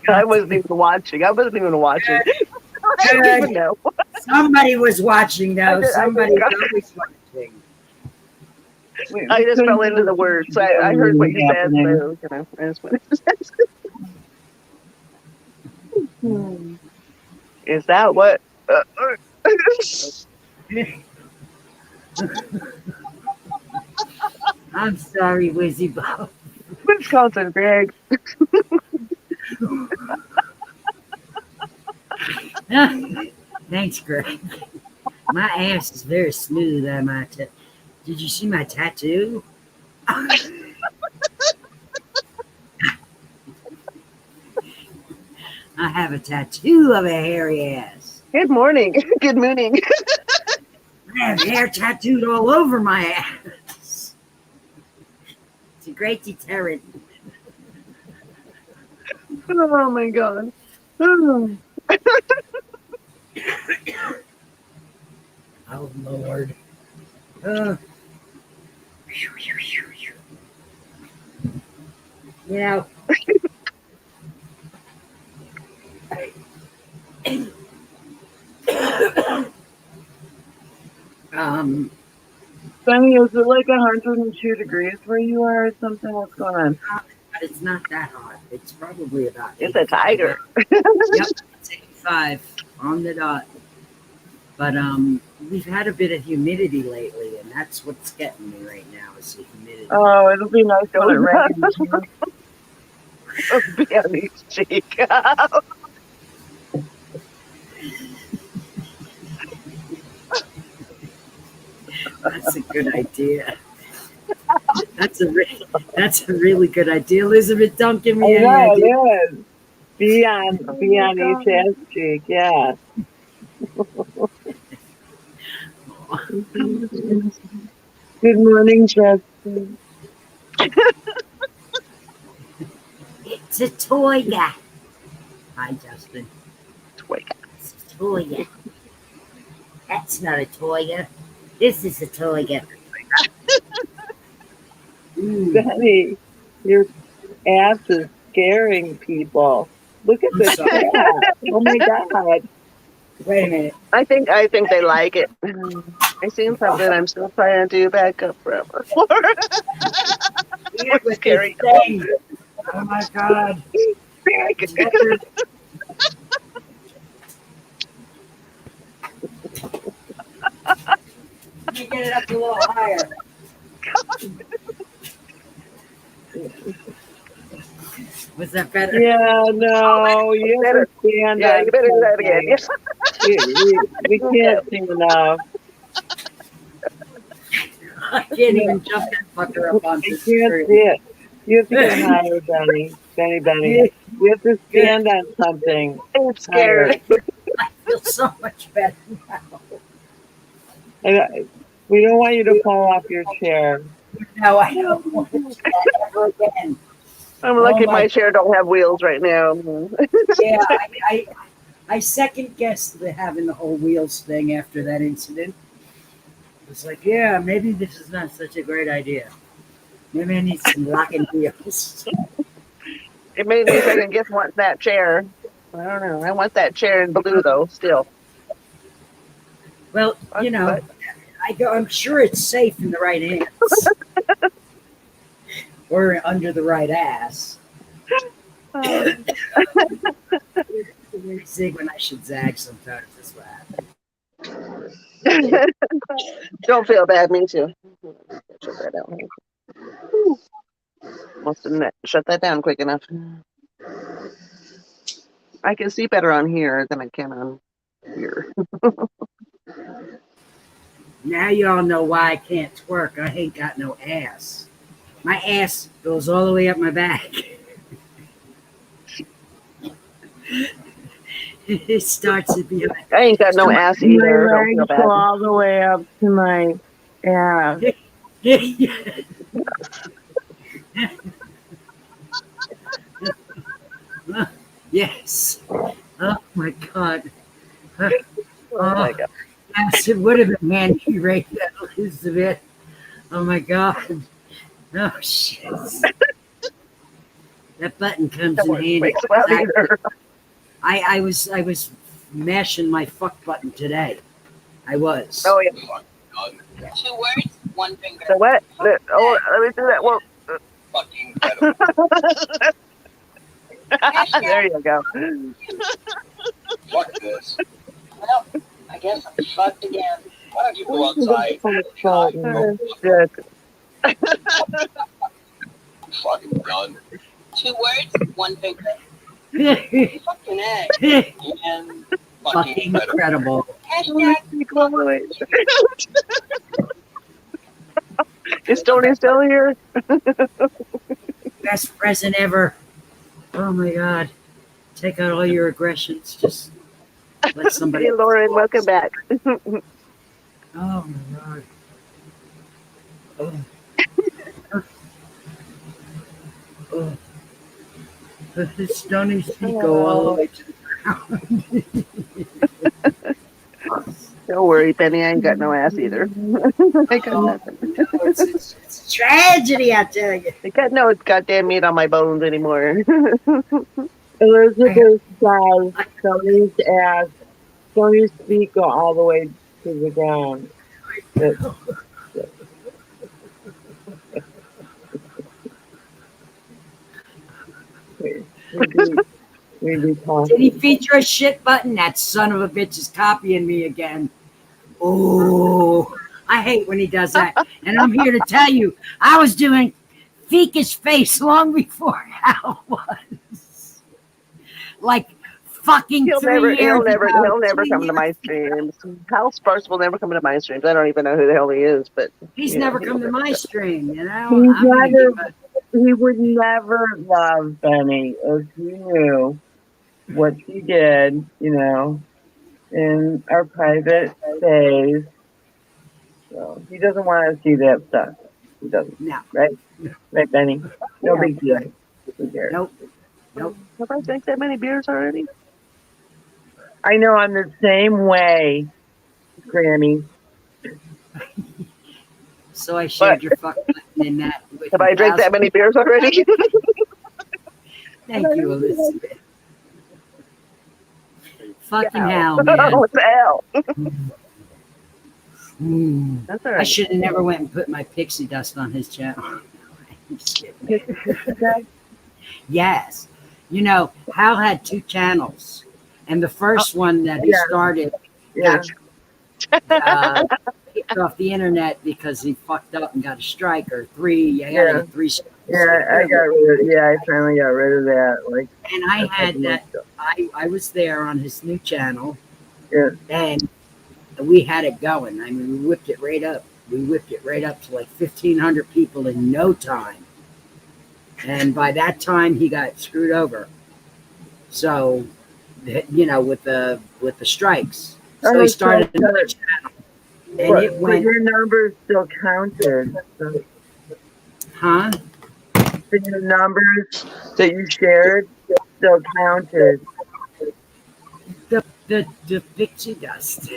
I wasn't even watching. I don't even know. Somebody was watching, though. Somebody was always watching. I just fell into the words. I heard what you said. So, you know, that's what is that what? I'm sorry, Wizzy Bob. Wisconsin, Greg. Thanks, Greg. My ass is very smooth. Did you see my tattoo? I have a tattoo of a hairy ass. Good morning. Good morning. I have hair tattooed all over my ass. It's a great deterrent. Oh my god. Oh. Oh Lord. You know. Benny, is it like 102 degrees where you are or something? What's going on? But it's not that hot. It's probably about. It's a tiger. Yep, it's 85 on the dot. But we've had a bit of humidity lately, and that's what's getting me right now is the humidity. Oh, it'll be nice when it rains. Be on each cheek. That's a good idea. That's a really good idea, Elizabeth. Don't give me any I idea. know, it is. Be on each ass cheek, yeah. Good morning, Justin. It's a toya. Hi, Justin. Toya. It's a toya. That's not a toya. This is a toya. Benny, your ass is scaring people. Look at the sorry. cat. Oh my god. Wait a minute. I think they like it. I seen something I'm still trying to do back up forever. Look What's scary? thing. Oh my god. Let me get it up a little higher. Was that better? Yeah, no, you have to stand Yeah, on you better do that again. something. We can't see enough. I can't even jump that fucker up on I this can't screen. see it. You have to get higher, Benny. You have to stand on something. I'm scared. I feel so much better now. And we don't want you to fall off your chair. No, I don't want to do that ever again. I'm lucky Oh my my chair don't have wheels right now. Yeah, I second guessed having the whole wheels thing after that incident. It was like, yeah, maybe this is not such a great idea. Maybe I need some locking wheels. It made me second guess wanting that chair. I don't know. I want that chair in blue though. Still. Well, you know, I'm sure it's safe in the right hands. Or under the right ass. Zig when I should zag sometimes. That's what happens. Don't feel bad. Me too. Shut that down. Must have shut that down quick enough. I can see better on here than I can on here. Now y'all know why I can't twerk. I ain't got no ass. My ass goes all the way up my back. It starts at behind. I ain't got no ass My either. Don't legs feel go bad. all the way up to my ass. Yes. Oh my God. Oh my God. Yes, it would have been handy right there, Elizabeth. Oh my God. Oh shit. That button comes That in one handy. wakes up either. I was mashing my fuck button today. I was. Oh yeah. 2 words. one finger. So what? Oh, let me do that. Well, Fucking incredible. there you go. Fuck this. Well, I guess I'm fucked again. Why don't you go outside? Good. Fucking done. 2 words, one finger. Fucking egg. And Fucking incredible. Hashtag Is Tony still here? Best present ever. Oh my God. Take out all your aggressions. Just let somebody. Hey, Lauren, welcome back. Oh my God. Oh. Oh. His stunning feet go all the way to the ground. Don't worry, Penny. I ain't got no ass either. I got nothing. It's a tragedy, I tell you. I got no goddamn meat on my bones anymore. Elizabeth says, Tony's ass, Tony's feet go all the way to the ground. We do talk. Did he feature a shit button? That son of a bitch is copying me again. Oh, I hate when he does that. And I'm here to tell you, I was doing Fika's face long before Hal was. Like fucking He'll 3 never, years he'll never, ago. he'll never 3 come to my years. streams. Hal Sparks will never come to my streams. I don't even know who the hell he is, but He's yeah, never he'll come to never my come. stream, you know? He's I'm gonna never- give a- He would never love Benny if he knew what she did, you know, in our private space. So he doesn't want to see that stuff. He doesn't. No. Right? Right, Benny? No big deal. Who cares? Nope. Have I drank that many beers already? I know I'm the same way, Grammy. So I shared your fuck button in that. With Have I drank that many beers already? Thank you, Elizabeth. Fucking hell, man. What the hell? Mm. That's all I right. should have never went and put my pixie dust on his channel. I'm just kidding. Yes. You know, Hal had 2 channels. And the first one that he Yeah. started Yeah. got kicked off the internet because he fucked up and got a strike or 3. I got Yeah. 3 strikes. I finally got rid of that. Like, And I had that. I was there on his new channel. Yeah. And we had it going. I mean, we whipped it right up. We whipped it right up to like 1,500 people in no time. And by that time, he got screwed over. So, you know, with the strikes. So he started another channel. And but, it but went, your numbers still counted. So huh? your numbers that you shared still counted. The pixie dust.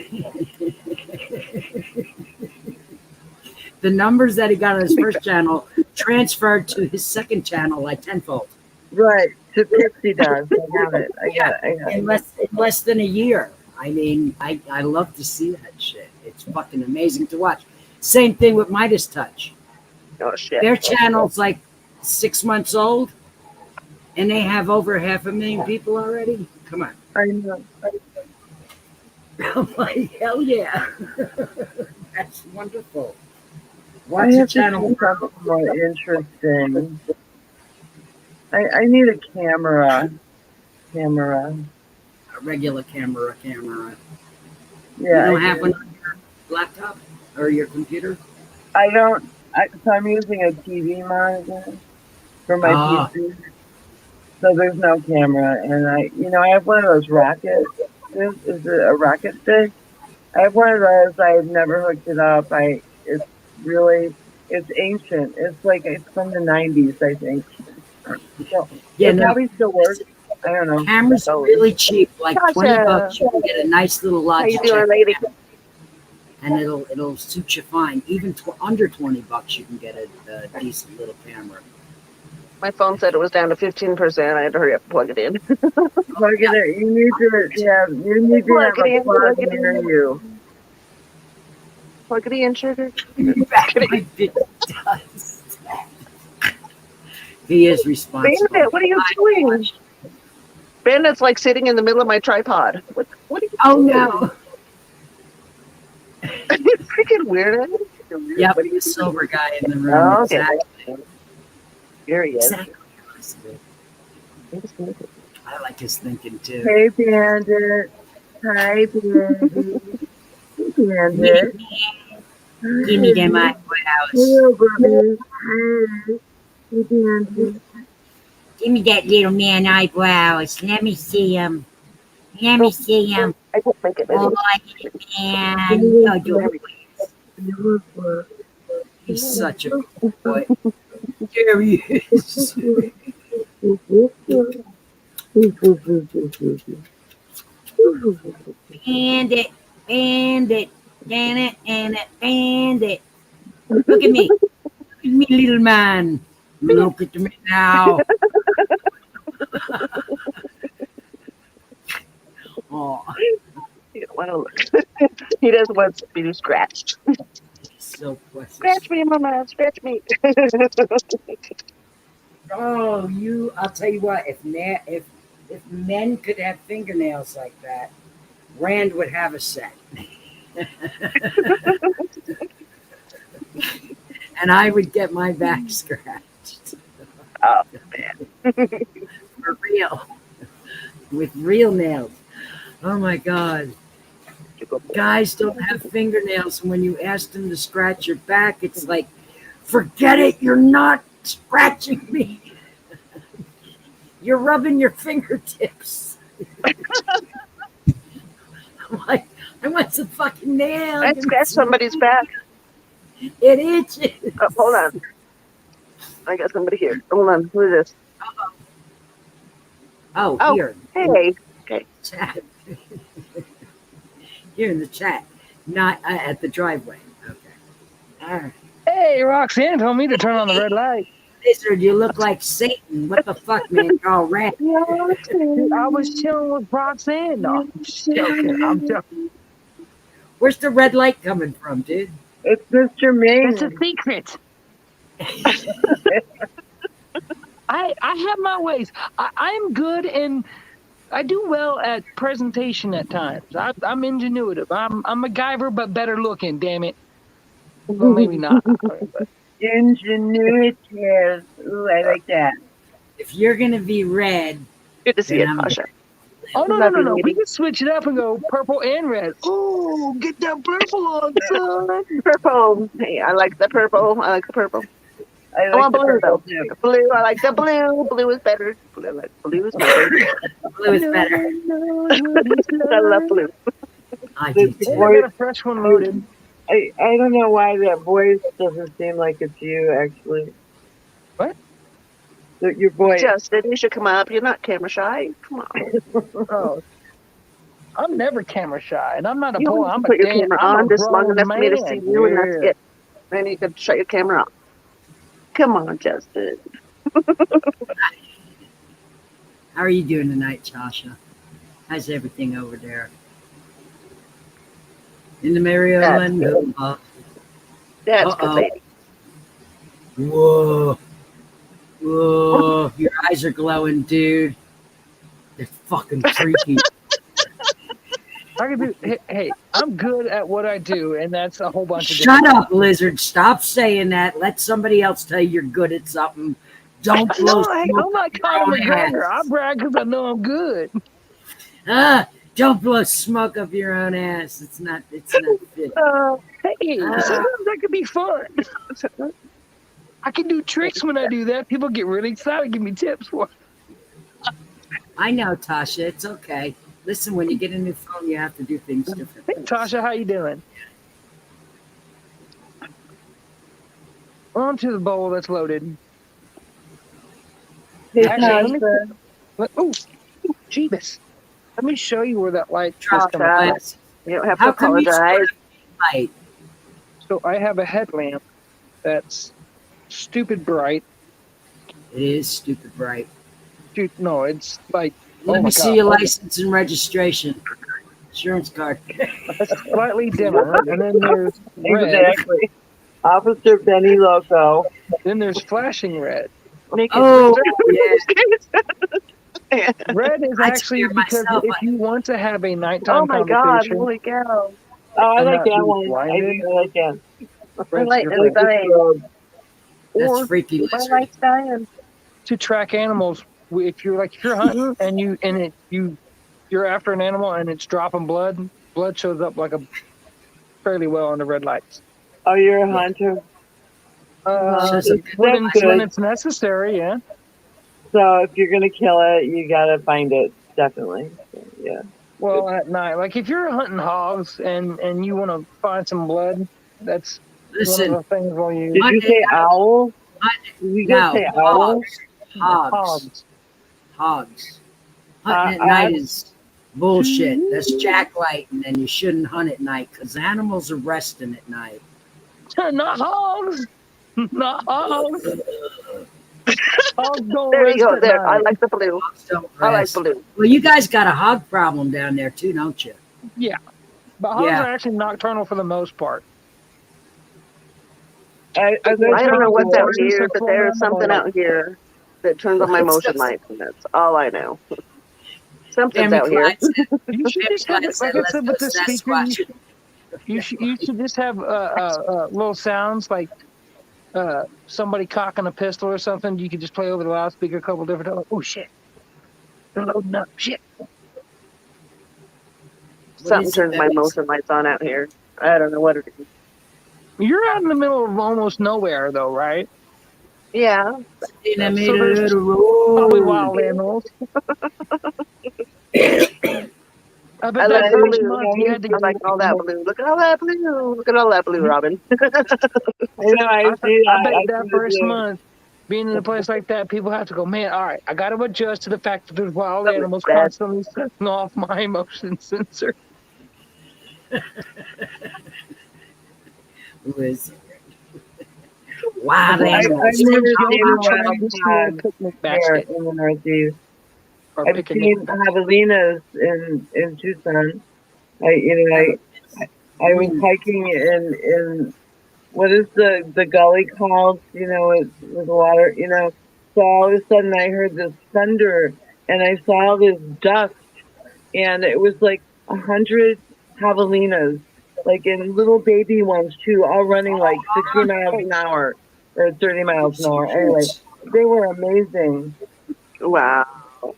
The numbers that he got on his first channel transferred to his second channel like tenfold. Right, to Pixie Dust. I got it. I got it. In less than a year. I mean, I love to see that shit. It's fucking amazing to watch. Same thing with Midas Touch. Oh shit. Their channel's like 6 months old, and they have over 500,000 people already. Come on. I know. I'm like, hell yeah. That's wonderful. I Watch the have to channel. do something more interesting. I need a camera. A regular camera. Yeah. You don't I have do. one on your laptop or your computer? I don't. So I'm using a TV monitor for my Ah. PC. So there's no camera, and I have one of those rocket. Is it a rocket stick? I have one of those. I've never hooked it up. It's ancient. It's from the 90s, I think. So Yeah, it no. probably still works. I don't know. Cameras are really cheap, like Gotcha. $20. You can get a nice little How you Logitech, doing, lady? and it'll suit you fine. Even under $20, you can get a decent little camera. My phone said it was down to 15%. I had to hurry up and plug it in. Plug it in. You need to have Plug it a in, plug plug it near in. you. Pluggity and sugar. My bitch does. He is responsible. Bandit, what are you doing? Bandit's like sitting in the middle of my tripod. What are you Oh doing? no. You freaking weirdo. Yep, What are you the silver guy in the room. Oh, okay. Exactly. Here he is. Exactly. I like his thinking too. Hey, Bandit. Hi, Bandit. Bandit. Give me them eyebrows. Hello, baby. Hi. Hey, Bandit. Give me that little man eyebrows. Let me see him. Let me see him. I won't make it. Oh, man. Oh, do You He's such a good boy. There he is. Bandit. Bandit. Bandit. Look at me. Look at me, little man. Look at me now. Oh, You don't want to look. He doesn't want to be scratched. so precious. Scratch me, Mama. Scratch me. Oh, I'll tell you what, if men could have fingernails like that, Rand would have a set. And I would get my back scratched. Oh, man. For real. With real nails. Oh my God. Guys don't have fingernails, and when you ask them to scratch your back, it's like, forget it, you're not scratching me. You're rubbing your fingertips. I'm like, I want some fucking nails. I scratched somebody's back. It itches. Oh, hold on. I got somebody here. Hold on. Who is this? Oh, here. Hey. Chat. Here in the chat, not at the driveway. Okay. All right. Hey, Roxanne told me to turn on the red light. Lizard, you look like Satan. What the fuck, man? You're all red. I was chilling with Roxanne. No, I'm just joking. I'm joking. Where's the red light coming from, dude? It's Mr. Ming. It's a secret. I have my ways. I'm good and I do well at presentation at times. I'm ingenuitive. I'm MacGyver, but better looking. Damn it. Well, maybe not. But Ingenuitive. Ooh, I like that. If you're gonna be red, Good to see you, then I'm Tasha. oh no, Love you, We lady. can switch it up and go purple and red. Oh, get that purple on, son. Purple. Hey, I like the purple. I like the purple. I I like want the blue, purple though. too. Blue. I like the blue. Blue is better. Blue is better. blue is better. I love blue. I do The Hey, too. I got a fresh one loaded. I don't know why that voice doesn't seem like it's you, actually. What? Your voice. Justin, you should come up. You're not camera shy. Come on. Oh, I'm never camera shy, and I'm not a You boy. only I'm a put your damn. camera I'm on a just long grown enough for me to see man. you, and that's Yeah. it. Then you can shut your camera off. Come on, Justin. How are you doing tonight, Tasha? How's everything over there? In the Maryland? That's good, Uh-oh. lady. Whoa. Whoa. Your eyes are glowing, dude. They're fucking freaky. I can do. Hey, I'm good at what I do, and that's a whole bunch of. Shut up, Lizard. Stop saying that. Let somebody else tell you you're good at something. Don't blow No, hey, smoke I'm not up your Conor own McGregor. I ass. brag because I know I'm good. Don't blow smoke up your own ass. It's not fit. Hey, sometimes that could be fun. I can do tricks when I do that. People get really excited, give me tips for it. I know, Tasha. It's okay. Listen, when you get a new phone, you have to do things Hey, differently. Tasha, how you doing? On to the bowl that's loaded. Hey, Actually, Tasha. oh, Jeebus. Let me show you where that light is Tasha. coming from. But You don't have to how come you apologize. light? So I have a headlamp that's stupid bright. It is stupid bright. Dude, no, it's like, Let oh me my see God. your license and registration. insurance card. That's slightly dimmer. And then there's red. Exactly. Officer Benny Loco. Then there's flashing red. Naked Oh, rooster. yeah. Red is I'd actually scare because myself. if you want to have a nighttime Oh my god, conversation, holy cow. Oh, I And like not that be one. blinded. I like that. red's Light different. is dying. That's Or freaky my lizard. light's dying. To track animals, if you're hunting and you're after an animal and it's dropping blood shows up like a fairly well on the red lights. Oh, you're a hunter. Shows up When That's good. it's necessary, yeah. So if you're gonna kill it, you gotta find it. Definitely. So, yeah. Well, at night, like if you're hunting hogs and you want to find some blood, that's one Listen, of the things we'll use. Did you say owl? Did you just no, say owl? hogs. Hogs. Hunting at I- night is bullshit. That's jacklighting, and you shouldn't hunt at night because animals are resting at night. Not hogs. Not hogs. Hogs don't There you rest go. at There. I night. like the blue. Hogs don't I like rest. blue. Well, you guys got a hog problem down there too, don't you? But hogs Yeah. are actually nocturnal for the most part. I I don't know what's out Horses here, are but full there's of something animals. out here that turns on my motion lights, and that's all I know. Something's out here. Clyde said, You should just have, Clyde said, like I let's said, go with the speaker, Sasquatch. you should just have little sounds like somebody cocking a pistol or something. You could just play over the loudspeaker a couple different times. Like, oh shit, they're loading up. Shit. Something is turns it my that makes- motion lights on out here. I don't know what it is. You're out in the middle of almost nowhere, though, right? Yeah. In the So middle there's of the road. Probably wild animals. I bet I that like first blue. month you had to I like all that blue. Look at all that blue. Look at all that blue, Robin. I know. I see I bet that. that see first the- month, being in a place like that, people have to go, man, all right, I got to adjust to the fact that there's wild That was animals bad. constantly setting off my emotion sensor. Was wild I've animals. never Yo, seen you a try wild this little hog picnic here basket in the Northeast. or I've picnic. seen javelinas in Tucson. I was hiking in what is the gully called? With water. So all of a sudden I heard this thunder, and I saw this dust, and it was like 100 javelinas, like in little baby ones too, all running like 60 miles an hour or 30 miles an hour. Anyway, they were amazing. Wow. I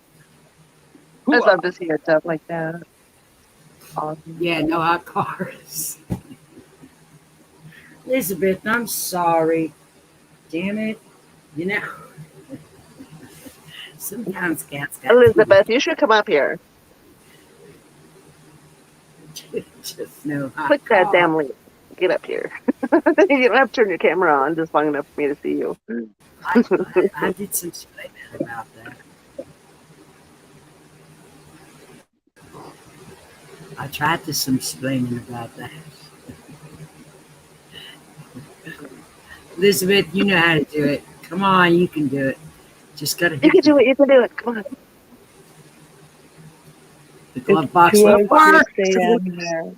Who- love to see stuff like that. Awesome. Yeah, no hot cars. Elizabeth, I'm sorry. Damn it. Sometimes cats got Elizabeth, you should come up here. just no hot Click that car. damn link. Get up here. You don't have to turn your camera on just long enough for me to see you. I did some explaining about that. I tried to some explaining about that. Elizabeth, you know how to do it. Come on, you can do it. Just gotta You can do it. You can do it. Come on. the glove box. Two will of work. 6 a.m. here.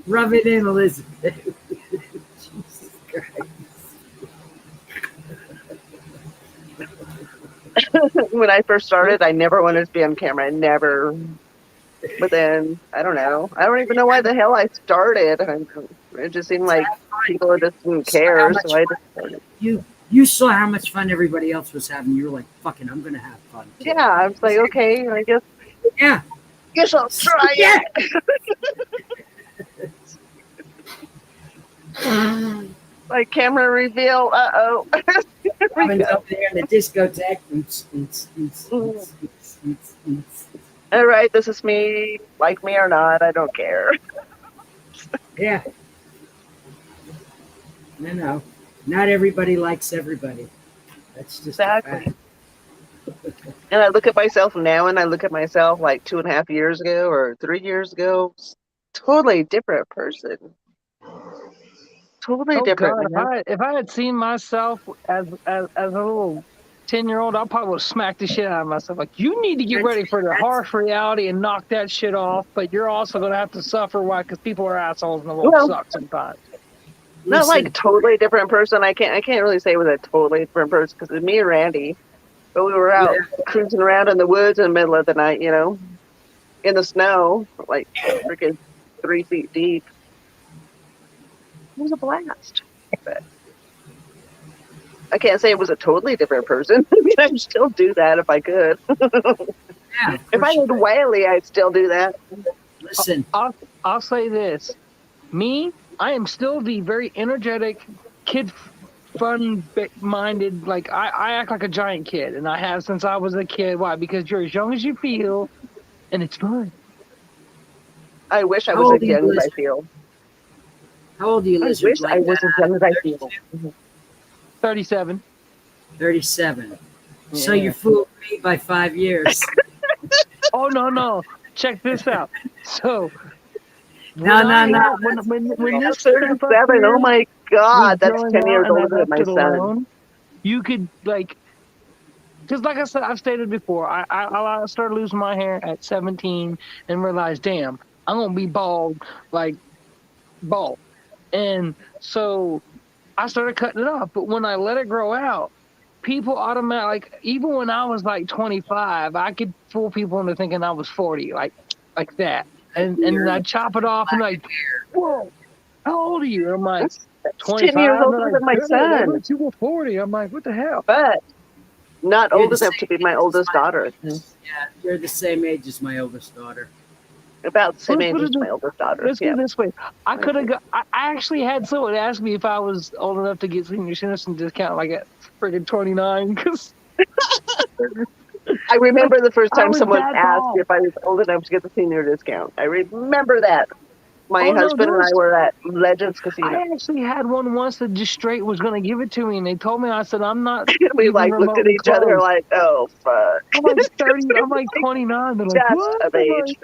Rub it in, Elizabeth. Jesus Christ. When I first started, I never wanted to be on camera. Never. But then, I don't know. I don't even know why the hell I started. It just seemed like people just didn't care. So I just started. You saw how much fun everybody else was having. You were like, fucking, I'm gonna have fun. Yeah, I was like, okay, I guess Yeah. I'll try Yeah. it. Like camera reveal. Uh-oh. Robin's up there in the discotheque. All right, this is me. Like me or not, I don't care. Yeah. No. Not everybody likes everybody. That's just a Exactly. fact. And I look at myself now, and I look at myself like 2.5 years ago or 3 years ago. Totally different person. Totally Oh different. God! man. If I had seen myself as a little 10-year-old, I'll probably smack the shit out of myself. Like, you need to get ready for the harsh reality and knock that shit off, but you're also going to have to suffer. Why? Because people are assholes and the world Well, sucks sometimes. not like Listen, a totally different person. I can't really say it was a totally different person because me and Randy, but we were out cruising around in the woods in the middle of the night, you know, in the snow, like freaking 3 feet deep. It was a blast. But I can't say it was a totally different person. I mean, I'd still do that if I could. yeah, of If I course was you- Wiley, I'd still do that. listen, I'll say this. Me, I am still the very energetic, kid fun-minded, like, I act like a giant kid, and I have since I was a kid. Why? Because you're as young as you feel, and it's fun. I wish I How was old as are you, young as I Lizard? feel. How old are you, I Lizard? wish I was as young as I feel. 37. 37. So Yeah. you fooled me by 5 years. Oh, no. Check this out. So, No, no. when this 37. Oh my God, that's 10 years older than my son. alone, you could, like, because like I said, I've stated before, I started losing my hair at 17 and realized, damn, I'm going to be bald, like, bald. And so I started cutting it off. But when I let it grow out, people automatically, like, even when I was like 25, I could fool people into thinking I was 40, like that. And then I'd chop it off and like, whoa, how old are you? I'm like, That's 25. 10 years And older they're than my like, "Yeah, I son, thought you were 40. I'm like, what the hell? but not You're old the enough to be my oldest daughter. Yeah, you're the same age as my oldest daughter. About the same Let's age put it as my oldest daughter. Let's Yeah. go this way. I could have got. I actually had someone ask me if I was old enough to get senior citizen discount, like at friggin' 29. Because I remember the first I time was someone that asked bald. if I was old enough to get the senior discount. I remember that. My Oh, no, husband and I those- were at Legends Casino. I actually had one once that just straight was going to give it to me, and they told me, I said, I'm not. We even like looked at remotely each other close. like, oh fuck. I'm like 30. I'm like 29. They're like, Just what? of age.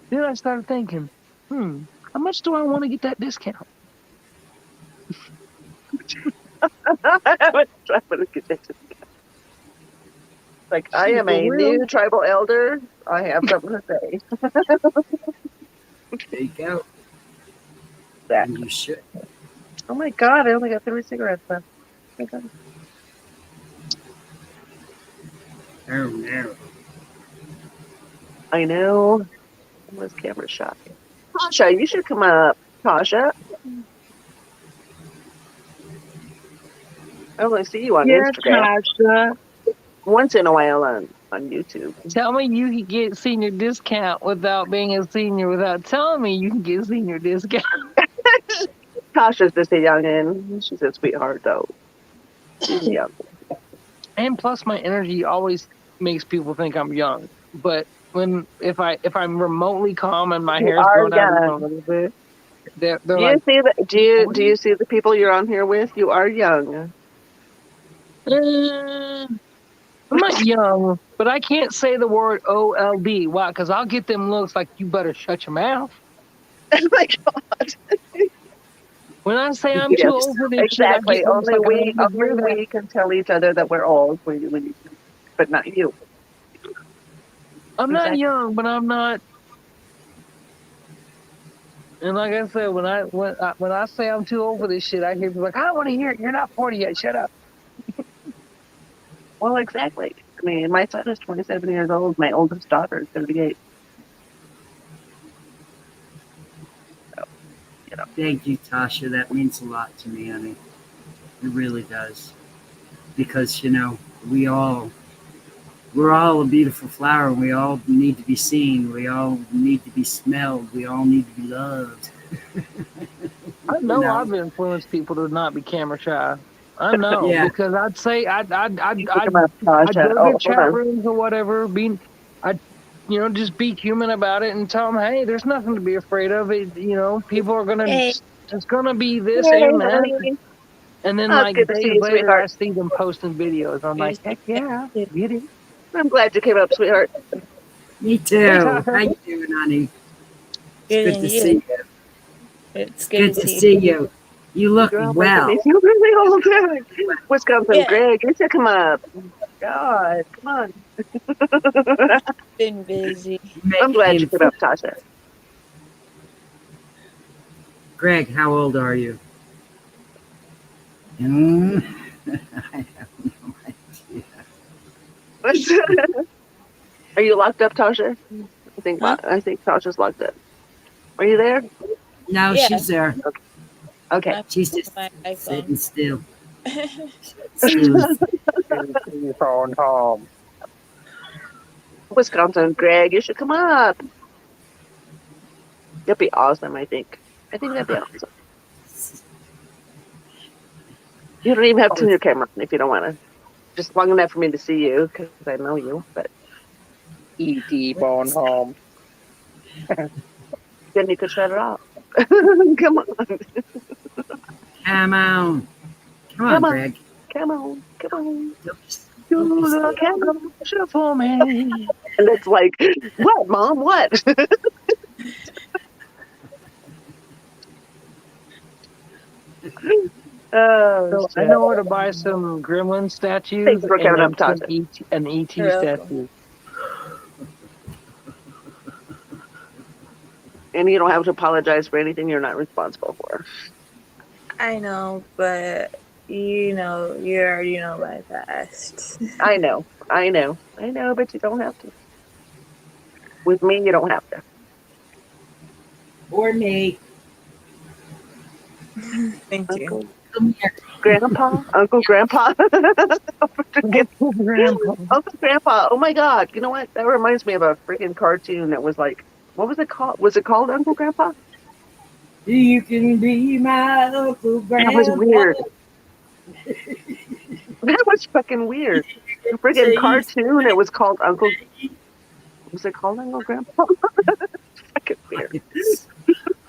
Then I started thinking, how much do I want to get that discount? I'm gonna get that discount. Like, I am a For real? new tribal elder. I have something to say. There you go. That. And you should. Oh my God, I only got 3 cigarettes left. Oh my God. Oh, no. I know. This camera shot. Tasha, you should come up. Tasha. I only see you on Yeah, Instagram Tasha. once in a while on YouTube. Tell me you can get senior discount without being a senior, without telling me you can get senior discount. Tasha's just a youngin'. She's a sweetheart, though. She's young. And plus, my energy always makes people think I'm young. But if I'm remotely calm and my You hair's are going out young. a little bit, they're Do you like, see the do you see the people you're on here with? You are young. I'm not young, but I can't say the word OLD. Why? Because I'll get them looks like you better shut your mouth. Oh my God. When I say I'm Yes, too old for this shit, I exactly. get looks Only like I we don't hear that. we can tell each other that we're old, but not you. I'm not Exactly. young, but I'm not. And like I said, when I say I'm too old for this shit, I hear people like, I don't want to hear it. You're not 40 yet. Shut up. Well, exactly. I mean, my son is 27 years old. My oldest daughter is 38. So, Thank you, Tasha. That means a lot to me, honey. It really does. Because, we're all a beautiful flower. We all need to be seen. We all need to be smelled. We all need to be loved. I know I've influenced people to not be camera shy. I know Yeah. because I'd say I'd Look go him up, to Tasha. their Hold chat on. rooms or whatever. Just be human about it and tell them, hey, there's nothing to be afraid of. People are gonna. Hey. It's gonna be this Hey, and that. honey. And then, Oh, it's like, good to see days you, later, I sweetheart. see them posting videos. I'm like, heck yeah, get it. I'm glad you came up, sweetheart. Me too. How you doing, honey? It's good to see you. It's Good to see you. You look Girl, well. making me feel really old. Wisconsin, Yeah. Greg, you should come up. God, come on. Been busy. You I'm make glad you him. came up, Tasha. Greg, how old are you? I have no idea. Are you locked up, Tasha? Huh? I think Tasha's locked up. Are you there? No, Yeah. she's there. Okay. I'm She's just my sitting iPhone. still. Still. Phone home. Wisconsin, Greg, you should come up. That'd be awesome, I think. I think that'd be awesome. You don't even have to turn your camera on if you don't want to. Just long enough for me to see you, because I know you, but E.T. phone home. then you could shut it off. Come on. Come on. Come on, Come on. Greg. Come on. Come on. Don't be- Do don't be the silly. camera for me. And it's like, what, Mom? What? Oh, So I know where to buy some Gremlin statues Thanks for coming up, some Tasha. an ET You're welcome. statue. And you don't have to apologize for anything you're not responsible for. I know, but you already know my past. I know, but you don't have to. With me, you don't have to. Or me. Thank you. Uncle, Come here. Grandpa, Uncle Grandpa. Uncle Grandpa. Oh my God. You know what? That reminds me of a freaking cartoon that was like, what was it called? Was it called Uncle Grandpa? You can be my Uncle Grandpa. That was weird. That was fucking weird. A freaking cartoon. It was called Uncle. Was it called Uncle Grandpa? Fucking weird.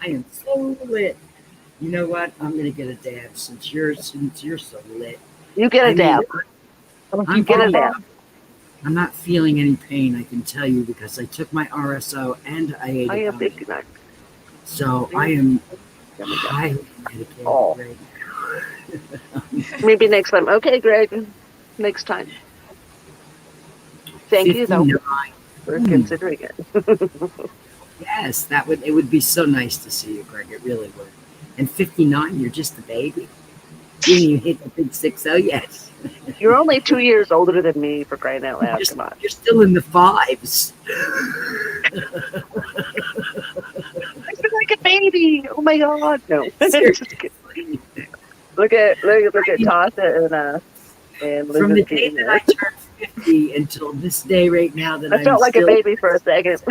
I am so lit. You know what? I'm gonna get a dab since you're so lit. You get I a mean, dab. I'm You get a dab. I'm not feeling any pain, I can tell you, because I took my RSO and I ate I a am gummy. 59. So I am There we go. highly medicated Oh. right now. Maybe next time. Okay, Greg. Next time. Thank you, though, 59. for considering it. Yes, it would be so nice to see you, Greg. It really would. And 59, you're just a baby. You didn't even hit the big 6-0 yet. You're only 2 years older than me, for crying out loud. Come on. You're still in the 5s. I feel like a baby. Oh my God. No. Seriously. Just kidding. Look at Tasha and From the Linda's day getting that there. I turned 50 until this day right now that I felt like a baby for a second.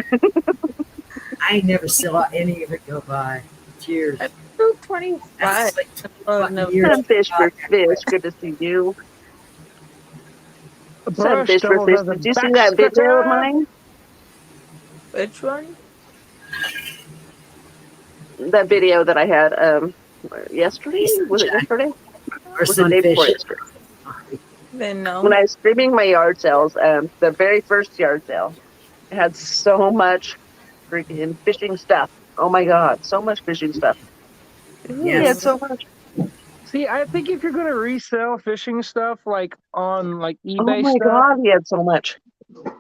I never saw any of it go by. Cheers. I'm still 25. That's like Oh, 20 no. years. Some fish for fish. Good to see you. Some Brush fish for don't fish. have a Did you see back that video of scratcher. mine? Which one? That video that I had yesterday? Was it yesterday? Or Was it the day before sunfish. yesterday? Then no. When I was streaming my yard sales, the very first yard sale, it had so much freaking fishing stuff. Oh my God, so much fishing stuff. Ooh. It had so much. See, I think if you're gonna resell fishing stuff like on like Oh eBay my stuff, God, he had so much.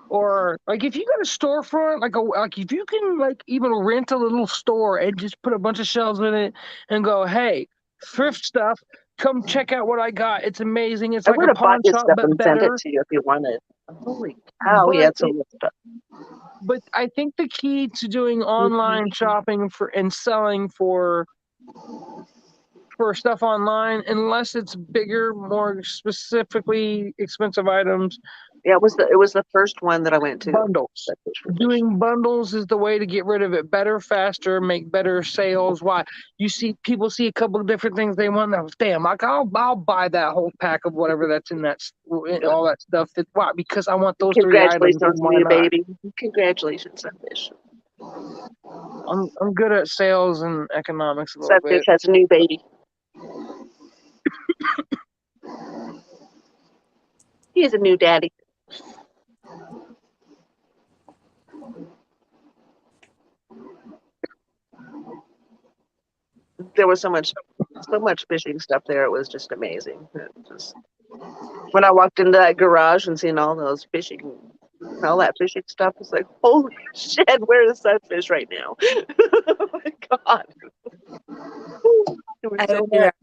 or like if you got a storefront, like if you can like even rent a little store and just put a bunch of shelves in it and go, hey, thrift stuff, come check out what I got. It's amazing. It's I like would a have bought pawn this shop stuff but and sent better. it to you if you wanted. Holy cow, he had so much stuff. But I think the key to doing online shopping and selling for stuff online, unless it's bigger, more specifically expensive items, Yeah, it was the first one that I went to. bundles. That Fish for Fish. Doing bundles is the way to get rid of it better, faster, make better sales. Why? You see people see a couple of different things they want. Now, damn, like I'll buy that whole pack of whatever that's in that all that stuff. Why? Because I want those 3 items. Congratulations Why to you, not? baby. Congratulations, Sunfish. I'm good at sales and economics a little Sunfish bit. has a new baby. He is a new daddy. There was so much so much fishing stuff there. It was just amazing. When I walked into that garage and seen all those fishing, all that fishing stuff, it's like, holy shit, where is that fish right now? Oh my god. It was I so would be bad.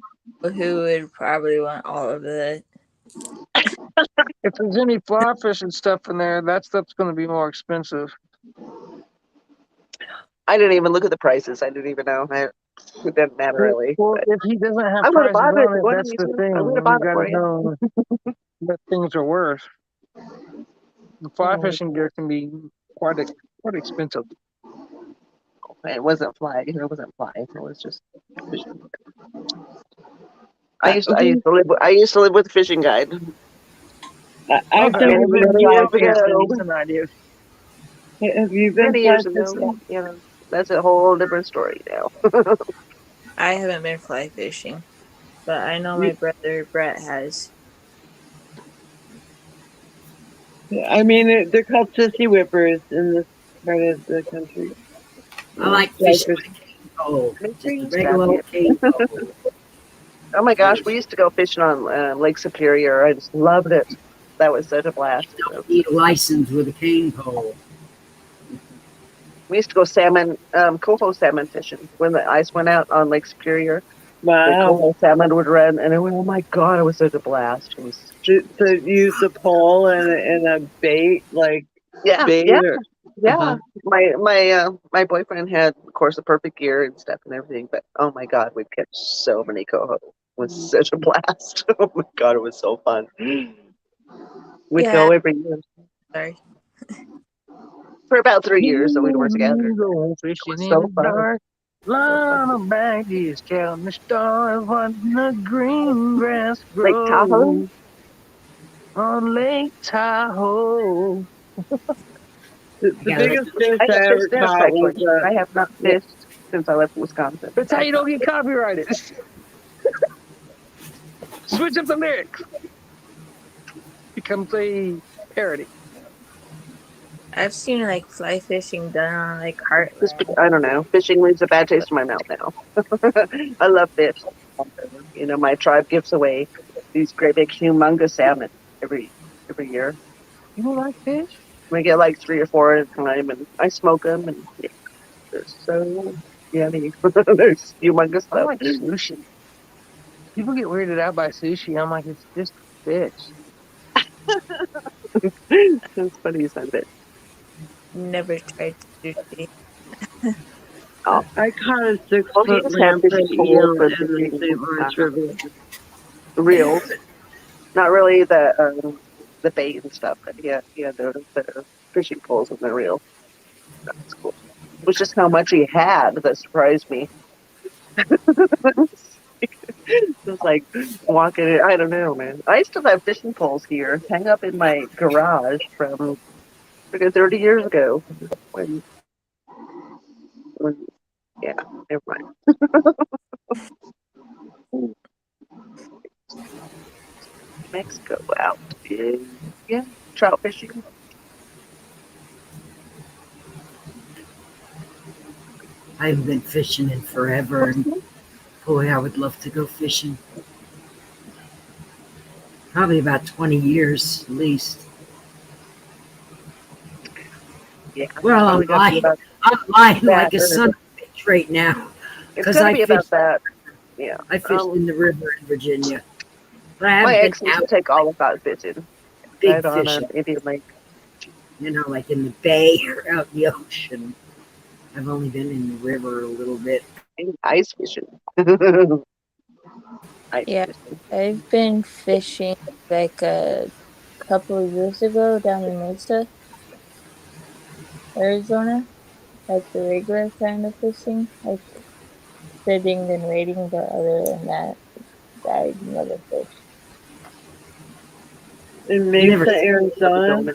right who would probably want all of it. If there's any fly fishing stuff in there, that stuff's going to be more expensive. I didn't even look at the prices. I didn't even know. It didn't matter really. Well, But if he doesn't have I would have prices bought it. on it, What that's did the you thing. I would You have bought it got for to you. know what things are worth. The fly Oh, fishing gear can be quite expensive. it wasn't flying. It wasn't flying. It was just fishing. I used to live with a fishing guide. I've Okay, never well, been Many then fly years y'all can send me ago. some ideas. Have you been Many fly years ago. fishing? You know, that's a whole different story now. I haven't been fly fishing, but I know my You- brother Brett has. I mean, they're called sissy whippers in this part of the country. I like Fly fishing with a cane pole. Make Just sure a you regular stop old it. cane pole. Oh my gosh, we used to go fishing on Lake Superior. I just loved it. That was such a blast. Don't need a license with a cane pole. We used to go coho salmon fishing when the ice went out on Lake Superior. The Wow. coho salmon would run, and oh my god, it was such a blast. It was To use a pole and a bait, like yeah, bait yeah, or yeah. uh-huh. My boyfriend had, of course, the perfect gear and stuff and everything. But oh my god, we'd catch so many coho. It was such a blast. Oh my god, it was so fun. We'd Yeah. go every year Sorry. for about 3 years, so we'd work together. Go It fishing was in so the fun. dark. Line of baggies, counting the stars, watching the green grass Lake Tahoe. grow on Lake Tahoe. The Yeah, biggest fish I I have ever fished there caught was actually. I have not fished since I left Wisconsin. That's how you don't get copyrighted. Switch up the lyrics. Becomes a parody. I've seen like fly fishing done on like Heartland. I don't know. Fishing leaves a bad taste in my mouth now. I love fish. You know, my tribe gives away these great big humongous salmon every year. You don't like fish? We get like 3 or 4 at a time, and I smoke them, and yeah, they're so yummy. They're humongous I though. like sushi. People get weirded out by sushi. I'm like, it's just fish. It's funny you said that. Never tried sushi. I caught a 6 Well, you foot just have lamprey fishing pools eel for in the fishing, St. Lawrence River. reels, not really the bait and stuff, but yeah, the fishing poles and the reel. That's cool. It was just how much he had that surprised me. It was like walking in, I don't know, man. I still have fishing poles here, hang up in my garage from 30 years ago. When yeah, never mind. Mexico out. Yeah, trout fishing. I haven't been fishing in forever, and boy, I would love to go fishing. Probably about 20 years at least. Yeah. Well, I'm lying. I'm lying like a that, son of a bitch right now. It's 'Cause gonna I be about fished- that. Yeah. I fished in the river in Virginia. But I My haven't ex been used to out take all of that fishing. big Right on fishing, Indian Lake. you know, like in the bay or out in the ocean. I've only been in the river a little bit. And ice fishing. Ice Yeah. fishing. I've been fishing like a couple of years ago down in Mesa, Arizona. Like the regular kind of fishing, like sitting and waiting, but other than that, I never fished. In never- Mesa, Arizona.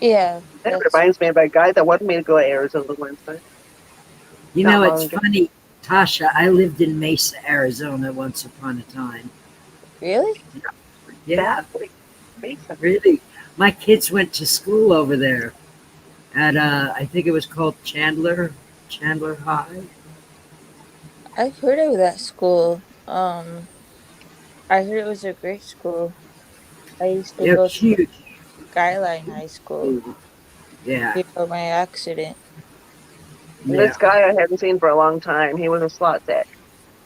Yeah, That that's reminds me of a guy that wanted me to go to Arizona one time. You Not know, long it's ago. funny, Tasha, I lived in Mesa, Arizona once upon a time. really. Yeah, Mesa. really. My kids went to school over there at, I think it was called Chandler High. I've heard of that school. I heard it was a great school. I used to They're go to huge. Skyline High School Yeah, before my accident. And yeah. this guy I hadn't seen for a long time. He was a slot tech,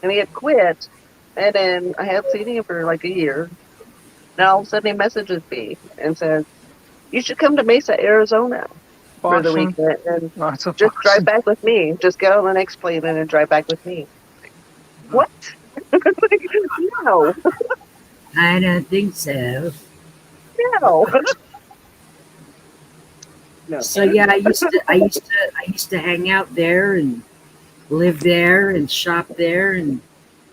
and he had quit. And then I hadn't seen him for like a year. Now all of a sudden he messages me and says, "You should come to Mesa, Arizona for the Boston. weekend and Lots of just drive Boston. back with me. Just get on the next plane and drive back with me." What? Like, no, I don't think so. no. No. So yeah, I used to hang out there and live there and shop there and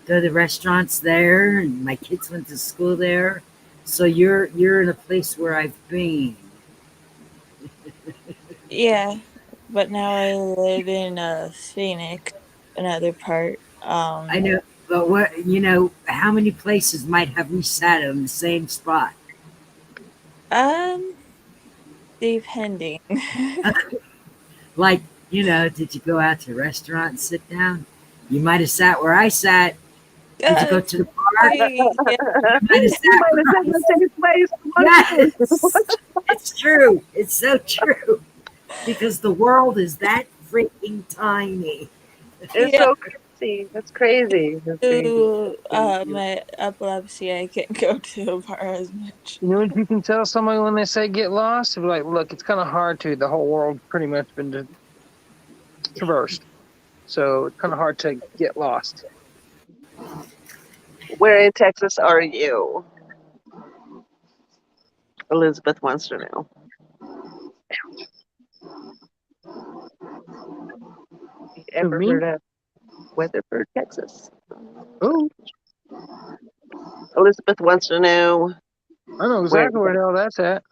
go to restaurants there, and my kids went to school there. So you're in a place where I've been. Yeah, but now I live in Phoenix, another part. I know, but what how many places might have we sat in the same spot? Depending. Like, did you go out to a restaurant and sit down? You might have sat where I sat. Did you go to the park? Yeah. You might have You sat might where have I said the same place. Yes, it's true. It's so true. Because the world is that freaking tiny. It's Yeah. so crazy. That's crazy. That's crazy. To my epilepsy, I can't go to a bar as much. You know what you can tell somebody when they say get lost? They're like, look, it's kind of hard to. The whole world pretty much been traversed. So it's kind of hard to get lost. Where in Texas are you? Elizabeth wants to know. Ever me? heard of Weatherford, Texas? Oh, Elizabeth wants to know. I know exactly where the hell that's at.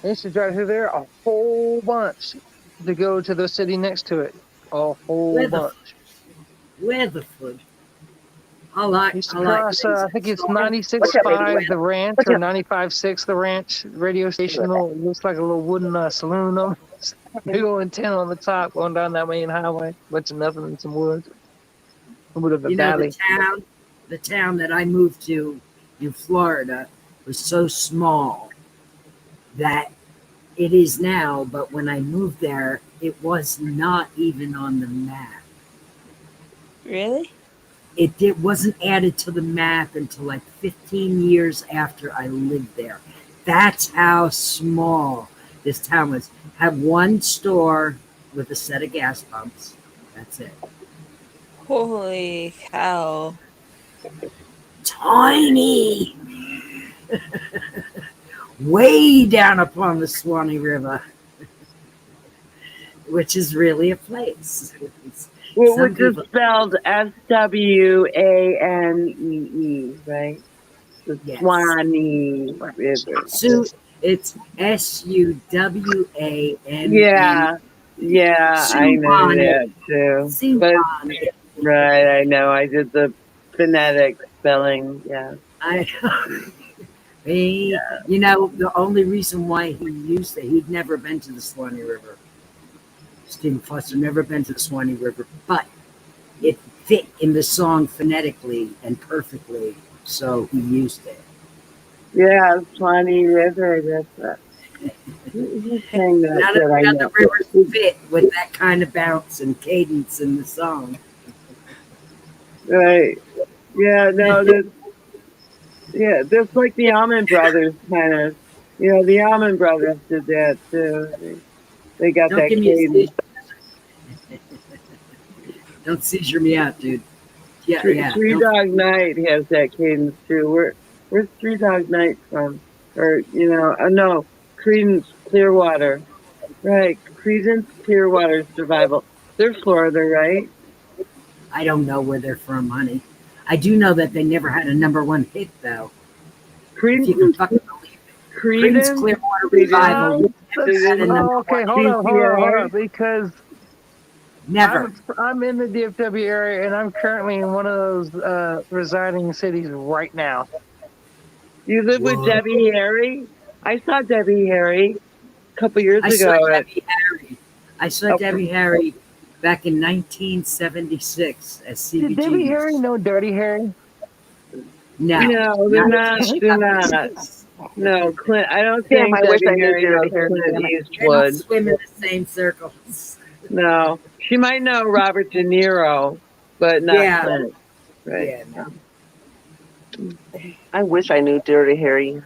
I used to drive through there a whole bunch to go to the city next to it. A whole bunch. Weatherford. I Used to cross, I think it's 96.5 the ranch What's or up? 95.6 the ranch radio station. It looks like a little wooden saloon on big old antenna on the top going down that main highway. Bunch of nothing in some woods. A bit of a valley. The town that I moved to in Florida was so small that it is now, but when I moved there, it was not even on the map. Really? It wasn't added to the map until like 15 years after I lived there. That's how small this town was. Had one store with a set of gas pumps. That's it. Holy cow. Tiny. Way down upon the Swanee River, which is really a place. Which is spelled Swanee, right? The Yes. Swanee River. It's Suwane. Yeah, I know that too. But right, I know. I did the phonetic spelling. Yeah. The only reason why he used it, he'd never been to the Swanee River. Stephen Foster never been to the Swanee River, but it fit in the song phonetically and perfectly, so he used it. Yeah, Swanee River. That's he's saying that. None of the other rivers fit with that kind of bounce and cadence in the song. Right. Yeah. No. That's like the Allman Brothers kind of. The Allman Brothers did that too. They got that cadence. Don't seizure me out, dude. Yeah. Three Dog Night has that cadence too. Where's Three Dog Night from? Or no, Creedence Clearwater. Right, Creedence Clearwater Survival. They're Florida, right? I don't know where they're from, honey. I do know that they never had a #1 hit though. If you can fucking believe it. Creedence Clearwater Revival. Okay, hold on, because Never. I'm in the DFW area, and I'm currently in one of those residing cities right now. You live with Debbie Harry? I saw Debbie Harry a couple years ago. I saw Debbie Harry back in 1976 as CBG. Did Debbie Harry know Dirty Harry? No, No, they're not. They're not. No, Clint. I don't Damn, think I wish I Debbie knew Harry Dirty knows Harry. Clint Damn it. They don't Eastwood. swim in the same circles. No, she might know Robert De Niro, but not Yeah. Clint. Right. Yeah, no. I wish I knew Dirty Harry.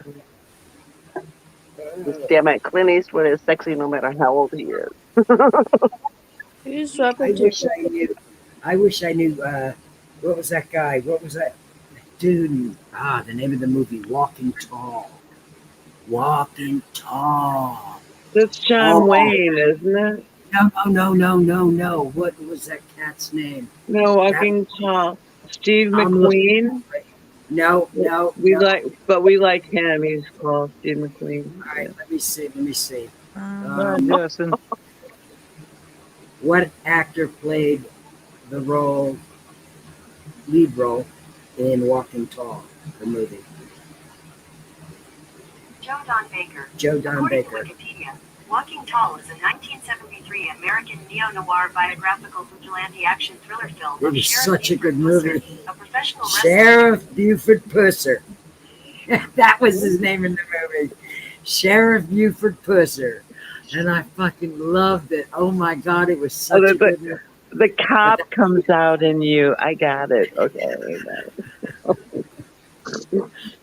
Damn it, Clint Eastwood is sexy no matter how old he is. Who's I Robert wish I knew. I wish I knew. What was that guy? What was that dude? The name of the movie, Walking Tall. Walking Tall. That's John Oh. Wayne, isn't it? No. What was that cat's name? No, Walking Tall. Steve I'm McQueen. No. We like him. He's called Steve McQueen. All right, let me see. Justin. What actor played the lead role in Walking Tall, the movie? Joe Don Baker. Joe Don According Baker. to Wikipedia, Walking Tall is a 1973 American neo-noir biographical vigilante action thriller film. It of was Sheriff such a Buford good Pusser, movie. a professional wrestler. Sheriff Buford Pusser. That was his name in the movie. Sheriff Buford Pusser. And I fucking loved it. Oh my God, it was such a good movie. The cop comes out in you. I got it. Okay.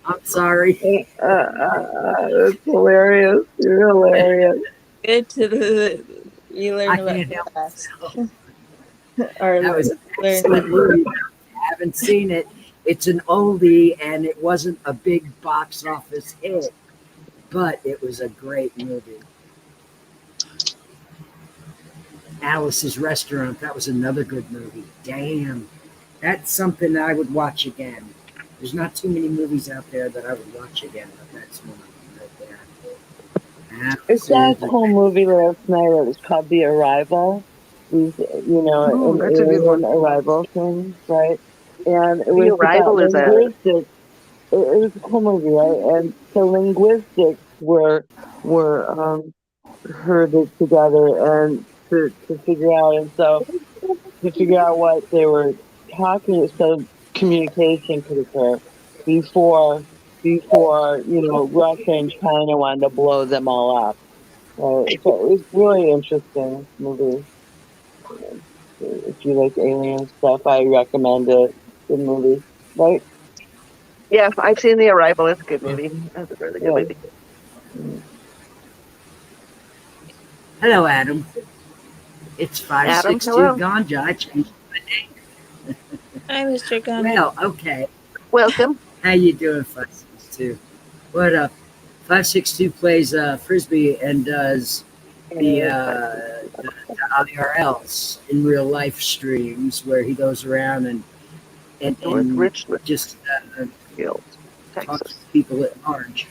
I'm sorry. That's hilarious. You're hilarious. Good to the you learn I about can't the help past. myself. Or That was an learn excellent movie. If you haven't seen it, it's an oldie and it wasn't a big box office hit, but it was a great movie. Alice's Restaurant, that was another good movie. Damn. That's something I would watch again. There's not too many movies out there that I would watch again, but that's one of them right there. I saw a Absolutely. cool movie last night. It was called The Arrival. It was, Ooh, an that's a good one. alien arrival thing, right? And it The was Arrival about is a- linguistics. It was a cool movie, right? And so linguistics were herded together and to figure out, and so to figure out what they were talking, so communication could occur before Russia and China wanted to blow them all up. So it was really interesting movie. If you like alien stuff, I recommend it. Good movie, right? Yeah, I've seen The Arrival. It's a good movie. That's a really good Yeah. movie. Hello, Adam. It's 562 hello. Ganja. I changed my name. Hi, Mr. Gunn. Well, okay. Welcome. How you doing, 562? What up? 562 plays Frisbee and does the IRLs in real life streams where he goes around and North Richland just Hills, talks Texas. to people at large.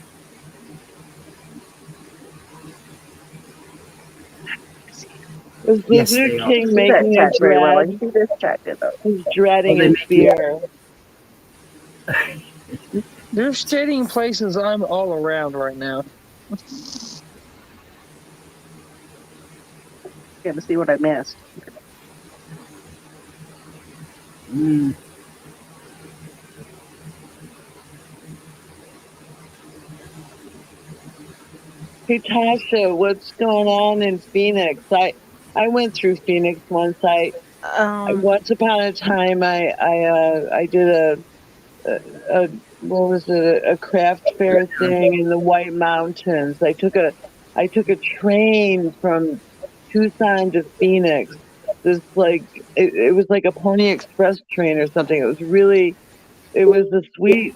Was Yes, Luther they are. King See that making a chat very well. I dread? see this chat did though. He's dreading Oh, they in make you- fear. There's staying places I'm all around right now. Yeah, to see what I missed. Mm. Hey Tasha, what's going on in Phoenix? I went through Phoenix once. Once upon a time, I did a what was it, a craft fair thing in the White Mountains. I took a train from Tucson to Phoenix. It was like a Pony Express train or something. It was a sweet,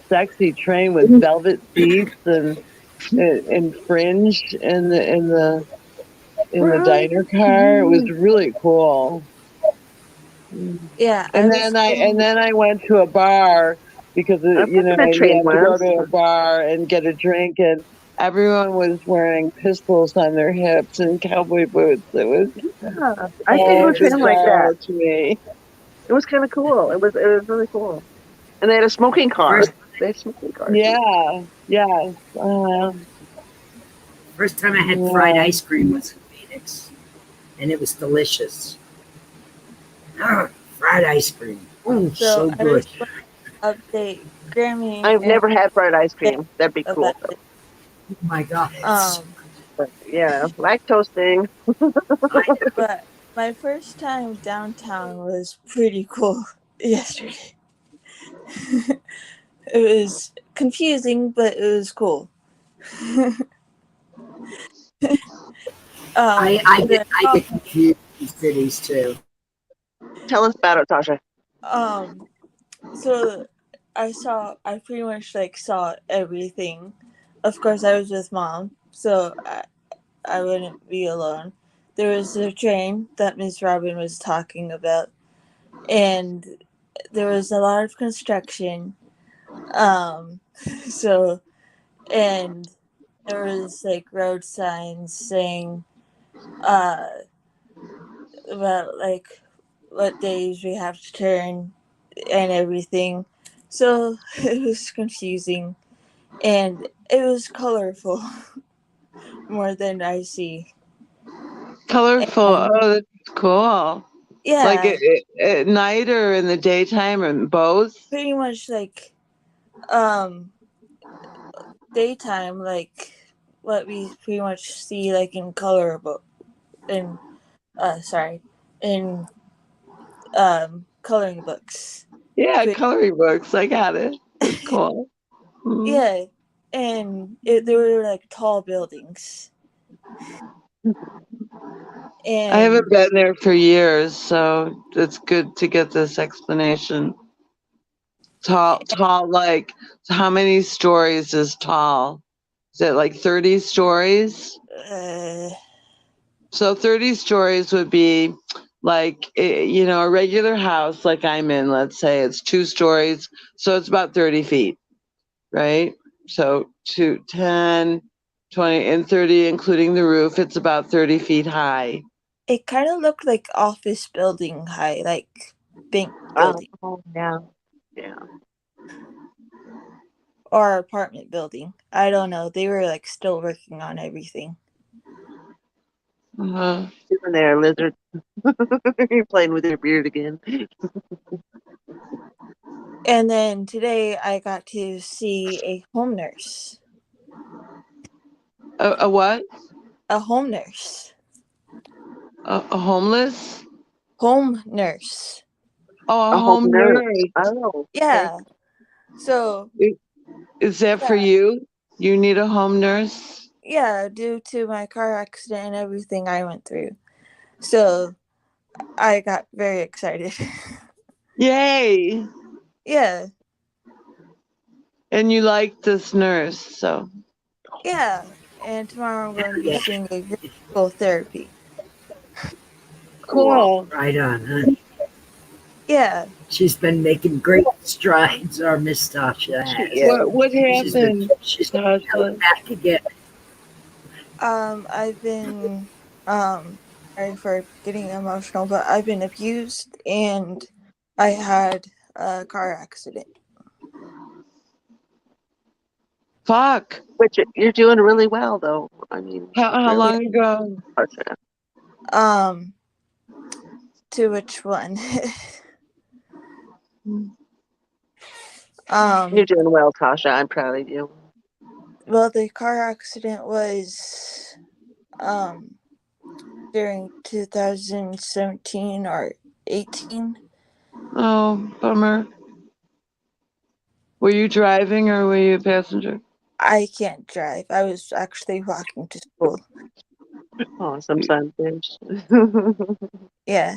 sexy train with velvet seats and fringe in the diner car. It was really cool. Yeah. And then I went to a bar because I've been to a you train have to go once. to a bar and get a drink, and everyone was wearing pistols on their hips and cowboy boots. It was I think it was like bizarre that. to me. It was kind of cool. It was really cool. And they had a smoking car. They had smoking cars. Yeah. First time I had Yeah. fried ice cream was in Phoenix. and it was delicious. Fried ice cream. Oh, so I good. just want to update Grammy I've and never had fried ice cream. That'd be cool about though. it. Oh my God. But yeah, lactose thing. But my first time downtown was pretty cool yesterday. It was confusing, but it was cool. I the get confused in cities too. Tell us about it, Tasha. so I pretty much like saw everything. Of course, I was with mom, so I wouldn't be alone. There was a train that Miss Robin was talking about, and there was a lot of construction. So, and there was like road signs saying about like what days we have to turn and everything. So it was confusing and it was colorful more than I see. Colorful. And Oh, that's cool. Like yeah, at night or in the daytime or both? pretty much like um daytime, like what we pretty much see like in color book in in coloring books. Yeah, coloring books. I got it. That's cool. Mhm. Yeah, and there were like tall buildings, I haven't and been there for years, so it's good to get this explanation. Tall, like, how many stories is tall? Is it like 30 stories? uh, So 30 stories would be like, a regular house like I'm in, let's say it's 2 stories. So it's about 30 feet, right? So 2, 10, 20, and 30, including the roof, it's about 30 feet high. it kind of looked like office building high, like bank building Oh yeah, yeah. or apartment building. I don't know. They were like still working on everything. Uh-huh. Sitting there, lizard. You're playing with your beard again. And then today I got to see a home nurse. A what? A home nurse. A homeless? Home nurse. Oh, a A home home nurse. nurse. Oh, okay. Yeah. So Is that for yeah. you? You need a home nurse? Yeah, due to my car accident and everything I went through. So I got very excited. Yay! Yeah. And you like this nurse, so. Yeah. And tomorrow I'm going to be seeing a physical therapy. Cool. Right on, huh? Yeah. She's been making great strides, our Miss Tasha has. Yeah. What happened, She's been coming Tasha? back again. I've been sorry for getting emotional, but I've been abused and I had a car accident. Fuck. But you're doing really well, though. I mean, How really, long ago? Tasha. To which one? You're doing well, Tasha. I'm proud of you. Well, the car accident was during 2017 or 18. Oh, bummer. Were you driving or were you a passenger? I can't drive. I was actually walking to school. Oh, sometimes there's. Yeah.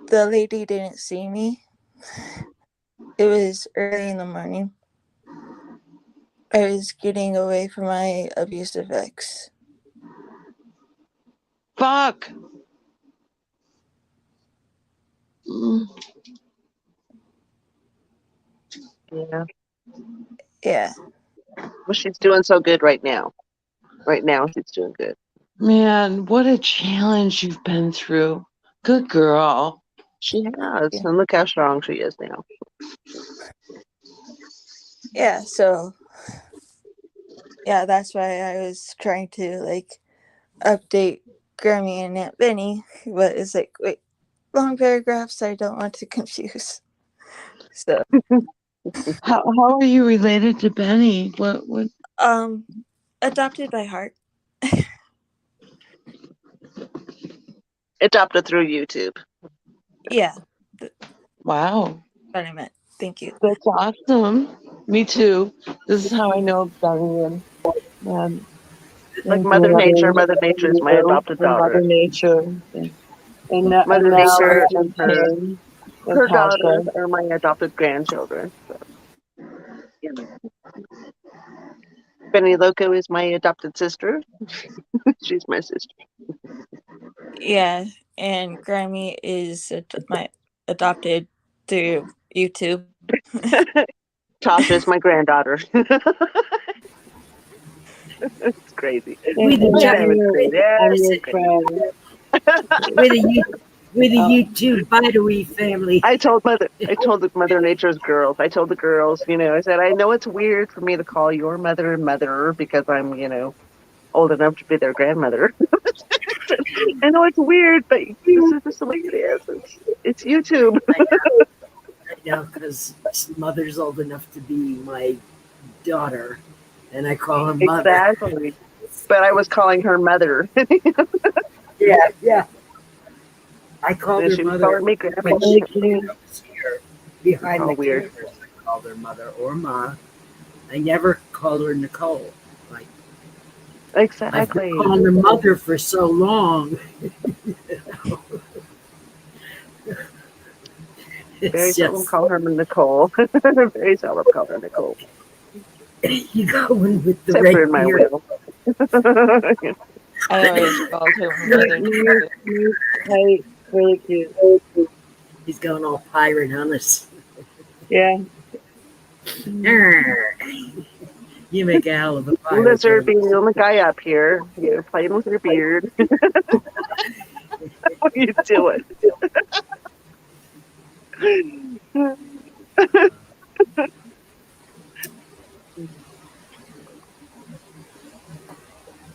The lady didn't see me. It was early in the morning. I was getting away from my abusive ex. Fuck. Mm. Yeah. Yeah. Well, she's doing so good right now. Right now, she's doing good. Man, what a challenge you've been through. Good girl. She has, Yeah. and look how strong she is now. Yeah, so yeah, that's why I was trying to like update Grammy and Aunt Benny, but it's like, wait, long paragraphs I don't want to confuse. So, How are you related to Benny? What? adopted by heart. Adopted through YouTube. Yeah, Wow, what I meant. Thank you. that's awesome. Me too. This is how I know Benny and Like Mother Nature. Mother Nature is my adopted and Mother daughter. Nature. And Mother now Nature and and her, Kim and her Tasha. daughters are my adopted grandchildren. So, yeah. Benny Loco is my adopted sister. She's my sister. Yeah, and Grammy is my adopted through YouTube. Tasha is my granddaughter. It's crazy. With a, Yeah, I'm your it's crazy. friend. with a YouTube Bidewee family. I told the Mother Nature's girls. I told the girls, I said, I know it's weird for me to call your mother mother because I'm, old enough to be their grandmother. I know it's weird, but this is just the way it is. It's YouTube. I know, because mother's old enough to be my daughter, and I call her mother. Exactly. But I was calling her mother. Yeah. I called her She was mother calling me grandma. when she was here behind Oh, the weird. cameras. I called her mother or ma. I never called her Nicole. Like I've Exactly. been calling her mother for so long. Very It's seldom just call her Nicole. Very seldom call her Nicole. you going with the Except red for in my beard. will. I always called her Mother Nature. Hey, really cute. He's going all pirate on us. Yeah. You make a hell of a pirate. Lizard Billy. being the only guy up here, playing with your beard. What are you doing?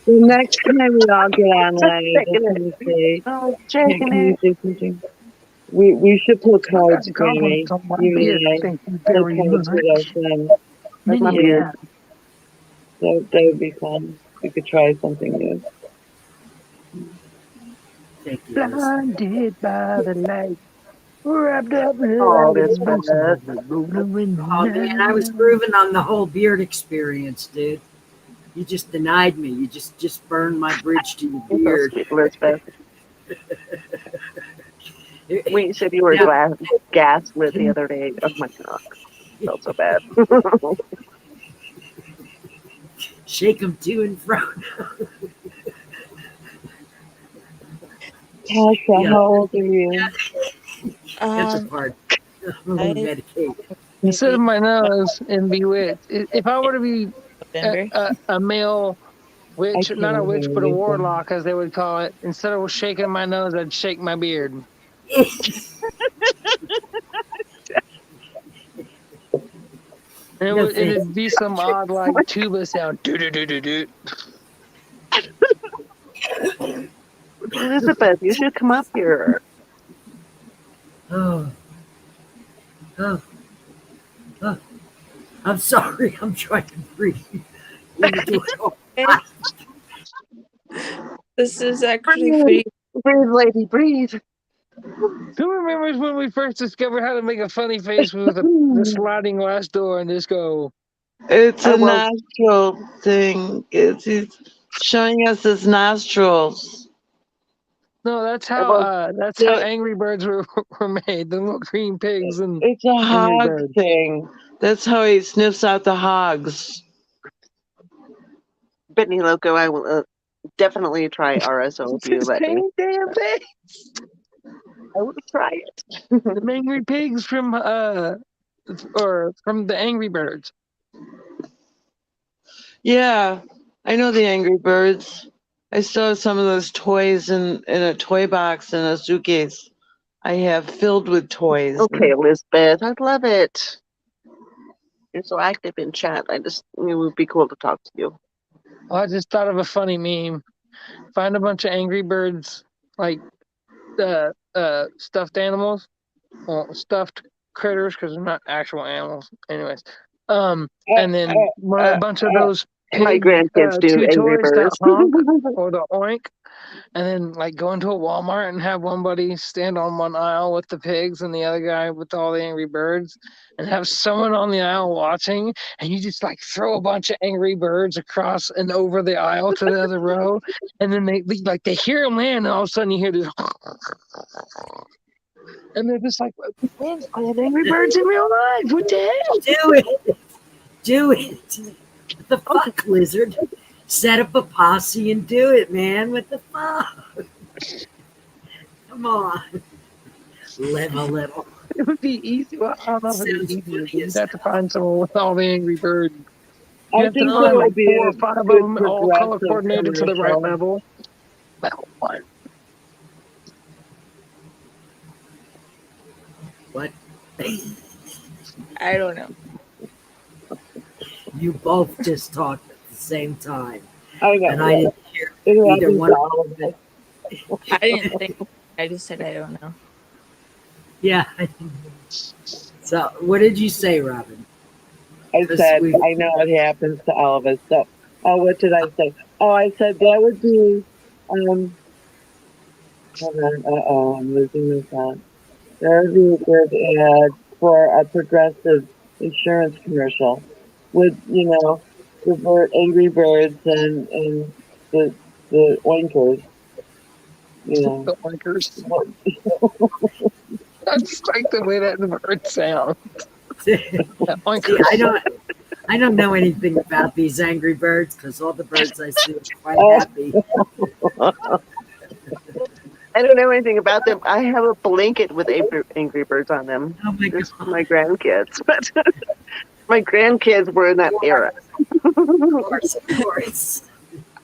The next time we all get online, Shaking can you say, Oh, can shaking you it. say something? We should pull cards, That's Granny. compliment on my You beard. and I Thank you pull very cards with much. our friends. Like my Yeah. beard. That would be fun. We could try something new. Thank you. Alice. Blinded by the light, wrapped up in Oh, this the bad. Oh man, I was grooving on the whole beard experience, dude. You just denied me. You just burned my bridge to your You're so beard. sweet, Elizabeth. We said you were gaslit the other day. Oh my god. I felt so bad. Shake them to and fro. Tasha, Yeah. how old are you? That's a part. Medicaid. Instead of my nose in Bewitched, if I were to be a male witch, not a witch, but a warlock, as they would call it, instead of shaking my nose, I'd shake my beard. And it'd be some odd, like, tuba sound. Do-do-do-do-do. Elizabeth, you should come up here. Oh. I'm sorry. I'm trying to breathe. This is actually pretty. Breathe, lady, breathe. Who remembers when we first discovered how to make a funny face with the sliding glass door and just go? It's a nostril thing. He's showing us his nostrils. No, that's how Angry Birds were made. The little green pigs and it's a hog Birds. thing. That's how he sniffs out the hogs. Benny Loco, I will definitely try RSO if you let me. Damn thing. I will try it. The Angry Pigs from the Angry Birds. Yeah, I know the Angry Birds. I still have some of those toys in a toy box in a suitcase. I have filled with toys. Okay, Elizabeth, I love it. You're so active in chat. It would be cool to talk to you. Oh, I just thought of a funny meme. find a bunch of Angry Birds, like stuffed animals, well, stuffed critters, because they're not actual animals. Anyways, and then a bunch of those My pig grandkids do two Angry toys, the Birds. honk or the oink, and then like go into a Walmart and have one buddy stand on one aisle with the pigs and the other guy with all the Angry Birds, and have someone on the aisle watching, and you just like throw a bunch of Angry Birds across and over the aisle to the other row, and then they hear them land, and all of a sudden you hear this, and they're just like, man, I have Angry Birds in real life. What the hell? Do it. Do it. What the fuck, Lizard? Set up a posse and do it, man. What the fuck? Come on. Live a little. It would be easy. Well, I don't know if it'd be easier. You'd have to find someone with all the Angry Birds. You I have to think find that like would be 4 or a 5 of good them, all color progressive coordinated to the right commercial. level. Well, what? What? I don't know. You both just talked at the same time. I know. And I didn't hear It either happens one. to all of us. I didn't think. I just said I don't know. Yeah. So, what did you say, Robin? I Because said, we- I know it happens to all of us. So, what did I say? Oh, I said that would be, hold on, I'm losing my thought. That would be a good ad for a progressive insurance commercial with, the Angry Birds and the oinkers. The oinkers. That's like the way that bird sounds. Oinkers. See, I don't know anything about these Angry Birds because all the birds I see are quite happy. I don't know anything about them. I have a blanket with Angry Birds on them. Oh my Just for god! my grandkids, but my grandkids were in that era. Of course.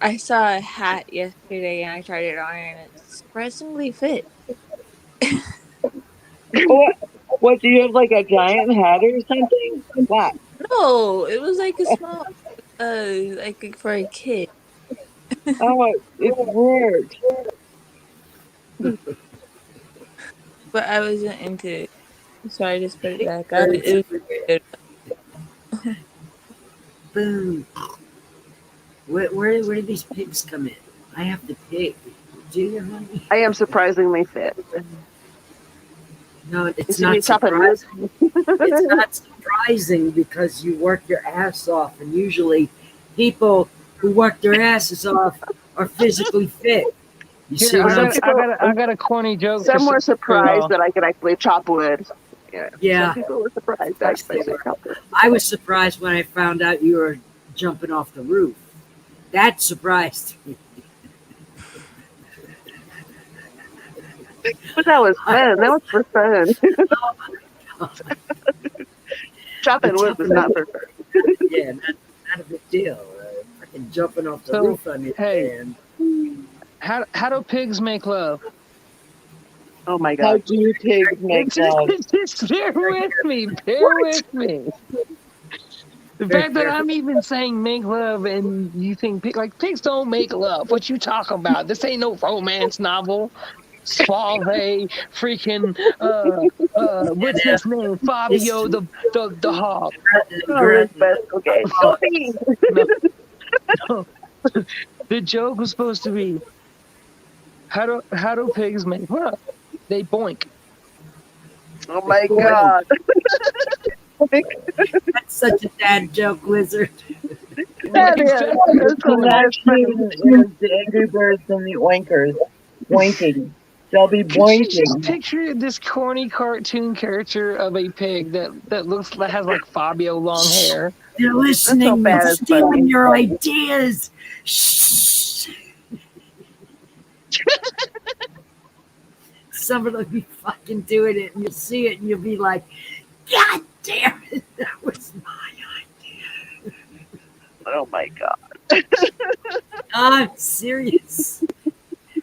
I saw a hat yesterday and I tried it on and it surprisingly fit. What, do you have like a giant hat or something? What? No, it was like a small, like for a kid. Oh, it worked. But I wasn't into it, so I just put it back on. It was good. Boom. Where do these pigs come in? I have to pig. Do you, honey? I am surprisingly fit. No, it's see not me chopping wood? surprising. It's not surprising because you work your ass off, and usually people who work their asses off are physically fit. You see Here, what I'm saying? I got a corny joke. Some were for surprised y'all. that I could actually chop wood. Yeah. Some people were surprised. Actually, Actually, chop wood. I was surprised when I found out you were jumping off the roof. That surprised me. But that was fun. That was for fun. Chopping wood was not for fun. Yeah, not a big deal. Fucking jumping off the So, roof on it. hey. And How do pigs make love? Oh my How god. do you pigs make love? Just bear with me. Bear with me. The fact that I'm even saying make love and you think pigs don't make love. What you talking about? This ain't no romance novel. Suave, freaking what's his name? Fabio the hog. Okay. No. The joke was supposed to be how do pigs make love? They boink. Oh my god. that's such a dad joke, Lizard. That is. The connection is the Angry Birds and the oinkers. Boinking. They'll be Could you just boinking. picture this corny cartoon character of a pig that has like Fabio long hair? They're listening. bad, They're it's stealing funny. your ideas. Shh. Somebody will be fucking doing it, and you'll see it, and you'll be like, "God damn it, that was my idea." Oh my god. I'm serious.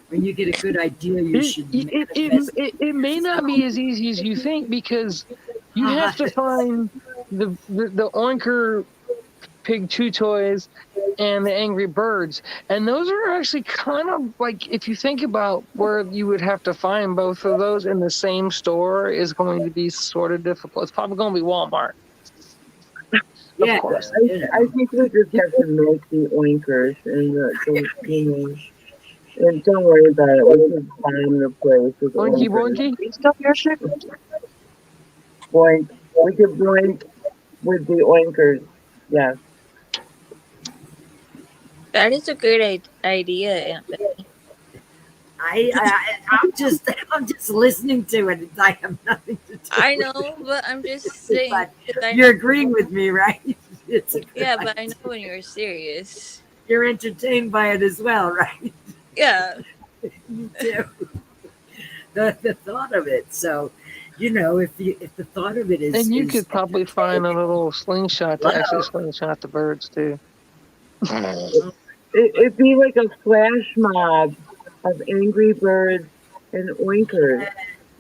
When you get a good idea, you should manifest. It may not be as easy as you think because you have to find the oinker pig chew toys and the Angry Birds. And those are actually kind of like, if you think about where you would have to find both of those in the same store is going to be sort of difficult. It's probably going to be Walmart. Yeah, Of course. I think we just have to make the oinkers and the peonies. And don't worry about it. We can find the place with the Boinky oinkers. boinky. You still here, Chick? Boink. We could boink with the oinkers. Yes. That is a great idea, Anthony. I'm just listening to it. I have nothing to do. I know, but I'm just saying. But 'cause I you're know, agreeing with me, right? It's a good yeah, but I idea. know when you're serious. You're entertained by it as well, right? Yeah. You do. The thought of it. So, if the thought of it is, And you is could probably find a little slingshot to actually slingshot the birds too. It'd be like a flash mob of Angry Birds and oinkers. I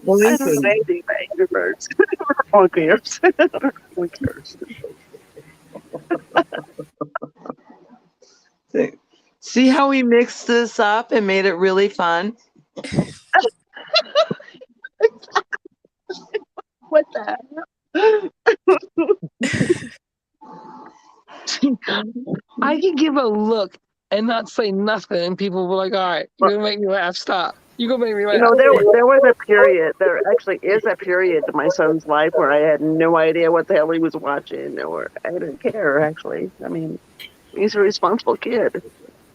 don't know Boinking. anything about Angry Birds. Oinkers. Oinkers. See how we mixed this up and made it really fun? What the I could give a look and not say nothing, and people were like, "All right, you're gonna make me laugh. Stop. You're gonna make me laugh." You know, there was a period. There actually is a period in my son's life where I had no idea what the hell he was watching, or I didn't care. Actually, I mean, he's a responsible kid.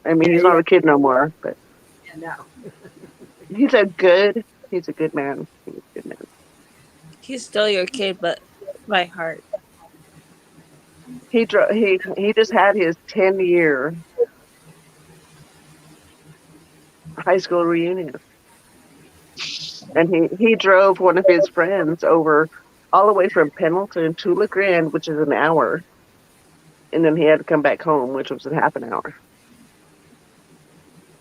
I mean, he's not a kid no more, but no. he's a good man. He's a good man. He's still your kid, but by heart. He just had his 10-year high school reunion, and he drove one of his friends over all the way from Pendleton to La Grande, which is an hour, and then he had to come back home, which was a half an hour,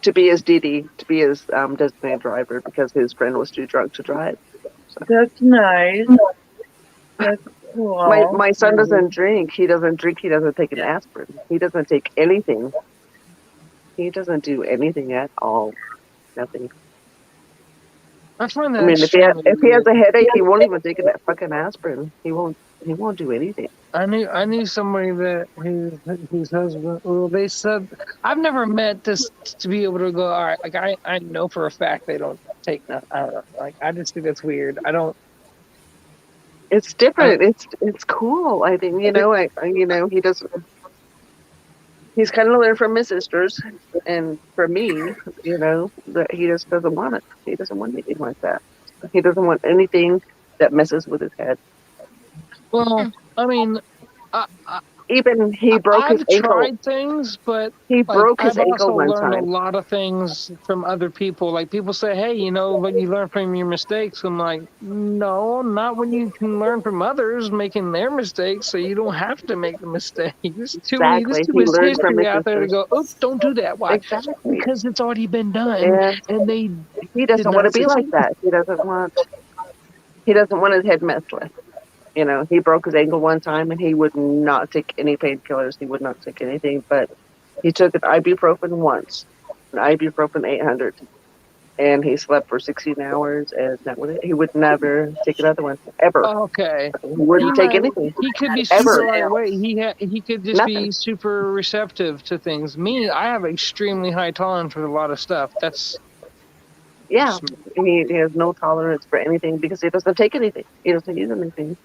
to be his DD, to be his designated driver, because his friend was too drunk to drive. That's nice. That's cool. My son doesn't drink. He doesn't drink. He doesn't take an aspirin. He doesn't take anything. He doesn't do anything at all. Nothing. I find that I mean, if he extremely has a weird. headache, he won't even take a fucking aspirin. He won't do anything. I knew somebody that his husband. Well, they said I've never met this to be able to go. All right, like I know for a fact they don't take nothing. I don't know. Like I just think that's weird. I don't. It's different. It's cool. I think he doesn't. He's kind of learned from his sisters, and from me, that he just doesn't want it. He doesn't want anything like that. He doesn't want anything that messes with his head. Well, I mean, Even he broke his I've ankle. tried things, but He broke his I've ankle also one learned a time. lot of things from other people. Like people say, "Hey, when you learn from your mistakes." I'm like, no, not when you can learn from others making their mistakes, so you don't have to make the mistake. There's too Exactly. much He learned from history his out there to sisters. go, "Oops, don't do that." Why? Exactly. Because it's already been done, And and they he did doesn't want to not be like succeed. that. He doesn't want his head messed with. He broke his ankle one time, and he would not take any painkillers. He would not take anything, but he took an ibuprofen once, an ibuprofen 800, and he slept for 16 hours, and that was it. He would never take another one, ever. Okay. He wouldn't take anything. He could be Ever. super lightweight. He could just be Nothing. super receptive to things. Me, I have extremely high tolerance for a lot of stuff. That's Yeah, he has no tolerance for anything because he doesn't take anything. He doesn't use anything.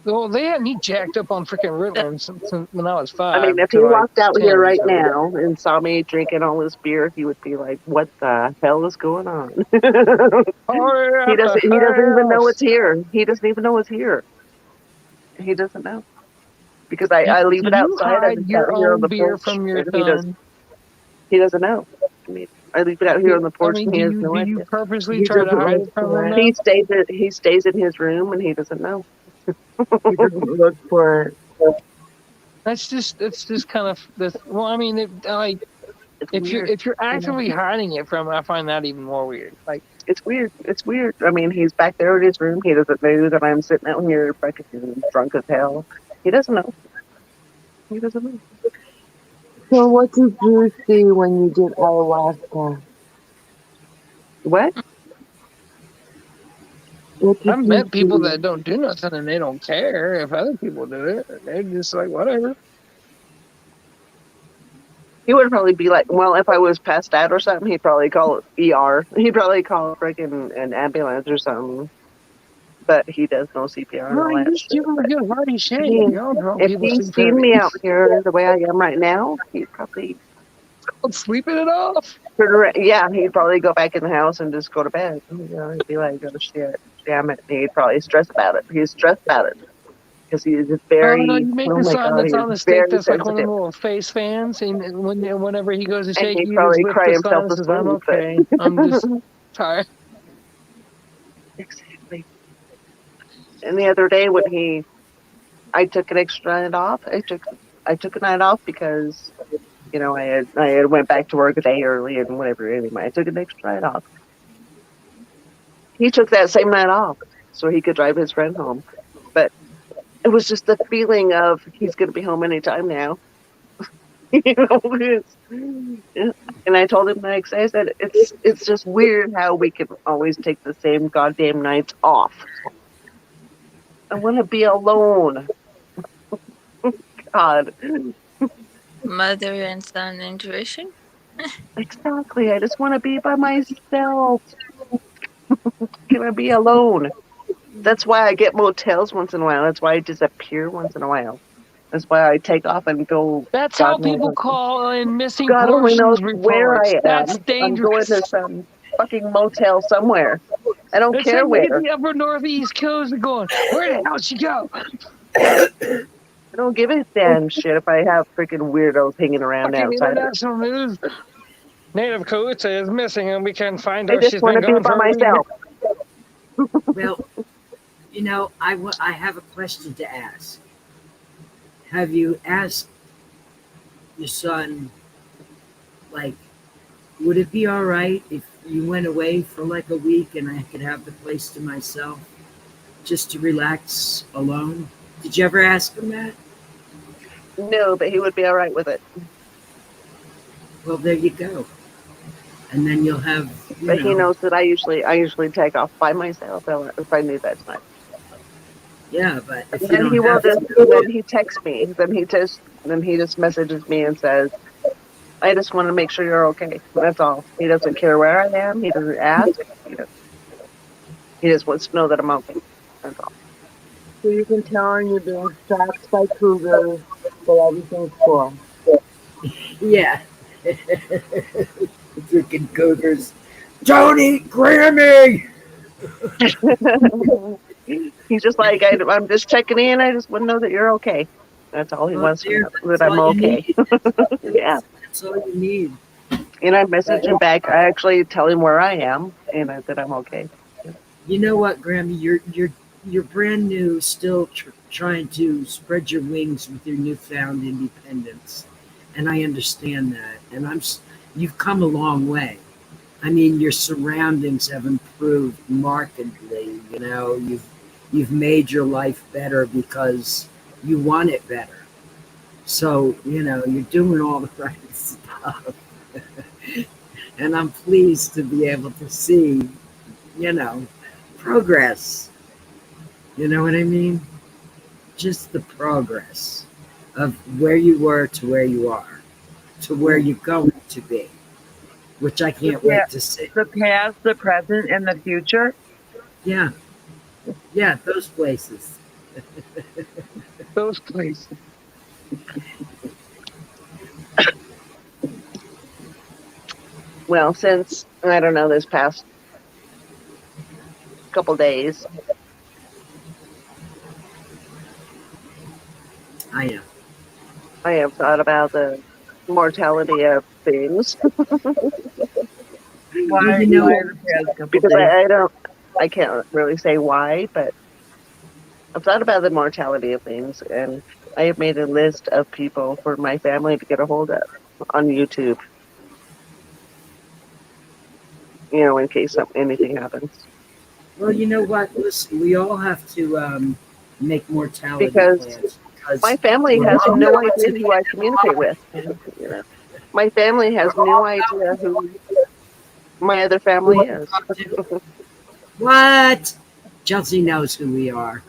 well, they had me jacked up on freaking Ritalin since when I was 5. I mean, if he to, like, walked out 10, here right so- now and saw me drinking all this beer, he would be like, "What the hell is going on?" Oh, yeah, He doesn't even know house. it's here. He doesn't even know it's here. He doesn't know. Because I leave it Do you outside. I hide just your out here on own the beer porch, from your and son? he doesn't know. I mean, I leave it out here on the porch, and he has no do idea. you purposely He try to doesn't hide look it from for him? it. Now? He stays in his room, and he doesn't know. He doesn't look for it. It's just kind of this. Well, I mean, It's if weird. you're actively hiding it from him, I find that even more weird. Like, It's weird. It's weird. I mean, he's back there in his room. He doesn't know that I'm sitting out here fucking drunk as hell. He doesn't know. He doesn't know. So what did you see when you did ayahuasca? What? What did I've you met people see? that don't do nothing and they don't care if other people do it. They're just like, whatever. He would probably be like, well, if I was passed out or something, he'd probably call it ER. He'd probably call freaking an ambulance or something. But he does no CPR and No, all you that just give shit. them a But good hearty I shake. mean, Y'all drunk if people he's sleep seen heavy. me out here the way I am right now, he'd probably I'm sleeping it off. turn around. Yeah, he'd probably go back in the house and just go to bed. You know, he'd be like, oh shit, damn it. He'd probably stress about it. He's stressed about it because he's just Oh no, very, you make oh the my sign God, that's he's on the stick very that's like one of sensitive. the little face fans, and whenever he goes to And shake he'd you, just probably lift cry the sign himself and to says, I'm sleep. But okay. I'm just tired. exactly. And the other day when I took an extra night off. I took a night off because you know I had went back to work a day early and whatever. Anyway, I took an extra night off. He took that same night off so he could drive his friend home. But it was just the feeling of he's going to be home anytime now. You know, and I told him like I said, it's just weird how we can always take the same goddamn nights off. I want to be alone. God, Mother and son intuition. exactly. I just want to be by myself. Can I be alone? That's why I get motels once in a while. That's why I disappear once in a while. That's why I take off and go. That's how God knows, people call in missing God only knows persons where reports. I That's am. I'm going to dangerous. some fucking motel somewhere. I don't It's care like they get where. the upper northeast coast and going, where the hell she go? I don't give a damn shit if I have freaking weirdos hanging around Fucking outside. international news. Native Kuta is missing and we can't find I her. just She's want been to be gone by for a week. myself. Well, you know, I have a question to ask. Have you asked your son, like, would it be all right if you went away for like a week and I could have the place to myself just to relax alone? Did you ever ask him that? No, but he would be all right with it. Well, there you go. And then you'll have, But he knows that I usually take off by myself if I need that time. yeah, but if And you then he don't will have just to, when he texts me, then he just messages me and says, I just want to make sure you're okay. That's all. He doesn't care where I am. He doesn't ask. He just wants to know that I'm okay. That's all. So you can tell him you're being stalked by cougars, but everything's cool. yeah. Freaking cougars. Don't eat Grammy! He's just like, I'm just checking in. I just want to know that you're okay. That's all he Well, wants to there, know, that's that I'm all you okay. need. Yeah. That's all you need. And I message him back. I actually tell him where I am and that I'm okay. You know what, Grammy? You're brand new, still trying to spread your wings with your newfound independence, and I understand that. And you've come a long way. I mean, your surroundings have improved markedly. You know, you've made your life better because you want it better. So you know, you're doing all the right stuff, and I'm pleased to be able to see, you know, progress. You know what I mean? Just the progress of where you were to where you are, to where you're going to be, which I can't Yeah. wait to see. The past, the present, and the future. Yeah. Yeah, those places. Those places. Well, since, I don't know, this past couple days, I know. I have thought about the mortality of things Why, you know, why the past couple because days? I can't really say why, but I've thought about the mortality of things, and I have made a list of people for my family to get a hold of on YouTube. You know, in case anything happens. well, you know what? Listen, we all have to make mortality Because plans. because My family we're has all no going idea to who I communicate with. You know, my family has no idea who my other family is. What? Chelsea knows who we are.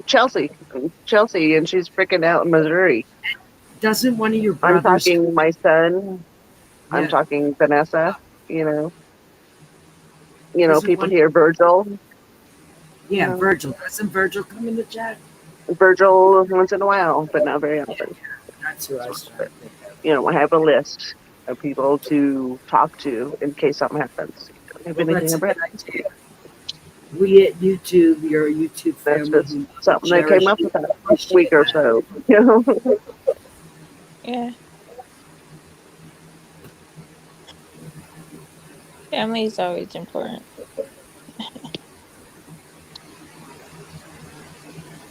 Chelsea, and she's freaking out in Missouri. Doesn't one of your I'm brothers? talking my son. I'm Yeah. talking Vanessa. You know, Doesn't people one? here. Virgil. Yeah, know. Virgil. Doesn't Virgil come in the chat? Virgil once in a while, but not very often. That's who I was trying to think of. You know, I have a list of people to talk to in case something happens. Don't have Well, anything that's a about good idea. We at YouTube, your YouTube That's family, just who something that cherish came up you, with that appreciate week or that. so. You know, Yeah. Family is always important.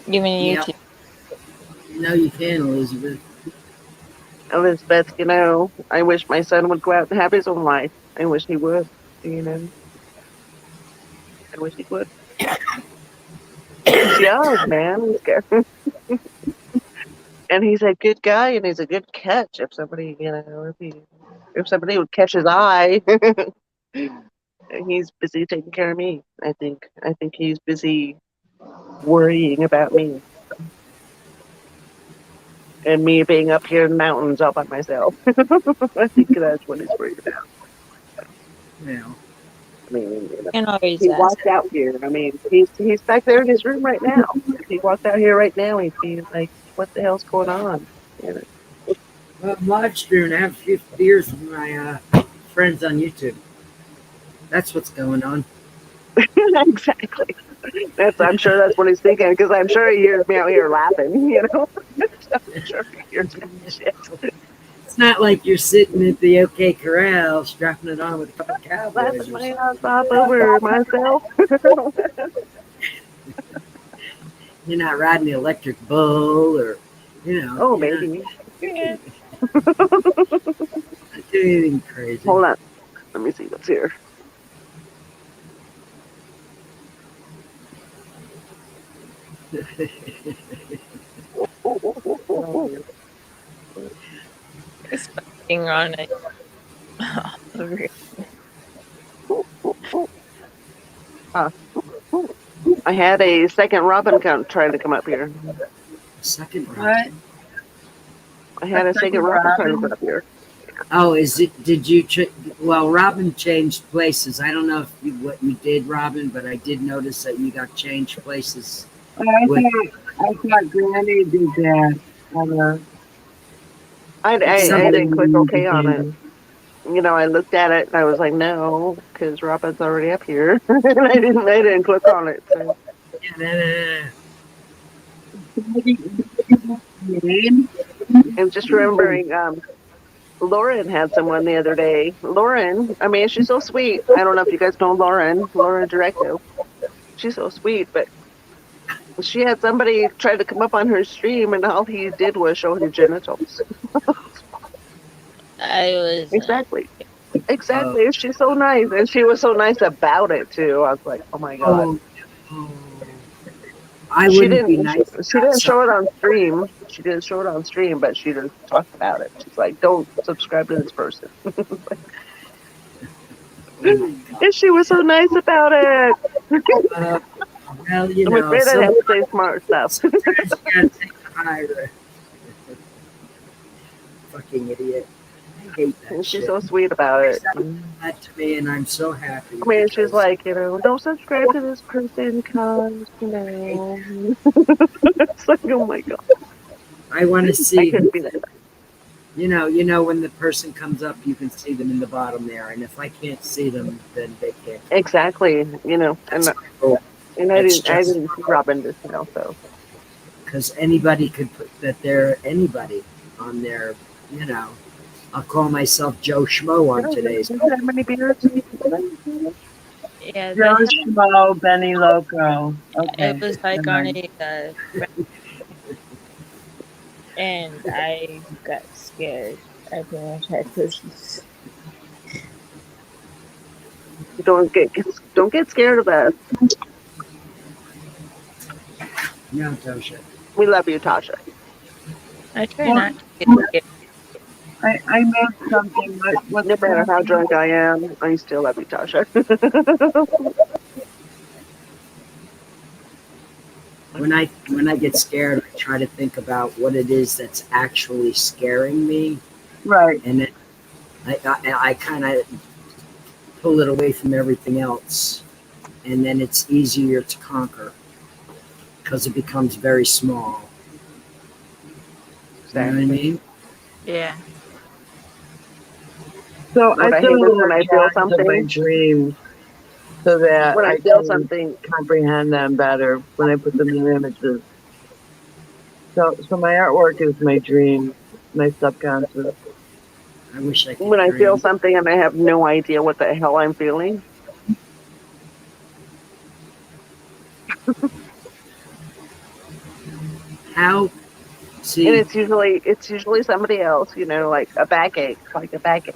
Even Yeah. YouTube. No, you can, Elizabeth. Elizabeth. You know, I wish my son would go out and have his own life. I wish he would. You know, I wish he would. He's young, man. He's good. And he's a good guy, and he's a good catch. If somebody, you know, if somebody would catch his eye, he's busy taking care of me. I think he's busy worrying about me and me being up here in the mountains all by myself. I think that's what he's worried about. Yeah. I mean, you know, Can always he ask. walked out here. I mean, he's back there in his room right now. If he walked out here right now, he'd be like, "What the hell's going on?" You know. Well, I'm live streaming. I have a few beers with my friends on YouTube. That's what's going on. Exactly. I'm sure that's what he's thinking, because I'm sure he hears me out here laughing. You know. I'm sure he hears me. Shit. It's not like you're sitting at the OK Corral strapping it on with a couple of cowboys. Laughing Or my something. ass off over myself. You're not riding the electric bull or, you know. Oh, you're maybe. Yeah. not doing anything crazy. Hold on. Let me see what's here. It's fucking on it. I had a second Robin trying to come up here. Second round. What? I had a second Robin trying to come up here. Oh, is it? Did you? Well, Robin changed places. I don't know if what you did, Robin, but I did notice that you got changed places. I thought Granny did that. I didn't click OK on it. You know, I looked at it and I was like, no, because Robin's already up here, and I didn't click on it. So. I'm just remembering, Lauren had someone the other day. Lauren, I mean, she's so sweet. I don't know if you guys know Lauren Directo. She's so sweet, but she had somebody try to come up on her stream, and all he did was show his genitals. I was Exactly. She's so nice, and she was so nice about it too. I was like, oh my god. I wouldn't be nice. She didn't show it on stream. She didn't show it on stream, but she just talked about it. She's like, don't subscribe to this person. And she was so nice about it. Well, you I'm know, afraid I have to say smart stuff. sometimes you gotta take the high road. Fucking idiot. I hate that And she's shit. so sweet about it. That to me, and I'm so happy. I mean, she's because- like, you know, don't subscribe to this person because, you know. It's like, oh my god. I want to I see. couldn't be that. You know, when the person comes up, you can see them in the bottom there, and if I can't see them, then they can't. Exactly, you know, and cool. I That's didn't see Robin just now, so. Because anybody could put that they're anybody on their, you know. I'll call myself Joe Schmo on today's. How many beers? yeah. Joe That, Schmo, Benny Loco. Okay. it was like on a and I got scared. I pretty much had cookies. Don't get scared of us. No, Tosha. We love you, Tasha. I try Well, not to get scared. I missed something. What's No matter how that? drunk I am, I still love you, Tasha. When I get scared, I try to think about what it is that's actually scaring me, Right. and then I kind of pull it away from everything else, and then it's easier to conquer because it becomes very small. You know what I mean? Yeah. So What I I feel hate is more when I in feel charge of my something, dreams so that when I I feel can something, comprehend them better when I put them in images. So my artwork is my dream, my subconscious. I wish I could when I feel dream. something and I have no idea what the hell I'm feeling, How? and See, it's usually somebody else, like a backache, like a backache.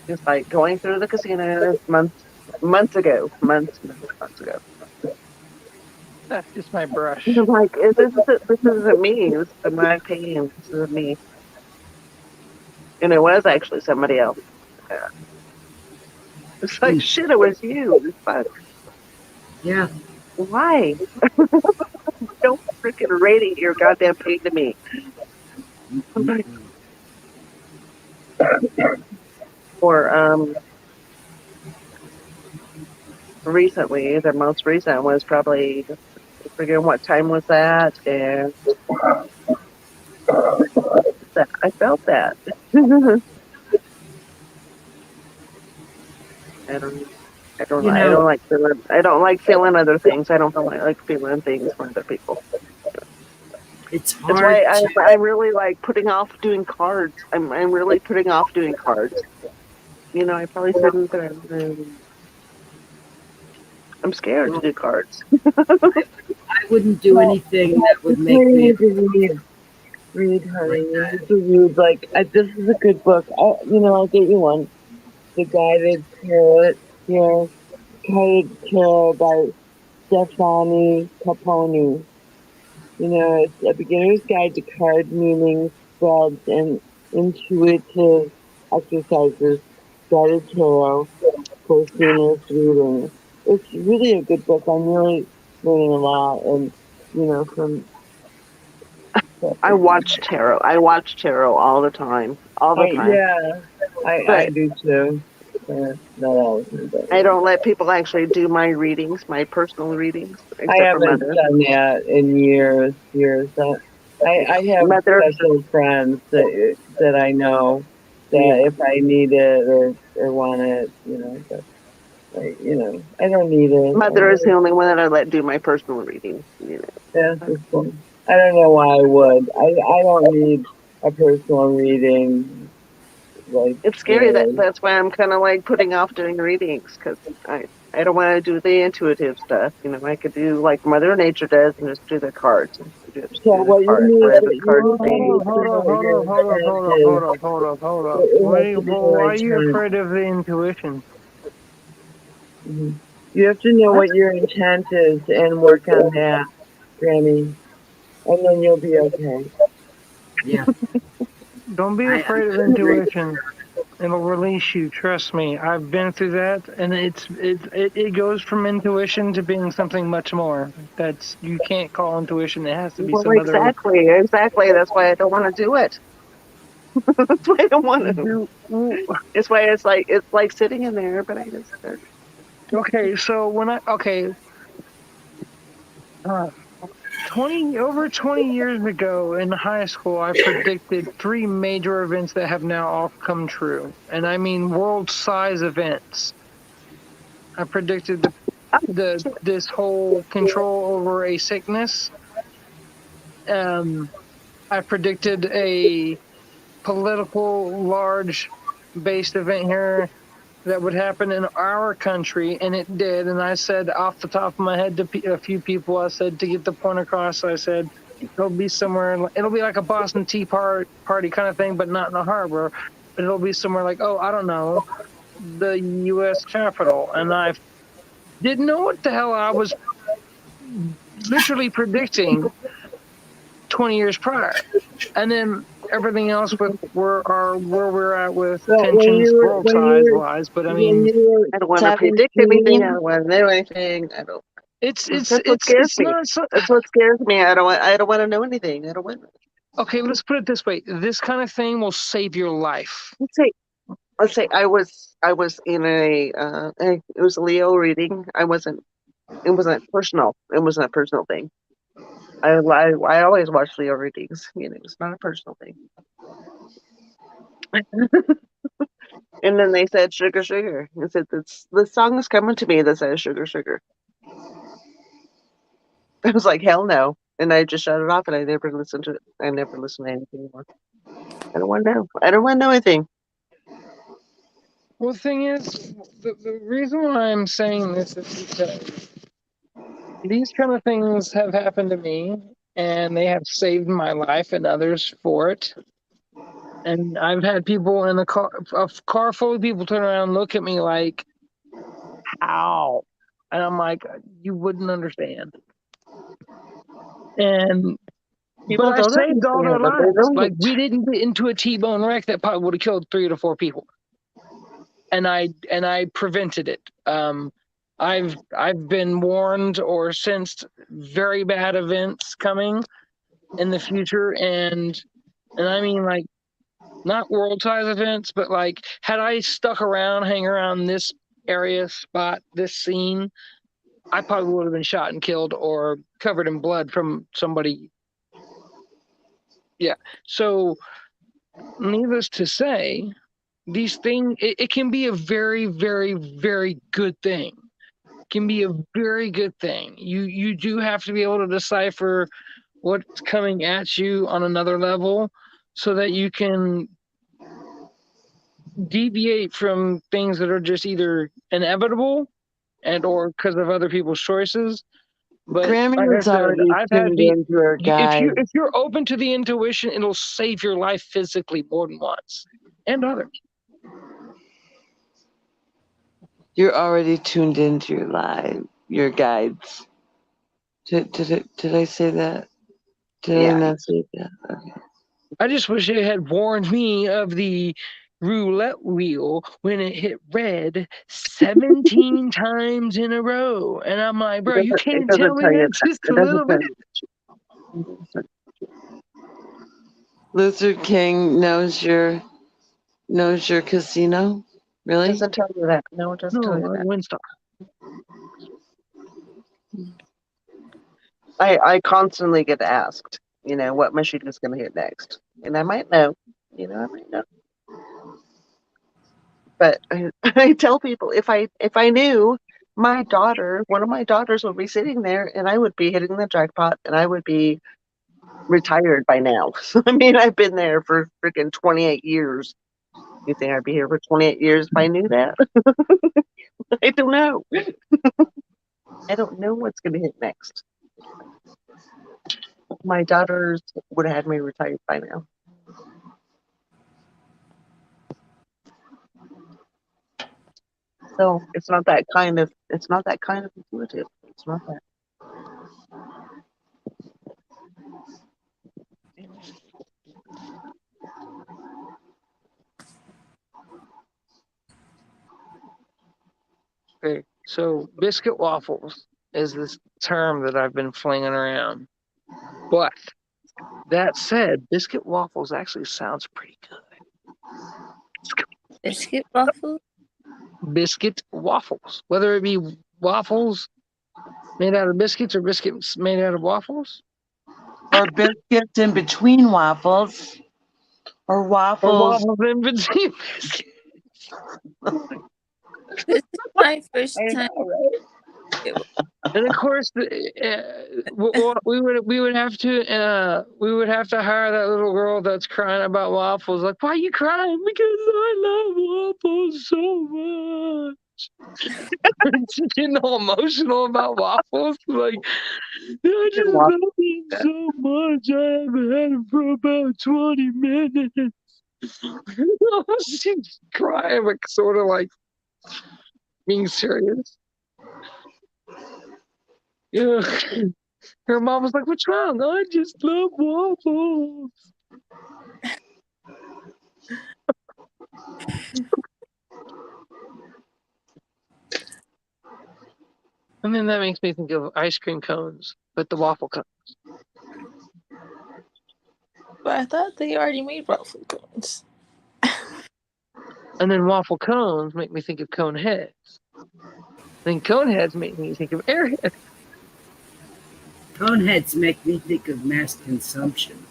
Just like going through the casino months ago, months ago. That's just my brush. And I'm like, this isn't me. This is my pain. This isn't me. And it was actually somebody else. Yeah. It's like, geez, shit, it was you. Fuck. yeah. Why? Don't freaking radiate your goddamn pain to me. I'm like, or recently, the most recent was probably, I forget what time was that, and I felt that. I don't, I don't, You I know, don't like feeling. I don't like feeling other things. I don't like feeling things from other people. it's That's hard why to. I'm really like putting off doing cards. I'm really putting off doing cards. I probably shouldn't, but I'm scared to Well, do cards. I wouldn't do Well, anything that would that's why make you me need to read, honey. like You that. need to read. Like, this is a good book. I'll get you one. The Guided Tarot, Guided Tarot by Stefani Caponi. It's a beginner's guide to card meanings, spreads, and intuitive exercises. Guided Tarot for seamless reading. It's really a good book. I'm really learning a lot, and from I watch tarot. I watch tarot all the time, all the time. yeah, I But do too. Not all the time, but I yeah. don't let people actually do my readings, my personal readings, I except for haven't Mother. done that in years. I have Mother, special friends that I know that yeah. if I need it or want it, but I don't need it. Mother is the only one that I let do my personal readings. That's just fun. I don't know why I would. I don't need a personal reading like It's scary that really. that's why I'm kind of like putting off doing readings because I don't want to do the intuitive stuff. I could do like Mother Nature does and just do the cards and just So do the what you cards, need, whatever the cards Hold say. up, hold up, hold up, hold up, hold up, hold up, hold up, hold up. it has Wait, to be well, the why right are you time. afraid of the intuition? Mhm. You have to know What? what your intent is and work on that, Granny, and then you'll be okay. Yeah, Don't be I afraid of agree. intuition. It'll release you. Trust me. I've been through that, and it goes from intuition to being something much more. That's you can't call intuition. It has to be Well, some other. exactly. That's why I don't want to do it. That's why I don't want to. Do It's why it's like sitting in there, but I just okay. So uh, 20 years ago in high school, I predicted 3 major events that have now all come true, and I mean world-size events. I predicted this whole control over a sickness. I predicted a political large based event here that would happen in our country, and it did. And I said off the top of my head to a few people, I said to get the point across, I said it'll be somewhere. It'll be like a Boston Tea Party kind of thing, but not in the harbor. But it'll be somewhere like, oh, I don't know, the U.S. Capitol. And I didn't know what the hell I was literally predicting 20 years prior, and then everything else with where we're at with Well, tensions, world size wise. But I mean, I don't want to predict anything. 17. I don't want to know anything. I don't. it's That's what scares it's me. not so. That's what scares me. I don't want to know anything. I don't want. Okay, let's put it this way: this kind of thing will save your life. Let's say I was in it was a Leo reading. It wasn't personal. It wasn't a personal thing. I always watch Leo readings. It's not a personal thing. And then they said sugar, sugar. I said the song is coming to me that says sugar, sugar. I was like, hell no. And I just shut it off and I never listened to it. I never listened to anything anymore. I don't want to know. I don't want to know anything. Well, the thing is, the reason why I'm saying this is because these kind of things have happened to me, and they have saved my life and others for it. And I've had people in a car full of people turn around and look at me like, how? And I'm like, you wouldn't understand. And People but I don't saved all their understand, but they lives. don't. Like, we didn't get into a T-bone wreck that probably would have killed 3 to 4 people. And I prevented it. I've been warned or sensed very bad events coming in the future, and I mean, like, not world size events, but like, had I stuck around, hang around this area, spot, this scene, I probably would have been shot and killed or covered in blood from somebody. Yeah. So, needless to say, these things, it can be a very, very, very good thing. It can be a very good thing. You do have to be able to decipher what's coming at you on another level so that you can deviate from things that are just either inevitable and or because of other people's choices. But Grammy like I was said, already I've had tuned into her guide. if you're open to the intuition, it'll save your life physically more than once, and others. You're already tuned into your guides. Did I say that? Did I not say that? Okay. I just wish it had warned me of the roulette wheel when it hit red 17 times in a row. And I'm like, bro, you can't tell me that just a little bit. Luther King knows your casino? Really? It doesn't tell you that. No, it doesn't tell you No, that. Windstar. I constantly get asked, what machine is going to hit next. And I might know. I might know. But I tell people if I knew, one of my daughters would be sitting there and I would be hitting the jackpot and I would be retired by now. So, I mean, I've been there for freaking 28 years. You think I'd be here for 28 years if I knew that? I don't know. I don't know what's going to hit next. My daughters would have had me retired by now. So it's not that kind of intuitive. It's not that. Okay, so biscuit waffles is this term that I've been flinging around. But that said, biscuit waffles actually sounds pretty good. Biscuit waffle? Biscuit waffles. Whether it be waffles made out of biscuits or biscuits made out of waffles. Or biscuits in between waffles. Or waffles. Or waffles in between biscuits. This is my first time. And of course, we would have to hire that little girl that's crying about waffles. Like, why are you crying? Because I love waffles so much. She's getting all emotional about waffles. Like, I just love them so much. I haven't had them for about 20 minutes. She's crying, but sort of like being serious. Yeah. Her mom was like, "What's wrong? I just love waffles." And then that makes me think of ice cream cones, but the waffle cone. But I thought they already made waffle cones. And then waffle cones make me think of cone heads. Then cone heads make me think of airheads. Coneheads make me think of mass consumption.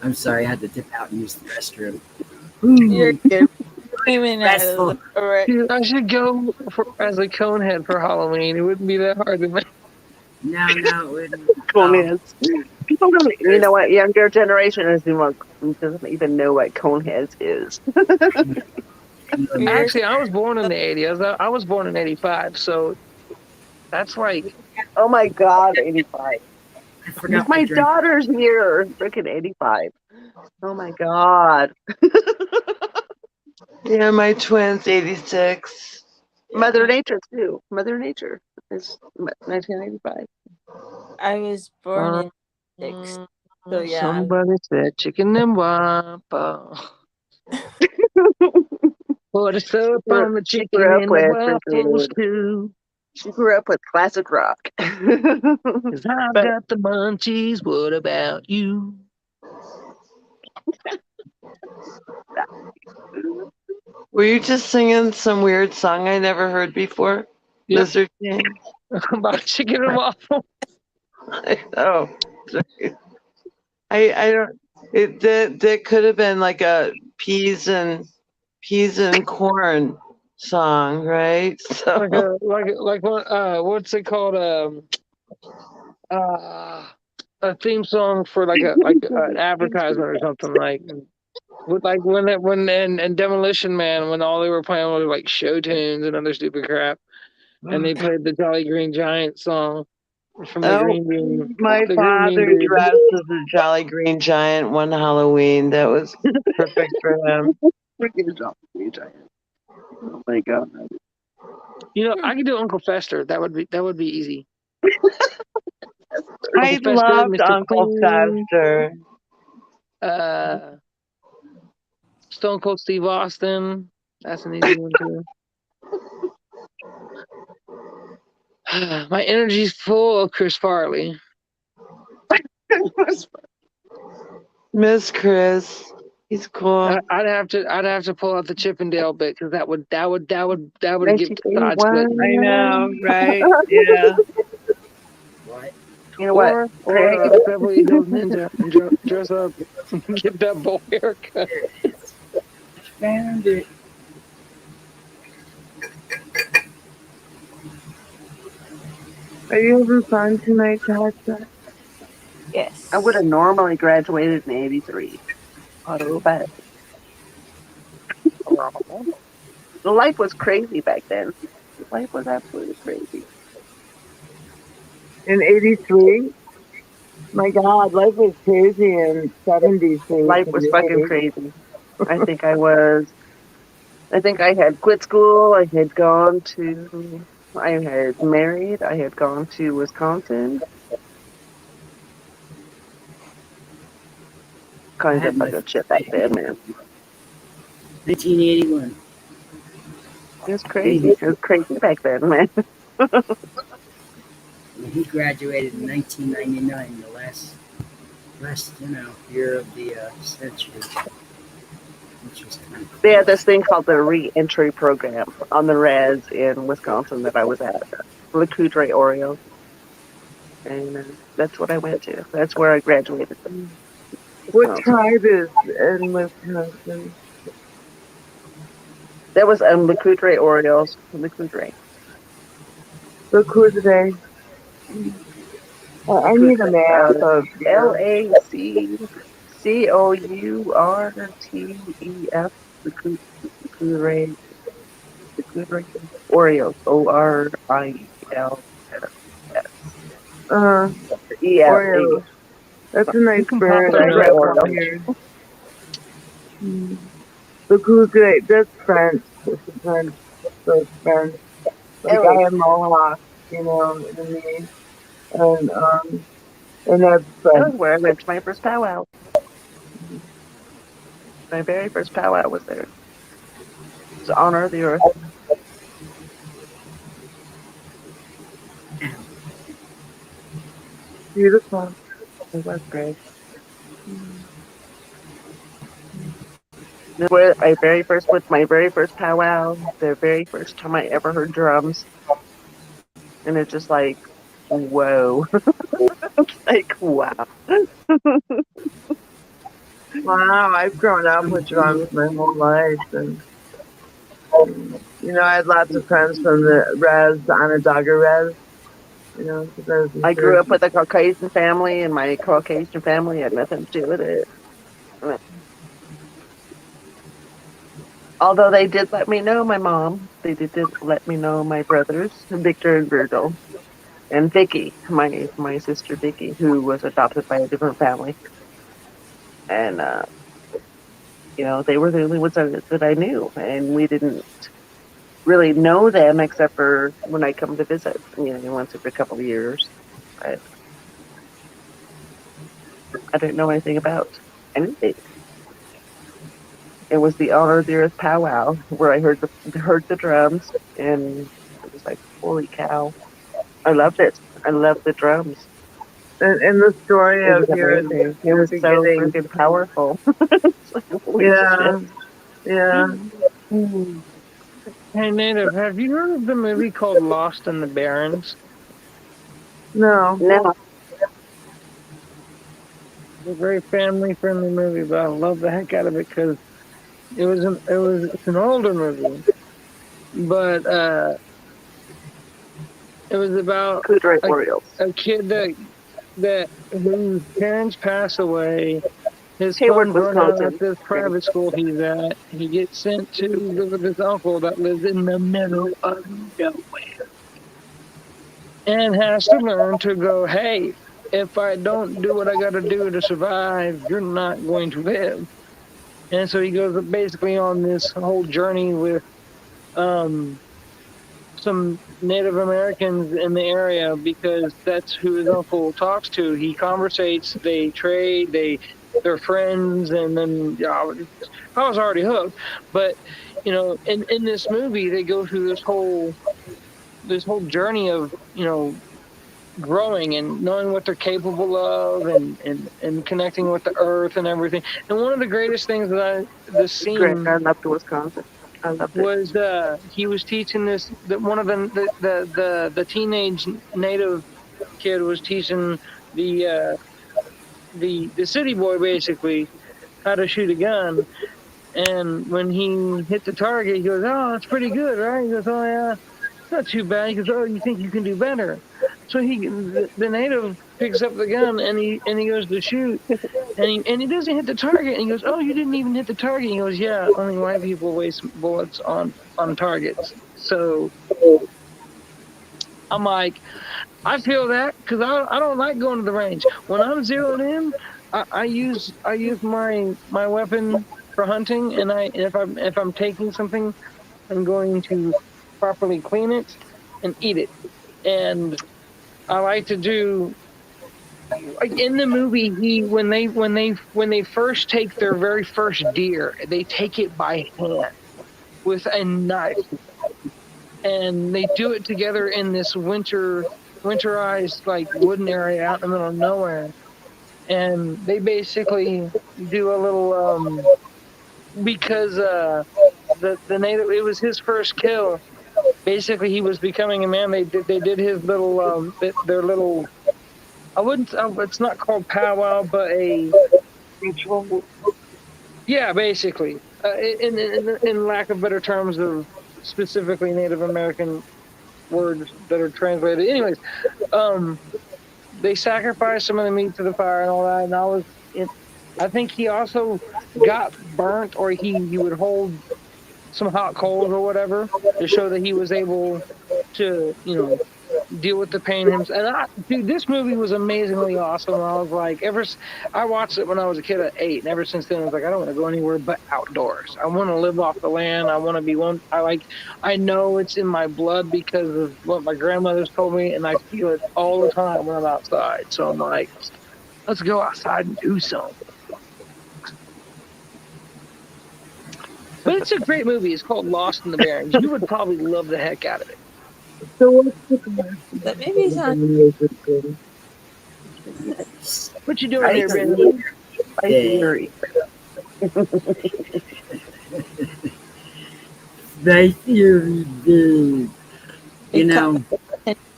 I'm sorry, I had to dip out and use the restroom. You're good. Screaming out of the correct. Dude, I should go as a cone head for Halloween. It wouldn't be that hard to make. No, it wouldn't. Coneheads. People don't. You know what? Younger generation doesn't even know what coneheads is. Actually, I was born in the 80s. I was born in 85, so that's like. Oh my God, 85. I forgot My daughter's year, freaking 85. Oh my God. Yeah, my twins, 86. Mother Nature too. Mother Nature is 1985. I was born in 6. So yeah. Somebody said chicken and waffle. Put a soap on the chicken and the waffles too. She grew up with classic rock. 'Cause I've got the munchies. What about you? Were you just singing some weird song I never heard before? Yep. Lizard King? About chicken and waffle. Oh, I don't. That could have been like a peas and corn song, right? So like what what's it called? A theme song for like an advertisement or something like. With like when Demolition Man, when all they were playing was like show tunes and other stupid crap, and they played the Jolly Green Giant song from the Green Bean. My father dressed as a Jolly Green Giant one Halloween. That was perfect for him. Freaking Jolly Green Giant. Oh my God. You know, I could do Uncle Fester. That would be easy. I loved Uncle Fester. Stone Cold Steve Austin. That's an easy one too. My energy's full of Chris Farley. Miss Chris, he's cool. I'd have to pull out the Chippendale bit because that would give side split. I know, right? Yeah. What? You know what? Or Beverly Hills Ninja and dress up and get that bowl haircut. Found it. Are you having fun tonight, Tasha? Yes. I would have normally graduated in 83. But life was crazy back then. Life was absolutely crazy. In 83? My God, life was crazy in 73. Life was fucking crazy. I think I had quit school. I had married. I had gone to Wisconsin. Kind of fucking shit back then, man. 1981. It was crazy. It was crazy back then, man. He graduated in 1999, the last year of the century. Which was kind of cool. They had this thing called the re-entry program on the res in Wisconsin that I was at, Le Coudray Orioles. And that's what I went to. That's where I graduated from. What tribe is in Wisconsin? That was Le Coudray Orioles. Le Coudray. Le Coudray. I need a map of LACCOURTEF. Le Coudray. Le Coudray Orioles. ORIELS. Orioles. That's a nice bird. I got one here. Le Coudray. That's French. That's French. like I have Mohawk, you know, in me, and that's That like, was where I went to my first powwow. My very first powwow was there. It's to honor the earth. beautiful. It was great. That's where my very first powwow. The very first time I ever heard drums, and it's just like, whoa, it's like wow. Wow, I've grown up with drums my whole life, and you know, I had lots of friends from the res, the Onondaga res, you know, because I was in I grew up church. with a Caucasian family, and my Caucasian family had nothing to do with it. Although they did let me know, my mom, they did let me know my brothers, Victor and Virgil, and Vicky, my sister Vicky, who was adopted by a different family. And, you know, they were the only ones that I knew. And we didn't really know them except for when I come to visit, you know, once every couple of years. But I didn't know anything about anything. It was the Honor of the Earth powwow where I heard the drums, and it was like, holy cow. I loved it. I loved the drums. And the story It of was amazing. It was so beginning. freaking powerful. Holy Yeah, yeah. Hey, Native, have you heard of the movie called Lost in the Barrens? No. No. It's a very family-friendly movie, but I love the heck out of it because it's an older movie, but it was about a kid that whose parents pass away. His Hayward, funds run out Wisconsin. at this private school he's at. He gets sent to live with his uncle that lives in the middle of nowhere, and has to learn to go, hey, if I don't do what I got to do to survive, you're not going to live. And so he goes basically on this whole journey with some Native Americans in the area because that's who his uncle talks to. He conversates, they trade, they're friends, and then I was already hooked. But you know, in this movie, they go through this whole journey of, you know, growing and knowing what they're capable of, and connecting with the earth and everything. And one of the greatest things that this scene, Great. I loved Wisconsin. I loved it. was he was teaching one of the teenage Native kid was teaching the city boy basically how to shoot a gun. And when he hit the target, he goes, "Oh, that's pretty good, right?" He goes, "Oh yeah, it's not too bad." He goes, "Oh, you think you can do better?" So the Native picks up the gun and he goes to shoot, and he doesn't hit the target. And he goes, "Oh, you didn't even hit the target." And he goes, "Yeah, only white people waste bullets on targets." So I'm like, I feel that because I don't like going to the range. When I'm zeroed in, I use my weapon for hunting, and if I'm taking something, I'm going to properly clean it and eat it. And I like to do, like in the movie, when they first take their very first deer, they take it by hand with a knife, and they do it together in this winterized like wooden area out in the middle of nowhere. And they basically do a little because the Native, it was his first kill. Basically, he was becoming a man. They did his little their little, it's not called powwow, but a ritual. Yeah, basically, in lack of better terms of specifically Native American words that are translated. Anyways, they sacrificed some of the meat to the fire and all that, and I think he also got burnt, or he would hold some hot coals or whatever to show that he was able to, you know, deal with the pain. And dude, this movie was amazingly awesome. I was like, I watched it when I was a kid at 8, and ever since then, I was like, I don't want to go anywhere but outdoors. I want to live off the land. I want to be one. I know it's in my blood because of what my grandmother's told me, and I feel it all the time when I'm outside. So I'm like, let's go outside and do something. But it's a great movie. It's called Lost in the Barrens. You would probably love the heck out of it. That maybe it's not. What you doing here, Ben? My theory, dude. You know,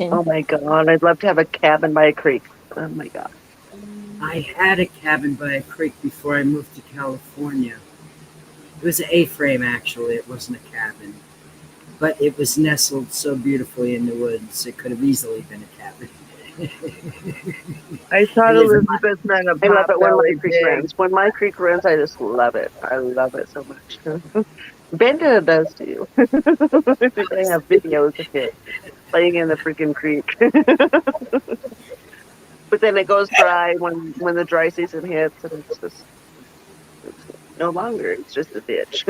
Oh my God, I'd love to have a cabin by a creek. Oh my God. I had a cabin by a creek before I moved to California. It was an A-frame, actually. It wasn't a cabin. But it was nestled so beautifully in the woods, it could have easily been a cabin. I thought Elizabeth meant a I love it when my potbelly creek pig. runs. When my creek runs, I just love it. I love it so much. Benda does too. They have videos of it playing in the freaking creek. But then it goes dry when the dry season hits, and it's no longer. It's just a ditch.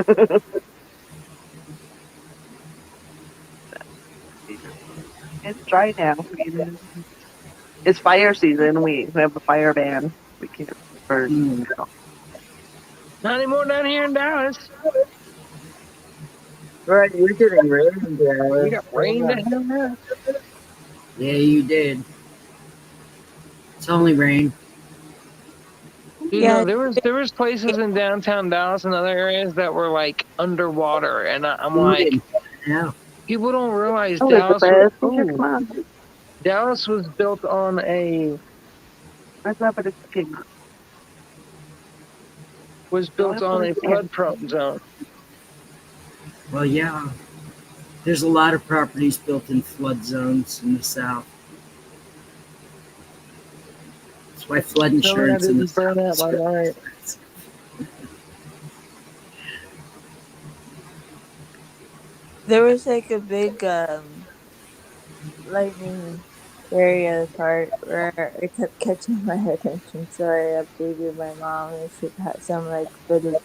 It's dry now. It's fire season. We have a fire ban. We can't burn. Not anymore down here in Dallas. Right, you're getting rain there. We got rain down here. Yeah, you did. It's only rain. You know, there was places in downtown Dallas and other areas that were like underwater, and I'm like, Yeah. people don't realize Oh, Dallas. come on. Dallas was built on a flood-prone zone. Well, yeah. There's a lot of properties built in flood zones in the South. That's why flood insurance in the South is very expensive. There was like a big lightning area part where it kept catching my attention, so I updated my mom and she had some like footage.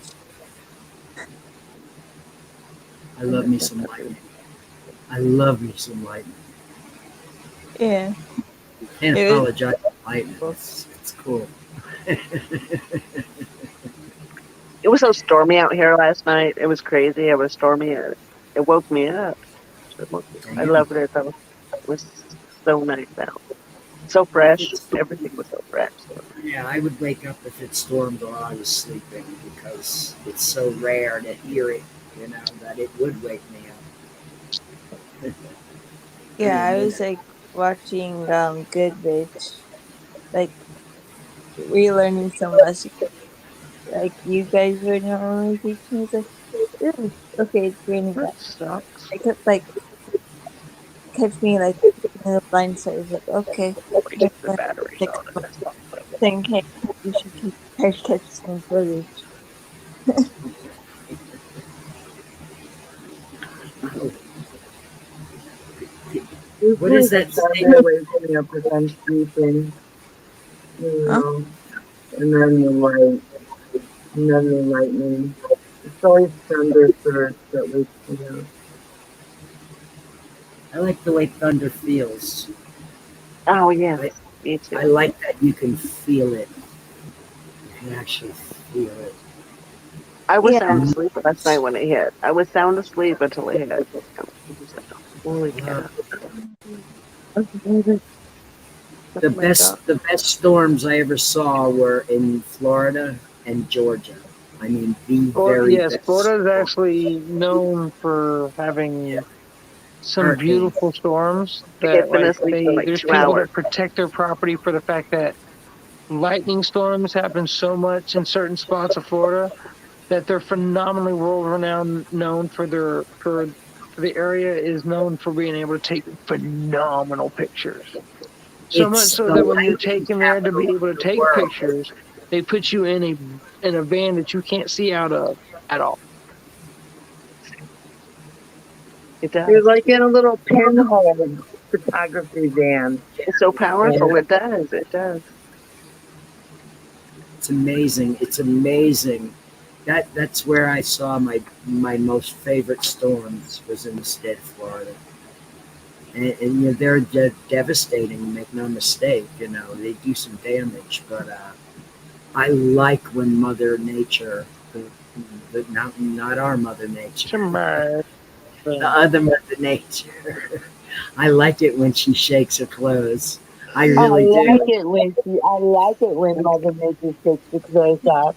I love me some lightning. I love me some lightning. Yeah. Can't It was- apologize for lightning. It's cool. It was so stormy out here last night. It was crazy. It was stormy. It woke me up. I loved it though. It was so nice out. So fresh. Everything was so fresh. Yeah, I would wake up if it stormed while I was sleeping because it's so rare to hear it, that it would wake me up. Yeah, I was like watching Good Bitch, like relearning some lessons. Like you guys were normally teaching me, it's like, ooh, okay, it's raining. I kept like kept me like in the blind side. It's like, okay, saying, hey, you should keep catch some footage. What is that statement? Waking up as I'm sleeping, and then the lightning. It's always thunder first that wakes me up. I like the way thunder feels. Oh yeah, me too. I like that you can feel it. You can actually feel it. I was sound asleep last night when it hit. I was sound asleep until it hit. Holy cow. The best storms I ever saw were in Florida and Georgia. I mean, Yes, Florida is actually known for having some beautiful storms. That been asleep for like there's 2 people hours. that protect their property for the fact that lightning storms happen so much in certain spots of Florida that they're phenomenally world-renowned, known for the area is known for being able to take phenomenal pictures. So much so that when you're taken there to be able to take pictures, they put you in a van that you can't see out of at all. It does. You're like in a little pinhole. photography, Dan. It's so powerful. It does. It does. It's amazing. It's amazing. That's where I saw my most favorite storms was in the state of Florida. And you know, they're devastating, make no mistake. You know, they do some damage, but I like when Mother Nature, not our Mother Nature, the other Mother Nature. I like it when she shakes her clothes. I really like do. it when I like it when Mother Nature takes the clothes off.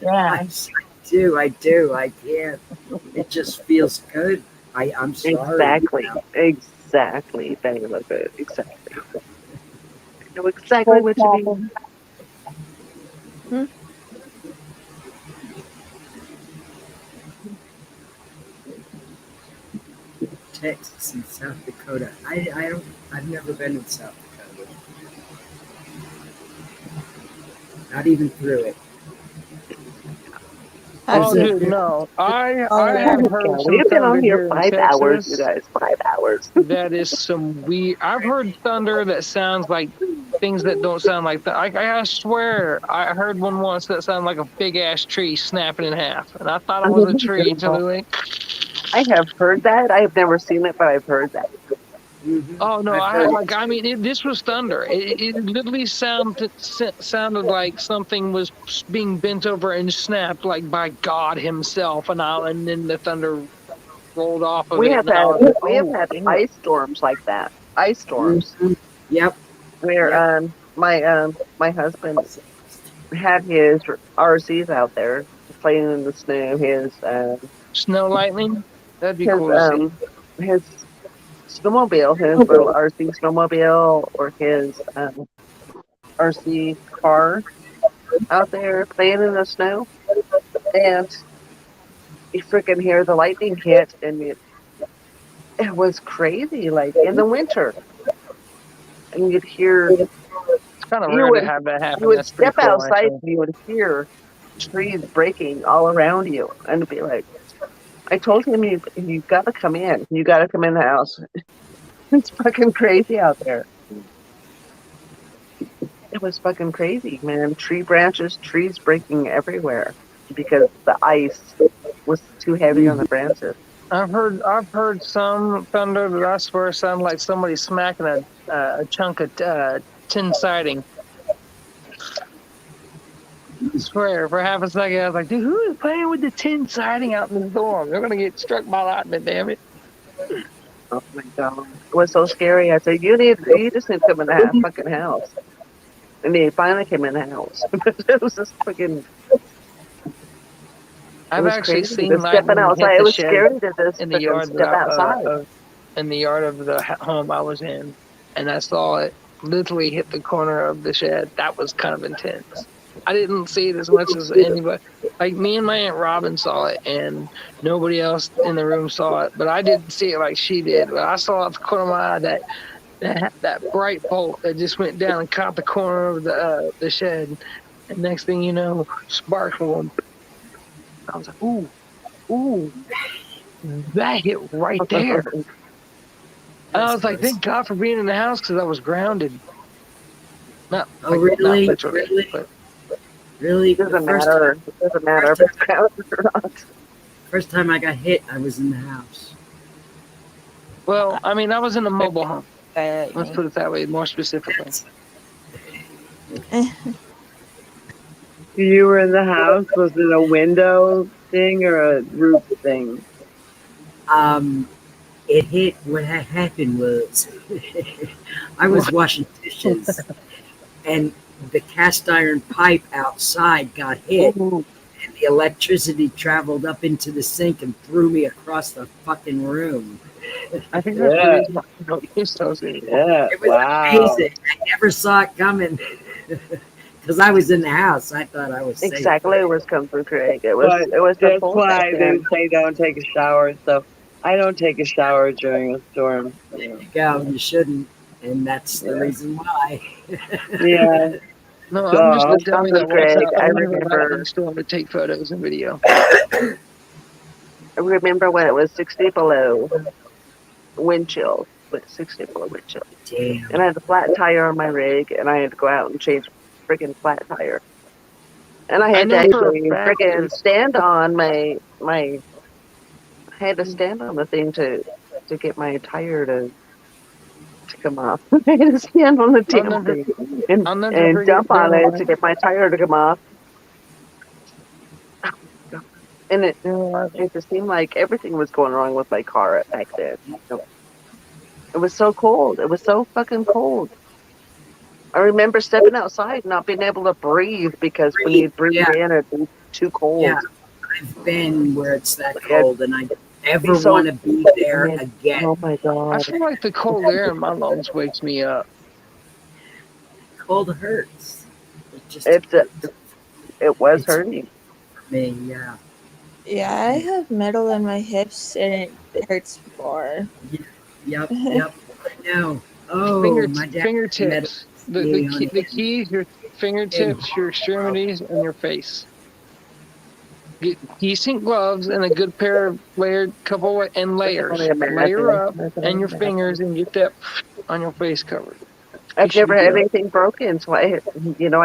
Yeah. I do. I can't. It just feels good. I'm sorry. Exactly. You know. Exactly. They look good. Exactly. I know exactly what you mean. Texas and South Dakota. I've never been in South Dakota. Not even through it. Oh, Actually, dude, no. I yeah. have heard some We've been thunder on here here in 5 hours, you Texas. guys. 5 hours. That is some weird. I've heard thunder that sounds like things that don't sound like that. I swear, I heard one once that sounded like a big ass tree snapping in half, and I thought it was a tree until it went. I have heard that. I have never seen it, but I've heard that. Mm-hmm. Oh no! I've heard I mean, this was thunder. It literally sounded like something was being bent over and snapped, like by God Himself, and then the thunder rolled off of We it. have And I had was like, we have oh, had damn. ice storms like that. Ice storms. Mhm. Yep. Where Yep. my husband had his RCs out there playing in the snow. Snow lightning. That'd be His cool to see. his snowmobile, his little RC snowmobile, or his RC car out there playing in the snow, and you freaking hear the lightning hit, and it was crazy, like in the winter, and you'd hear It's kind of you rare to would have that you happen. would That's pretty step cool, outside actually. and you would hear trees breaking all around you, and it'd be like, I told him, you got to come in. You got to come in the house. It's fucking crazy out there. It was fucking crazy, man. Tree branches, trees breaking everywhere because the ice was too heavy on the branches. I've heard some thunder that I swear sounded like somebody smacking a chunk of tin siding. I swear, for half a second, I was like, dude, who is playing with the tin siding out in the storm? They're gonna get struck by lightning, damn it. Oh my god, it was so scary. I said, you just need to come in the fucking house. And they finally came in the house. It was just fucking. I've was actually crazy. seen Just stepping lightning hit outside. It the was shed scary to just in the fucking yard step outside. in the yard of the home I was in, and I saw it literally hit the corner of the shed. That was kind of intense. I didn't see it as much as anybody. Like me and my Aunt Robin saw it, and nobody else in the room saw it. But I didn't see it like she did. But I saw out the corner of my eye that bright bolt that just went down and caught the corner of the shed. And next thing you know, sparks were going. I was like, ooh, that hit right there. And I was like, thank God for being in the house because I was grounded. Not Really? not literally, Really? but Really? It doesn't matter. It doesn't matter if it's grounded or not. First time I got hit, I was in the house. well, I mean, I was in a mobile home. Let's put it that way, more specifically. You were in the house. Was it a window thing or a roof thing? It hit. What had happened was I was washing dishes, and the cast iron pipe outside got hit, and the electricity traveled up into the sink and threw me across the fucking room. I think that's Yeah. really associated. Yeah. It was amazing. I never saw it coming because I was in the house. I thought I was safe. Exactly, it was Kung Fu Craig. It was. But It was the that's full why they second. say don't take a shower. So I don't take a shower during a storm. There you go. You shouldn't, and that's the reason why. Yeah. No, I'm just the dummy that walks Greg, out I in the remember. storm to take photos and video. I remember when it was 60 below, wind chill, with 64 wind chill. Damn. And I had a flat tire on my rig, and I had to go out and change friggin' flat tire. And I had to know for a actually fact friggin' stand on my I had to stand on the thing to get my tire to come off. I had to stand on the I'll damn never, thing and I'll never forget jump on it to Jeremiah. get my tire to come off. And it just seemed like everything was going wrong with my car back then. It was so cold. It was so fucking cold. I remember stepping outside, not being able to breathe because when you breathe Yeah. in, it's too cold. Yeah, I've been where it's that Yeah. cold, and I never So- want to be there again. Oh my I god! feel like the cold air in my lungs wakes me up. Cold hurts. It just It was It's- hurting. me. Yeah. Yeah, I have metal in my hips and it hurts more. Yep. Yep. I know. Oh, my dad. Fingertips. The keys, your fingertips, your extremities, and your face. Get decent gloves and a good pair of layers. Layer up and your fingers and get that on your face covered. I've You should never be had good. anything broken, so I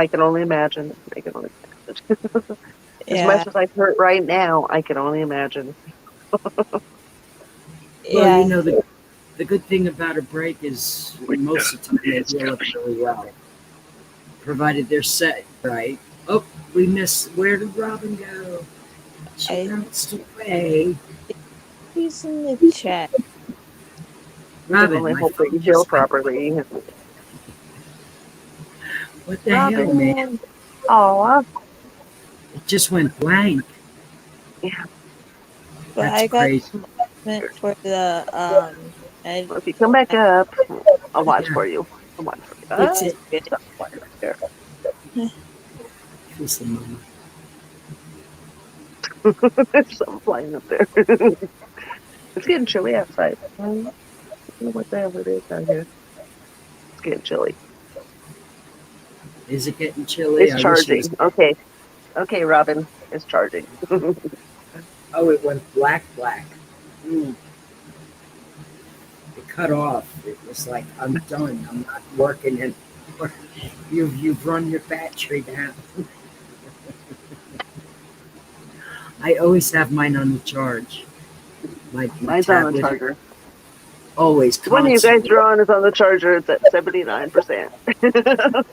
can only imagine. I can only imagine. As Yeah, much as I've hurt right now, I can only imagine. Well, yeah. you know, the good thing about a break is most of the time they heal up really well, provided they're set right. Oh, we missed. Where did Robin go? She bounced away. He's in the chat. I can Robin, only my hope that you phone heal just went- properly. What the hell, man? Aw. It just went blank. But That's I got crazy. meant for the and If you come back up, I'll watch Yeah. for you. I'll watch for you. It's it. Stop flying up there. Who's the mama? There's something flying up there. It's getting chilly outside. I don't know what the hell it is down here. It's getting chilly. Is it getting chilly? It's I wish it charging. was- Okay. Okay, Robin. It's charging. Oh, it went black. Mm. It cut off. It was like, I'm done. I'm not working anymore. You've run your battery down. I always have mine on the charge. My Mine's on the tablet charger. always. The one you guys constantly. are on is on the charger. It's at 79%.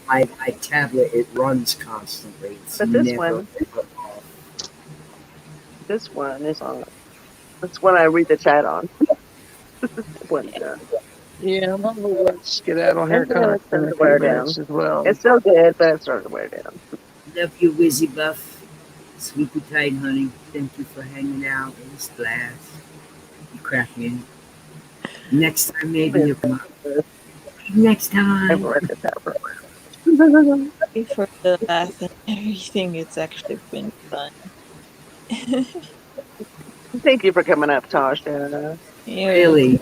My tablet, it runs constantly. It's But this never one- This one is on. That's when I read the chat on. When, Yeah, I'm gonna let's get out on here. Okay, Kind let's turn of the wear down. minutes as well. it's still good, but it's starting to wear down. Love you, Wizzy Buff. Sleepy tight, honey. Thank you for hanging out. It was blast. You crack me. Next time, maybe you'll come up. Next I've time. worked at that for a while. for the laugh and everything. It's actually been fun. Thank you for coming up, Tasha. Yeah. Really.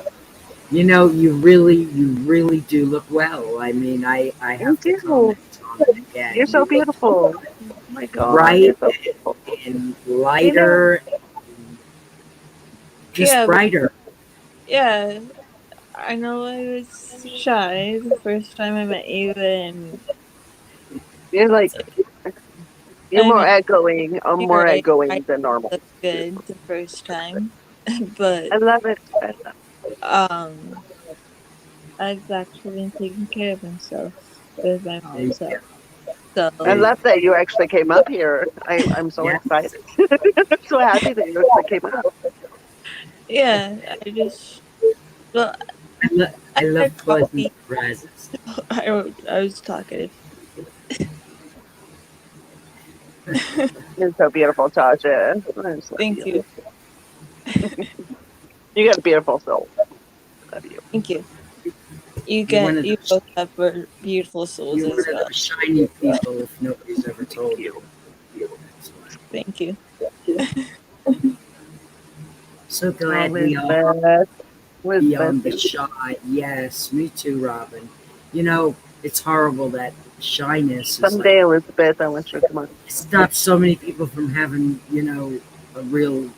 You know, you really do look well. I mean, I have to you. comment on it again. You're so You look beautiful. Oh my God. Right? You're so beautiful. and lighter, and just Yeah, but- brighter. Yeah, I know I was shy the first time I met you, and You're like, you're I more mean, outgoing. I'm you're more right. outgoing I than normal. looked good the first time, but I love it. I love I've actually been taking care of myself with my There you mom. So, so I love that you actually came up here. I'm so Yes. excited. I'm so happy that you actually came up. yeah, I just well, I love had coffee. pleasant surprises. I was talkative. You're so beautiful, Tasha. I just love Thank you, You got a beautiful soul. Love you. thank you. You You're one of you those- both have very beautiful souls You're as one of well. those shiny people if nobody's ever told you. That's why. Thank you. So glad we all Elizabeth. beyond the shy. Yes, me too, Robin. You know, it's horrible that shyness is Someday, Elizabeth, I want you to come on. stops so many people from having, you know, a real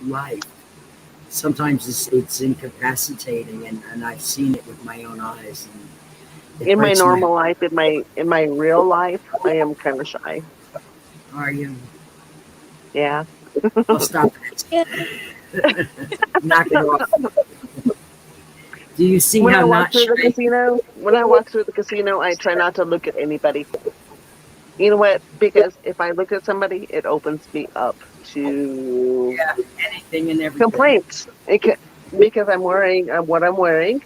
life. sometimes it's incapacitating, and I've seen it with my own eyes. And it In my breaks normal life, in my real life, I am kind of shy. Are you? Yeah. I'll stop it. Yeah. Knock it off. Do you see When how I walk not through the shy? casino, I try not to look at anybody. You know what? Because if I look at somebody, it opens me up to Yeah, anything and everything. complaints. Because I'm wearing what I'm wearing.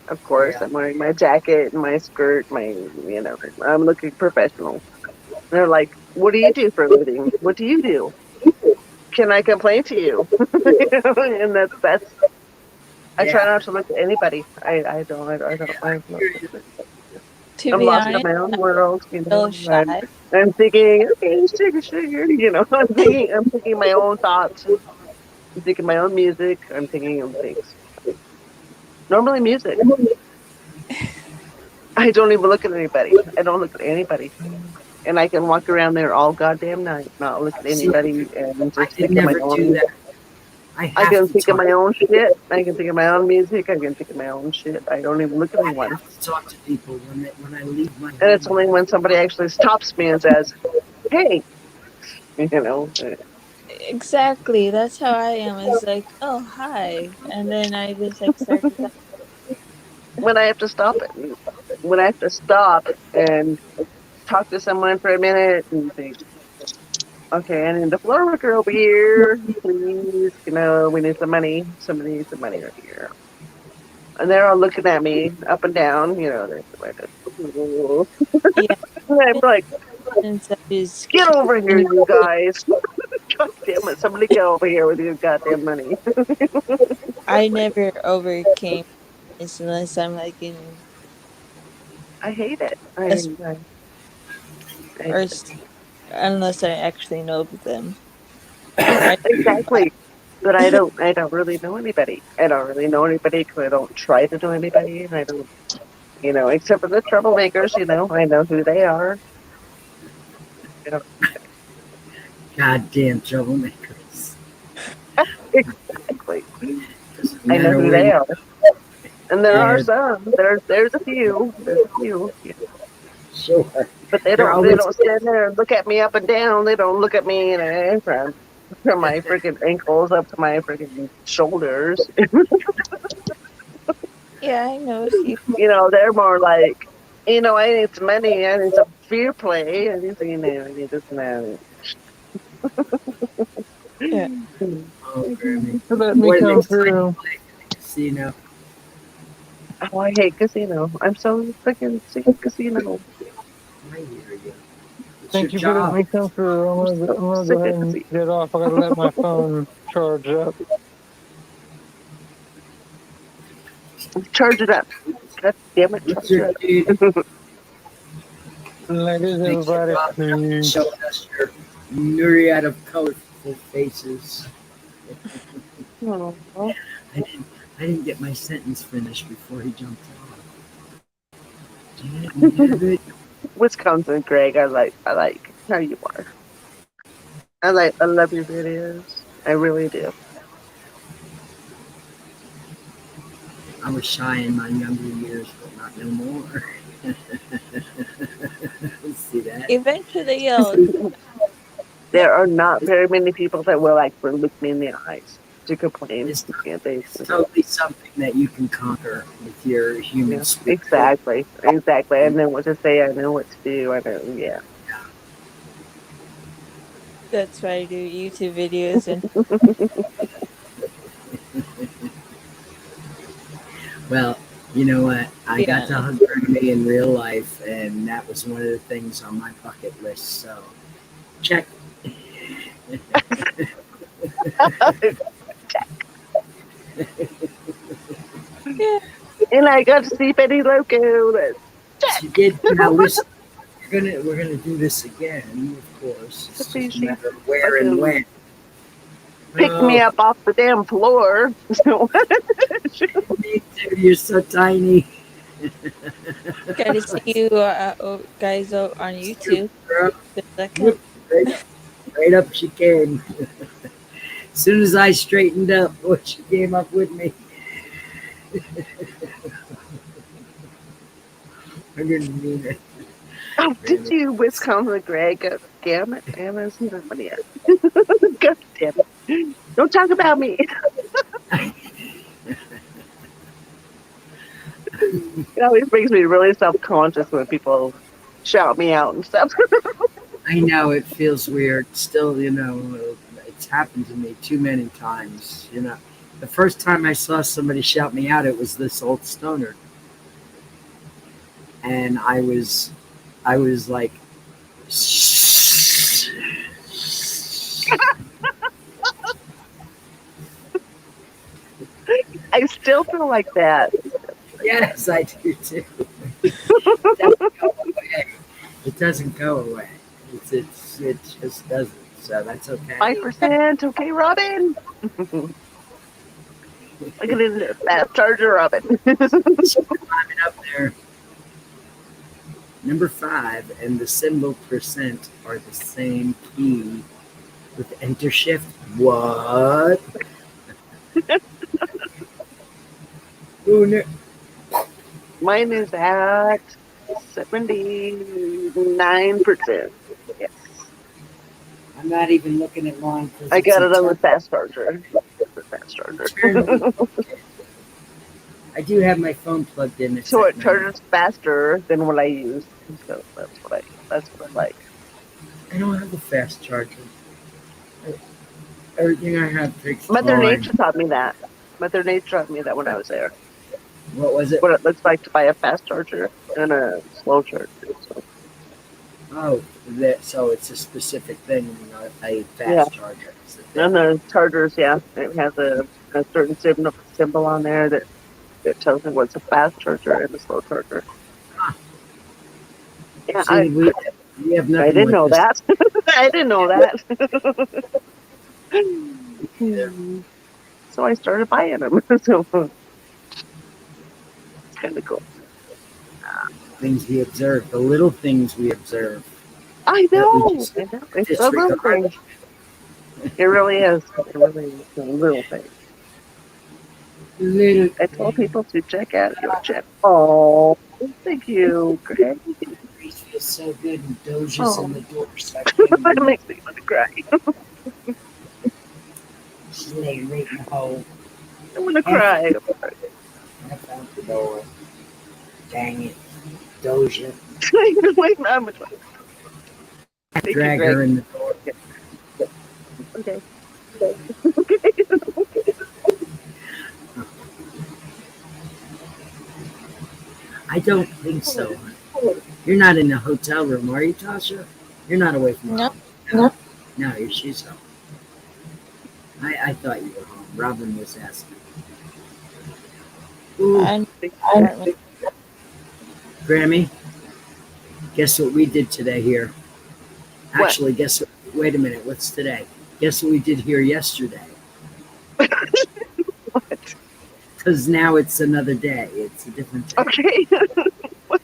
Of course, Yeah. I'm wearing my jacket and my skirt. I'm looking professional. They're like, "What do you do for a living? What do you do? Can I complain to you?" And that's. I try Yeah. not to look at anybody. I don't. To I'm be lost in honest, my own world. so shy. I'm thinking, okay, sugar. I'm thinking my own thoughts. I'm thinking my own music. I'm thinking of things. Normally, music. I don't even look at anybody. I don't look at anybody. And I can walk around there all goddamn night, not look at See, anybody, and I just can think of my never do own. that. I I have can to think of talk. my own shit. I can think of my own music. I can think of my own shit. I don't even look at I anyone. have to talk to people when I leave my And it's home. only when somebody actually stops me and says, "Hey," Exactly. That's how I am. It's like, oh hi, and then I just like start to talk. when I have to stop it. When I have to stop and talk to someone for a minute and think, okay, I need the floor worker over here, please. We need some money. Somebody needs some money right here. And they're all looking at me up and down, they're like, "Ooh." Yeah. And I'm like, Since I just get over here, you guys. God damn it, somebody get over here with your goddamn money. I never overcame this unless I'm like in I hate it. a I or unless I actually know them. I exactly. But I don't really know anybody. I don't really know anybody because I don't try to know anybody. And I don't, except for the troublemakers, I know who they are. Goddamn troublemakers. Exactly. Doesn't I know matter who where they you are. And there are are. some. There's a few. There's a few. Sure. But they They're don't always stand there and look at me up and down. They don't look at me from my freaking ankles up to my freaking shoulders. yeah, I know a few. They're more like, I need some money, I need some fear play, I need I need this and that. Yeah. over me. Let me What an come exciting through. casino. Oh, I hate casino. I'm so freaking sick of casino. I hear you. It's Thank your you for letting job. me come through. I'm gonna go Sick ahead of and casino. get off. I gotta let my phone charge up. Charge it up. God damn it, What's charge your it duty? up. Ladies, Thanks for everybody, dropping out and please. showing us your myriad of colorful faces. Oh, I didn't get my sentence finished before he jumped off. Damn it. Wisconsin, Greg, I like how you are. I love your videos. I really do. I was shy in my younger years, but not no more. See that? Eventually, There are not very many people that will actually look me in the eyes to complain. It's, Yeah, it's totally something that you can conquer with your human spirit. exactly. I know what to say. I know what to do. I know. Yeah. that's why I do YouTube videos and Well, you know what? I got to yeah. hug Bernie in real life, and that was one of the things on my bucket list. So, check. Yeah. And I got to see Betty Loco. She did. Now listen, we're gonna do this again, of course. It's just a matter of where and when. Picked me up off the damn floor. Me too. You're so tiny. Gotta see you guys on YouTube. Girl, The second. right up she came. As soon as I straightened up, boy, she came up with me. I didn't mean it. Oh, did you Wisconsin Greg? God damn it. Damn it. It's not funny yet. God damn it. Don't talk about me. It always makes me really self-conscious when people shout me out and stuff. I know it feels weird. Still, it's happened to me too many times. The first time I saw somebody shout me out, it was this old stoner, and I was like, I still feel like that. yes, I do too. It doesn't go away. It doesn't go away. It just doesn't. So that's okay. 5%. Okay, Robin. Look at this fast charger, Robin. Climbing up there. Number 5 and the symbol percent are the same key with enter shift. What? Ooh, no. Mine is at 79%. Yes. I'm not even looking at mine. I got it on the fast charger. The fast charger. I do have my phone plugged in. So it charges faster than what I use. So that's what I like. I don't have a fast charger. Everything I have takes Mother time. Nature taught me that. Mother Nature taught me that when I was there. What was it? What it looks like to buy a fast charger and a slow charger. So. Oh, so it's a specific thing, not a fast charger. And the chargers, yeah, it has a certain symbol on there that tells me what's a fast charger and a slow charger. Huh. Yeah, See, we have nothing. I didn't know this. that. I didn't know that. So I started buying them. So it's kind of cool. Things we observe, the little things we observe. I know. It's disregard. a little thing. It really is. It really is a little thing. I told people to check out your channel. Oh, thank you, Greg. It feels so good and Doja's in the door, so I That makes me want to cry. She's laying right in the hole. I want to cry. I found the door. Dang it. Doja. Wait, I'm Drag her in the door. Okay. I don't think so. You're not in the hotel room, are you, Tasha? You're not away from home. No. No, she's home. I thought you were home. Robin was asking. Ooh, Grammy, guess what we did today here? Actually, guess what? Wait a minute. What's today? Guess what we did here yesterday? What? Because now it's another day. It's a different day. Okay. What?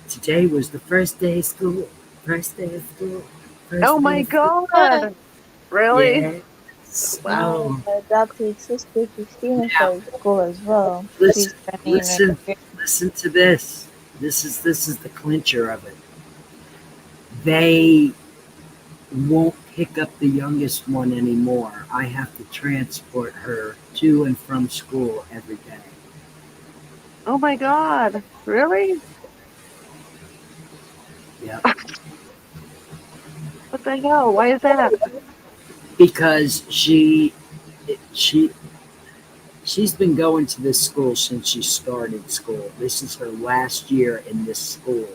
Today was the first day of school. First day of school. Oh my God. Really? Yes. Wow. My adopted sister Christina started school as well. Listen to this. This is the clincher of it. They won't pick up the youngest one anymore. I have to transport her to and from school every day. Oh my God. Really? Yeah. What the hell? Why is that? Because she's been going to this school since she started school. This is her last year in this school.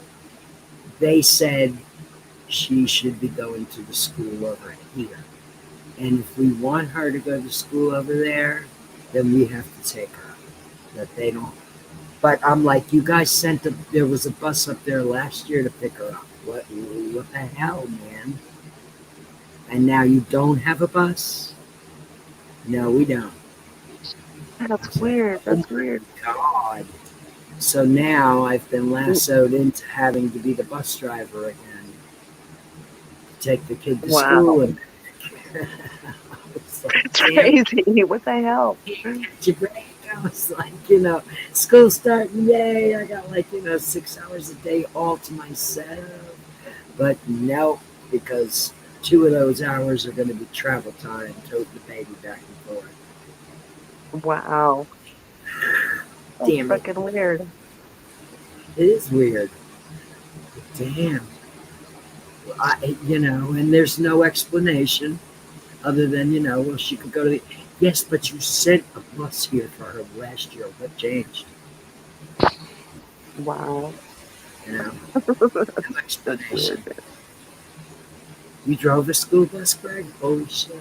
They said she should be going to the school over here. And if we want her to go to school over there, then we have to take her. But they don't. But I'm like, you guys there was a bus up there last year to pick her up. What the hell, man? And now you don't have a bus? No, we don't. That's weird. That's weird. God. So now I've been lassoed into having to be the bus driver again. Take the kid to school and It's like, It's damn, crazy. What the hell? catch your break. I was like, school starting, yay, I got like, 6 hours a day all to myself. But no, because 2 of those hours are going to be travel time, toting the baby back and forth. Wow. That's Damn it. fucking weird. It is weird. Damn. And there's no explanation other than, well, she could go to the. Yes, but you sent a bus here for her last year. What changed? Wow. No That's explanation. weird. You drove a school bus, Greg? Holy shit.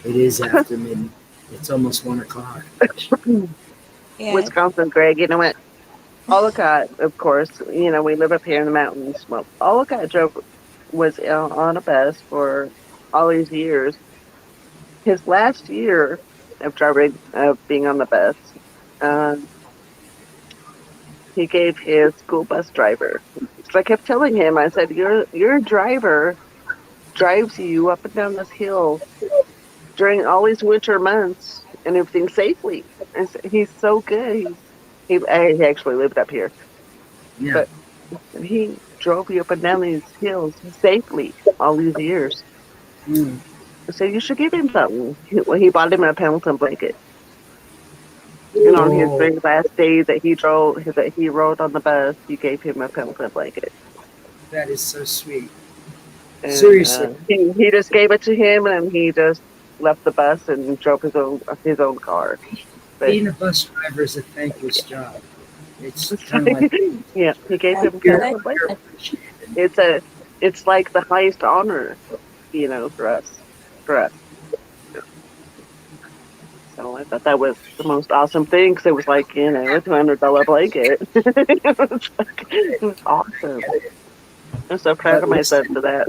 It is after midnight. It's almost 1:00. Yeah. Wisconsin, Greg, you know what? Olcott, of course, we live up here in the mountains. Well, Olcott was on a bus for all these years. His last year of being on the bus, he gave his school bus driver. So I kept telling him, I said, your driver drives you up and down this hill during all these winter months and everything safely. And he's so good. He actually lived up here. Yeah. But he drove you up and down these hills safely all these years. Mm. So you should give him something. He bought him a Pendleton blanket. And on his very last day that he rode on the bus, he gave him a Pendleton blanket. That is so sweet. And, Seriously. He just gave it to him, and he just left the bus and drove his own car. But, being a bus driver is a thankless job. It's kind of like yeah, he gave him a you're Pendleton blanket. appreciated. It's like the highest honor, for us. So I thought that was the most awesome thing because it was like, a $200 blanket. It was awesome. I'm so proud of myself for that.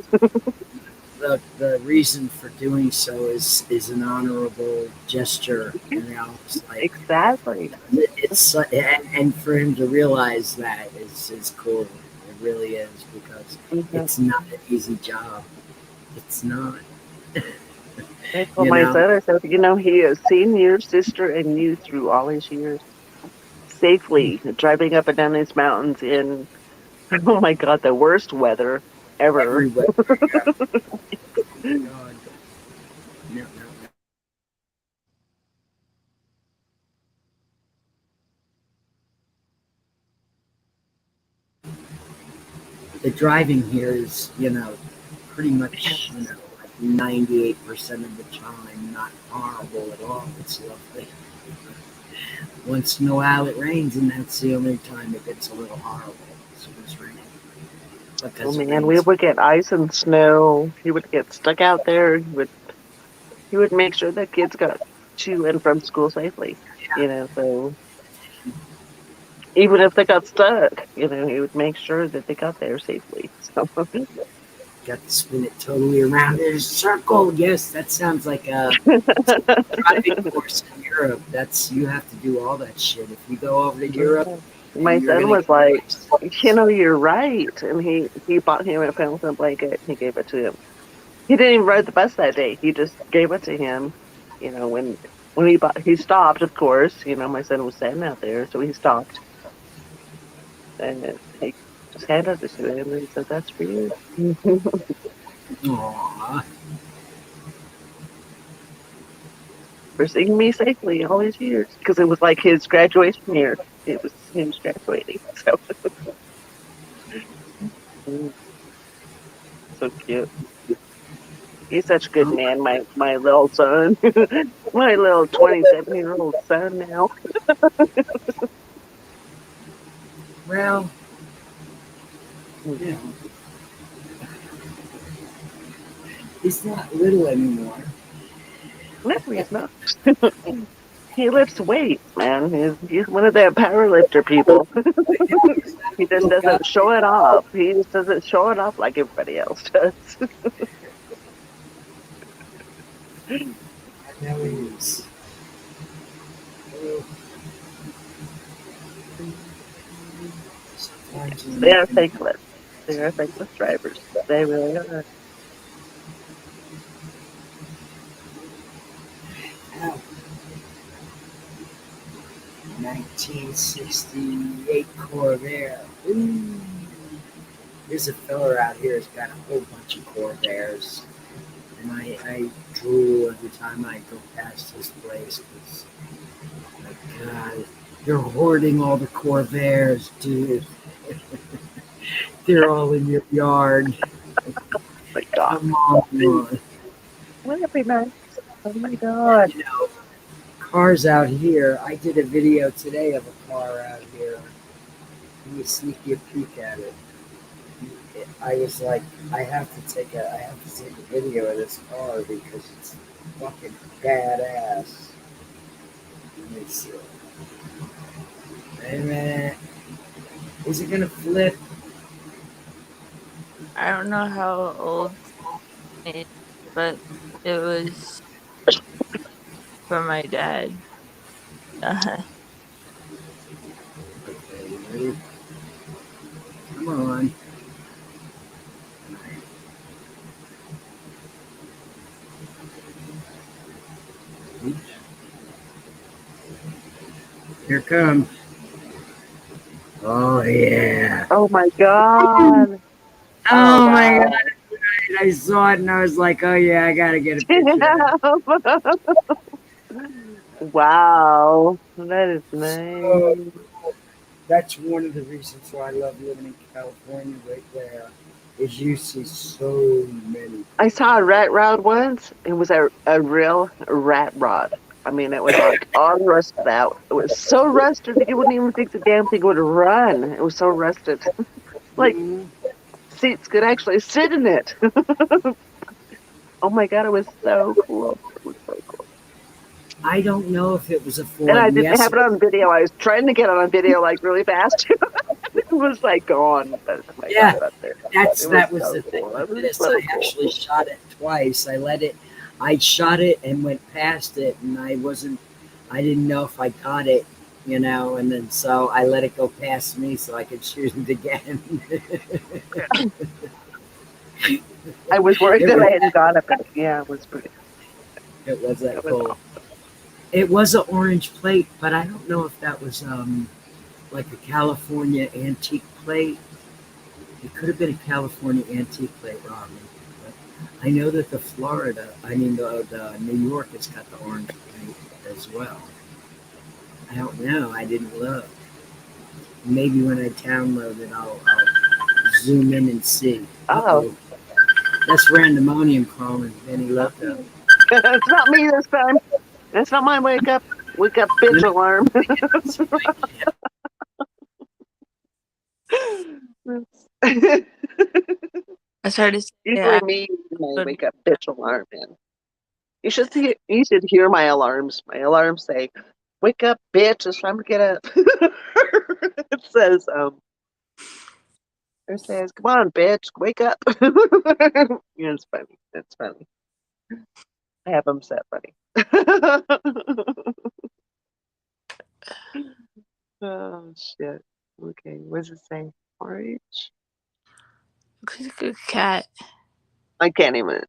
The reason for doing so is an honorable gesture. It's like Exactly. it's and for him to realize that is cool. It really is because it's not an easy job. It's not. I told my son, I said, he has seen your sister and you through all his years safely driving up and down these mountains in, oh my God, the worst weather ever. Everywhere. Yeah. God. No. The driving here is, pretty much, 98% of the time not horrible at all. It's lovely. Once in a while it rains, and that's the only time it gets a little horrible. So it's raining. Oh man, we would get ice and snow. He would get stuck out there. He would make sure that kids got to and from school safely. So even if they got stuck, he would make sure that they got there safely. So got to spin it totally around in a circle. Yes, that sounds like a driving course in Europe. You have to do all that shit. If you go over to Europe, my son was like, you're right. And he bought him a Pendleton blanket. He gave it to him. He didn't even ride the bus that day. He just gave it to him. When he stopped, of course. My son was standing out there, so he stopped. And he just handed it to him and he said, "That's for you." Aww. For seeing me safely all these years. Because it was like his graduation year. It was him graduating. So cute. He's such a good man, my little son. My little 27-year-old son now. Well, he's not little anymore. No, he's not. He lifts weights, man. He's one of the power lifter people. He just doesn't show it off. He just doesn't show it off like everybody else does. Now he is. They are thankless. They're thankless drivers. They really are. Oh, 1968 Corvair. Ooh. There's a fella out here who's got a whole bunch of Corvairs. And I drool every time I go past his place because, my God, they're hoarding all the Corvairs, dude. They're all in your yard. My God. Come on. Wouldn't it be nice? Oh my God. You know, cars out here. I did a video today of a car out here. Let me sneak you a peek at it. I was like, I have to take a video of this car because it's fucking badass. Let me see. Wait a minute. Is it gonna flip? I don't know how old it is, but it was from my dad. Okay, you ready? Come on. Oops. Here it comes. Oh yeah. Oh my God. Oh my wow. God. I saw it and I was like, oh yeah, I gotta get a picture of that. Wow. That is nice. So, that's one of the reasons why I love living in California right there, is you see so many. I saw a rat rod once. It was a real rat rod. I mean, it was like all rusted out. It was so rusted that you wouldn't even think the damn thing would run. It was so rusted. Like, seats could actually sit in it. Oh my God, it was so cool. It was so cool. I don't know if it was a Ford. And I didn't Yes, have it on video. I was trying to get it on video like really fast. It was like gone. Oh my Yeah, God, up there. that was so the thing cool. with It was this. so I cool. actually shot it twice. I shot it and went past it, and I didn't know if I got it, you know, and then so I let it go past me so I could shoot it again. I was worried It that was- I hadn't got it, but yeah, it was pretty. It was that It was cool. It was an orange plate, but I don't know if that was like a California antique plate. It could have been a California antique plate, Robin. But I know that the New York has got the orange plate as well. I don't know. I didn't look. Maybe when I download it, I'll zoom in and see. Oh. That's Randomonium calling. Benny left up. It's not me this time. It's not my wake up bitch alarm. I started to Usually say, me my wake up bitch alarm, man. You should hear my alarms. My alarms say, "Wake up, bitch! It's time to get up." It says, it says, "Come on, bitch, wake up." Yeah, it's funny. It's funny. I have them set funny. Oh shit. Okay, what does it say? Orange. looks like a cat. I can't even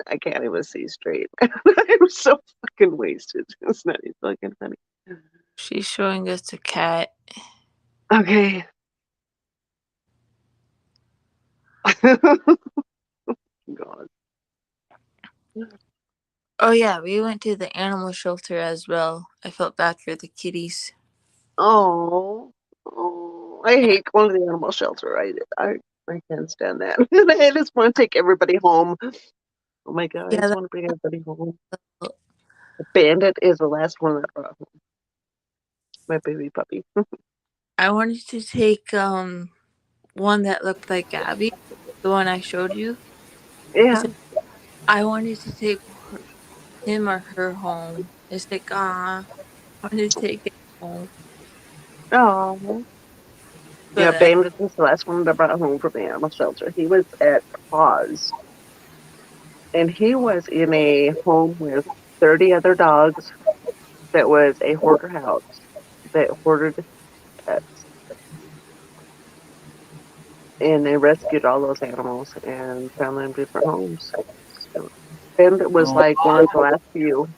see straight. I'm so fucking wasted. It's not even fucking funny. She's showing us a cat. Okay. God. Oh yeah, we went to the animal shelter as well. I felt bad for the kitties. Oh, I hate going to the animal shelter. I can't stand that. I just want to take everybody home. Oh my God, I Yeah, just want to bring everybody home. The bandit is the last one that brought home my baby puppy. I wanted to take one that looked like Gabby, the one I showed you. Yeah. I wanted to take him or her home. It's like, I wanted to take it home. Oh. Yeah, But Bandit was the last one that brought home from the animal shelter. He was at Paws. And he was in a home with 30 other dogs that was a hoarder house that hoarded pets. and they rescued all those animals and found them different homes. So Bandit was like one of the last few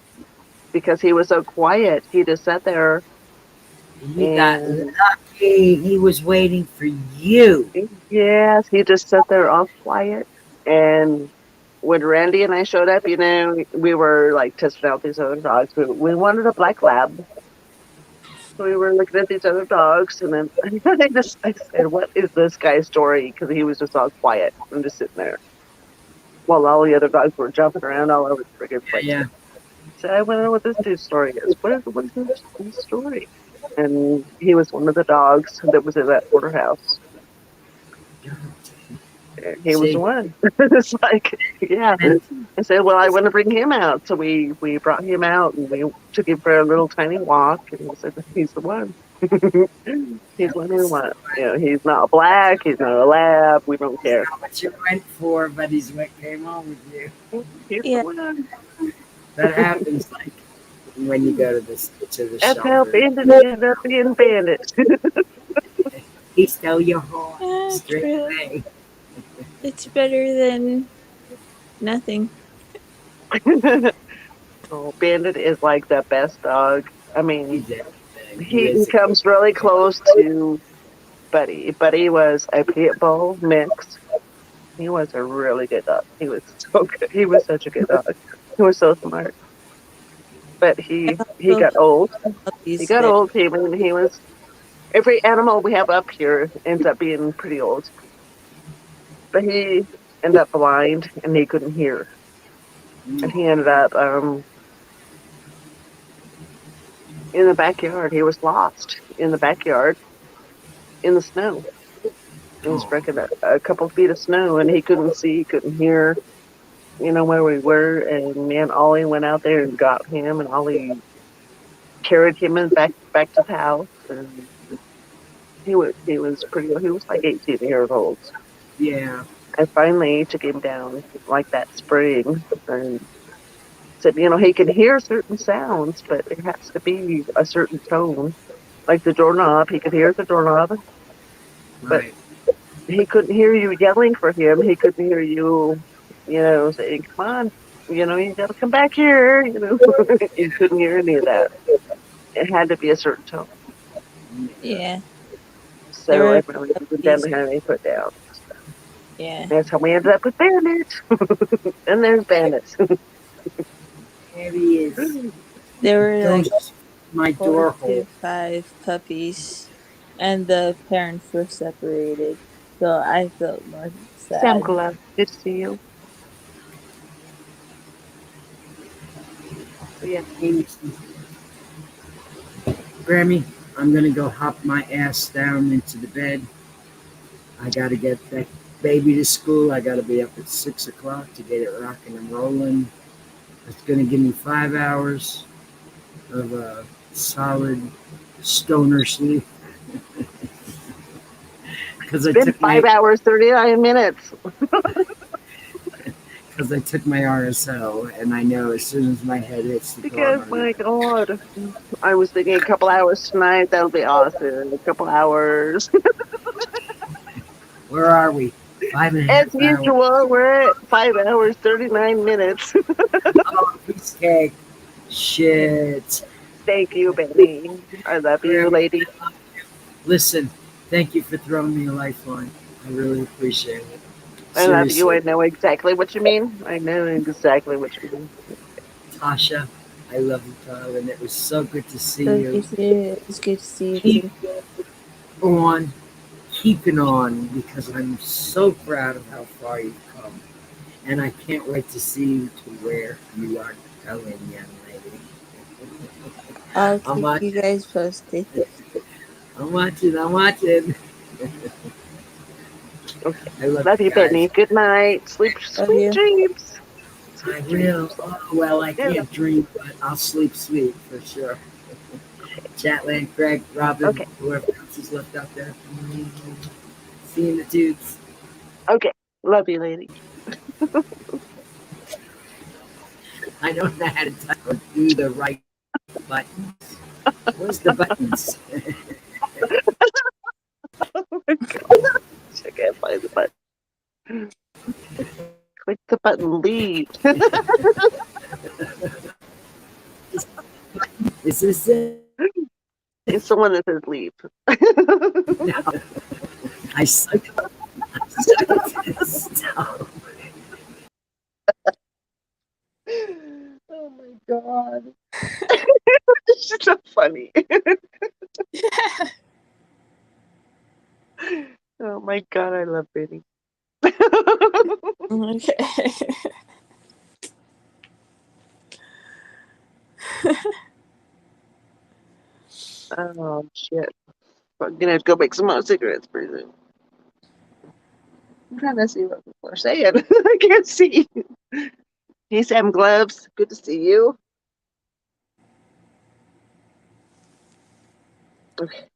because he was so quiet. He just sat there You got and lucky. He was waiting for you. yes, he just sat there all quiet. And when Randy and I showed up, we were like testing out these other dogs. We wanted a black lab. So we were looking at these other dogs, and then I said, "What is this guy's story?" Because he was just all quiet and just sitting there, while all the other dogs were jumping around all over the friggin' place. Yeah. So I want to know what this dude's story is. What is his story? And he was one of the dogs that was in that porterhouse. He was See? the one. It's like, yeah. I said, well, I want to bring him out. So we brought him out and we took him for a little tiny walk. And he said, he's the one. He's one we want. He's not black. He's not a lab. We don't care. How much you went for, but he's what came on with you. He's Yeah. the one. That happens like when you go to the That's how shelter. Bandit ended up being Bandit. He stole your heart Yeah, straight true. away. It's better than nothing. Oh, Bandit is like the best dog. I mean, He's everything. he comes really close to Buddy. Buddy was a pit bull mix. He was a really good dog. He was so good. He was such a good dog. He was so smart. But he got old. He got old. He was every animal we have up here ends up being pretty old. But he ended up blind and he couldn't hear. And he ended up in the backyard. He was lost in the backyard in the snow. It was freaking a couple feet of snow, and he couldn't see, couldn't hear, where we were. And man, Ollie went out there and got him, and Ollie carried him back to the house. And he was pretty. He was like 18 years old. Yeah. I finally took him down like that spring and said, he can hear certain sounds, but it has to be a certain tone. Like the doorknob, he could hear the doorknob, but Right. he couldn't hear you yelling for him. He couldn't hear you, saying, come on, you gotta come back here, He couldn't hear any of that. It had to be a certain tone. Yeah. So I finally took him down and he put down. Yeah. That's how we ended up with Bandit. And there's Bandit. There he is. There were like Those, my door 4 to hole. 5 puppies, and the parents were separated, so I felt more sad. Samkula, good to see you. Yeah. Grammy, I'm gonna go hop my ass down into the bed. I gotta get that baby to school. I gotta be up at 6 o'clock to get it rocking and rolling. It's gonna give me 5 hours of a solid stoner sleep. Because I It's been took my 5 hours, 39 minutes. because I took my RSO, and I know as soon as my head hits the floor, Because, my God, I was thinking a couple hours tonight. That'll be awesome. A couple hours. where are we? 5.5 As usual, we're at 5 hours, 39 minutes. Oh, piece of cake. Shit. Thank you, Benny. I love you, lady. Listen, thank you for throwing me a lifeline. I really appreciate it. I love you. Seriously. I know exactly what you mean. I know exactly what you mean. Tasha, I love you, darling. It was so good to see So you. it's good to see you too. Keep on, keeping on, because I'm so proud of how far you've come. And I can't wait to see you to where you are going, young lady. I'll I'm keep watching. you guys posted. I'm watching. I Love you, guys. Benny. Good night. Sleep, Love sweet you. dreams. I will. Oh, well, I can't dream, but I'll sleep sweet for sure. Chatland, Greg, Robin, Okay. whoever else is left out there. See you in the tubes. Okay. Love you, lady. I don't know how to type or do the right buttons. Where's the buttons? Oh my God. I can't find that button, leave. Is this it? It's the one that says leave. No. I suck. I suck at this stuff. Oh my god. It's so funny. Oh my god, I love Benny. Okay. Oh shit. I'm gonna have to go make some more cigarettes pretty soon. I'm trying to see what people are saying. I can't see. Hey Sam Gloves, good to see you. Okay.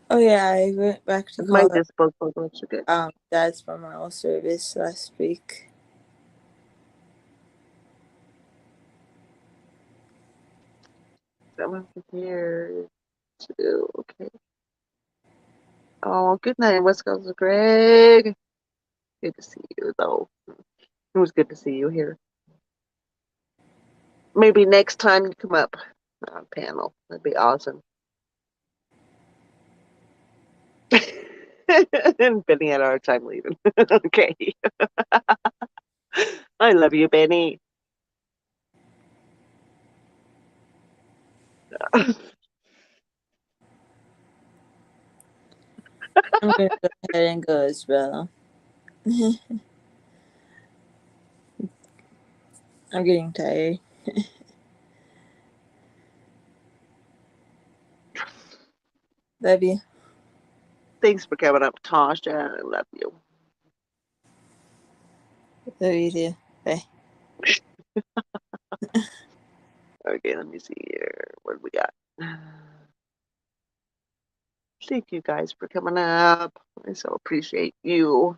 Oh yeah, I went back to My call disposable gloves are good. Dad's memorial service last week. Someone here too. Okay. Oh, good night, West Coast Greg. Good to see you though. It was good to see you here. Maybe next time you come up on panel. That'd be awesome. And Benny had a hard time leaving. Okay. I love you, Benny. I'm gonna go ahead and go as well. I'm getting tired. Love you. Thanks for coming up, Tasha. I love you. Love you too. Bye. Okay, let me see here. What do we got? Thank you guys for coming up. I so appreciate you.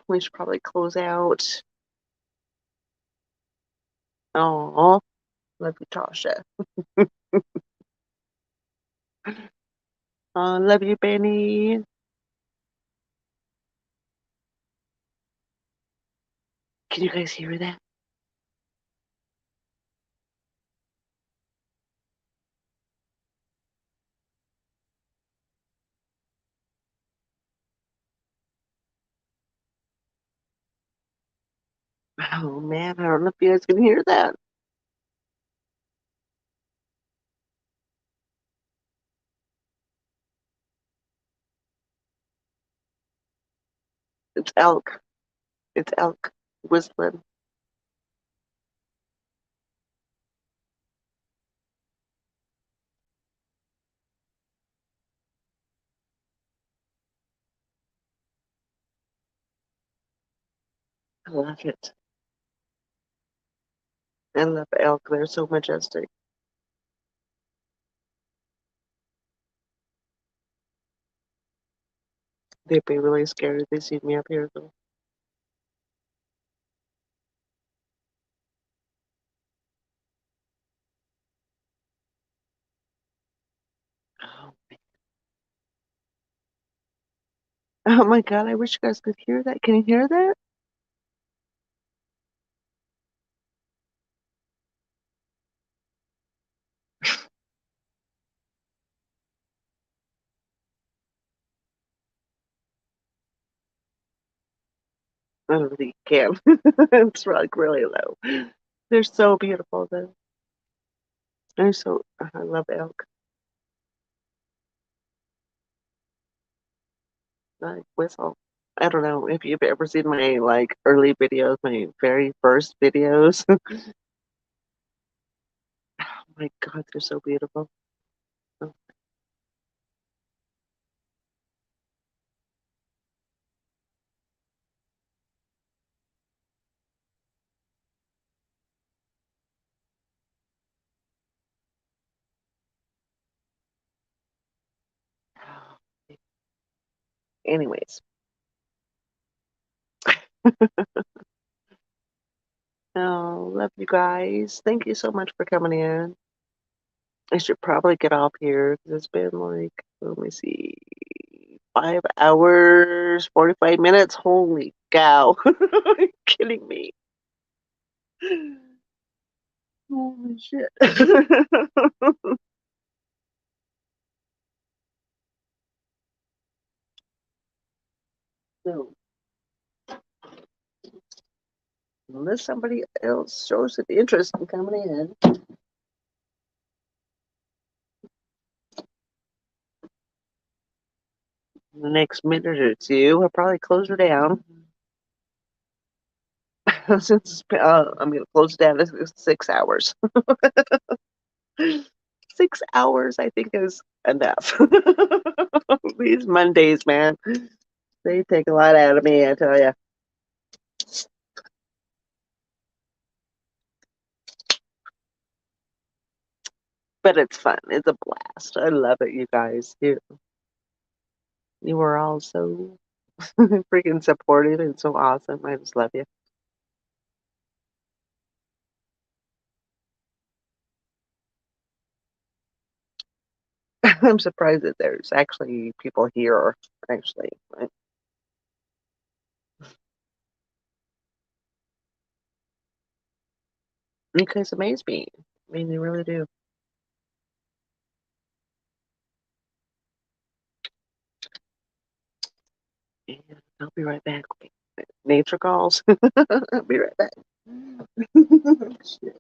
We should probably close out. Oh, love you, Tasha. Love you, Benny. Can you guys hear that? Oh man, I don't know if you guys can hear that. It's elk. It's elk whistling. I love it. I love elk. They're so majestic. They'd be really scared if they see me up here, though. Oh my god, I wish you guys could hear that. Can you hear that? I don't think you can. It's like really low. They're so beautiful, though. I love elk. I whistle. I don't know if you've ever seen my like early videos, my very first videos. Oh my god, they're so beautiful. Oh. Anyways. Oh, love you guys. Thank you so much for coming in. I should probably get off here because it's been like Let me see. 5 hours, 45 minutes. Holy cow. Are you kidding me? Holy shit. So, unless somebody else shows an interest in coming in, in the next minute or two, I'll probably close her down. Since I'm going to close it down to 6 hours. 6 hours, I think, is enough. These Mondays, man, they take a lot out of me, I tell you. But it's fun. It's a blast. I love it, you guys. You are all so freaking supportive and so awesome. I just love you. I'm surprised that there's actually people here, actually. You guys amaze me. I mean, you really do. And I'll be right back. Nature calls. I'll be right back. Shit.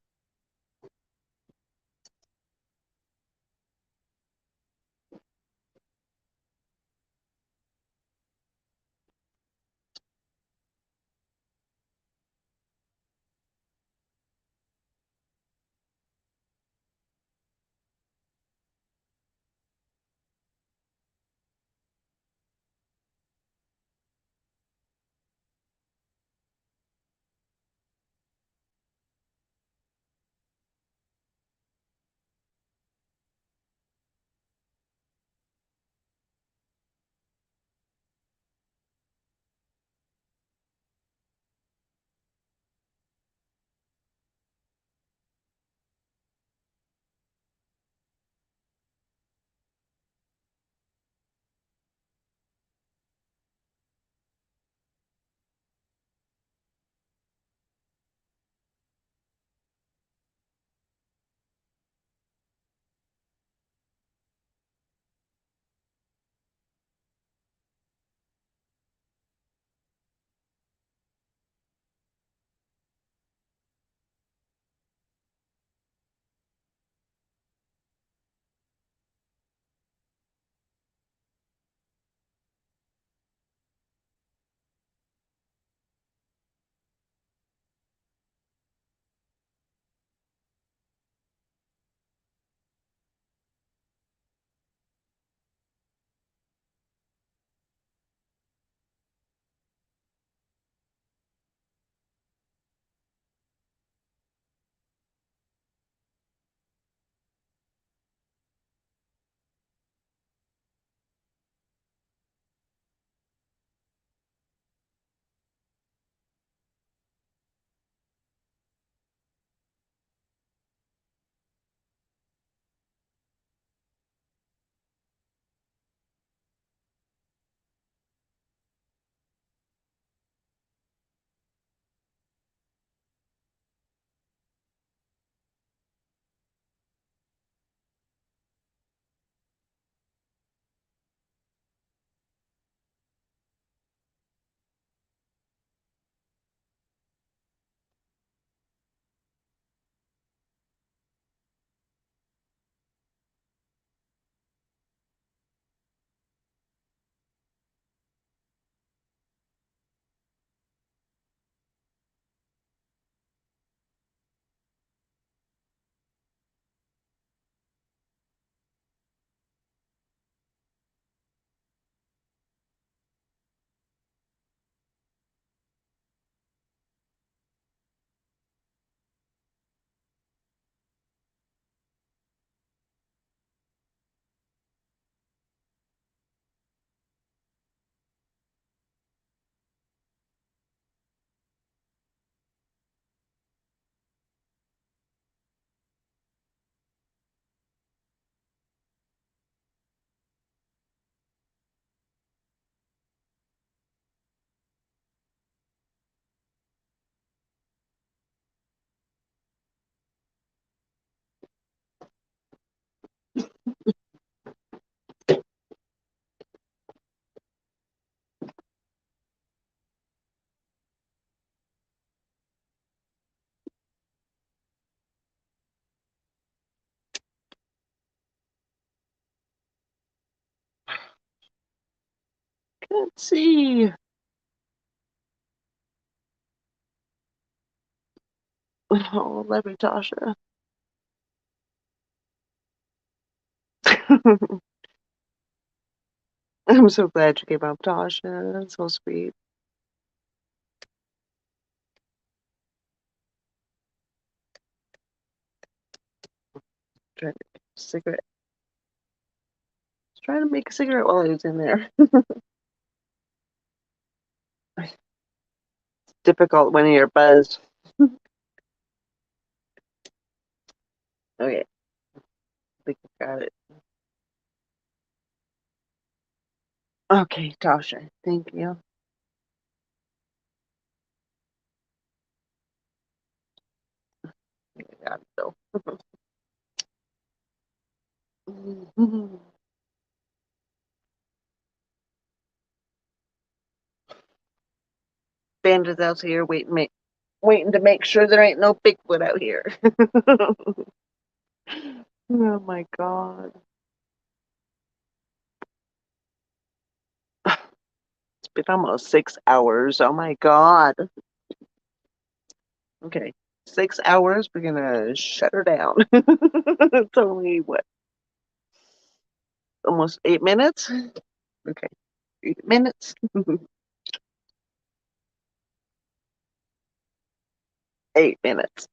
Can't see. Oh, love you, Tasha. I'm so glad you came up, Tasha. That's so sweet. Trying to make a cigarette. Trying to make a cigarette while I was in there. It's difficult when you're buzzed. Okay, I think I got it. Okay, Tasha, thank you. I think I got it though. Bandits out here waiting to make sure there ain't no Bigfoot out here. Oh my god. It's been almost 6 hours. Oh my god. Okay. 6 hours, we're gonna shut her down. It's only what? Almost 8 minutes? Okay. 8 minutes. 8 minutes.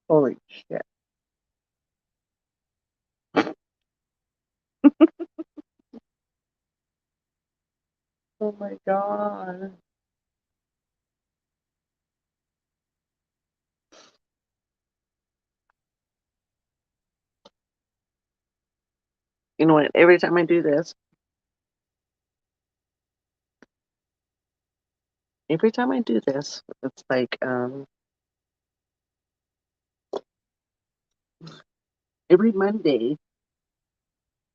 Holy shit. Oh my god. You know what? Every time I do this, it's like every Monday,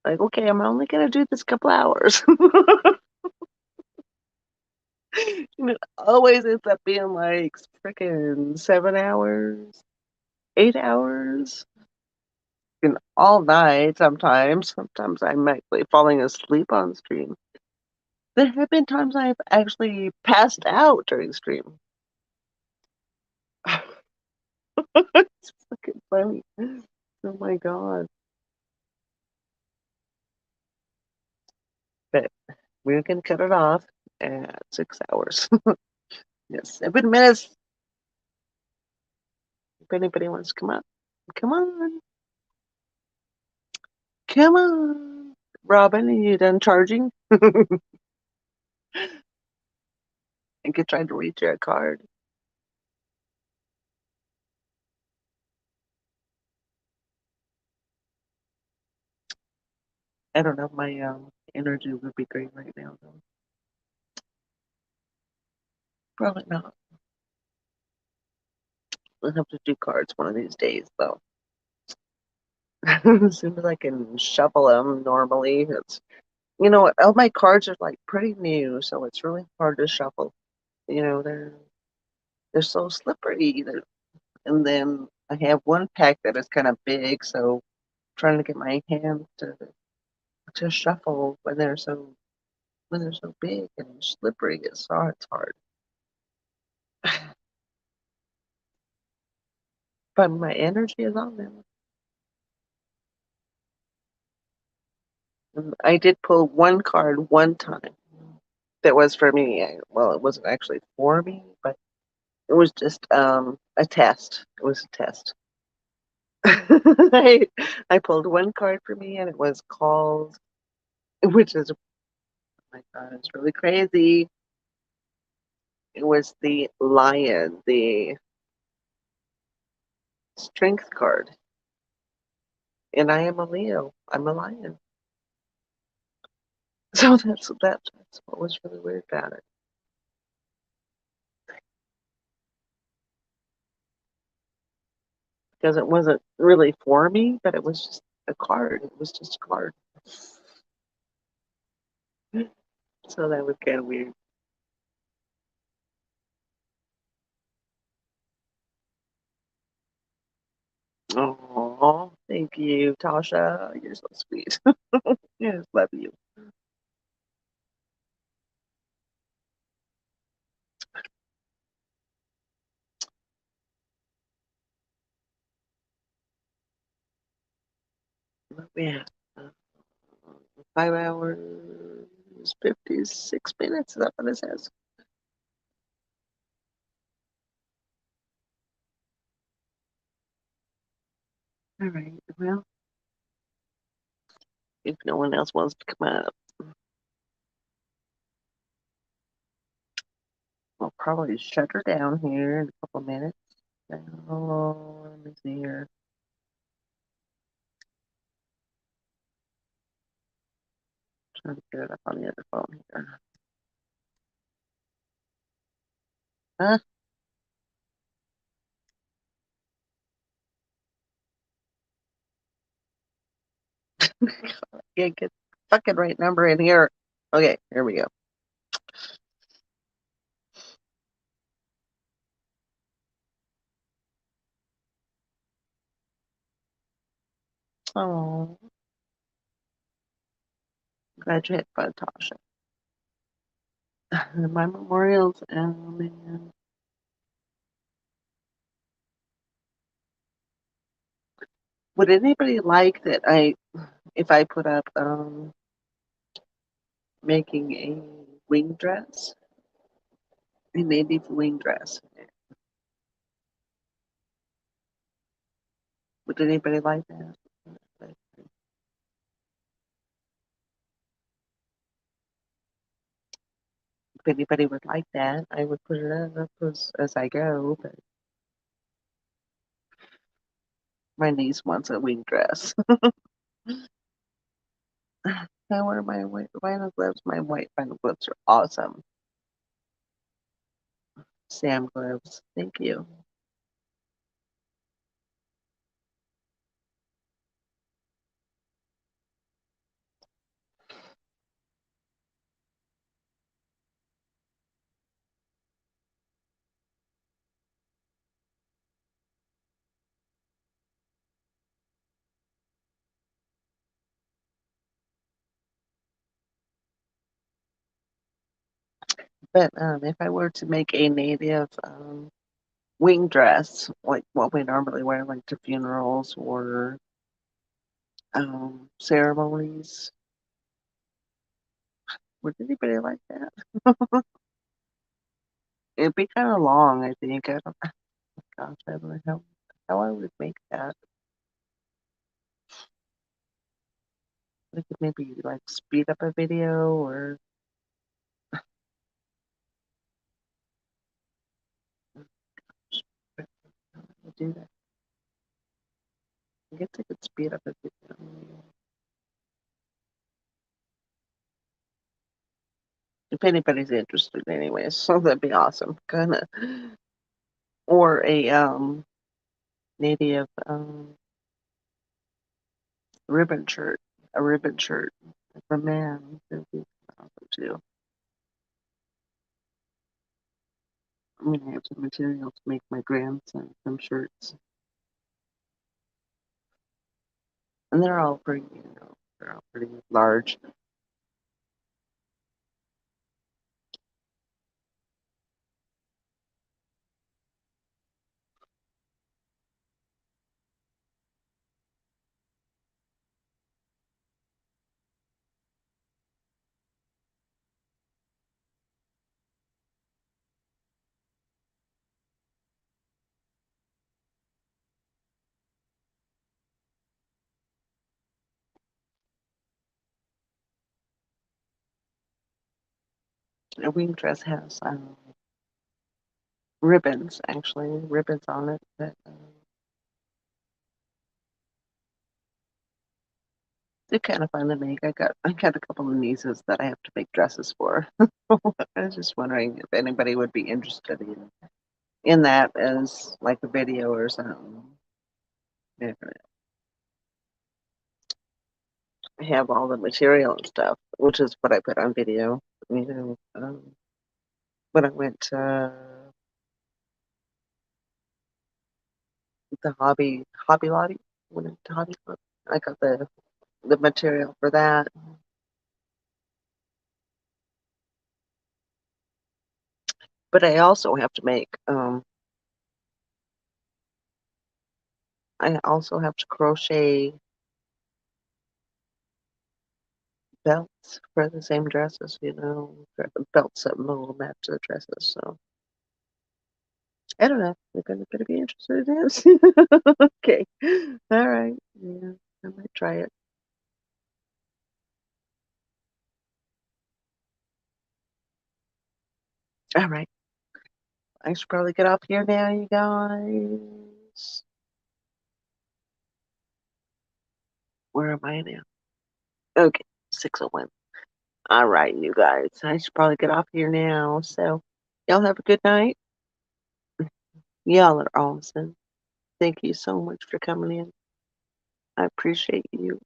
like, okay, I'm only gonna do this couple hours. It always ends up being like freaking 7 hours, 8 hours, and all night sometimes. Sometimes I'm actually falling asleep on stream. There have been times I've actually passed out during stream. It's fucking funny. Oh my god. But we're gonna cut it off at 6 hours. Yes, 7 minutes. If anybody wants to come up, come on. Come on. Robin, are you done charging? I could try to reach your card. I don't know if my energy would be great right now, though. Probably not. We'll have to do cards one of these days, though. As soon as I can shuffle them normally, it's, you know what, all my cards are like pretty new, so it's really hard to shuffle. You know, they're so slippery. And then I have one pack that is kind of big, so trying to get my hand to shuffle when they're so big and slippery, it's hard. But my energy is on them. And I did pull one card one time that was for me. Well, it wasn't actually for me, but it was just a test. It was a test. I pulled one card for me, and it was called, which is, oh my god, it's really crazy. It was the lion, the strength card. And I am a Leo. I'm a lion. So that's what was really weird about it. Because it wasn't really for me, but it was just a card. It was just a card. So that was kind of weird. Oh, Thank you, Tasha. You're so sweet. Yes, love you. Yeah. 5 hours, 56 minutes. Is that what it says? All right. Well, if no one else wants to come up, we'll probably shut her down here in a couple minutes. Oh, let me see here. Trying to get it up on the other phone here. Huh? Yeah, get the fucking right number in here. Okay, here we go. Oh, glad you had fun, Tasha. My memorials, oh man. Would anybody like that if I put up making a wing dress? A native wing dress. Would anybody like that? If anybody would like that, I would put it up as I go, but my niece wants a wing dress. I wear my white vinyl gloves. My white vinyl gloves are awesome. Sam gloves. Thank you. But if I were to make a native wing dress, like what we normally wear, like to funerals or ceremonies, would anybody like that? It'd be kind of long, I think. I don't, gosh, I don't know how I would make that. I could maybe like speed up a video or do that. I guess I could speed up a video. If anybody's interested anyways, so that'd be awesome. Kinda. Or a native ribbon shirt. A ribbon shirt for man. That'd be awesome too. I'm gonna have some material to make my grandson some shirts. And they're all pretty, they're all pretty large. A wing dress has ribbons, actually, ribbons on it that they're kind of fun to make. I got a couple of nieces that I have to make dresses for. I was just wondering if anybody would be interested in that as like a video or something. I have all the material and stuff, which is what I put on video. When I went to the Hobby Lobby, when I taught it. I got the material for that. But I also have to make I also have to crochet belts for the same dresses, belts that will match the dresses. So I don't know. You're gonna be interested in this. Okay. All right. Yeah, I might try it. All right. I should probably get off here now, you guys. Where am I now? Okay, 6:01. All right, you guys. I should probably get off here now. So, y'all have a good night. Y'all are awesome. Thank you so much for coming in. I appreciate you.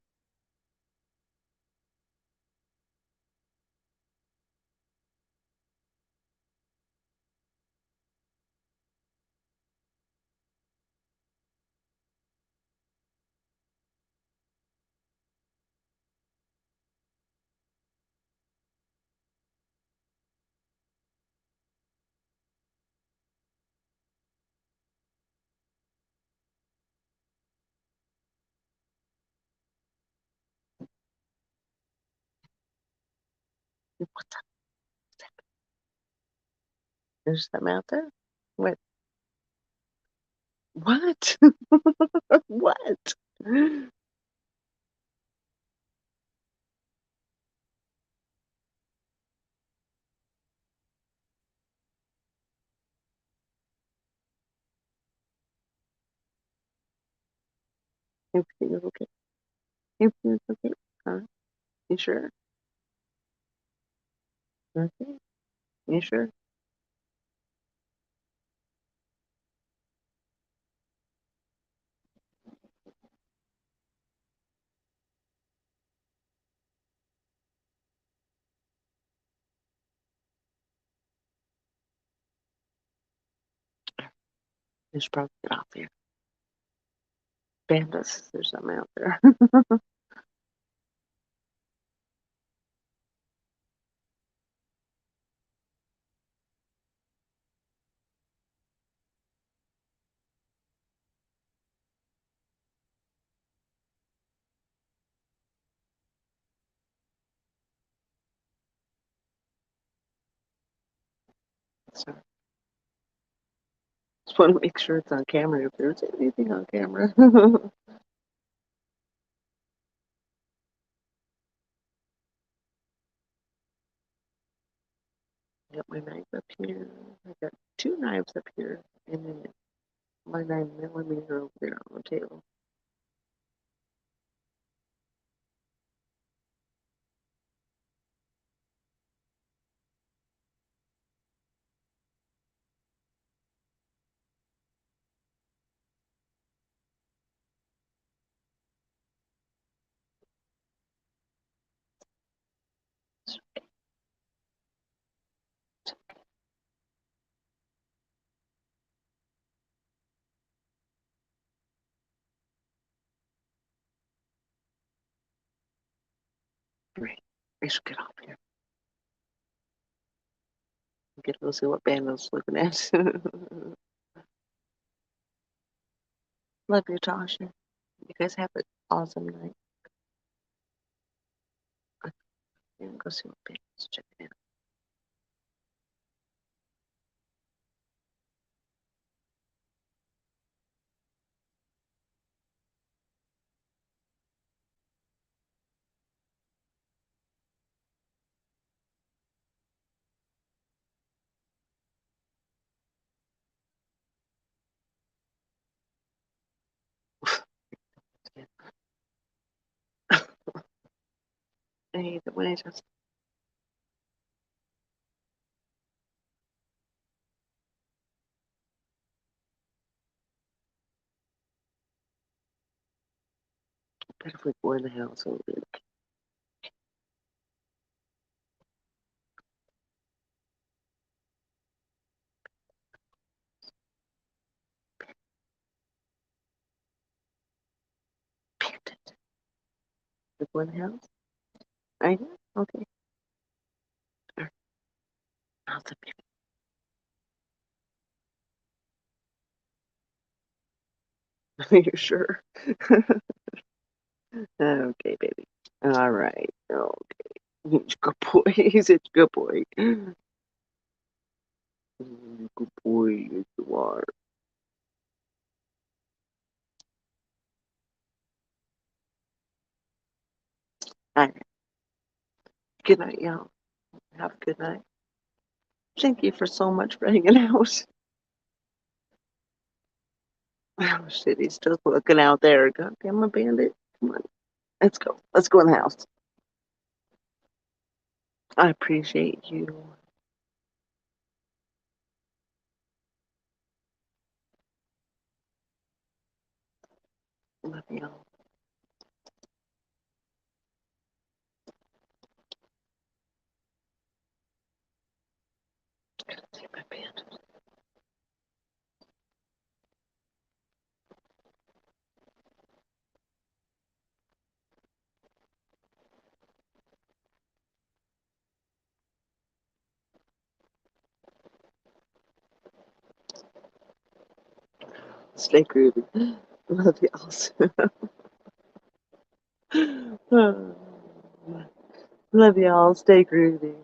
What's up? There's something out there? What? What? What? Everything is okay. Everything is okay. Huh? You sure? Okay. You sure? You should probably get off here. Bandits, there's something out there. So, just want to make sure it's on camera if there's anything on camera. Got my knife up here. I got two knives up here, and then my 9mm over there on the table. Great. I should get off here. Get to go see what Bando's looking at. Love you, Tasha. You guys have an awesome night. And go see what Bando's checking out. Hey, the way just better if we go in the house a little bit. The one house? Right here? Okay. Sure. How's the baby? You're sure? Okay, baby. All right. Okay. He's a good boy. He's a good boy. Good boy. Yes, you are. All right. Good night, y'all. Have a good night. Thank you for so much for hanging out. Oh shit, he's still looking out there. Goddamn a bandit. Come on. Let's go. Let's go in the house. I appreciate you. Love y'all. Take my band. Stay groovy. Love y'all. Love y'all. Stay groovy.